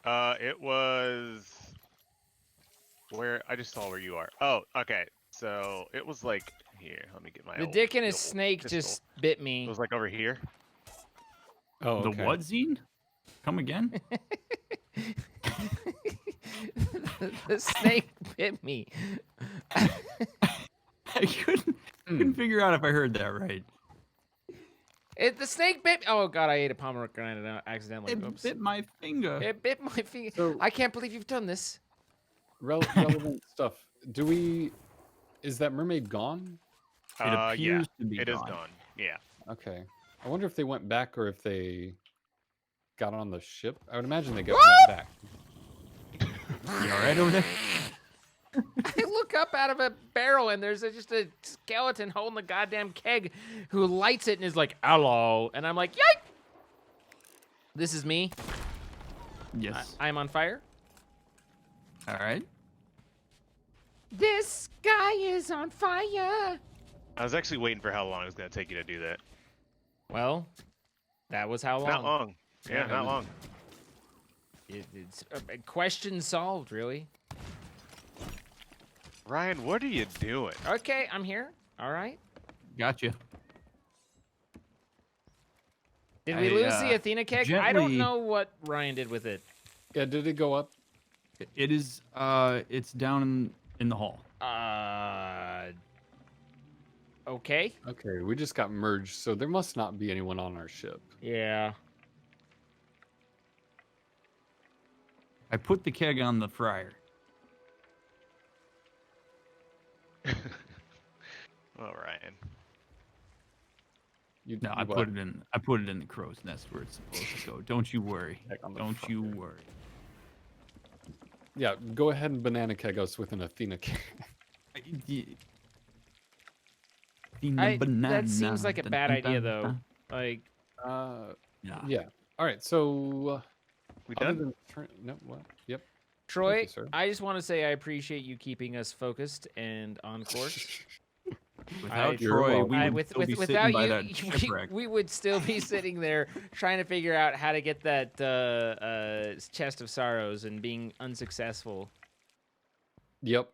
It was Where I just saw where you are. Oh, okay. So it was like here. Let me get my. The old- dick in a old snake pistol. just bit It me. was like over here. Oh, The okay. what zine? Come again? The snake bit me. I couldn't figure out if I heard that right. The snake bit. Oh god, I ate a pomegranate accidentally. It Oops. bit my finger. It bit my finger. So- I can't believe you've done this. Relevant stuff. Is that mermaid gone? It Yeah, appears to be it is gone. gone. Yeah. Okay. I wonder if they went back or if they got on the ship. I would imagine they went back. You all right over there? I look up out of a barrel and there's just a skeleton holding the goddamn keg who lights it and is like, hello. And I'm like, yike! This is me. Yes. I'm on fire. All right. This guy is on fire. I was actually waiting for how long it was going to take you to do that. Well, that was how long. Not long. Yeah, not long. It's a question solved, really. Ryan, what are you doing? Okay, I'm here. All right. Gotcha. Did we lose the Athena keg? I don't gently- know what Ryan did with it. Yeah, did it go up? It is. It's down in the hall. Okay. Okay, we just got merged, so there must not be anyone on our ship. Yeah. I put the keg on the fryer. Oh, Ryan. No, I put it in. I put it in the crow's nest where it's supposed to go. Don't you worry. Heck on the Don't you fryer. worry. Yeah, go ahead and banana keg us with an Athena keg. That seems like a bad idea, though. Like, Yeah. All right, so We other done? than no, what? Yep. Troy, you, sir. I just want to say I appreciate you keeping us focused and on course. Without You're Troy, welcome. we would still be without sitting by you, that shipwreck. we would still be sitting there trying to figure out how to get that chest of sorrows and being unsuccessful. Yep.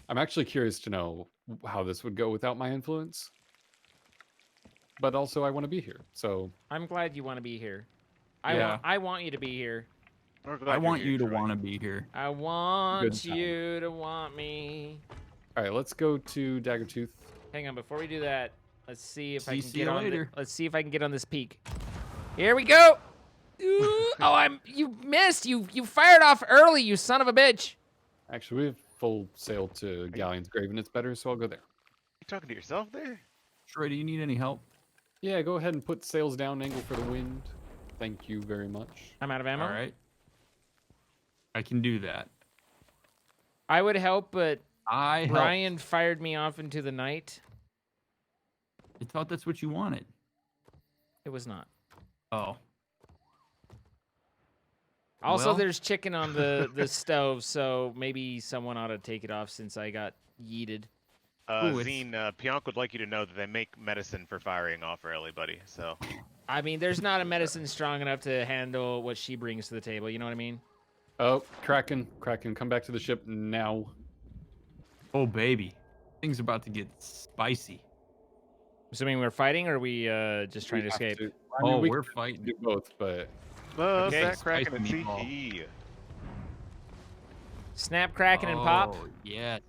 I'm actually curious to know how this would go without my influence. But also, I want to be here. So, I'm glad you want to be here. Yeah. I want you to be here. We're glad I you're want here, you to Troy. want to be here. I want Good time. you to want me. all right, let's go to Daggertooth. Hang on, before we do that, let's see if I can See get you on. later. Let's see if I can get on this peak. Here we go. Ooh, oh, you missed. You fired off early, you son of a bitch. Actually, we have full sail to Galleon's Grave, and it's better, so I'll go there. You talking to yourself there? Troy, do you need any help? Yeah, go ahead and put sails down, angle for the wind. Thank you very much. I'm out of ammo. All right. I can do that. I would help, but I help. Ryan fired me off into the night. I thought that's what you wanted. It was not. Oh. Also, Well- there's chicken on the stove, so maybe someone ought to take it off since I got yeeted. Ooh, it's- Zine, Pionk would like you to know that they make medicine for firing off early, buddy. So I mean, there's not a medicine strong enough to handle what she brings to the table. You know what I mean? Oh, Kraken, come back to the ship now. Oh, baby. Things about to get spicy. Assuming we're fighting, or are we just trying to We have escape? to- I mean, Oh, we we're can fighting. do both, but love Okay. that cracking and Spicy see meatball. he. Snap, cracking, and pop. Oh, yes.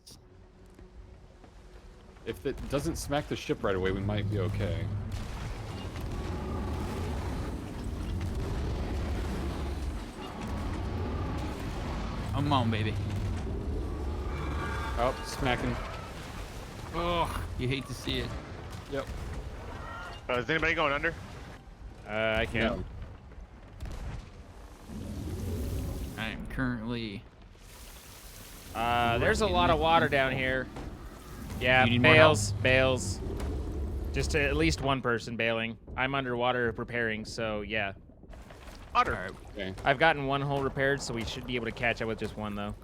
if it doesn't smack the ship right away, we might be okay. Come on, baby. Oh, smacking. Oh, you hate to see it. Yep. Is anybody going under? I can't. No. I am currently... There's a lot of water down here. Yeah, You need more help? bales. Just at least one person bailing. I'm underwater preparing, so yeah. Otter. All right. Okay. I've gotten one hole repaired, so we should be able to catch up with just one, though.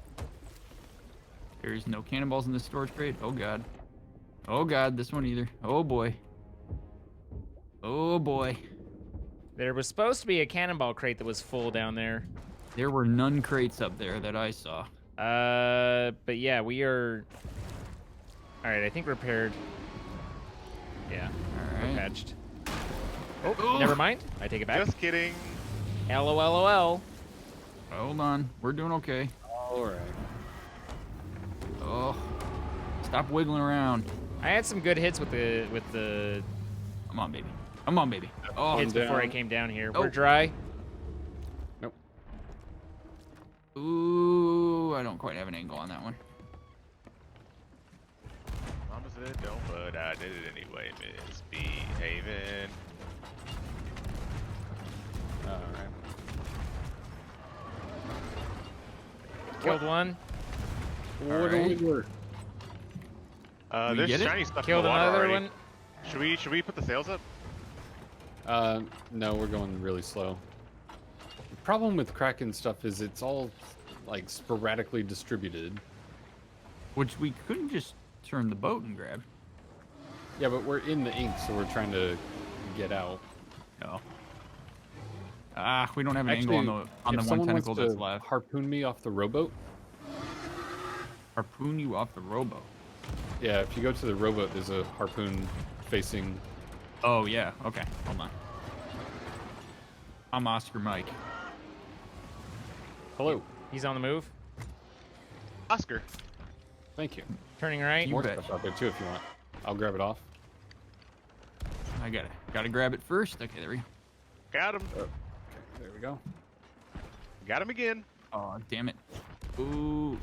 There's no cannonballs in this storage crate. Oh, God. Oh, God. This one either. Oh, boy. Oh, boy. There was supposed to be a cannonball crate that was full down there. There were none crates up there that I saw. But yeah, we are. All right, I think we're paired. Yeah, All we're right. patched. Oh, never mind. I take it back. Just kidding. LOLOL. Hold on. We're doing okay. All right. Oh. Stop wiggling around. I had some good hits with the Come on, baby. Come on, baby. Oh, hits before I down. came down here. Oh. We're dry. Nope. Ooh, I don't quite have an angle on that one. Mama said don't, but I did it anyway. Misbehaving. All right. Killed one. What do we Alright. work? We There's get it? shiny stuff Killed in the water another already. one. Should we put the sails up? No, we're going really slow. The problem with Kraken stuff is it's all like sporadically distributed. Which we couldn't just turn the boat and grab. Yeah, but we're in the ink, so we're trying to get out. No. Ah, we don't have an Actually, angle on the if one someone tentacle wants that's to left. harpoon me off the rowboat. Harpoon you off the rowboat. Yeah, if you go to the rowboat, there's a harpoon facing. Oh, yeah. Okay. Hold on. I'm Oscar Mike. Hello. He's on the move. Oscar. Thank you. Turning right. More bet. stuff out there too if you want. I'll grab it off. I gotta grab it first. Okay, there we go. Got him. Okay, there we go. Got him again. Oh, damn it. Ooh.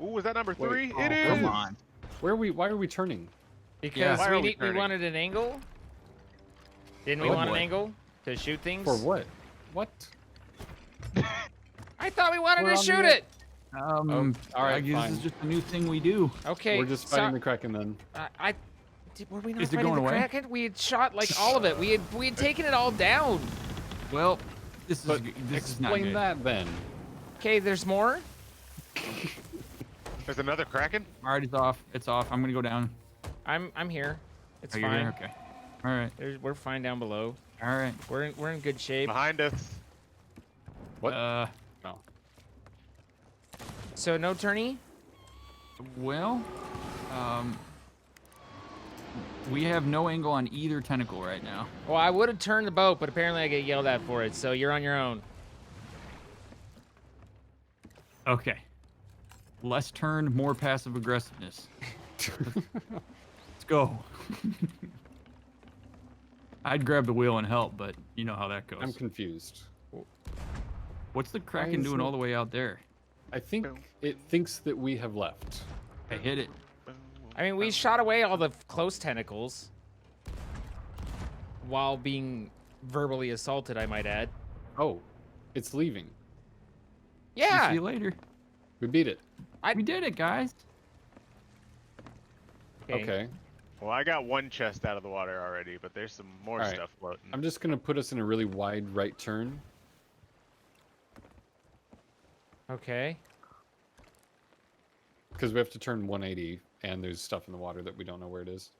Ooh, was that number Wait, 3? oh, It is. Come on. Where are we? Why are we turning? Because Why are we we turning? wanted an angle. Didn't we Oh, want boy. an angle to shoot things? For what? What? I thought we wanted We're to on the shoot way. it. All right, right, this fine. is just a new thing we do. Okay. We're just fighting the Kraken then. Were we not Is it fighting going the away? Kraken? We had shot like all of it. We had taken it all down. Well, this But is not explain good. that then. Okay, there's more. There's another Kraken. All right, it's off. It's off. I'm gonna go down. I'm here. It's Oh, you're fine. there? Okay. All right. We're fine down below. All right. We're in good shape. Behind us. What? Uh, No. So no tourney. well, we have no angle on either tentacle right now. Well, I would have turned the boat, but apparently I get yelled at for it. So you're on your own. Okay. Less turn, more passive aggressiveness. Let's go. I'd grab the wheel and help, but you know how that goes. I'm confused. What's the Kraken is doing it- all the way out there? I think it thinks that we have left. I hit it. I mean, we shot away all the close tentacles while being verbally assaulted, I might add. Oh, it's leaving. See Yeah. you later. We beat it. We did it, guys. Okay. Well, I got one chest out of the water already, but there's some more All right. stuff floating. I'm just gonna put us in a really wide right turn. Okay. Because we have to turn 180, and there's stuff in the water that we don't know where it is.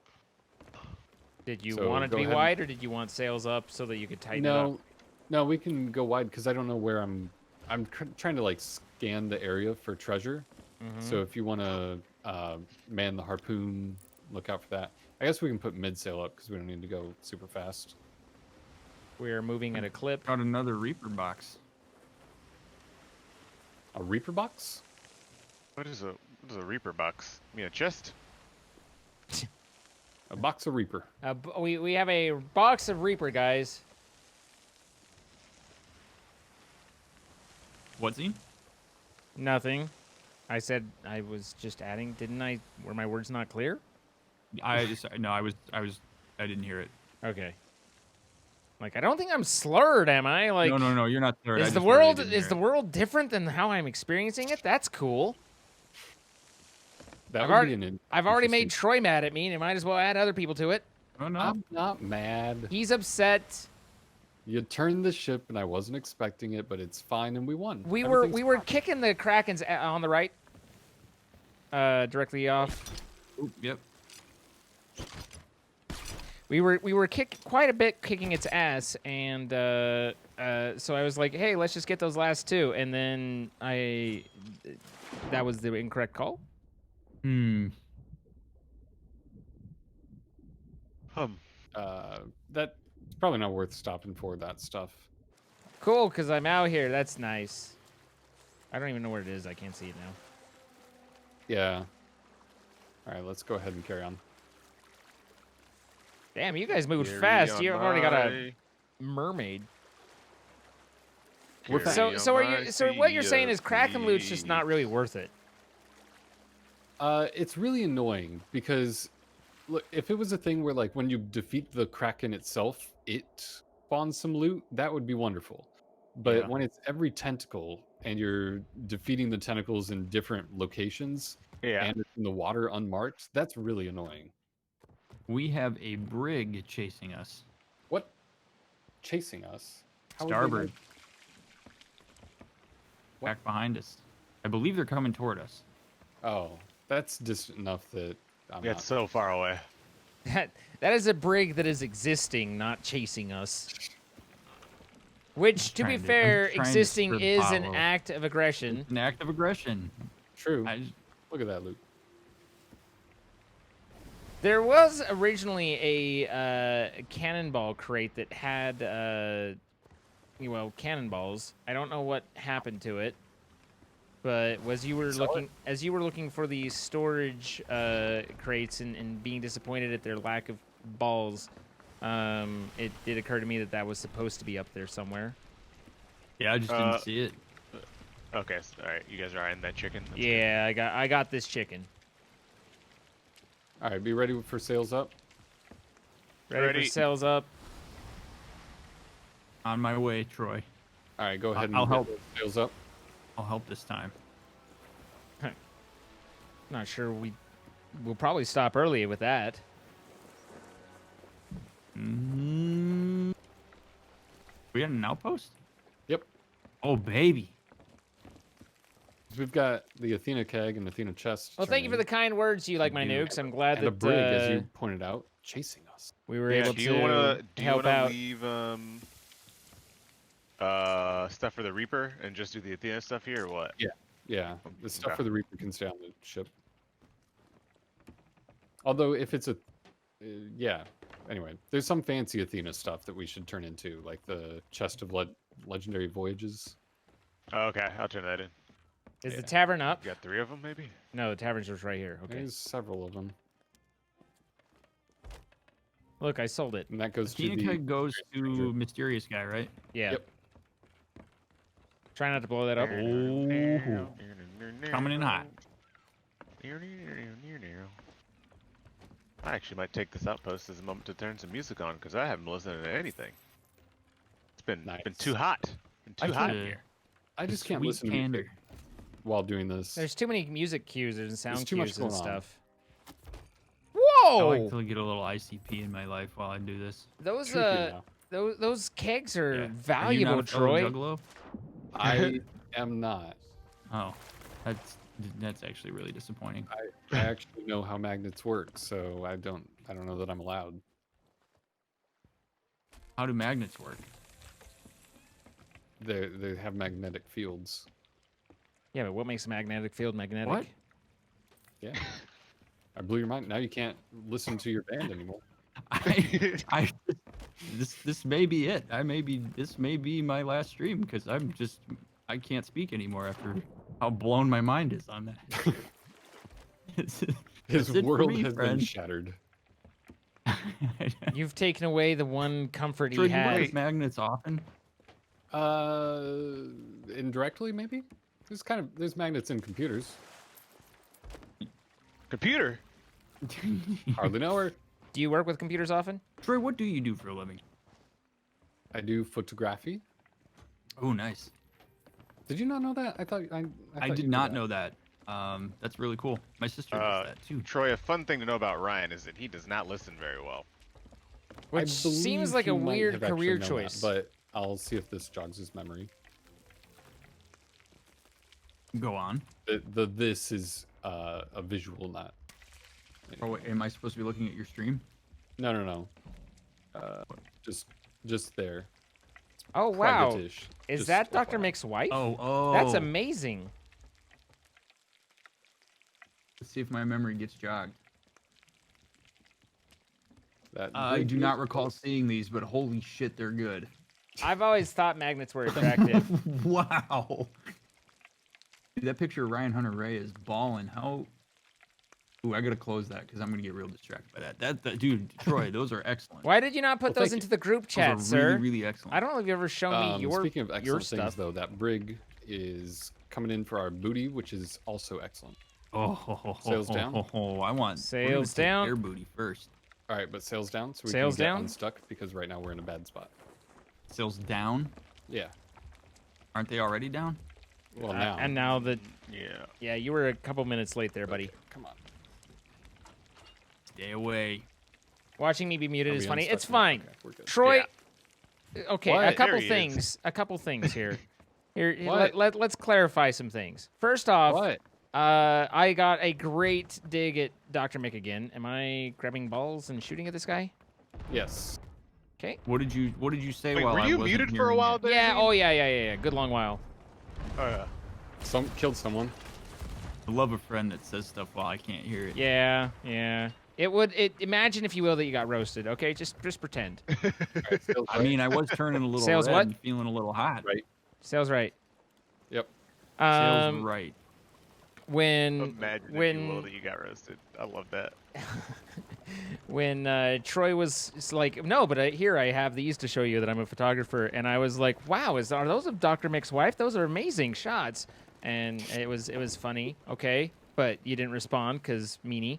Did you So want it to go be ahead. wide, or did you want sails up so that you could tighten it up? No, no, we can go wide because I don't know where I'm. I'm trying to like scan the area for treasure. Mhm. So if you want to man the harpoon, look out for that. I guess we can put mid sail up because we don't need to go super fast. We are moving at a clip. Got another Reaper box. A Reaper box? What is a Reaper box? You mean a chest? A box of Reaper. We have a box of Reaper, guys. What scene? Nothing. I said I was just adding, didn't I? Were my words not clear? I didn't hear it. Okay. Like, I don't think I'm slurred, am I? Like, No, you're not third. I is the just really world didn't is hear the it. world different than how I'm experiencing it? That's cool. That I've would already- be an I've already made interesting- Troy mad at me, and I might as well add other people to it. Oh no. I'm not mad. He's upset. You turned the ship, and I wasn't expecting it, but it's fine, and we won. We were Everything's fine. kicking the Krakens on the right. Directly off. Oop, yep. we were quite a bit kicking its ass, and so I was like, hey, let's just get those last 2, and then that was the incorrect call. That's probably not worth stopping for that stuff. Cool, because I'm out here. That's nice. I don't even know where it is. I can't see it now. Yeah. All right, let's go ahead and carry on. Damn, you guys moved Carry fast. on You've already got a my- mermaid. We're carry So on so are my you? So what you're saying sea is Kraken loot's just not of really worth it. It's really annoying because look, if it was a thing where like when you defeat the Kraken itself, it spawns some loot, that would be wonderful. But Yeah. when it's every tentacle and you're defeating the tentacles in different locations Yeah. and it's in the water unmarked, that's really annoying. We have a brig chasing us. What? Chasing us? How would they Starboard. know- Back behind us. I believe they're coming toward us. Oh, that's just enough that I'm Yeah, not. it's so far away. That is a brig that is existing, not chasing us. Which, to be I'm fair, trying to existing stir the is pot a an little. act of aggression. It's an act of aggression. True. I just, Look at that loot. There was originally a cannonball crate that had, cannonballs. I don't know what happened to it, but as you were looking for the storage crates and being disappointed at their lack of balls, it did occur to me that was supposed to be up there somewhere. yeah, I just didn't see it. Okay, all right. You guys are eyeing that chicken? That's good. Yeah, I got this chicken. All right, be ready for sails up. Ready Ready. for sails up. On my way, Troy. All right, go ahead and I'll get help. those sails up. I'll help this time. Not sure we'll probably stop early with that. We got an outpost? Yep. Oh, baby. We've got the Athena keg and Athena chest. Well, thank you for the kind words. You like my Yeah. nukes. I'm glad and a that brig, as you pointed out, chasing us. we were Yeah, able do you to wanna help out. leave stuff for the Reaper and just do the Athena stuff here, or what? Yeah, the stuff Okay. for the Reaper can stay on the ship. Although, if it's a, yeah. Anyway, there's some fancy Athena stuff that we should turn into, like the chest of legendary voyages. Oh, okay, I'll turn that in. Is the Yeah. tavern up? You got 3 of them, maybe? No, the tavern's just right here. Okay. There's several of them, Look, I sold it. and that goes to Tina the. goes to Mysterious Guy, right? Yeah. Yep. Try not to blow that up. Oh. Coming in hot. I actually might take this outpost as a moment to turn some music on because I haven't listened to anything. It's been Nice. too hot. Been too hot in can't- here. I just can't Sweet listen to music candor. while doing this. There's too many music cues and sound too much cues and going on. stuff. I Whoa! like to get a little ICP in my life while I do this. Those Truth be known, those kegs are Yeah. Are you valuable, not a fellow Troy. Juggalo? I am not. Oh, that's actually really disappointing. I actually know how magnets work, so I don't know that I'm allowed. How do magnets work? They have magnetic fields. Yeah, but what makes a magnetic field magnetic? What? Yeah. I blew your mind. Now you can't listen to your band anymore. This may be it. This may be my last stream because I can't speak anymore after how blown my mind is on that. His That's it for world me, has been friend. shattered. You've taken away the one comfort Troy, he do you work had. with magnets often? Indirectly maybe. There's magnets in computers. Computer? Hardly know her. Do you work with computers often? Troy, what do you do for a living? I do photography. Oh, nice. Did you not know that? I thought I you did knew not that. know that. That's really cool. My sister does that too. Troy, a fun thing to know about Ryan is that he does not listen very well. Which I seems believe like a he might weird have actually career known that, choice. but I'll see if this jogs his memory. Go on. This is a visual, not. Oh, wait, am I supposed to be looking at your stream? No. Just there. Oh wow, Private-ish. is Just that Dr. FYI. Mick's wife? Oh. That's amazing. Let's see if my memory gets jogged. I brig do not is recall close. seeing these, but holy shit, they're good. I've always thought magnets were attractive. Wow. Dude, that picture of Ryan Hunter Ray is balling. How? Ooh, I gotta close that because I'm gonna get real distracted by that. Dude, Troy, those are excellent. Why did you not put Well, those thank into the group Those chat, are sir? really, really excellent. I don't know if you've ever shown me your Speaking of your excellent things, stuff. though, that brig is coming in for our booty, which is also excellent. Sails down. I want we're gonna Sails take down. their booty first. All right, but sails down, so we Sails can get down? unstuck because right now we're in a bad spot. Sails down. Yeah. Aren't they already down? Well, now. And now the Yeah. yeah, you were a couple minutes late there, buddy. Okay, come on. Stay away. Watching me be muted Are is we funny. unstuck It's now? fine. Okay, we're good. Troy. Okay, What? a couple There he is. things. A couple things here. Here, What? let's clarify some things. First off, What? I got a great dig at Dr. Mick again. Am I grabbing balls and shooting at this guy? Yes. Okay. What did you say Wait, while were I you wasn't muted for a hearing while it? there? Yeah. Zane? Oh yeah. Good long while. Oh yeah. Killed someone. I love a friend that says stuff while I can't hear it. Yeah. Imagine if you will that you got roasted. Okay, just pretend. All right, sails I right. mean, I was turning a little Sails red what? and feeling a little hot. Right. Sales right. Yep. Sails right. When Imagine if you will that you got roasted. I love that. when Troy was like, no, but here I have these to show you that I'm a photographer, and I was like, wow, are those of Dr. Mick's wife? Those are amazing shots, and it was funny, okay, but you didn't respond because meanie,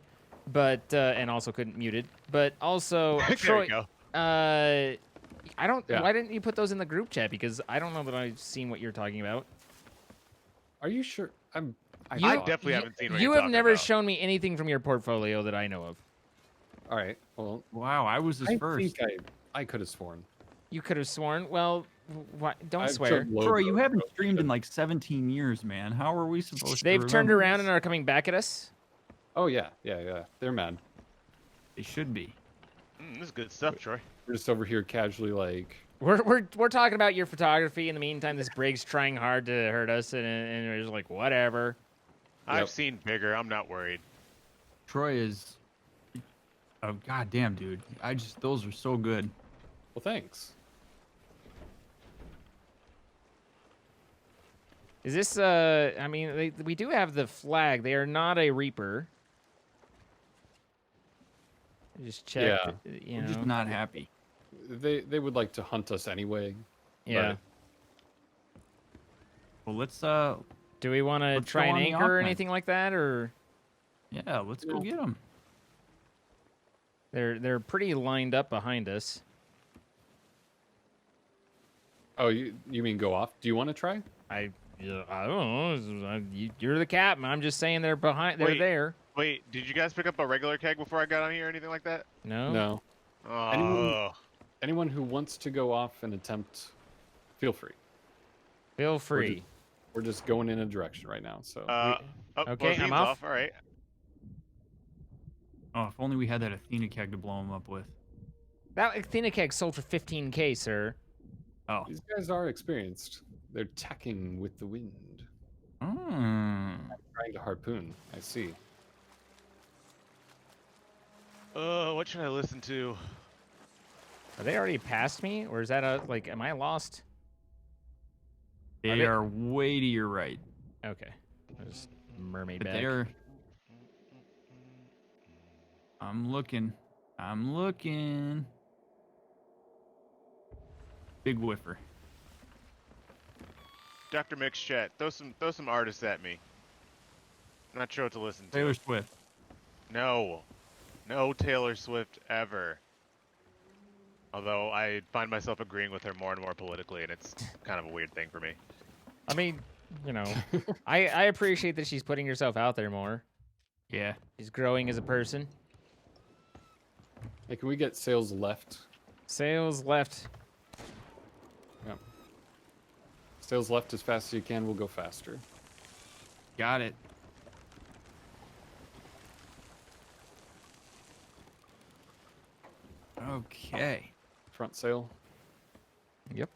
but and also couldn't muted, but also There Troy, you go. I don't. Yeah. Why didn't you put those in the group chat? Because I don't know that I've seen what you're talking about. Are you sure? I I thought- definitely haven't seen what You you're have talking never about. shown me anything from your portfolio that I know of. All right. Well, Wow, I was his I first. think I could have sworn. You could have sworn. Well, don't I've swear. showed Troy, you logos. haven't streamed in like 17 years, man. How are we supposed to They've turned remember around this? and are coming back at us. Oh yeah. They're mad. They should be. This is good stuff, Troy. We're just over here casually like. We're talking about your photography. In the meantime, this brig's trying hard to hurt us, and we're just like, whatever. I've Yep. seen bigger. I'm not worried. Troy is. Oh goddamn, dude! Those are so good. Well, thanks. Is this? I mean, we do have the flag. They are not a Reaper. I just checked. Yeah. You I'm just know. not happy. They would like to hunt us anyway. Yeah. Well, let's Do we want to Let's try go an on the anchor or offense. anything like that, or yeah, let's go get them. they're pretty lined up behind us? Oh, you mean go off? Do you want to try? I don't know. You're the captain. I'm just saying they're behind. They're Wait. there. Wait, did you guys pick up a regular keg before I got on here or anything like that? No. No. Oh. Anyone who wants to go off and attempt, feel free. Feel free. We're just going in a direction right now. So Oh, Okay, both I'm teams off. All right. Oh, if only we had that Athena keg to blow them up with. That Athena keg sold for 15K, sir. Oh. these guys are experienced. They're tacking with the wind, Mm. trying to harpoon. I see. What should I listen to? Are they already past me, or is that like? Am I lost? They they- are way to your right. Okay. There's mermaid But bag. they're. I'm looking. Big whiffer. Dr. Mix chat. Throw some artists at me. I'm not sure what to listen to. Taylor Swift. No. No Taylor Swift ever. Although I find myself agreeing with her more and more politically, and it's kind of a weird thing for me. I mean, you know, I appreciate that she's putting herself out there more. Yeah. She's growing as a person. Hey, can we get sails left? Sails left. Yep. Sails left as fast as you can. We'll go faster. Got it. Okay. front sail. Yep.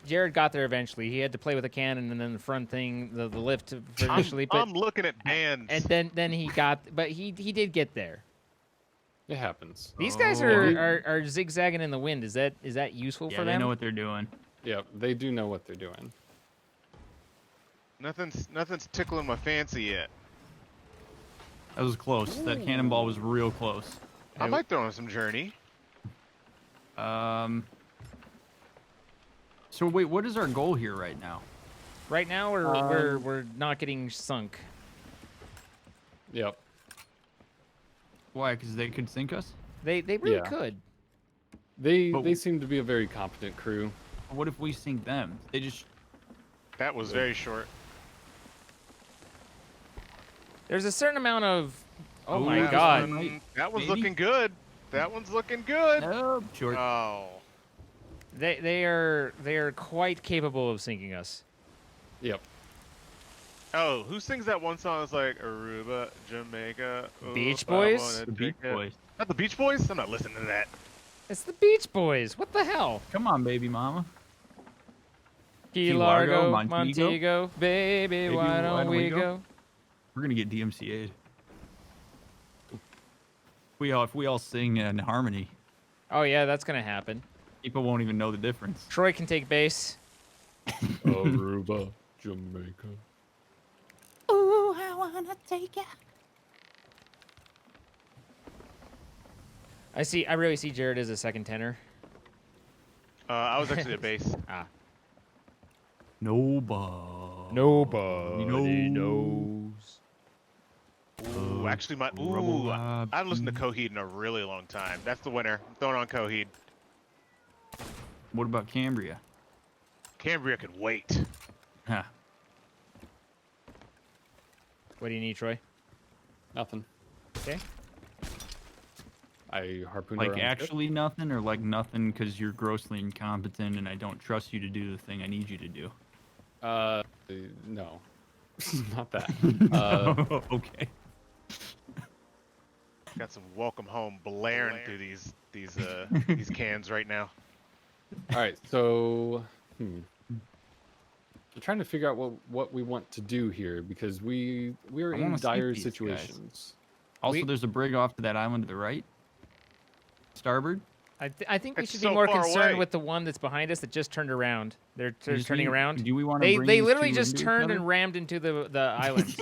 Jared got there eventually. He had to play with a cannon and then the front thing, the lift initially. But I'm looking at bands. and then he got, but he did get there. It happens. These guys are zigzagging in the wind. Is that useful Yeah, for they them? know what they're doing. Yeah, they do know what they're doing. Nothing's tickling my fancy yet. That was close. That cannonball was real close. I might throw in some journey. So wait, what is our goal here right now? Right now we're not getting sunk. Yep. Why? Because they could sink us? They really Yeah. could. They seem to be a very competent crew. What if we sink them? They just That was very short. There's a certain amount of. Oh Ooh, my that god. That one's Maybe? looking good. That one's looking good. no short. Oh. They are quite capable of sinking us. Yep. Oh, who sings that one song that's like Aruba, Jamaica? Beach I Boys? wanna The Beach take it. Boys. Not the Beach Boys? I'm not listening to that. It's the Beach Boys. What the hell? Come on, baby mama. Key Largo, Largo, Montego? Montego, baby, why don't we go? We're gonna get DMCA'd. If we all sing in harmony, Oh yeah, that's gonna happen. people won't even know the difference. Troy can take base. Aruba, Jamaica. Ooh, I wanna take ya. I really see Jared as a second tenor. I was actually at base. Nobody. Nobody knows. Ooh, actually, I haven't listened to Coheed in a really long time. That's the winner. I'm throwing on Coheed. What about Cambria? Cambria could wait. Huh. What do you need, Troy? Nothing. Okay. I harpooned Like around the ship. actually nothing, or like nothing because you're grossly incompetent and I don't trust you to do the thing I need you to do. No, not that. Okay. Got some Welcome Home blaring through these these cans right now. All right, so I'm trying to figure out what we want to do here because we're I in wanna sink dire these guys. situations. Also, there's a brig off to that island to the right. Starboard. I think we It's should so be more far concerned away. with the one that's behind us that just turned around. They're We just turning need- around. Do we want to? They literally just turned and rammed into the island.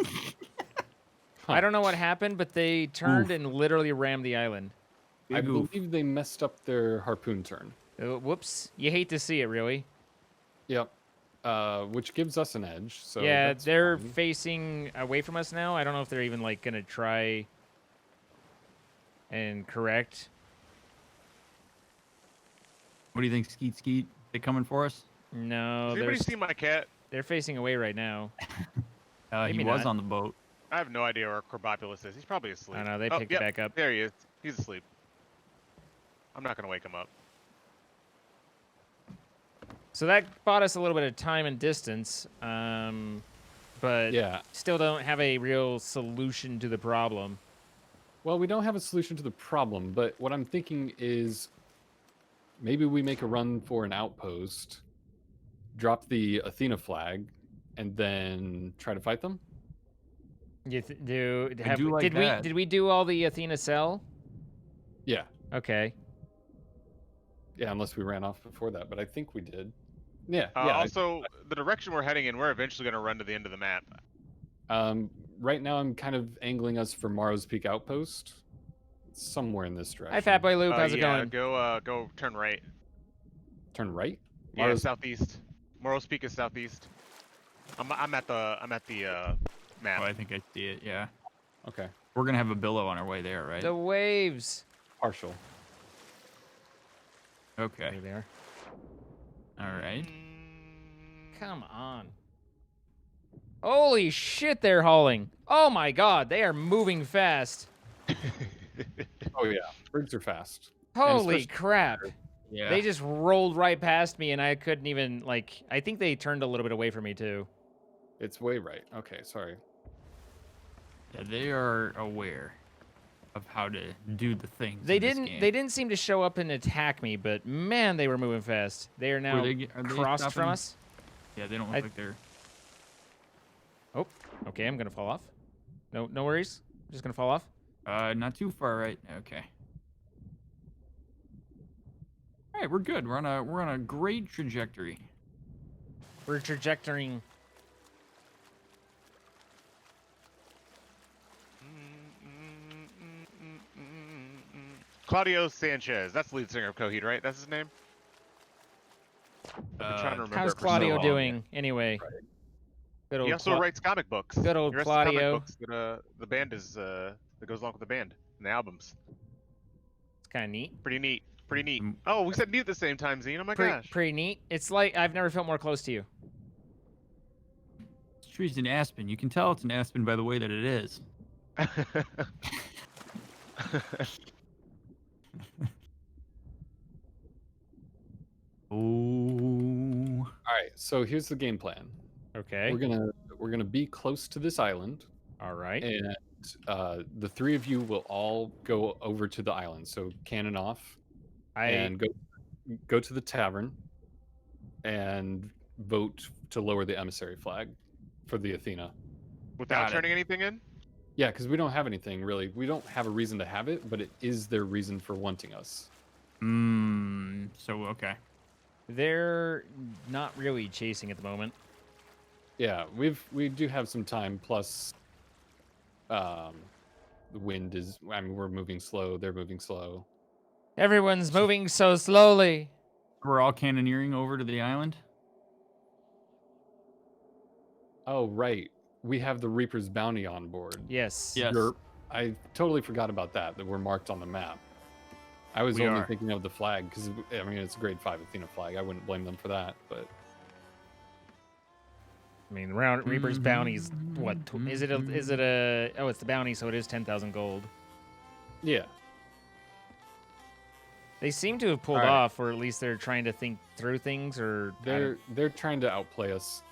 Huh. I don't know what happened, but they turned and literally rammed the island. I Big oof. believe they messed up their harpoon turn. Whoops! You hate to see it, really. Yep. Which gives us an edge. So yeah, that's they're fine. facing away from us now. I don't know if they're even like gonna try and correct. What do you think, Skeet Skeet? They coming for us? No, Has they're anybody seen my cat? they're facing away right now. He Maybe was not. on the boat. I have no idea where Corbopulus is. He's probably asleep. I know they Oh, picked yep, it back up. There he is. He's asleep. I'm not gonna wake him up. So that bought us a little bit of time and distance, but Yeah. still don't have a real solution to the problem. Well, we don't have a solution to the problem, but what I'm thinking is maybe we make a run for an outpost, drop the Athena flag, and then try to fight them. You th- like that. did we do all the Athena cell? Yeah. Okay. Yeah, unless we ran off before that, but I think we did. Yeah. Also, the direction we're heading in, we're eventually gonna run to the end of the map. Right now I'm kind of angling us for Morrow's Peak Outpost. Somewhere in this direction. Hi, Fat Boy Luke. How's it yeah, going? go turn right. Turn right? Yeah, Morrow's- southeast. Morrow's Peak is southeast. I'm at the map. Oh, I think I see it. Yeah. Okay. We're gonna have a billow on our way there, right? The waves. Partial. Okay. There they are. All right. Come on. Holy shit, they're hauling. Oh my god, they are moving fast. Oh yeah. Brigs are fast. Holy especially- crap. Yeah. They just rolled right past me and I couldn't even, like, I think they turned a little bit away from me too. It's way right. Okay, sorry. Yeah, they are aware of of how to do the things. They in this didn't. game. They didn't seem to show up and attack me, but man, they were moving fast. They are now are they crossed from stopping? us. Yeah, they don't look I- like they're. Oh, okay. I'm gonna fall off. No worries. I'm just gonna fall off. Not too far, right? Okay. All right, we're good. We're on a great trajectory. We're trajectorying. Claudio Sanchez. That's the lead singer of Coheed, right? That's his name? I've been trying to remember. How's it for so Claudio long. doing anyway? Good old He also writes comic books. Good old He writes Claudio. comic books that the band is that goes along with the band and the albums. It's kind of neat. Pretty neat. Pretty neat. Mm. Oh, we said neat at the same time, Zine. Oh my gosh. Pretty neat. It's like I've never felt more close to you. This tree's an aspen. You can tell it's an aspen by the way that it is. Oh. All right, so here's the game plan. Okay. We're gonna be close to this island, All right. and the three of you will all go over to the island. So cannon off, and go to the tavern, and vote to lower the emissary flag for the Athena. Without Got it. turning anything in? Yeah, because we don't have anything really. We don't have a reason to have it, but it is their reason for wanting us. So okay. They're not really chasing at the moment. Yeah, we do have some time. Plus, the wind is. I mean, we're moving slow. They're moving slow. Everyone's moving so slowly. We're all cannoneering over to the island. Oh right, we have the Reaper's bounty on board. Yes. Yes. I totally forgot about that. That we're marked on the map. I was We only are. thinking of the flag because I mean it's a grade 5 Athena flag. I wouldn't blame them for that, but I mean, Reaper's bounty's what? Is it a? Oh, it's the bounty, so it is 10,000 gold. yeah. They seem to have pulled All right. off, or at least they're trying to think through things, or I don't- They're trying to outplay us.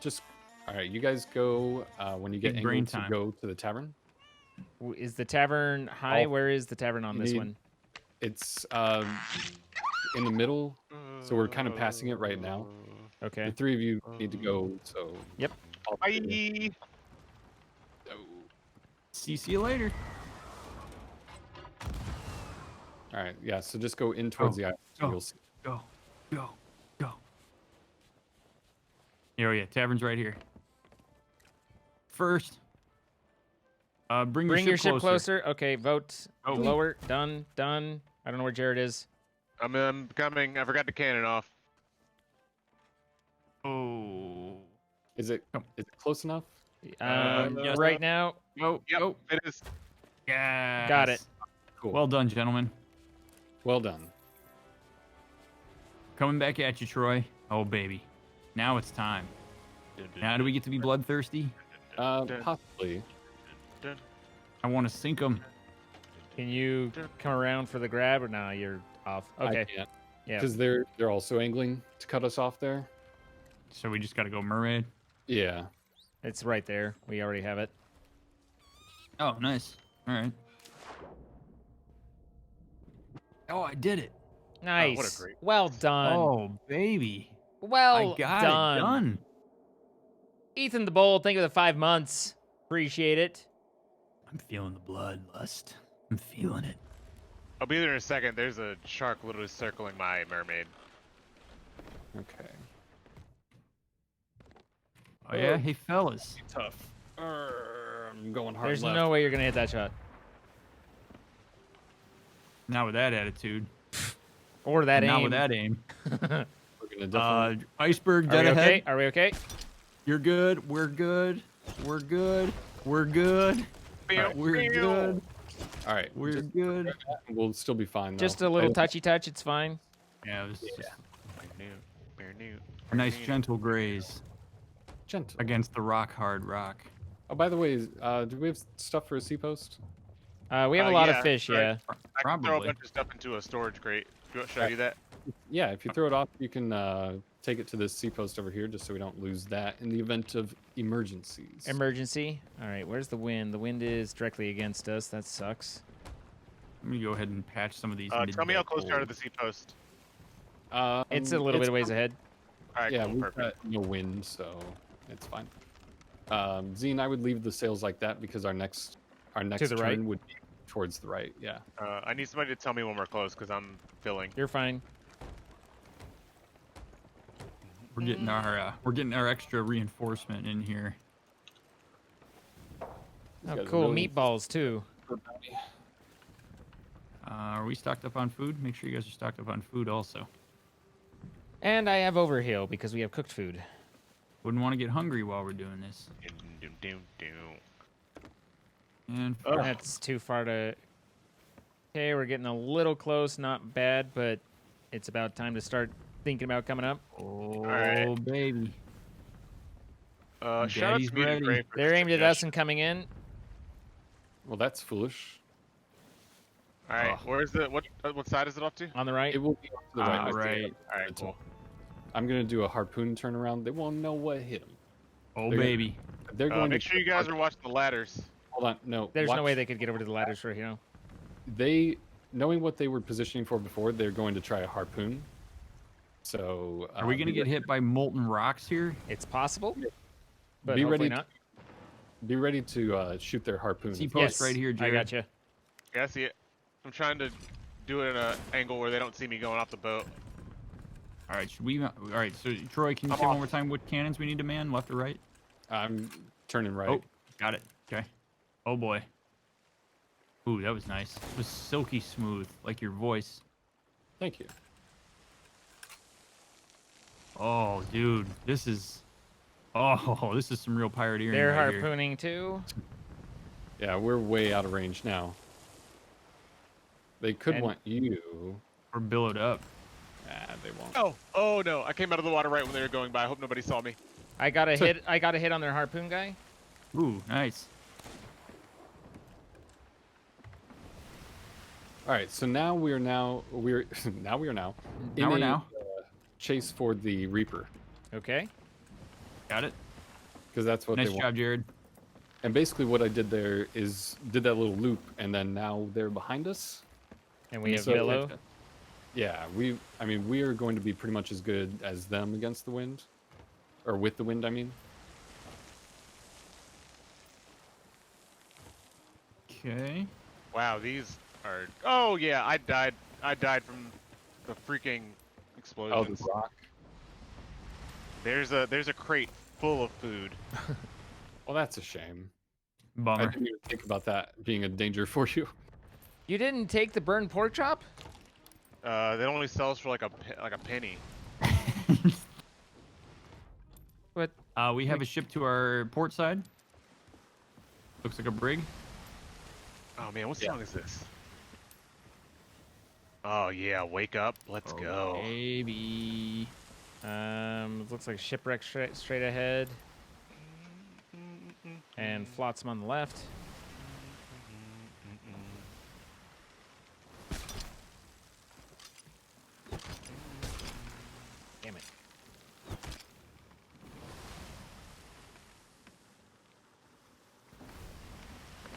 Just all right. You guys go when you get Big brain angled to time. go to the tavern. Is the tavern high? Oh, Where is the tavern on you this need- one? It's in the middle, so we're kind of passing it right now. Okay. The three of you need to go. So Yep. I'll- Bye. See you later. All right. Yeah. So just go in towards the island. So go. you'll see. Go. Here, yeah, tavern's right here. First, bring Your ship closer. Okay, vote Oh. lower. Done. I don't know where Jared is. I'm coming. I forgot to cannon off. Oh. Is it close enough? Yes. Right now, Go. Yep, Go. it is. Yeah. got it. Cool. Well done, gentlemen. Well done. Coming back at you, Troy. Oh, baby. Now it's time. Now do we get to be bloodthirsty? Possibly. I want to sink them. Can you come around for the grab, or no? You're off. Okay. I can't. Yeah. Because they're also angling to cut us off there. So we just got to go mermaid. Yeah. It's right there. We already have it. Oh, nice. All right. Oh, I did it. Nice. great- Well done. Oh, baby. Well I got done. it done. Ethan the Bold, thank you for the 5 months. Appreciate it. I'm feeling the bloodlust. I'm feeling it. I'll be there in a second. There's a shark literally circling my mermaid. Okay. Oh, yeah? Hey, fellas. Tough. I'm going hard There's left. no way you're gonna hit that shot. Not with that attitude. Or that Not aim. with that aim. We're gonna definitely. Iceberg Are dead we ahead. okay? Are we okay? You're good. We're good. We're good. We're good. Alright, We're good. All right. We're good. We'll still be fine. Though. Just a little touchy touch. It's fine. Yeah, it was just a A nice gentle graze gentle. against the rock hard rock. Oh, by the way, do we have stuff for a sea post? We have a lot of yeah, fish. right. Yeah. I can throw a Probably. bunch of stuff into a storage crate. Should I do that? Yeah. If you throw it off, you can take it to this sea post over here, just so we don't lose that in the event of emergencies. Emergency. All right. Where's the wind? The wind is directly against us. That sucks. Let me go ahead and patch some of these. Tell me how close you are to mid-deck the sea post. It's a little bit of ways ahead. All right, Yeah, cool, we've perfect. got no wind, so it's fine. Zine, I would leave the sails like that because our next the turn right? would be towards the right. Yeah. I need somebody to tell me when we're close because I'm filling. You're fine. We're getting our extra reinforcement in here. Oh, got a cool. really- Meatballs, too. Are we stocked up on food? Make sure you guys are stocked up on food also. And I have overheal because we have cooked food. Wouldn't want to get hungry while we're doing this. And That's too far to... Okay, we're getting a little close. Not bad, but it's about time to start thinking about coming up. oh right. baby, Shout out Daddy's to Medium ready. Gray for They're the aimed at us suggestion. and coming in. Well, that's foolish. All right, Oh. where's the what side is it off to? On the right. It will be off to the right. Ah, right. All right, cool. I'm gonna do a harpoon turnaround. They won't know what hit them. Oh They're gonna- baby. They're going Make to sure you guys are watching the ladders. Hold on, no. There's no watch. way they could get over to the ladders right here. They, knowing what they were positioning for before, they're going to try a harpoon. So Are we gonna get hit by molten rocks here? It's possible, but Be hopefully ready. not. Be ready to shoot their harpoon. Sea post Yes, right here, I Jared. got you. Yeah, I see it. I'm trying to do it in an angle where they don't see me going off the boat. All right, should we? All right, so Troy, can you I'm say one off. more time what cannons we need to man, left or right? I'm turning right. Oh, got it. Okay. Oh boy. Ooh, that was nice. It was silky smooth, like your voice. Thank you. Oh, dude, this is. Oh, this is some real pirateering They're right here. harpooning too. Yeah, we're way out of range now. They could And- want you. We're billowed up. Nah, they won't. Oh no! I came out of the water right when they were going by. I hope nobody saw me. I got a hit. I got a hit on their harpoon guy. Ooh, nice. All right, so now we're now in a chase for the Reaper Okay. Got it. because that's what Nice they want. job, Jared. And basically, what I did there is did that little loop, and then now they're behind us. And we have So- Billow. Yeah, I mean, we are going to be pretty much as good as them against the wind, or with the wind. I mean, Okay. Wow, these are. Oh yeah, I died. I died from the freaking oh, explosions. the rock. There's a crate full of food. Well, that's a shame. I Bummer. didn't even think about that being a danger for you. You didn't take the burned pork chop? That only sells for like a penny. But We have a ship to our port side. Looks like a brig. Oh man, what song is this? Oh yeah, wake up, let's go. Baby. looks like shipwreck straight ahead, and flotsam on the left. Damn it.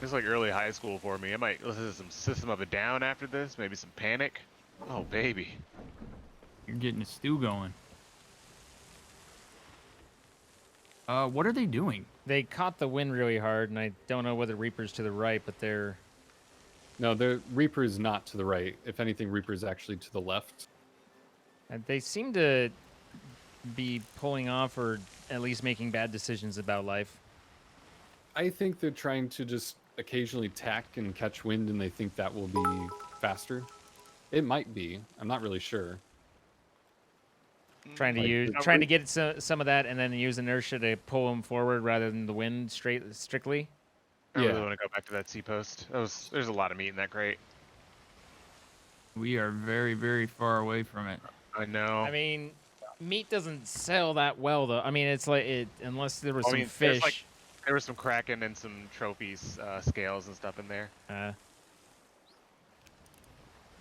It's like early high school for me. I might listen to some System of a Down after this, maybe some Panic. Oh baby. You're getting a stew going. What are they doing? They caught the wind really hard, and I don't know whether Reaper's to the right, but they're... No, the Reaper is not to the right. If anything, Reaper is actually to the left. They seem to be pulling off or at least making bad decisions about life. I think they're trying to just occasionally tack and catch wind, and they think that will be faster. It might be. I'm not really sure. Trying to Like, use, the- trying to get some of that, and then use inertia to pull them forward rather than the wind strictly. I really Yeah. want to go back to that sea post. There's a lot of meat in that crate. We are very, very far away from it. I know. I mean, meat doesn't sell that well, though. I mean, it's like unless there was I some mean, there's, fish. like- there was some Kraken and some trophies, scales and stuff in there.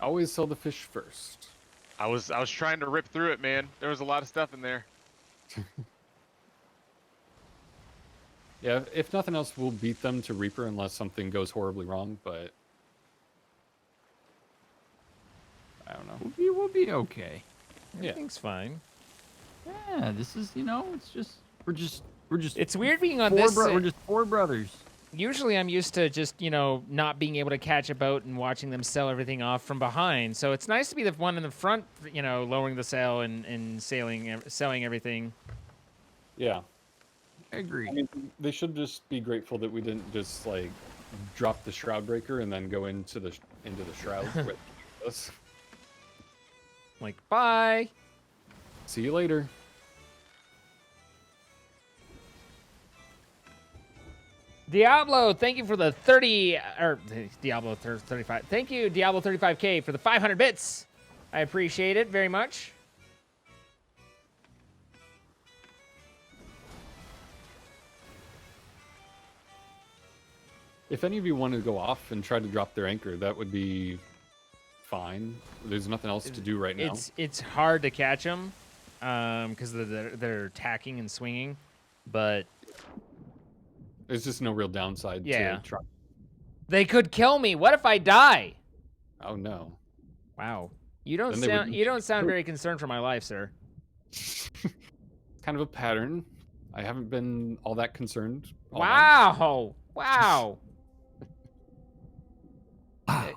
Always sell the fish first. I was trying to rip through it, man. There was a lot of stuff in there. Yeah, if nothing else, we'll beat them to Reaper unless something goes horribly wrong, but I don't know. We'll be okay. Yeah. Everything's fine. Yeah, this is, it's just we're just It's weird being on four this. we're just four brothers. Usually I'm used to just, not being able to catch a boat and watching them sell everything off from behind. So it's nice to be the one in the front, lowering the sail and selling everything. Yeah. I agree. I mean, they should just be grateful that we didn't just like drop the shroud breaker and then go into the shroud with us. Like, bye. See you later. Diablo, thank you for the 35. Thank you, Diablo 35K, for the 500 bits. I appreciate it very much. If any of you want to go off and try to drop their anchor, that would be fine. There's nothing else to do right now. It's hard to catch them because they're attacking and swinging, but There's just no real downside Yeah. to try. they could kill me. What if I die? Oh no. Wow, you don't Then they sound would- very concerned for my life, sir. Kind of a pattern. I haven't been all that concerned. all night. Wow, wow.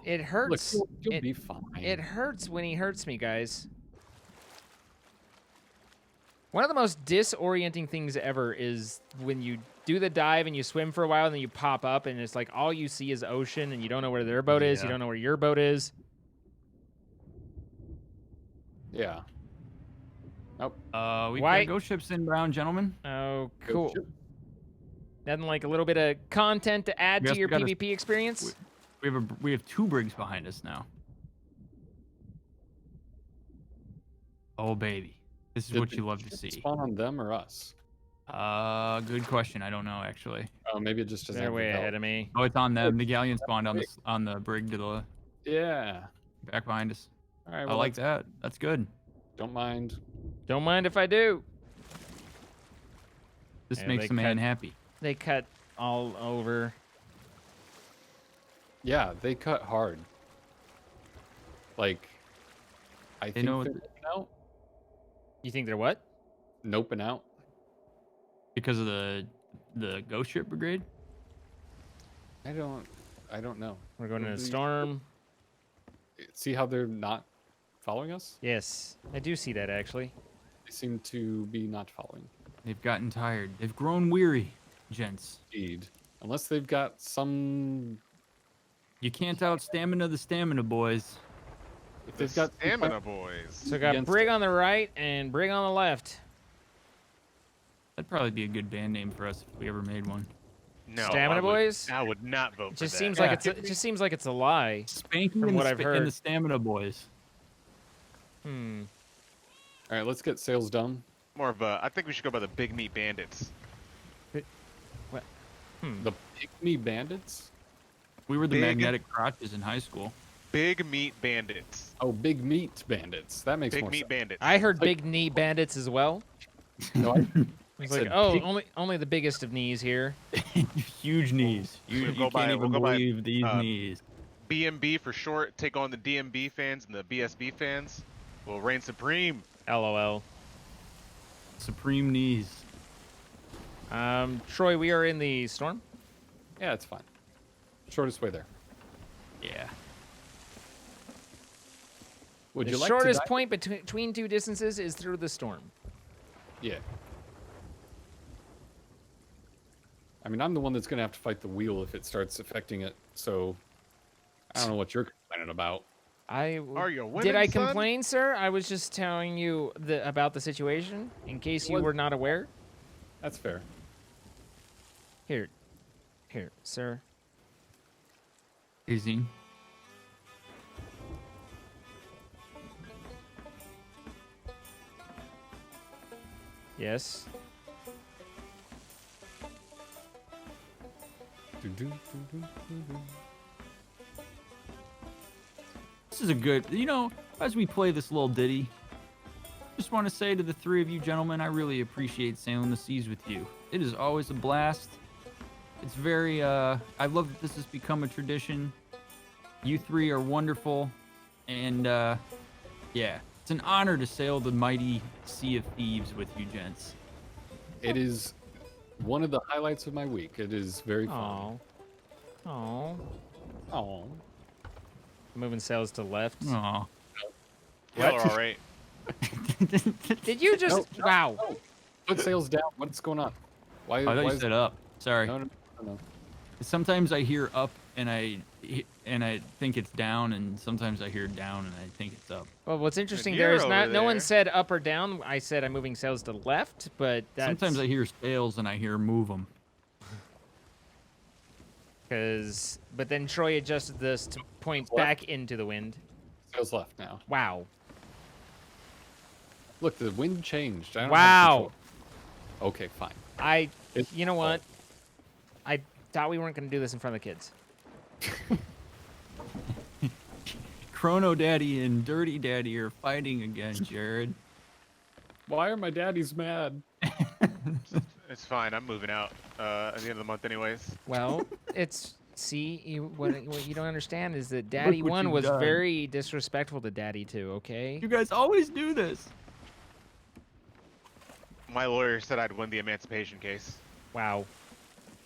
It Look, hurts. you'll be fine. It hurts when he hurts me, guys. One of the most disorienting things ever is when you do the dive and you swim for a while and then you pop up and it's like all you see is ocean and you don't know where their boat is, you Yeah. don't know where your boat is. Yeah. We've Why- got ghost ships inbound, gentlemen. Oh, Go cool. ship. Nothing like a little bit of content to add We to also your gotta- PvP experience? We have two brigs behind us now. Oh baby, this is Did what the you love to ship see. Spawn on them or us? Good question. I don't know actually. Oh, maybe it just doesn't They're have way the ahead of me. Oh, it's on them. The galleon spawned on the brig to the Yeah. back behind us. All right. I Well, like that. That's good. Don't mind. Don't mind if I do. This Yeah, makes they the man cut- happy. They cut all over. Yeah, they cut hard. Like, I think know they're what noping out. You think they're what? Noping out. Because of the ghost ship brigade. I don't know. We're going in a Maybe- storm. See how they're not following us? Yes, I do see that actually. They seem to be not following. They've gotten tired. They've grown weary, gents. Indeed. Unless they've got some. You can't out stamina the stamina boys. If The they've got stamina boys. So got Against- Brig on the right and Brig on the left. That'd probably be a good band name for us if we ever made one. No, Stamina I would- boys? I would not vote It for just that. seems Yeah. like it just seems like it's a lie. Spanky From and, what the, I've and heard. the stamina boys. Hmm. All right, let's get sales done. More of a. I think we should go by the Big Meat Bandits. Hmm. The Pygmy Bandits? We were the Big- magnetic crotches in high school. Big Meat Bandits. Oh, Big Meat Bandits. That makes Big more Meat sense. Bandits. I heard Like- big knee bandits as well. No, I It's said like, oh, pig- only the biggest of knees here. Huge knees. You, We'll you go can't by- even we'll go by, believe these knees. BMB for short. Take on the DMB fans and the BSB fans. Will reign supreme. LOL. Supreme knees. Troy, we are in the storm. yeah, it's fine. Shortest way there. Yeah. Would The you like shortest to point between two distances is through the storm. Yeah. I mean, I'm the one that's going to have to fight the wheel if it starts affecting it, so I don't know what you're complaining about. Are you winning, Did I son? complain, sir? I was just telling you about the situation in case you were not aware. That's fair. Here, sir. Easy. Yes. This is a good, as we play this little ditty, just want to say to the three of you gentlemen, I really appreciate sailing the seas with you. It is always a blast. It's very, I love that this has become a tradition. You three are wonderful, and Yeah, it's an honor to sail the mighty Sea of Thieves with you gents. It is one of the highlights of my week. It is very fun. Oh. Oh. Moving sails to left. Aw. Y'all are all right. Did you just? Wow. Put sails down. What's going on? Why? I thought why you is- said up. Sorry. No. Sometimes I hear up and I think it's down, and sometimes I hear down and I think it's up. Well, what's interesting you're there is over no one there. said up or down. I said I'm moving sails to left, but that's Sometimes I hear sails and I hear move them. but then Troy adjusted this to point Left. back into the wind. Sails left now. Wow. Look, the wind changed. I don't have Wow. control. Okay, fine. You know what? I thought we weren't going to do this in front of the kids. Chrono Daddy and Dirty Daddy are fighting again, Jared. Why are my daddies mad? It's fine. I'm moving out at the end of the month, anyways. Well, what you don't understand is that Daddy what 1 you've was done. very disrespectful to Daddy 2, okay? You guys always do this. My lawyer said I'd win the emancipation case. Wow.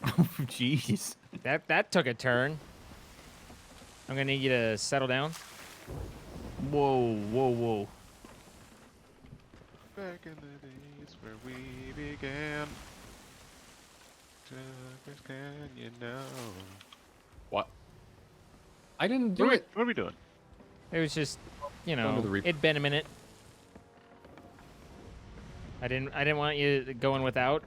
Oh, jeez. That took a turn. I'm going to need you to settle down. Whoa. Back in the days where we began. Tuckers, can you know? What? I didn't do it. What are we doing? It was just, Going to know, the replay. it'd been a minute. I didn't want you going without.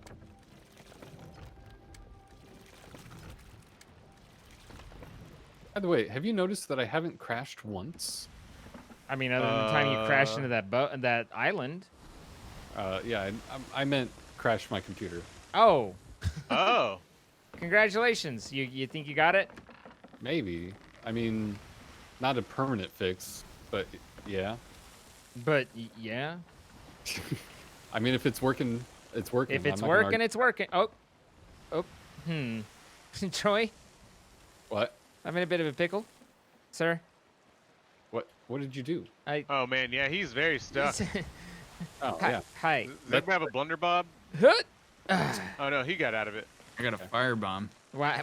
By the way, have you noticed that I haven't crashed once? I mean, other than the time you crashed into that island. Yeah, I meant crash my computer. Oh, Oh. congratulations. You think you got it? Maybe. I mean, not a permanent fix, but yeah. But yeah. I mean, if it's working, it's working. If it's I'm not gonna working, it's working. Oh. Troy, What? I'm in a bit of a pickle, sir. What did you do? Oh man, yeah, he's very stuck. Oh, Hi. yeah. Hi. Does anyone have a blunder bob? Hut. Oh no, he got out of it. I got a firebomb. Why,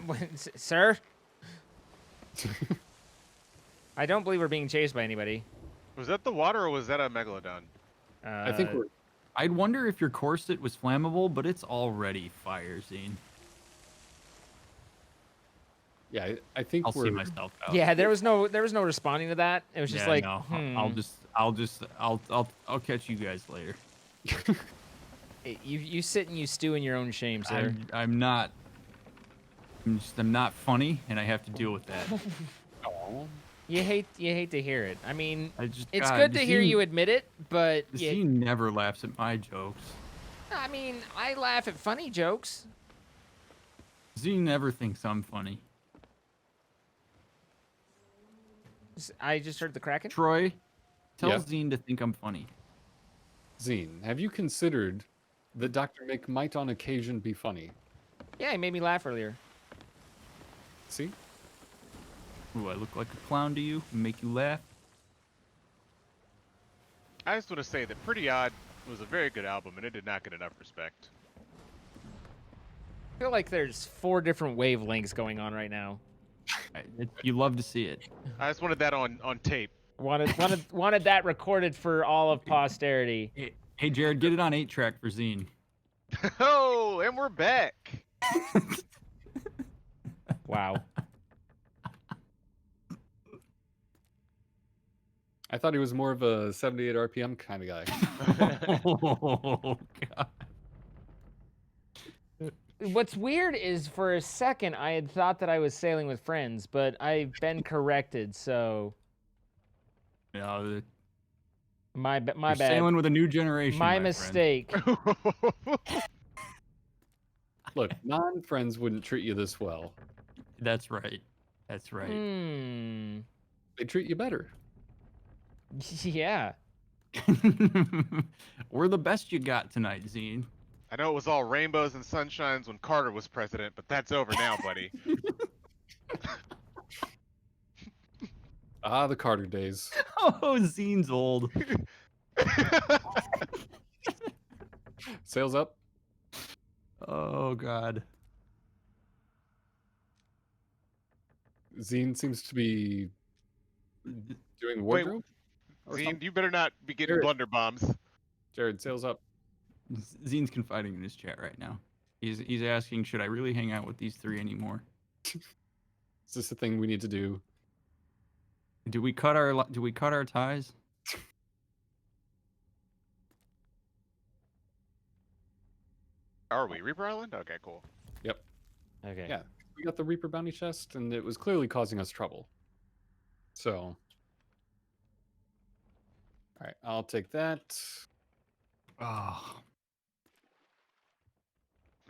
sir? I don't believe we're being chased by anybody. Was that the water or was that a megalodon? I think we're. I'd wonder if your corset was flammable, but it's already fire, Zine. Yeah, I think I'll we're. see myself out. Yeah, there was no responding to that. It was just Yeah, like, no, hmm. I'll catch you guys later. You sit and you stew in your own shame, sir. I'm not funny, and I have to deal with that. Oh. You hate to hear it. I mean, it's God, good to hear Zine- you admit it, but Zine never laughs at my jokes. I mean, I laugh at funny jokes. Zine never thinks I'm funny. I just heard the Kraken. Troy, tell Yeah. Zine to think I'm funny. Zine, have you considered that Dr. Mick might on occasion be funny? Yeah, he made me laugh earlier. See? Ooh, I look like a clown to you? Make you laugh? I just want to say that Pretty Odd was a very good album and it did not get enough respect. I feel like there's 4 different wavelengths going on right now. You love to see it. I just wanted that on tape. Wanted that recorded for all of posterity. Hey, Jared, get it on 8-track for Zine. Oh, and we're back. Wow. I thought he was more of a 78 RPM kind of guy. Oh, God. What's weird is for a second I had thought that I was sailing with friends, but I've been corrected, so No, my you're bad. sailing with a new generation. My friend. mistake. Look, non-friends wouldn't treat you this well. That's right. That's right. Hmm. They treat you better. Yeah. We're the best you got tonight, Zine. I know it was all rainbows and sunshines when Carter was president, but that's over now, buddy. Ah, the Carter days. Oh, Zine's old. Sails up. Oh God. Zine seems to be doing Wait, wardrobe. or Zine, something. you better not be getting Jared. blunder bombs. Jared, sails up. Zine's confiding in his chat right now. He's asking, should I really hang out with these three anymore? Is this the thing we need to do? Do we cut our ties? Are we Reaper Island? Okay, cool. Okay. Yeah, we got the Reaper bounty chest, and it was clearly causing us trouble. So, all right, I'll take that. Oh.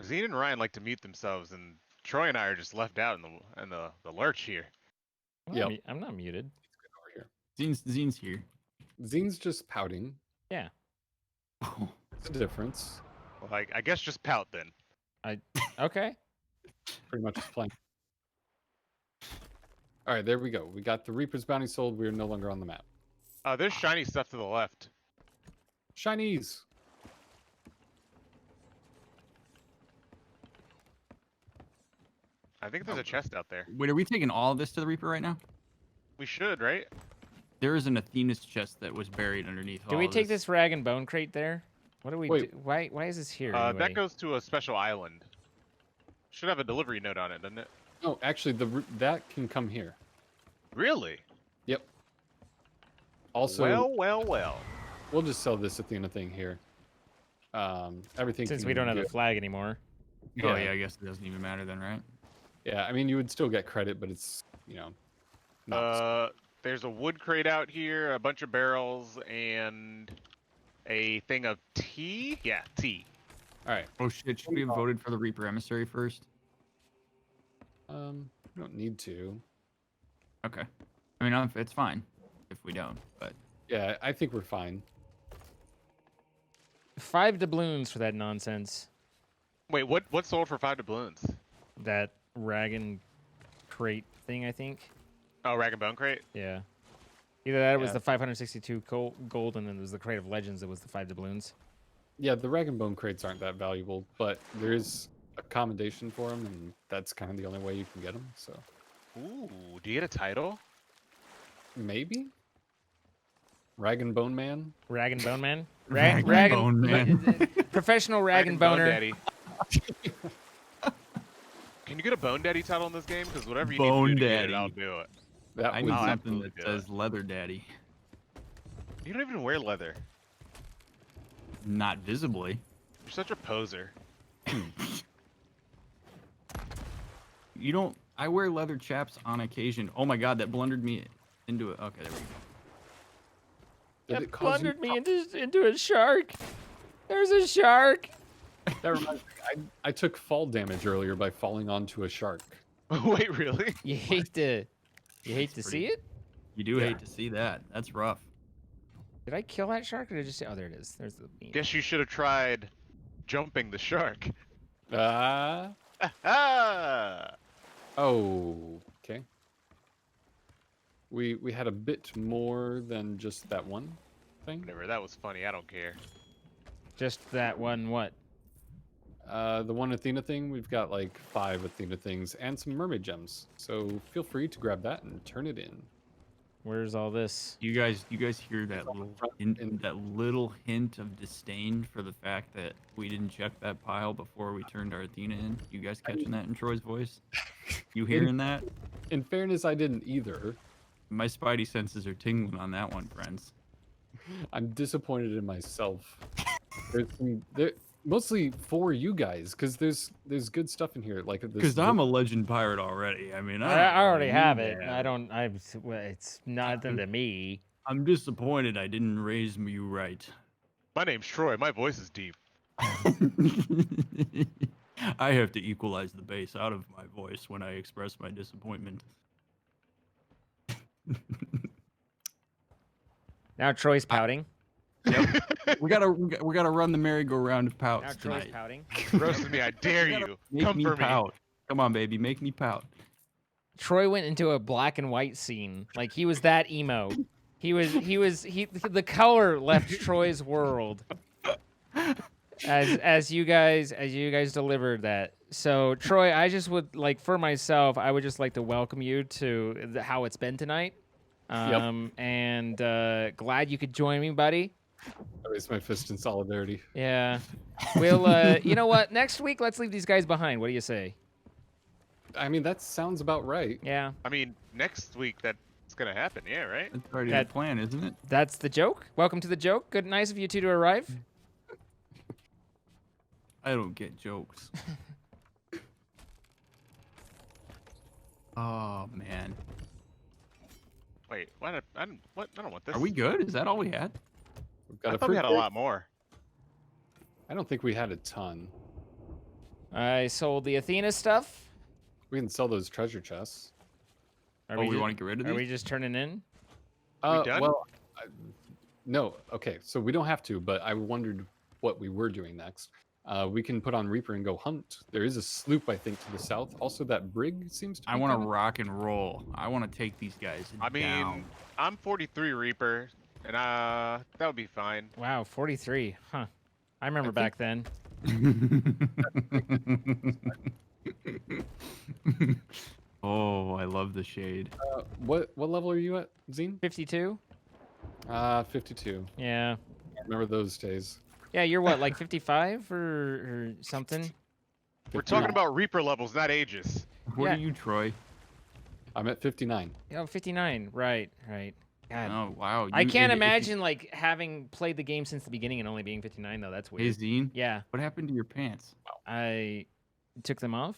Zine and Ryan like to mute themselves, and Troy and I are just left out in the lurch here. I'm not muted. Over here. Zine's here. Zine's just pouting. Yeah. Oh. There's a difference. Well, I guess just pout then. Okay. Pretty much just playing. All right, there we go. We got the Reaper's bounty sold. We are no longer on the map. There's shiny stuff to the left. Shinies. I think there's a chest out there. Wait, are we taking all of this to the Reaper right now? We should, right? There is an Athena's chest that was buried underneath. Do we take this rag and bone crate there? What do we Wait. do? Why is this here? That anyway? goes to a special island. Should have a delivery note on it, doesn't it? Oh, actually, that can come here. Really? Yep. Also, Well. we'll just sell this Athena thing here. Everything. Since can we don't have go- the flag anymore. Oh yeah, I guess it doesn't even matter then, right? Yeah, I mean, you would still get credit, but it's, not. There's a wood crate out here, a bunch of barrels, and a thing of tea. Yeah, tea. All right. Oh shit! Should we have voted for the Reaper emissary first? We don't need to. Okay. I mean, it's fine if we don't, but Yeah, I think we're fine. 5 doubloons for that nonsense. Wait, what sold for 5 doubloons? That rag and crate thing, I think. Oh, rag and bone crate. Yeah. Either that or it was Yeah. the 562 gold, and then there was the crate of legends that was the 5 doubloons. Yeah, the rag and bone crates aren't that valuable, but there is accommodation for them, and that's kind of the only way you can get them. So Ooh, do you get a title? maybe rag and bone man. Rag and bone man? Rag and bone man. Professional rag and Bone boner. daddy. Can you get a bone daddy title in this game? Because whatever you Bone need to do to get daddy. it, I'll do it. That I was need I'll something absolutely that do it. says leather daddy. You don't even wear leather. Not visibly. You're such a poser. You don't. I wear leather chaps on occasion. Oh my god, that blundered me into it. Okay, there we go. Did That it cause you plundered me into a shark. There's a shark. That reminds me, I took fall damage earlier by falling onto a shark. Wait, really? You hate to That's see it? You do hate to see that. That's rough. Did I kill that shark or did I just say, oh, there it is. There's the beam. Guess you should have tried jumping the shark. Ah. Ah! Oh. Okay. We had a bit more than just that one thing. Whatever, that was funny. I don't care. Just that one what? The one Athena thing, we've got like 5 Athena things and some mermaid gems. So feel free to grab that and turn it in. Where's all this? You guys hear that little hint of disdain for the fact that we didn't check that pile before we turned our Athena in? You guys catching that in Troy's voice? You hearing that? In fairness, I didn't either. My spidey senses are tingling on that one, friends. I'm disappointed in myself. Mostly for you guys, because there's good stuff in here. Like Because I'm a legend pirate already. I mean, I already have it. Yeah. It's nothing to me. I'm disappointed I didn't raise you right. My name's Troy. My voice is deep. I have to equalize the bass out of my voice when I express my disappointment. Now Troy's pouting. we gotta run the merry-go-round of pouts Now Troy's tonight. pouting. Roasted me. I dare you. Make Come me for me. pout. Come on, baby, make me pout. Troy went into a black and white scene. Like he was that emo. The color left Troy's world as you guys delivered that. So Troy, I just would like for myself, I would just like to welcome you to how it's been tonight. And glad you could join me, buddy. I raised my fist in solidarity. Yeah. We'll you know what? Next week let's leave these guys behind. What do you say? I mean, that sounds about right. Yeah. I mean, next week that's gonna happen. Yeah, right. That's already That- the plan, isn't it? That's the joke. Welcome to the joke. Good, nice of you two to arrive. I don't get jokes. Oh man, Wait, what? I don't want this. are we good? Is that all we had? We've got I a thought we fruit had a break. lot more. I don't think we had a ton. I sold the Athena stuff. We can sell those treasure chests. Are We ju- want to get rid of Are these? we just turning in? done? Well, no. Okay, so we don't have to, but I wondered what we were doing next. We can put on Reaper and go hunt. There is a sloop, I think, to the south. Also, that brig seems to be I want to coming. rock and roll. I want to take these guys I mean, down. I'm 43 Reaper, and that would be fine. Wow, 43. Huh. I remember think- back then. Oh, I love the shade. What level are you at, Zine? 52? 52. Yeah. Remember those days. Yeah, you're what, like 55 or something? We're talking about Reaper levels, not ages. What Yeah. are you, Troy? I'm at 59. Oh, 59. Right. God. Oh, wow. I you- can't if you- imagine like having played the game since the beginning and only being 59 though. That's Hey, weird. Zine, Yeah, what happened to your pants? I took them off,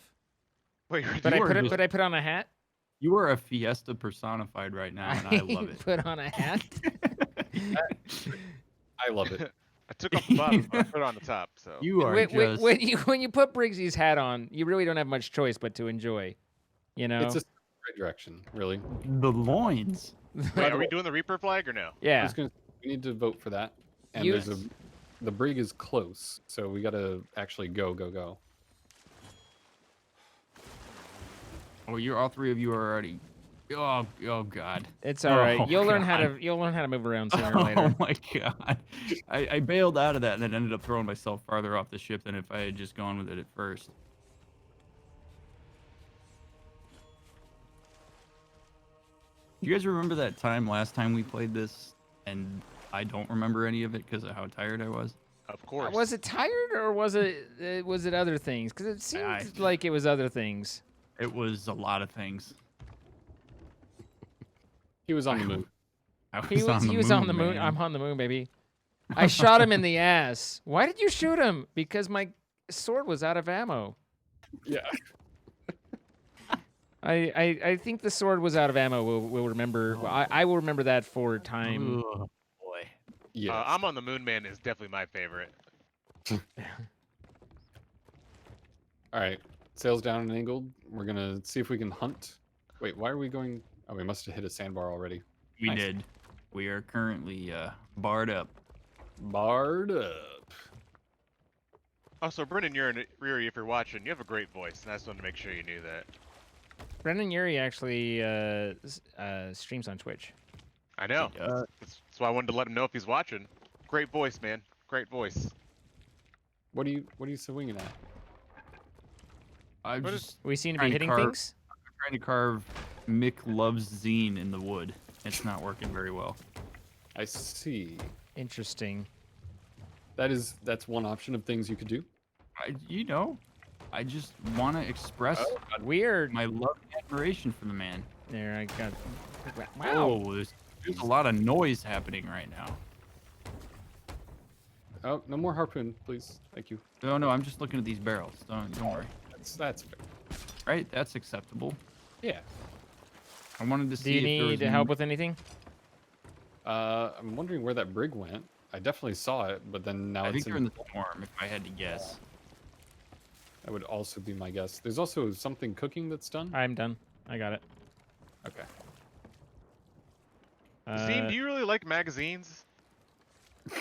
Wait, but I You are put just- I put on a hat. You are a fiesta personified right now, and I love it. Put on a hat. I love it. I took off the bottom, but I put it on the top. So You are when, just. when you put Briggsy's hat on, you really don't have much choice but to enjoy. You know. It's just the right direction, really. The loins. wait, are we doing the Reaper flag or no? I yeah. was gonna, we need to vote for that. And You- the brig is close, so we gotta actually go. Oh, you're all three of you are already. Oh God. It's all right. Oh, You'll learn how God. to move around sooner or later. Oh my God. I bailed out of that and then ended up throwing myself farther off the ship than if I had just gone with it at first. Do you guys remember that time last time we played this and I don't remember any of it because of how tired I was? Of course. Was it tired or was it other things? Because it seemed like it was other things. It was a lot of things. He was on the moon. I was He was on the moon. man. I'm on the moon, baby. I shot him in the ass. Why did you shoot him? Because my sword was out of ammo. Yeah. I think the sword was out of ammo. We'll remember. I will remember that for time. Ugh, boy. Yeah. I'm on the Moon Man is definitely my favorite. All right. Sails down and angled. We're gonna see if we can hunt. Wait, why are we going? Oh, we must have hit a sandbar already. We Nice. did. We are currently barred up. Barred up. Also, Brendan, Yuri, if you're watching, you have a great voice, and I just wanted to make sure you knew that. Brendan Yuri actually streams on Twitch. I know. does. That's why I wanted to let him know if he's watching. Great voice, man. Great voice. What are you swinging at? I'm What is- just We seem to be Trying to hitting carve- things. trying to carve Mick Loves Zine in the wood. It's not working very well. I see. Interesting. That's one option of things you could do. I just want to express Weird. my love and admiration for the man. There, I got. Wow. Oh, there's a lot of noise happening right now. Oh, no more harpoon, please. Thank you. No, I'm just looking at these barrels. Don't worry. That's fair. Right, that's acceptable. Yeah. I wanted to Do see you if there was need help with anything? I'm wondering where that brig went. I definitely saw it, but then now I it's think they're in the storm, if I had to guess. That would also be my guess. There's also something cooking that's done. I'm done. I got it. Okay. Zine, do you really like magazines?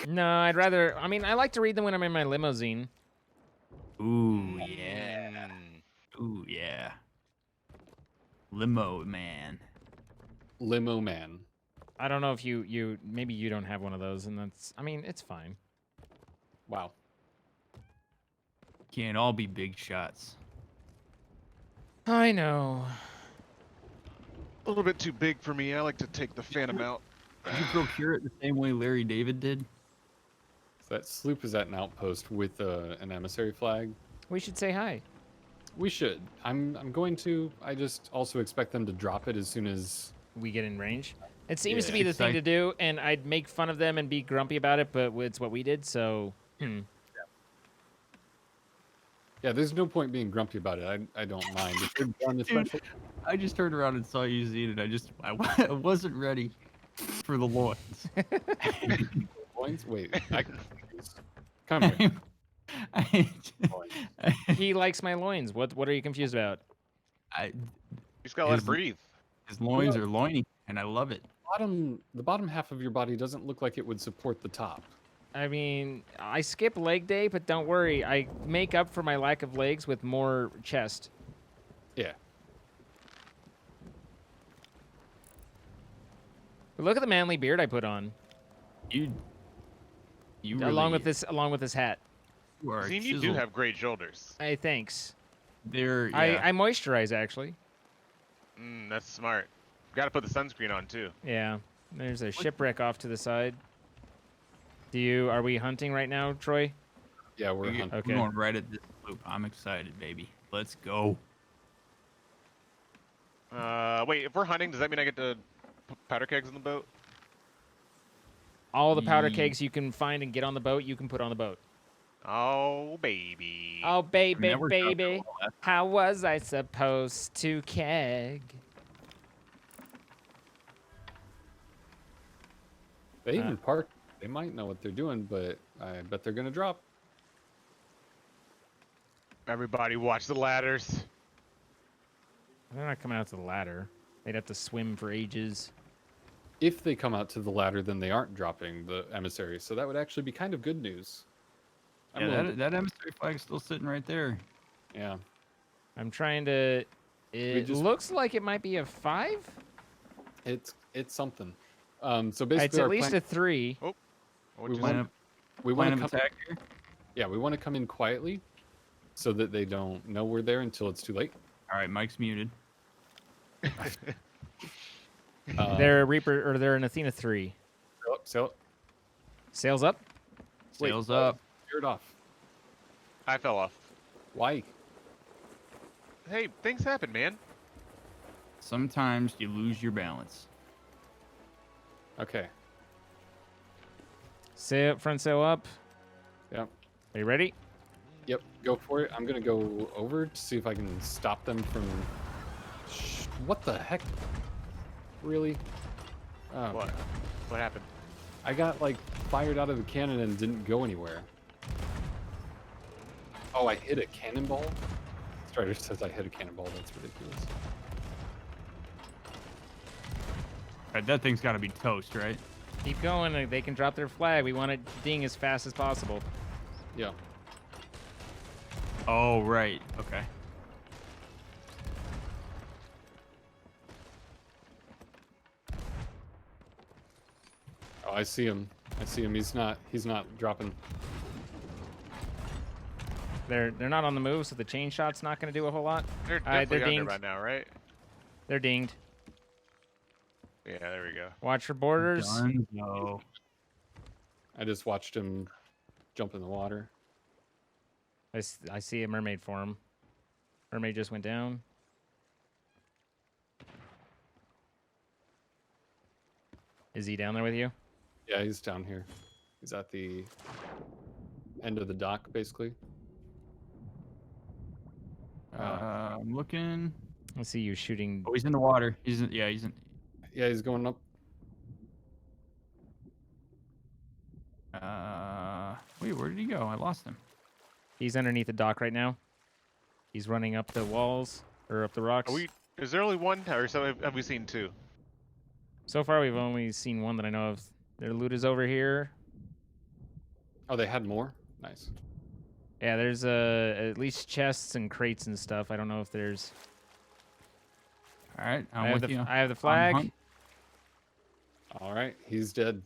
No, I'd rather. I mean, I like to read them when I'm in my limousine. Ooh, yeah. Mm. Ooh, yeah. Limo man. Limo man. I don't know if you maybe you don't have one of those, and that's. I mean, it's fine. Wow. Can't all be big shots. I know. A little bit too big for me. I like to take the Phantom out. Did you procure it the same way Larry David did? So that sloop is at an outpost with an emissary flag. We should say hi. We should. I'm going to. I just also expect them to drop it as soon as We get in range. It seems to Yeah. be the thing to do, and I'd make fun of them and be grumpy about it, but it's what we did, so. Yeah, there's no point being grumpy about it. I don't mind. If you're done, especially I just turned around and saw you eat it. I wasn't ready for the loins. loins. Wait, I can come here. He likes my loins. What are you confused about? You just gotta let it breathe. His loins are loiny, and I love it. The bottom half of your body doesn't look like it would support the top. I mean, I skip leg day, but don't worry. I make up for my lack of legs with more chest. Yeah. But look at the manly beard I put on. You Along with this hat. You are See, you do chiseled. have great shoulders. Hey, thanks. They're yeah. I moisturize actually. That's smart. Got to put the sunscreen on too. Yeah. There's a shipwreck off to the side. Are we hunting right now, Troy? Yeah, we're hunting. Okay. We're going right at this loop. I'm excited, baby. Let's go. Wait, if we're hunting, does that mean I get to put powder kegs in the boat? All the powder kegs you can find and get on the boat, you can put on the boat. Oh, baby. Oh, baby, Never dropped baby. all that. How was I supposed to keg? They even park. They might know what they're doing, but I bet they're gonna drop. Everybody watch the ladders. They're not coming out to the ladder. They'd have to swim for ages. If they come out to the ladder, then they aren't dropping the emissary. So that would actually be kind of good news. I'm willing Yeah, that emissary flag's still sitting right there. Yeah. I'm trying to. It looks like it might be a 5. It's something. So It's basically, at our least plan, a 3. we Plan want plan to of come. attack here. Yeah, we want to come in quietly, so that they don't know we're there until it's too late. All right, Mike's muted. They're a Reaper, or they're an Athena 3. Sail up, sail up. Sails up. Wait, Sails up. Steer it off. I fell off. Why? Hey, things happen, man. Sometimes you lose your balance. Okay. Sail, front sail up. Yep. Are you ready? Yep. Go for it. I'm gonna go over to see if I can stop them from. What the heck? Really? Oh, What? What happened? I got like fired out of the cannon and didn't go anywhere. Oh, I hit a cannonball? Stryddr says I hit a cannonball. That's ridiculous. All right, that thing's got to be toast, right? Keep going. They can drop their flag. We want it ding as fast as possible. Yeah. Oh, right. Okay. Oh, I see him. I see him. He's not dropping. They're not on the move, so the chain shot's not going to do a whole lot. They're Alright, definitely they're under dinged. by now, right? They're dinged. Yeah, there we go. Watch for borders. No. I just watched him jump in the water. I see a mermaid form. Mermaid just went down. Is he down there with you? Yeah, he's down here. He's at the end of the dock, basically. I'm looking. I see you shooting. Oh, he's in the water. He's in. Yeah, he's in. Yeah, he's going up. Wait, where did he go? I lost him. He's underneath the dock right now. He's running up the walls or up the rocks. Is there only one, or so have we seen two? So far, we've only seen one that I know of. Their loot is over here. Oh, they had more? Nice. Yeah, there's at least chests and crates and stuff. I don't know if there's. All right, I I'm have with you. I have the On flag. hunt. All right, he's dead.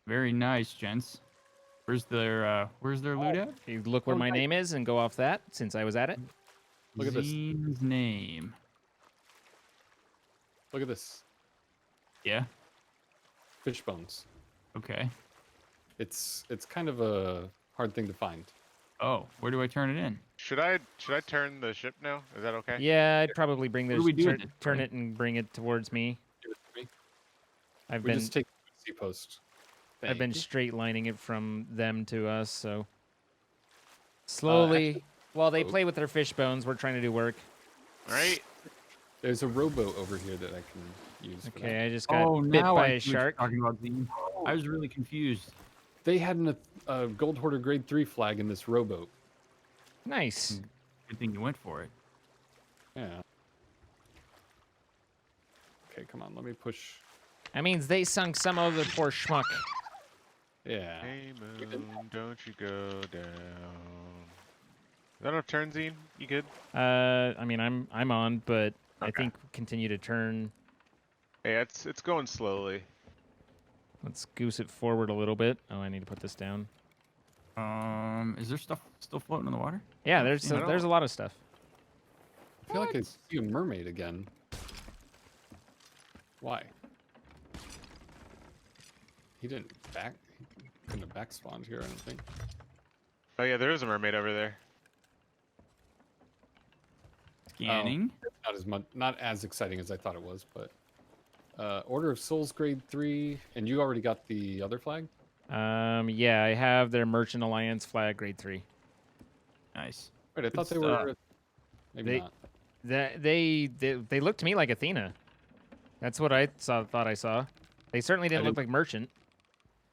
Very nice, gents. Where's their loot at? You look where Oh, my nice. name is and go off that since I was at it. Look at this. Zine's name. Look at this. Yeah. Fish bones. Okay. It's kind of a hard thing to find. Oh, where do I turn it in? Should I turn the ship now? Is that okay? Yeah, I'd probably bring What this. do we do with it, Turn buddy? it and bring it towards me. Give it to me. I've We been just take the sea post. I've been Thank you. straight lining it from them to us, so slowly actually- while they oh. play with their fish bones, we're trying to do work. All right. There's a rowboat over here that I can use. For that. Okay, I just got Oh, bit now by I a see what you're shark. talking about, Zine. I was really confused. They had a Gold Hoarder Grade 3 flag in this rowboat. Nice. Good thing you went for it. Yeah. Okay, come on. Let me push. That means they sunk some other poor schmuck. Yeah. Hey moon, don't you go down. Is that a turn, Zine? You good? I mean, I'm on, but I Okay. think continue to turn. Hey, it's going slowly. Let's goose it forward a little bit. Oh, I need to put this down. Is there stuff still floating in the water? Yeah, there's I there's a lot of stuff. I feel like I see a mermaid again. Why? He didn't back. He couldn't have back spawned here, I don't think. Oh yeah, there is a mermaid over there. Scanning. Not as exciting as I thought it was, but Order of Souls Grade 3, and you already got the other flag? Yeah, I have their Merchant Alliance flag, grade 3. Nice. Wait, I thought they Good were. stuff. Maybe They- not. They look to me like Athena. That's what I thought I saw. They certainly didn't look didn't- like Merchant.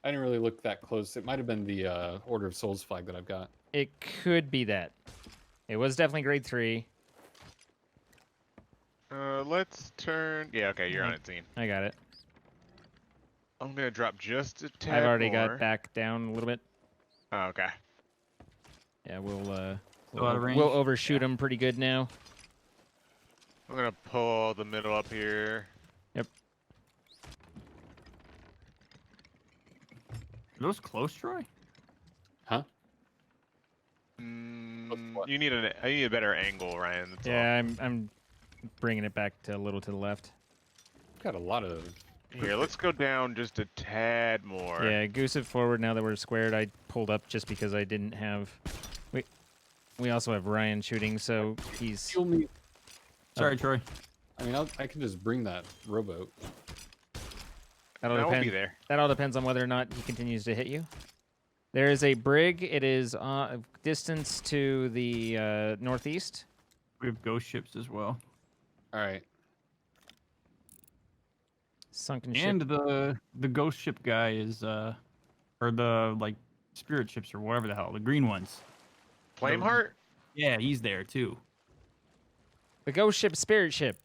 I didn't really look that close. It might have been the Order of Souls flag that I've got. It could be that. It was definitely grade 3. Let's turn. Yeah, okay, you're on it, Zine. I got it. I'm gonna drop just a tad I've already more. got back down a little bit. Oh, okay. Yeah, we'll Still out of range? we'll overshoot them pretty good now. I'm gonna pull the middle up here. Are those close, Troy? Huh? I need a better angle, Ryan. That's Yeah, I'm bringing it back to a little to the left. I've got a lot of. all. Here, let's go down just a tad more. Yeah, goose it forward now that we're squared. I pulled up just because I didn't have. We also have Ryan shooting, so he's. Fuel me. Sorry, Troy. I mean, I can just bring that rowboat. That'll That won't depend. be there. That all depends on whether or not he continues to hit you. There is a brig. It is distance to the northeast. We have ghost ships as well. All right. Sunken And ship. the ghost ship guy is or the like spirit ships or whatever the hell, the green ones. Flameheart? Yeah, he's there too. The ghost ship, spirit ship.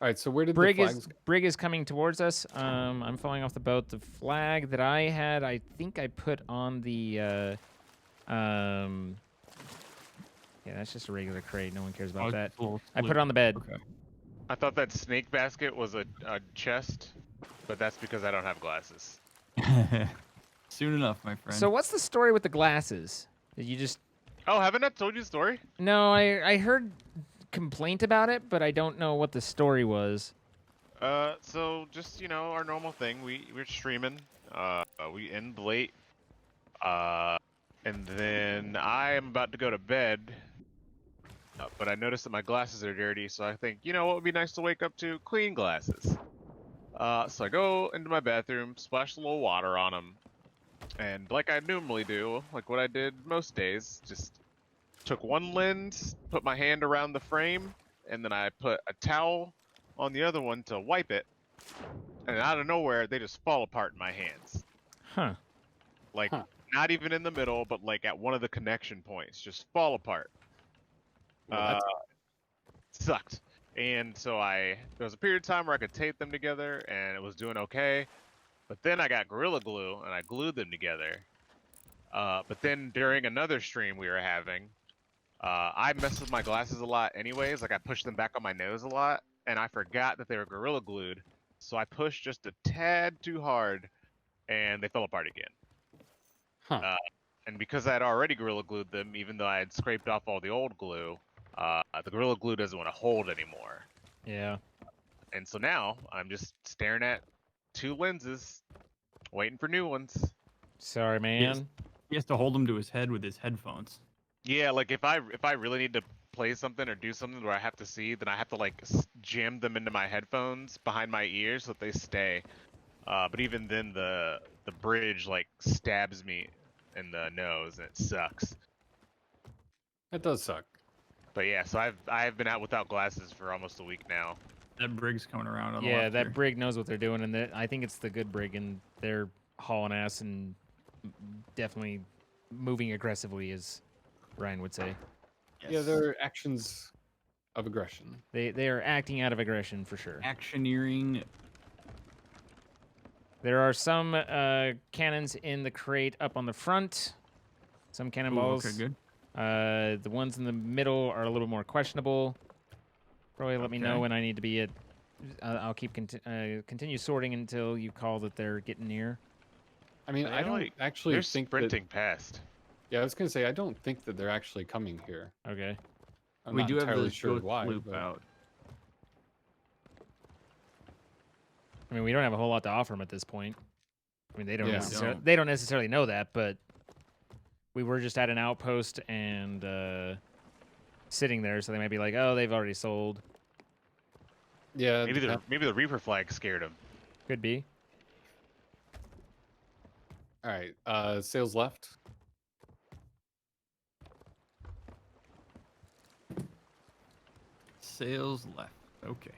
All right. So where did Brig the is flags? brig is coming towards us. I'm falling off the boat. The flag that I had, I think I put on the. Yeah, that's just a regular crate. No one cares about Oh, that. it's a little I put split. it on the bed. Okay. I thought that snake basket was a chest, but that's because I don't have glasses. Soon enough, my friend. So what's the story with the glasses? Did you just? Oh, haven't I told you the story? No, I heard complaint about it, but I don't know what the story was. So just our normal thing. We're streaming. We end late. And then I am about to go to bed. But I noticed that my glasses are dirty, so I think, what would be nice to wake up to? Clean glasses. So I go into my bathroom, splash a little water on them, and like I normally do, like what I did most days, just took one lens, put my hand around the frame, and then I put a towel on the other one to wipe it, and out of nowhere, they just fall apart in my hands. Huh. Like, Huh. not even in the middle, but like at one of the connection points, just fall apart. Well, that's- Sucked. And so there was a period of time where I could tape them together and it was doing okay. But then I got Gorilla Glue and I glued them together. But then during another stream we were having, I messed with my glasses a lot anyways. Like I pushed them back on my nose a lot and I forgot that they were Gorilla Glued. So I pushed just a tad too hard, and they fell apart again. Huh. And because I had already Gorilla Glued them, even though I had scraped off all the old glue, the Gorilla Glue doesn't want to hold anymore. Yeah. And so now I'm just staring at 2 lenses, waiting for new ones. Sorry, Yes. man. He has to hold him to his head with his headphones. Yeah, like if I really need to play something or do something where I have to see, then I have to like jam them into my headphones behind my ears so that they stay. But even then, the bridge like stabs me in the nose, and it sucks. That does suck. But yeah, so I've been out without glasses for almost a week now. That brig's coming around on the Yeah, left that here. brig knows what they're doing, and I think it's the good brig, and they're hauling ass and definitely moving aggressively, as Ryan would say. Yeah, Yes. they're actions of aggression. They are acting out of aggression for sure. Actioneering. There are some cannons in the crate up on the front. Some Ooh, cannonballs. okay, good. The ones in the middle are a little more questionable. Probably let me know Okay. when I need to be at. I'll keep continue sorting until you call that they're getting near. I mean, I don't actually They're think sprinting past. Yeah, I was gonna say I don't think that they're actually coming here. Okay. I'm We not do have entirely the sure ghost why. loop but- out. I mean, we don't have a whole lot to offer them at this point. I mean, they don't Yeah. necessarily Don't. they don't necessarily know that, but we were just at an outpost and sitting there, so they might be like, "Oh, they've already sold." Yeah, Maybe the Reaper flag scared him. Could be. all right. Sales left. Sales left. Okay.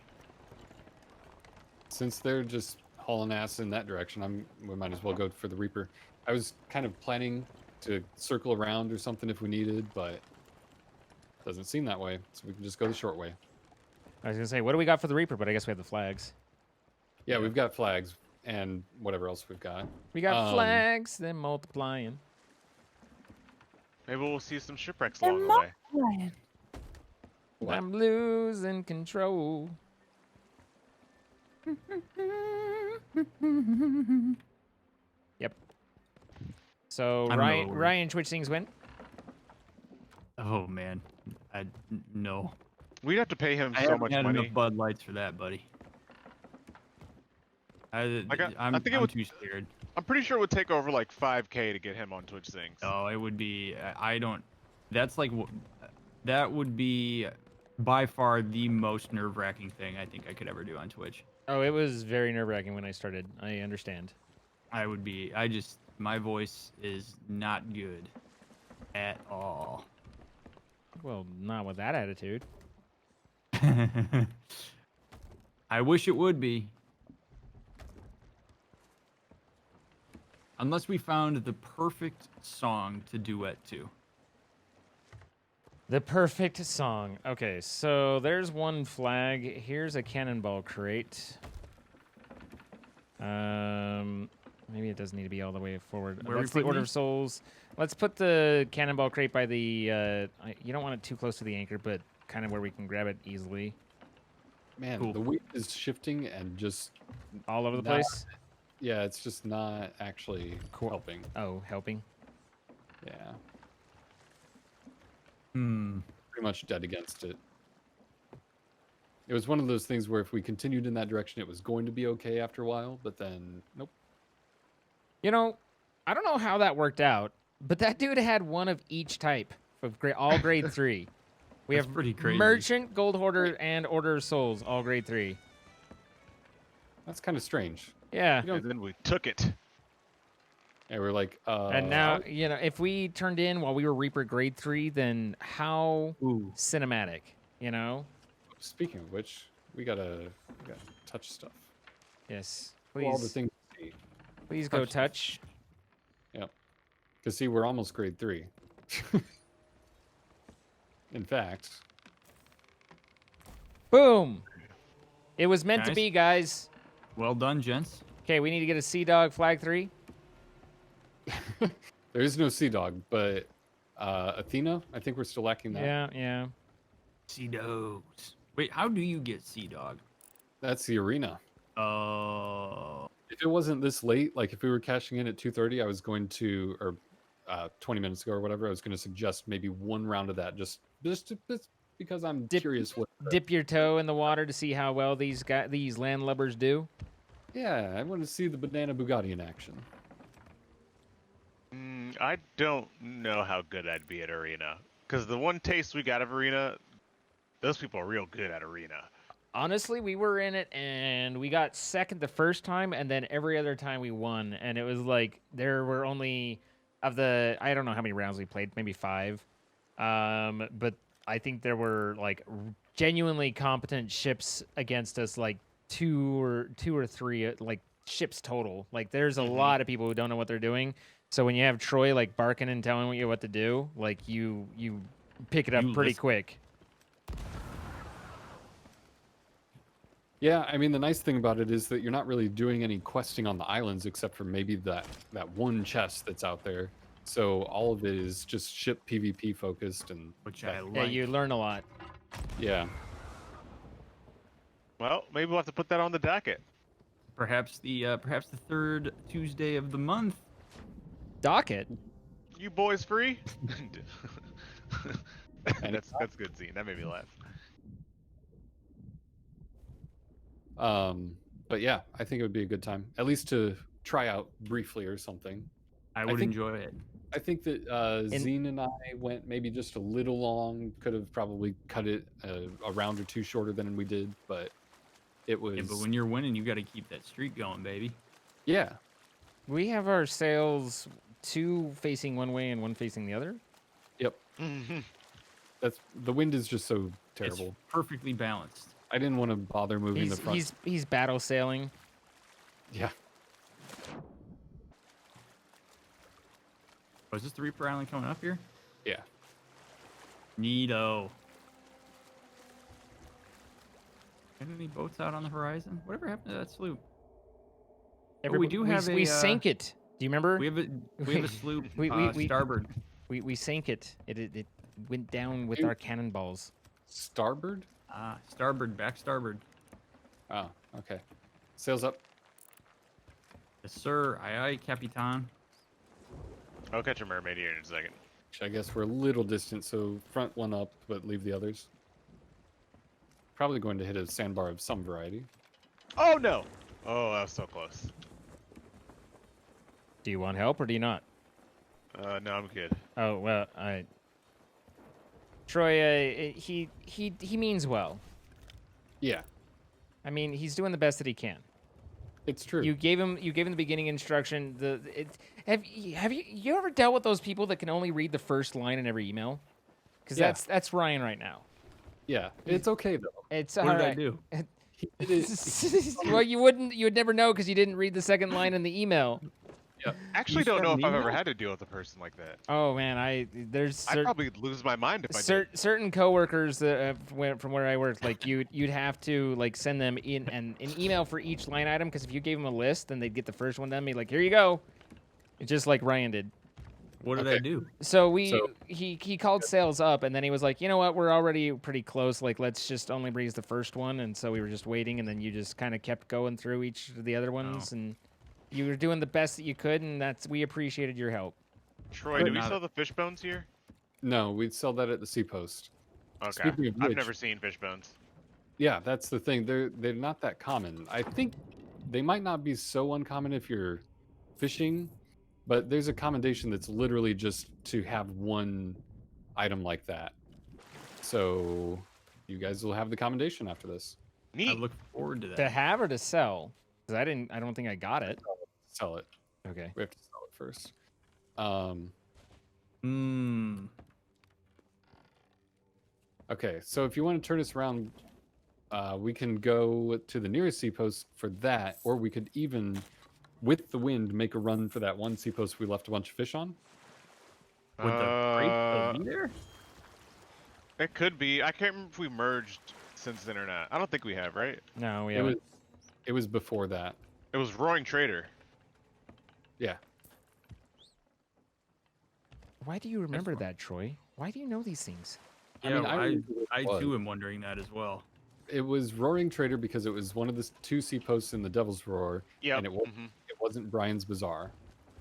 Since they're just hauling ass in that direction, we might as well go for the Reaper. I was kind of planning to circle around or something if we needed, but doesn't seem that way. So we can just go the short way. I was gonna say, what do we got for the Reaper? But I guess we have the flags. Yeah, we've got flags and whatever else we've got. We got Um, flags, then multiplying. Maybe we'll see some shipwrecks along the way. What? I'm losing control. Yep. So I don't know Ryan, what we're- Ryan Twitch things win. Oh man, no. We'd have to pay him I so haven't much had money. enough Bud Lights for that, buddy. I'm I think it would- too scared. I'm pretty sure it would take over like 5K to get him on Twitch things. Oh, it would be. I don't. That's like. That would be by far the most nerve-wracking thing I think I could ever do on Twitch. Oh, it was very nerve-wracking when I started. I understand. I would be. My voice is not good at all. Well, not with that attitude. I wish it would be. Unless we found the perfect song to duet to. The perfect song. Okay, so there's one flag. Here's a cannonball crate. Maybe it doesn't need to be all the way forward. Where are we That's the putting Order of these? Souls. Let's put the cannonball crate by the. You don't want it too close to the anchor, but kind of where we can grab it easily. Man, Cool. the wind is shifting and just All over the Nah. place. yeah, it's just not actually helping. Oh, helping. Yeah, Hmm. pretty much dead against it. It was one of those things where if we continued in that direction, it was going to be okay after a while, but then nope. You know, I don't know how that worked out, but that dude had one of each type of all grade 3. We That's have pretty crazy. Merchant, Gold Hoarder, and Order of Souls, all grade 3. That's kind of strange. Yeah. You don't- And then we took it. And we're like, And now, you know, if we turned in while we were Reaper grade 3, then how Ooh. cinematic, you know? speaking of which, we gotta touch stuff. Yes. All the Please, things to see. please go touch touch. Because see, we're almost grade 3. In fact, Boom. It was meant to Nice. be, guys. Well done, gents. Okay, we need to get a Sea Dog flag 3. there is no Sea Dog, but Athena, I think we're still lacking that. Yeah, yeah. Sea dogs. Wait, how do you get Sea Dog? That's the arena. Oh. if it wasn't this late, like if we were cashing in at 2:30, I was going to, or 20 minutes ago or whatever, I was going to suggest maybe one round of that, just because I'm curious what. Dip your toe in the water to see how well these landlubbers do. Yeah, I want to see the banana Bugatti in action. I don't know how good I'd be at arena, because the one taste we got of arena, those people are real good at arena. Honestly, we were in it and we got second the first time, and then every other time we won. And it was like there were only I don't know how many rounds we played, maybe 5. But I think there were like genuinely competent ships against us, like two or 3 like ships total. Like there's a lot of people who don't know what they're doing. So when you have Troy like barking and telling you what to do, like you pick it up pretty quick. Yeah, I mean, the nice thing about it is that you're not really doing any questing on the islands except for maybe that one chest that's out there. So all of it is just ship PvP focused, and Which I like. Yeah, you learn a lot. yeah. Well, maybe we'll have to put that on the docket. Perhaps the third Tuesday of the month. Docket. You boys free? That's good, Zine. That made me laugh. But yeah, I think it would be a good time, at least to try out briefly or something. I would think- enjoy it. I think that Zine and I went maybe just a little long. Could have probably cut it a round or 2 shorter than we did, but it was. Yeah, but when you're winning, you got to keep that streak going, baby. Yeah, We have our sails 2 facing one way and 1 facing the other. yep. That's the wind is just so It's terrible. perfectly balanced. I didn't want to bother moving the front. He's battle sailing. Yeah. Oh, is this the Reaper Island coming up here? Yeah. Neato. Any boats out on the horizon? Whatever happened to that sloop? We do have we a, sank it. Do you remember? We have a sloop. we- Starboard. We sank it. It went down with You- our cannonballs. Starboard? Starboard. Back starboard. Oh, okay. Sails up. Yes, sir. Aye, aye, Capitan. I'll catch a mermaid here in a second. I guess we're a little distant, so front one up, but leave the others. Probably going to hit a sandbar of some variety. Oh no! Oh, that was so close. Do you want help or do you not? No, I'm good. Oh well, Troy, he means well. Yeah, I mean, he's doing the best that he can. it's true. You gave him the beginning instruction. Have you ever dealt with those people that can only read the first line in every email? Because Yeah. that's Ryan right now. Yeah, it's okay though. It's What all did I right. do? Well, you would never know because you didn't read the second line in the email. Actually, You don't know sent if an I've ever email? had to deal with a person like that. Oh man, I'd probably lose my mind if I did. certain coworkers that from where I worked, like you'd have to like send them in an email for each line item, because if you gave them a list, then they'd get the first one done. Be like, here you go, just like Ryan did. What did I do? So So- he called sales up, and then he was like, you know what, we're already pretty close. Like, let's just only breeze the first one. And so we were just waiting, and then you just kind of kept going through each of the other ones, and you were doing the best that you could, and we appreciated your help. Troy, do we Not- sell the fish bones here? No, we'd sell that at the Sea Post. Okay. Speaking of I've which- never seen fish bones. Yeah, that's the thing. They're not that common. I think they might not be so uncommon if you're fishing, but there's a commendation that's literally just to have one item like that. So you guys will have the commendation after this. I Neat. look forward to that. To have or to sell? Because I don't think I got it. Sell it. Okay. We have to sell it first. Okay, so if you want to turn us around, we can go to the nearest sea post for that, or we could even, with the wind, make a run for that one sea post we left a bunch of fish on. Would the freight still be there? It could be. I can't remember if we merged since then or not. I don't think we have, right? No, we It haven't. it was before that. It was Roaring Trader. Yeah. Why do you remember that, Troy? Why do you know these things? I mean, Yeah, I remember what it I was. too am wondering that as well. It was Roaring Trader because it was one of the two C posts in the Devil's Roar, Yep. and it wasn't Brian's Bazaar,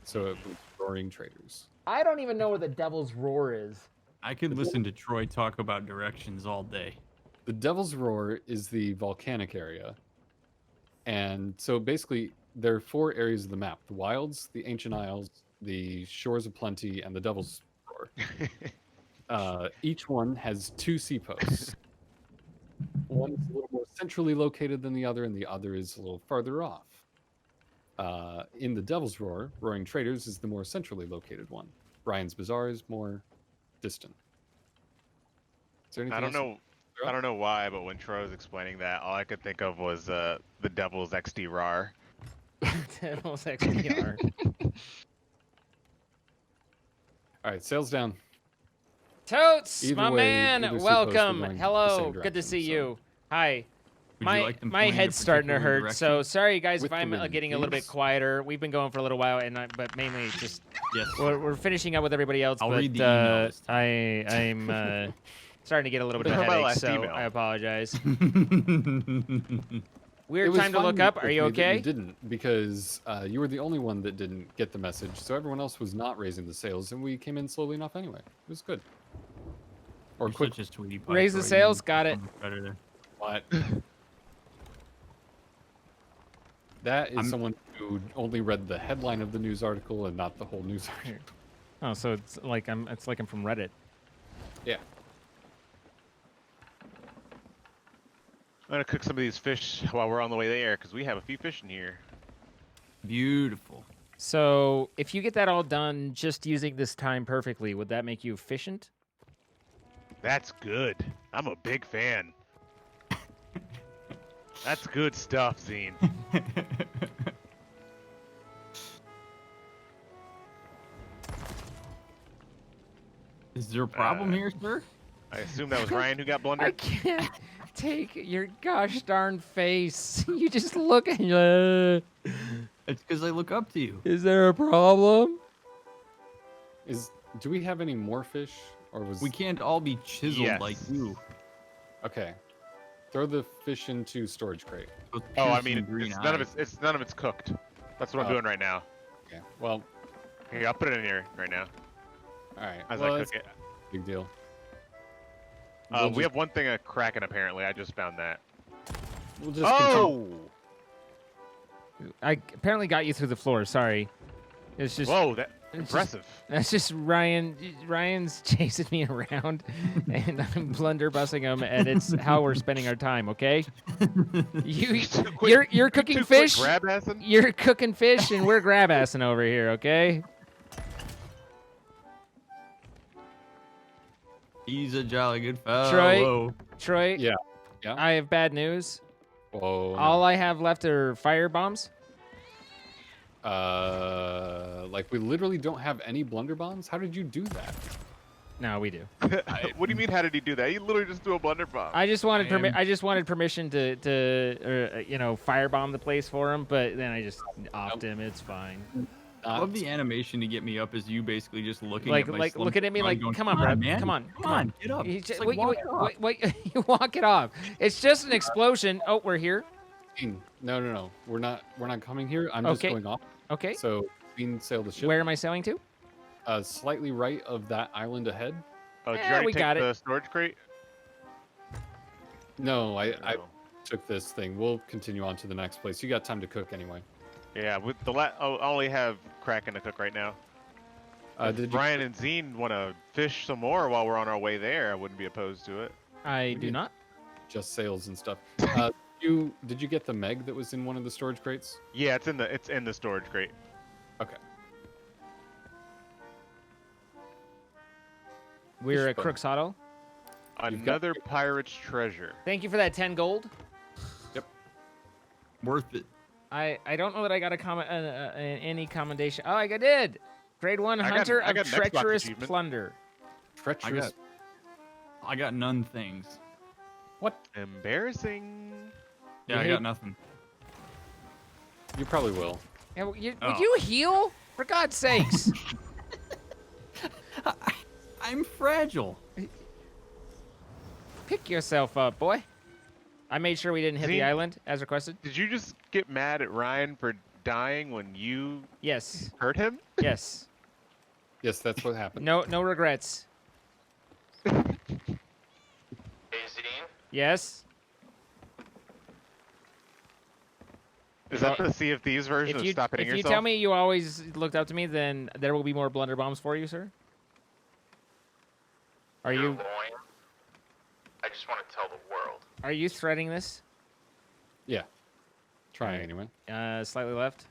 so it was Roaring Traders. I don't even know where the Devil's Roar is. I could listen to Troy talk about directions all day. The Devil's Roar is the volcanic area, and so basically there are 4 areas of the map: the Wilds, the Ancient Isles, the Shores of Plenty, and the Devil's Roar. Each one has 2 C posts. One is a little more centrally located than the other, and the other is a little farther off. In the Devil's Roar, Roaring Traders is the more centrally located one. Brian's Bazaar is more distant. Is there anything I don't else? know. I don't know why, but when Troy was explaining that, all I could think of was the Devil's XD RAR. Devil's XDR. All right, sails down. Totes, Either my way, man, either C welcome. post, we're going the Hello, same good to direction, see so- you. Hi. Would you like them My pointing in a head's starting to particular hurt, so direction? sorry guys With if the I'm wind, getting a little bit please. quieter. We've been going for a little while, but mainly just Yes. we're finishing up with everybody else. I'll but read the email this I'm starting to get a little bit of a My headache, last so email. I apologize. It Weird was time to look fun up. Are with you me that okay? You didn't, because you were the only one that didn't get the message, so everyone else was not raising the sails, and we came in slowly enough anyway. It was good. Or You're quick. such a sweetie pie, Raise the Troy. sails, You got so it. much better there. What? That is I'm- someone who only read the headline of the news article and not the whole news article. Oh, so it's like I'm from Reddit. Yeah. I'm gonna cook some of these fish while we're on the way there, because we have a few fish in here. Beautiful. So if you get that all done just using this time perfectly, would that make you efficient? That's good. I'm a big fan. That's good stuff, Zine. Is there a problem here, sir? I assume that was Ryan who got I blundered. can't take your gosh darn face. You just look at It's because I look up to you. Is there a problem? Do we have any more fish, or was We can't all be chiseled like Yes. you. okay? Throw the fish into storage crate. With Oh, I piercing mean, green none of eyes. it's none of it's cooked. That's what I'm Oh. doing right now. Okay. Well, Here, I'll put it in here right now all right. as well, I that's cook it. a big deal. We just- have one thing cracking apparently. I just found that. We'll just continue. Oh! I apparently got you through the floor. Sorry. It's just Whoa, that it's just- impressive. that's just Ryan. Ryan's chasing me around, and I'm blunderbussing him, and it's how we're spending our time. Okay. You're cooking Too quick fish. grab-assing? You're cooking fish, and we're grab assing over here. Okay. He's a jolly good fellow. Troy. Yeah. Yeah. I have bad news. Whoa. no. All I have left are fire bombs. Like we literally don't have any blunder bombs. How did you do that? No, we do. What do you mean? How did he do that? He literally just threw a blunder bomb. I just wanted I am- I just wanted permission to firebomb the place for him, but then I just offed him. It's fine. I love the animation to get me up as you basically just looking Like at my like slumped looking at me body like, going, come on, bro, man. come on, Come on, get up. You Just, just, like, wait, walk wait, it off. wait, you walk it off. It's just an explosion. Oh, we're here. No. We're not coming here. I'm just Okay. going off. Okay. So clean sail the ship. Where am I sailing to? Slightly right of that island ahead. Oh, did you Yeah, already we take got it. the storage crate? No, I Oh. took this thing. We'll continue on to the next place. You got time to cook anyway. Yeah, with the I only have Kraken to cook right now. If Did you? Brian and Zine want to fish some more while we're on our way there, I wouldn't be opposed to it. I do did. not. Just sails and stuff. Did you get the Meg that was in one of the storage crates? Yeah, it's in the storage crate. Okay. We're Fish at bone. Crook's Auto. You've got- Another pirate's treasure. Thank you for that 10 gold. Worth it. I don't know that I got a comment any commendation. Oh, I did. Grade 1 I got- Hunter I of got an Xbox Treacherous achievement. Plunder. Treacherous. I got none things. Embarrassing. Yeah, You I hate- got nothing. You probably will. Yeah, would Oh. you heal? For God's sakes. I'm fragile. Pick yourself up, boy. I made sure we didn't hit the Zine? island as requested. Did you just get mad at Ryan for dying when you Yes. hurt him? Yes. Yes, that's what happened. No regrets. Hey, Zine? Yes. Is that the Sea of Thieves version of Stop Hitting if you Yourself? tell me you always looked up to me, then there will be more blunder bombs for you, sir. Are You're you annoying. I just want to tell the world. are you threading this? Yeah. Trying anyway. Slightly left.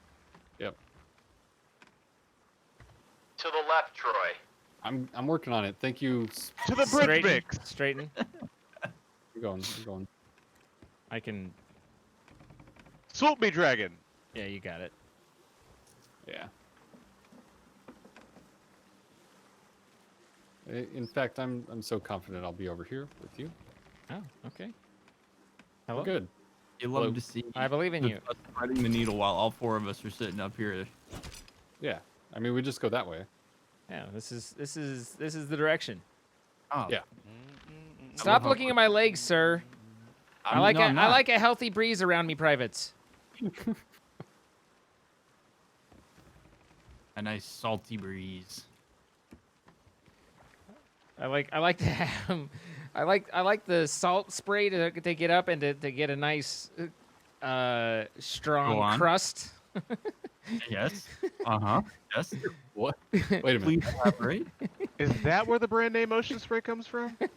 Yep. To the left, Troy. I'm working on it. Thank you. To the bridge Straighten. mix. Straighten. You're going. You're going. I can. Swoop me, dragon. Yeah, you got it. Yeah. In fact, I'm so confident I'll be over here with you. Oh, okay. We're Hello. good. You love Hello. to see I believe in you. us threading the needle while all 4 of us are sitting up here. Yeah. I mean, we just go that way. Yeah, this is the direction. Oh, Yeah. Stop how looking at my legs, sir. I like I'm I not. like a healthy breeze around me, privates. A nice salty breeze. I like to have I like the salt spray to get up and to get a nice Go strong on. crust. Yes. Uh-huh. Yes. What? Wait a minute. Please elaborate. Is that where the brand name Ocean Spray comes from? Oh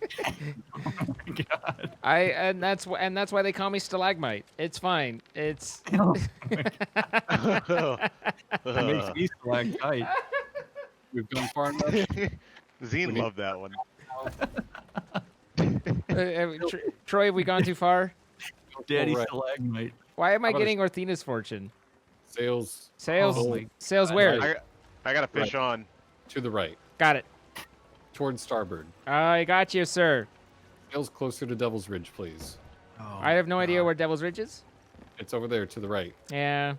my god. And that's why they call me stalagmite. It's fine. It's It makes me stalactite. We've gone far enough. Zine loved that one. Troy, have we gone too far? Daddy Alright. stalagmite. Why am I How about a- getting Orthena's fortune? Sails Sales, Oh my sales God. where? Right. I got a fish on. to the right, Got it. towards starboard. I got you, sir. Sails closer to Devil's Ridge, please. Oh, I have no idea God. where Devil's Ridge is. It's over there to the right. Yeah.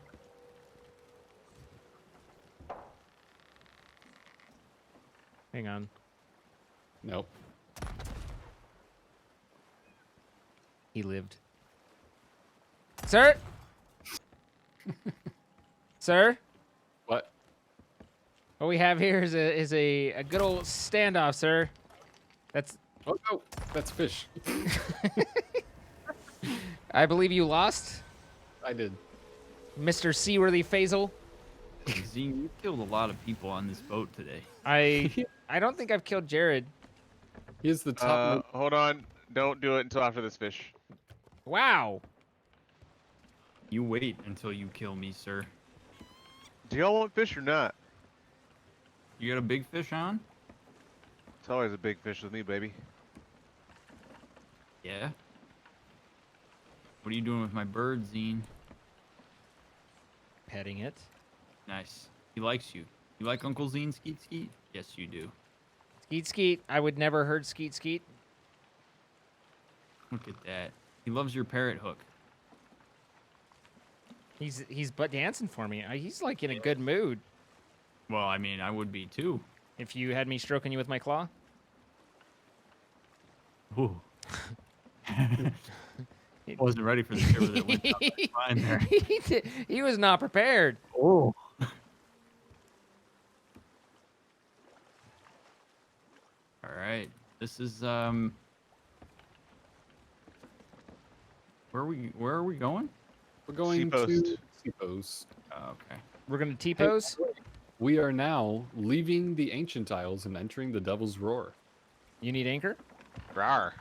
Hang on. Nope. He lived. Sir? Sir? What? What we have here is a good old standoff, sir. That's Oh no, that's fish. I believe you lost, I did. Mr. Seaworthy Faisal. Zine, you killed a lot of people on this boat today. I don't think I've killed Jared. He's the top. Hold on. Don't do it until after this fish. Wow. You wait until you kill me, sir. Do y'all want fish or not? You got a big fish on? It's always a big fish with me, baby. Yeah. What are you doing with my bird, Zine? Petting it. Nice. He likes you. You like Uncle Zine, Skeet Skeet? Yes, you do. Skeet skeet. I would never hurt skeet skeet. Look at that. He loves your parrot hook. He's butt dancing for me. He's like in a good mood. Well, I mean, I would be too. If you had me stroking you with my claw. Ooh. Wasn't ready for the shiver that went down my spine there. He was not prepared. Oh. All right. This is Where are we going? We're going Seapost. to Seapost. Oh, okay. We're gonna T-pose. We are now leaving the Ancient Isles and entering the Devil's Roar. You need anchor? Rawr.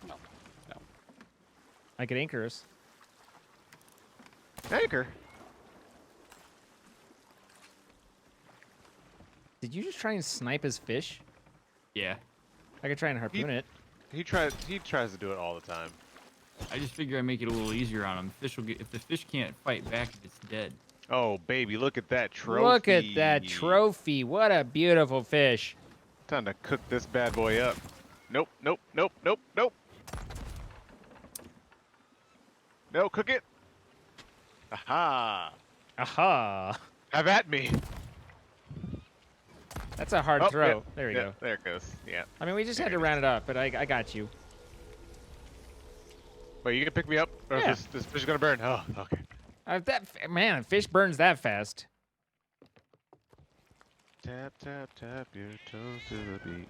No. I could anchor us. Anchor. Did you just try and snipe his fish? Yeah. I could try and harpoon it. He tries to do it all the time. I just figure I make it a little easier on him. Fish will get if the fish can't fight back, it's dead. Oh, baby, look at that trophy. Look at that trophy. What a beautiful fish. Time to cook this bad boy up. Nope, nope, nope, nope, nope. No, cook it. Aha. Aha. Have at me. That's a hard Oh, throw. yeah, There we yeah, go. There it goes. Yeah. I mean, we just had to round it up, but I got you. Wait, you can pick me up? Or Yeah. this fish is gonna burn. Oh, okay. Man, a fish burns that fast. Tap, tap, tap your toes to the beat.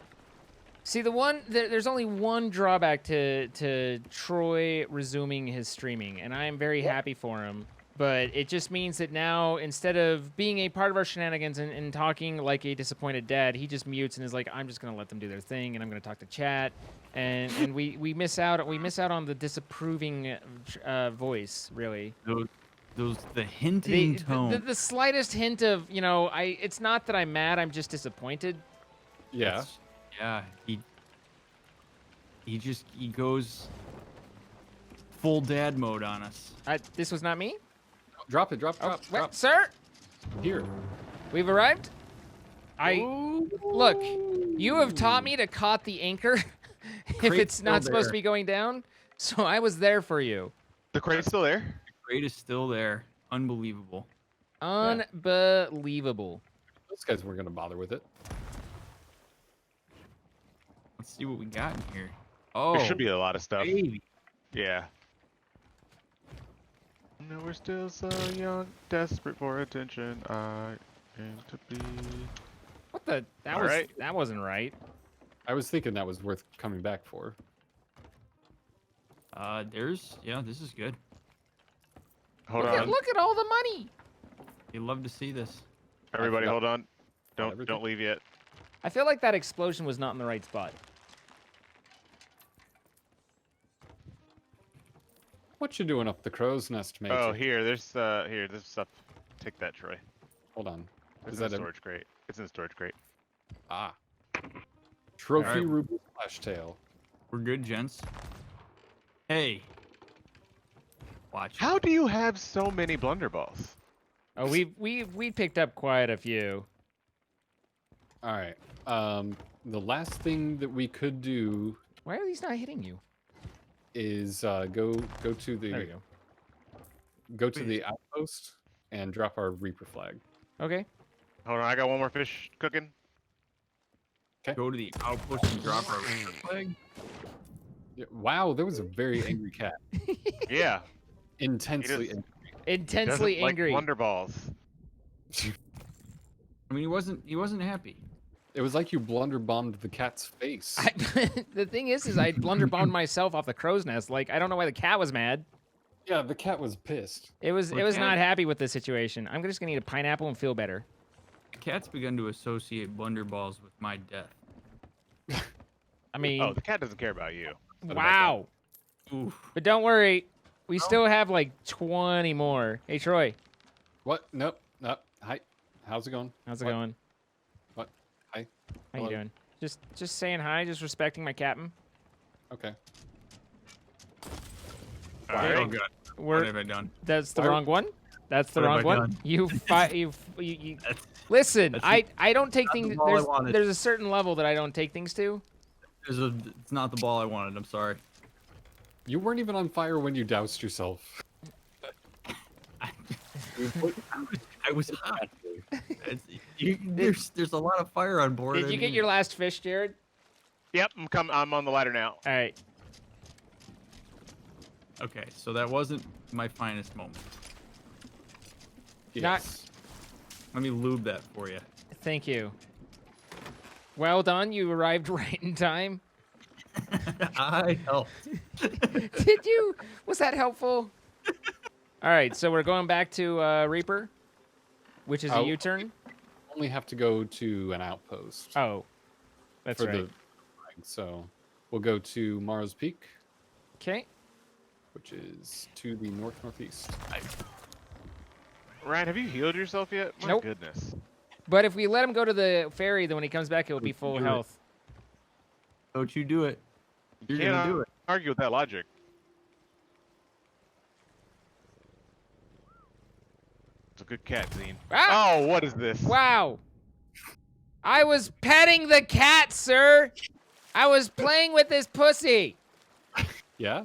See, there's only one drawback to Troy resuming his streaming, and I am very happy for him. But it just means that now, instead of being a part of our shenanigans and talking like a disappointed dad, he just mutes and is like, "I'm just gonna let them do their thing, and I'm gonna talk to chat," and we miss out on the disapproving voice, really. The hinting tone. The slightest hint of, it's not that I'm mad, I'm just disappointed. Yeah. Yeah. He goes full dad mode on us. This was not me? Drop it. Drop. Sir, Here. we've arrived. Look, you have taught me to caught the anchor if Crate's it's not still supposed to there. be going down. So I was there for you. The crate's still there? The crate is still there. Unbelievable. Unbelievable. Those guys weren't gonna bother with it. Let's see what we got in here. Oh, There should be a lot of stuff. baby. Yeah. No, we're still so young, desperate for attention. I aim to be. What the? All right. That wasn't right. I was thinking that was worth coming back for. This is good. Hold on. Look at all the money. You love to see this. Everybody, forgot hold on. everything. Don't leave yet. I feel like that explosion was not in the right spot. What you doing up the crow's nest, mate? Oh, there's stuff. Take that, Troy. Hold on. It's Is in that the a storage crate. It's in the storage crate. trophy Alright. ruby splash tail? We're good, gents. Hey. Watch. How do you have so many blunderballs? Oh, we picked up quite a few. All right. The last thing that we could do Why are these not hitting you? is go to There we the go. the outpost and drop our Reaper flag. Okay. Hold on, I got one more fish cooking. Go to the outpost and drop our flag. Yeah, wow, there was a very angry cat. Yeah. Intensely He angry. Intensely doesn't angry. Like blunderballs. I mean, he wasn't happy. It was like you blunder bombed the cat's face. The thing is I blunderbombed myself off the crow's nest. Like, I don't know why the cat was mad. Yeah, the cat was pissed. It was Well, not cat- happy with the situation. I'm just gonna eat a pineapple and feel better. The cat's begun to associate blunderballs with my death. I mean, Oh, the cat doesn't care about you. wow. Oof. But don't worry, we still have like 20 more. Hey Troy, What? Nope. Hi. How's it going? how's it What? going? What? Hi. How you Hello. doing? Just saying hi, just respecting my captain. Okay. All Oh right. god. What We're have I done? that's the Why- wrong one. That's the What have wrong I one. done? You That's- listen. That's I don't take not the things. ball I wanted. There's a certain level that I don't take things to. It's not the ball I wanted. I'm sorry. You weren't even on fire when you doused yourself. I was hot. There's a lot of fire on board. Did you get your last fish, Jared? Yep, I'm on the ladder now. All right. Okay, so that wasn't my finest moment. Not- Yes. Let me lube that for you. Thank you. Well done. You arrived right in time. I helped. Did you? Was that helpful? All right, so we're going back to Reaper, which is a Oh. U-turn. Only have to go to an outpost Oh, that's for right. the flag. So we'll go to Mars Peak, Okay. which is to the northeast. Ryan, have you healed yourself yet? My Nope. goodness. But if we let him go to the ferry, then when he comes back, he'll be full Do it. health. Don't you do it. You're Can't gonna do it. argue with that logic. It's a good cat, Zine. Ah! Oh, what is this? Wow. I was petting the cat, sir. I was playing with this pussy. Yeah.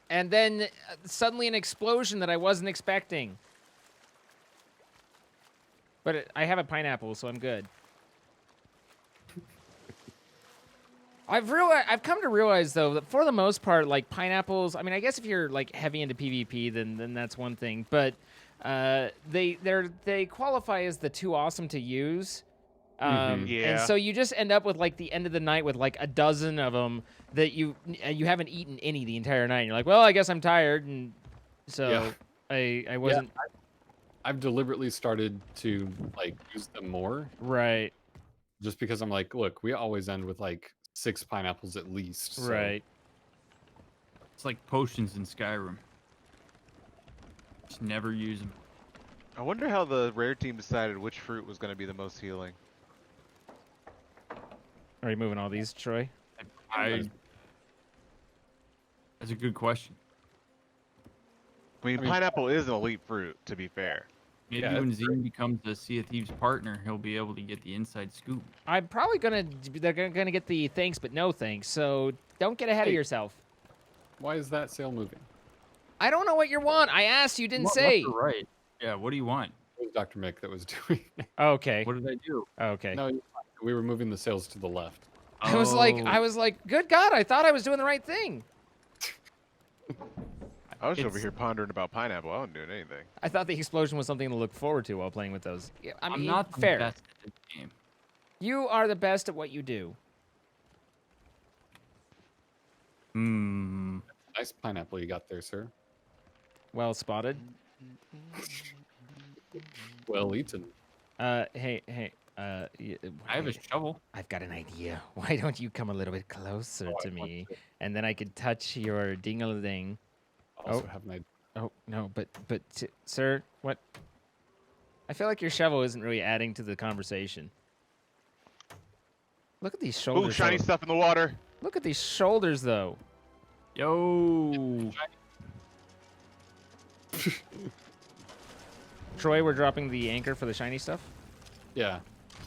And then suddenly an explosion that I wasn't expecting. But I have a pineapple, so I'm good. I've come to realize though that for the most part, like pineapples. I mean, I guess if you're like heavy into PvP, then that's one thing. But they qualify as the too awesome to use. And Yeah. so you just end up with like the end of the night with like a dozen of them that you haven't eaten any the entire night. And you're like, well, I guess I'm tired, and so I wasn't I've deliberately started to like use them more, right. just because I'm like, look, we always end with like 6 pineapples at least. So Right. It's like potions in Skyrim. Just never use them. I wonder how the rare team decided which fruit was going to be the most healing. Are you moving all these, Troy? That's a good question. I mean, pineapple is an elite fruit, to be fair. Maybe Yeah, when that's Zine becomes a Sea of Thieves partner, he'll be able to get the inside scoop. I'm probably they're gonna get the thanks but no thanks. So don't get ahead of Hey. yourself. why is that sail moving? I don't know what you want. I asked, you didn't What- say. left or right. Yeah, what do you want? It was Dr. Mick that was doing it. Okay. What did I do? Okay. No, we were moving the sails to the left. I was like, good God, I thought I was doing the right thing. I was over It's- here pondering about pineapple. I wasn't doing anything. I thought the explosion was something to look forward to while playing with those. Yeah, I mean, I'm not the fair. best at this game. You are the best at what you do. Hmm. Nice pineapple you got there, sir. Well spotted. Well eaten. Hey. I have a shovel. I've got an idea. Why don't you come a little bit closer to me, and then I could touch your ding-a-ling. Also have an idea. Oh no, but sir, what? I feel like your shovel isn't really adding to the conversation. Look at these shoulders. Ooh, shiny though. stuff in the water. Look at these shoulders, though. Yo. Troy, we're dropping the anchor for the shiny stuff. Yeah,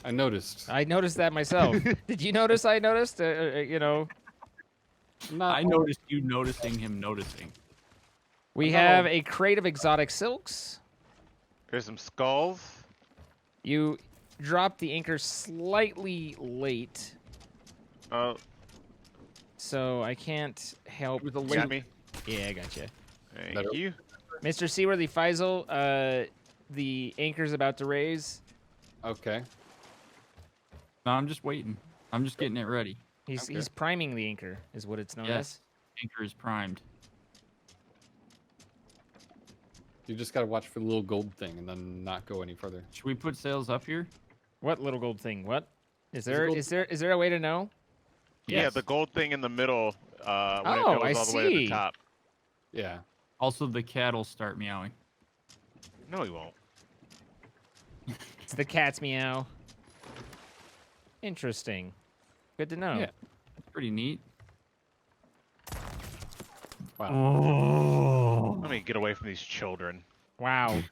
I noticed. I noticed that myself. Did you notice? I noticed. You know, I noticed you noticing him noticing. we have a crate of exotic silks. There's some skulls. You dropped the anchor slightly late, Oh, so I can't help. With a got late me. Yeah, I got you. Thank Better. you. Mr. Seaworthy Faisal, the anchor's about to raise. Okay. No, I'm just waiting. I'm just getting it ready. He's priming the anchor, is what it's known Yes. Anchor is primed. You just gotta watch for the little gold thing and then not go any further. Should we put sails up here? as. What little gold thing? What? Is There's a there gold- is there a way to know? Yeah, Yes. the gold thing in the middle when it Oh, goes I all the way to the see. top. Yeah. Also, the cat'll start meowing. No, he won't. It's the cat's meow. Interesting. Good to know. Yeah. That's pretty neat. Wow. Let me get away from these children. Wow.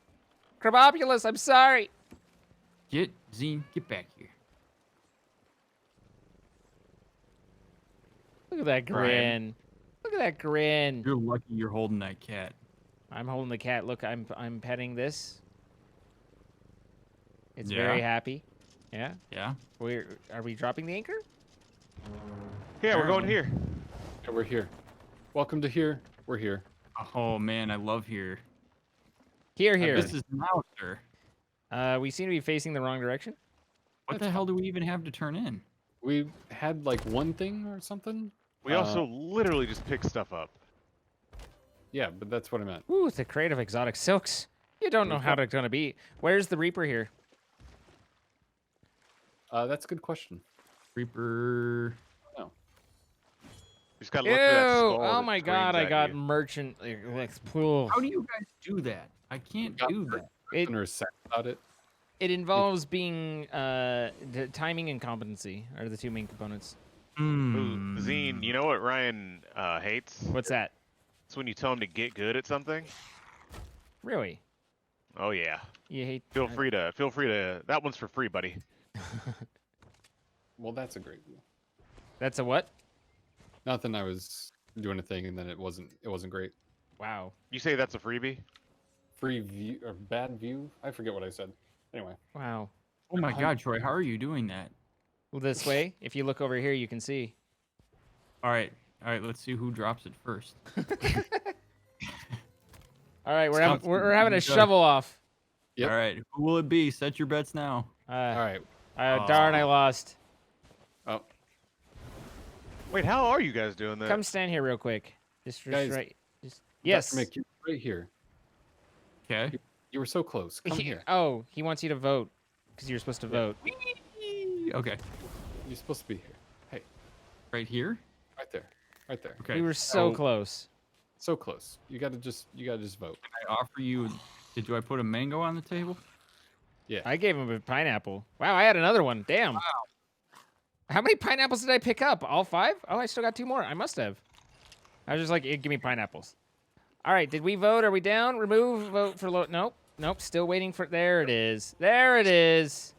Carbobulus, I'm sorry. Get Zine, get back here. Look at that Brian. grin. Look at that grin. You're lucky you're holding that cat. I'm holding the cat. Look, I'm petting this. It's Yeah. very happy. Yeah. Yeah. Are we dropping the anchor? Yeah, we're going here. Yeah, we're here. Welcome to here. We're here. Oh man, I love here. Here, here. This is now, sir. We seem to be facing the wrong direction. What the hell do we even have to turn in? We had like one thing or something. We also literally just pick stuff up. Yeah, but that's what I meant. Ooh, it's a crate of exotic silks. You don't know how it's gonna be. Where's the Reaper here? That's a good question. Reaper. We just gotta Ew! look for that skull. Oh that my screams God! I at got you. merchant. Pool. How do you guys do that? I can't do that. It Or sad about it. it involves being the timing and competency are the two main components. Ooh, Zine, you know what Ryan hates? What's that? It's when you tell him to get good at something. Really? Oh yeah. You hate? Feel free to. That one's for free, buddy. Well, that's a great deal. That's a what? Nothing. I was doing a thing and then it wasn't great. Wow. You say that's a freebie? Free view or bad view? I forget what I said. Anyway. Wow. Oh my God, Troy, how are you doing that? Well, this way. If you look over here, you can see. All right. Let's see who drops it first. All right, we're Sounds having a good. shovel off. Yep. All right. Who will it be? Set your bets now. All right. Darn, I lost. Oh, Wait, how are you guys doing that? Come stand here real quick. Just Guys, right. Yes. Dr. Mick, you're right here. Okay. You were so close. Come here. Oh, he wants you to vote because you're supposed to vote. Okay. You're supposed to be here. Hey, Right here. right there. Right there. Okay. We were so close. So close. You gotta just vote. I offer you. Do I put a mango on the table? Yeah. I gave him a pineapple. Wow, I had another one. Damn. Wow. How many pineapples did I pick up? All 5? Oh, I still got 2 more. I must have. I was just like, give me pineapples. All right, did we vote? Are we down? Remove, vote for low. Nope. Nope, still waiting for, there it is. There it is.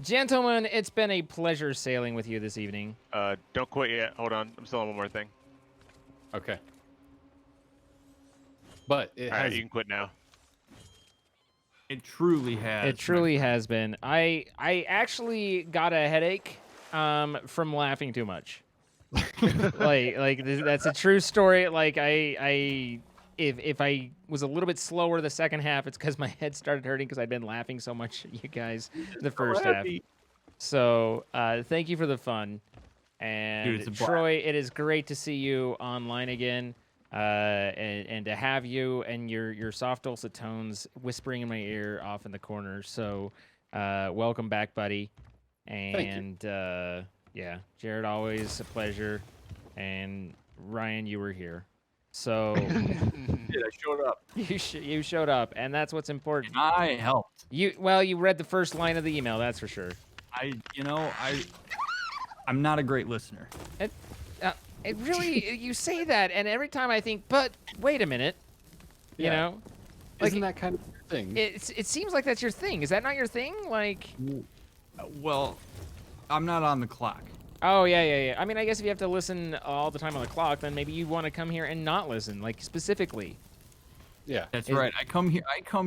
Gentlemen, it's been a pleasure sailing with you this evening. Don't quit yet. Hold on. I'm still on one more thing. Okay. But it All has. right, you can quit now. It truly has. It truly has been. I actually got a headache from laughing too much. That's a true story. Like if I was a little bit slower the second half, it's because my head started hurting because I'd been laughing so much at you guys the first half. So thank you for the fun. And Dude, it's a Troy, it is great to see you online again. And to have you and your soft dulcet tones whispering in my ear off in the corner. So welcome back, buddy. And yeah, Jared, always a pleasure. And Ryan, you were here. So I showed up. you showed up, and that's what's important. I helped. You read the first line of the email, that's for sure. I'm not a great listener. It really, you say that, and every time I think, but wait a minute, you know, like, isn't that kind of your thing? It seems like that's your thing. Is that not your thing? Like, Well, I'm not on the clock. oh yeah. I mean, I guess if you have to listen all the time on the clock, then maybe you want to come here and not listen, like specifically. Yeah. That's right. I come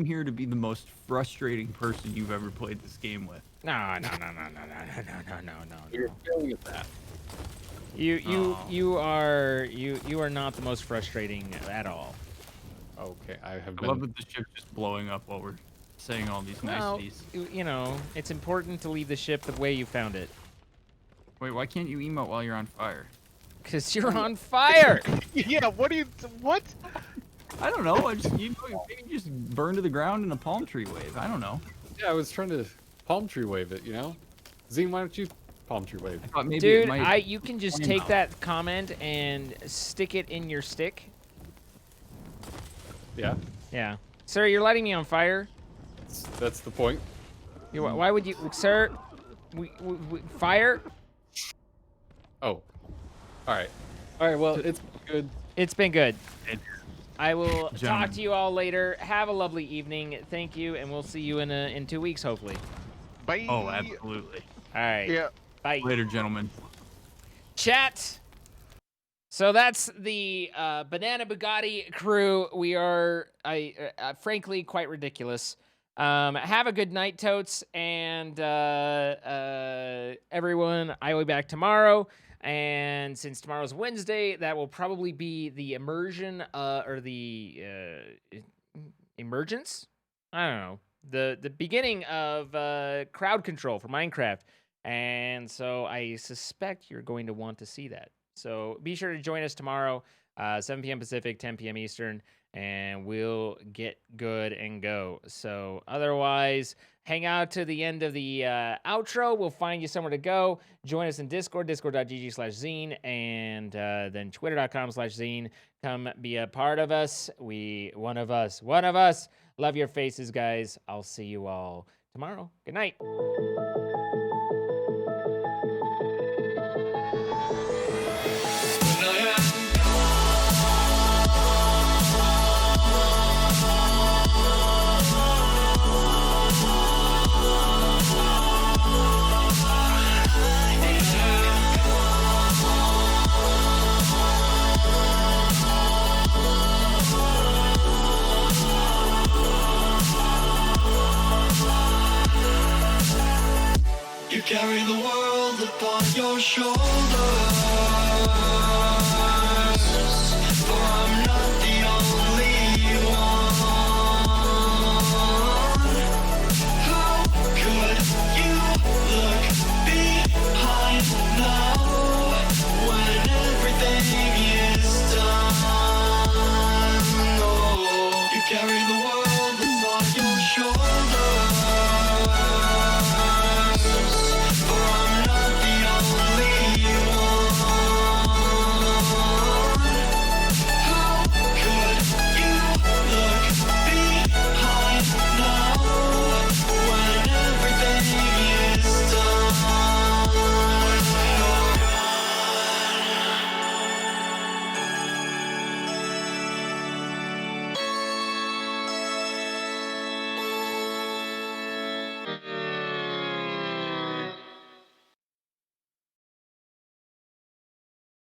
here to be the most frustrating person you've ever played this game with. No. You're failing at that. You are not the most frustrating at all. Okay, I have I been. love that the ship's just blowing up while we're saying all these Well, niceties. you know, it's important to leave the ship the way you found it. Wait, why can't you emote while you're on fire? Because you're on fire! Yeah, what? I don't know. Maybe just burn to the ground in a palm tree wave. I don't know. Yeah, I was trying to palm tree wave it. You know, Zine, why don't you palm tree wave? I thought maybe Dude, it might you can just flame take out. that comment and stick it in your stick. Yeah, Yeah. Sir, you're lighting me on fire. that's the point. Why would you, sir? Fire? Oh, all right. Well, it's good. It's been good. I will talk Gentlemen. to you all later. Have a lovely evening. Thank you, and we'll see you in 2 weeks, hopefully. Bye. Oh, absolutely. All right. Yeah. Bye. Later, gentlemen. Chat. So that's the Banana Bugatti crew. We are, frankly, quite ridiculous. Have a good night, totes, and everyone. I will be back tomorrow, and since tomorrow's Wednesday, that will probably be the immersion or the emergence. I don't know, the beginning of crowd control for Minecraft, and so I suspect you're going to want to see that. So be sure to join us tomorrow, 7 p.m. Pacific, 10 p.m. Eastern, and we'll get good and go. So otherwise, hang out to the end of the outro. We'll find you somewhere to go. Join us in Discord, discord.gg/zine, and then twitter.com/zine. Come be a part of us. One of us. Love your faces, guys. I'll see you all tomorrow. Good night. You carry the world upon your shoulders.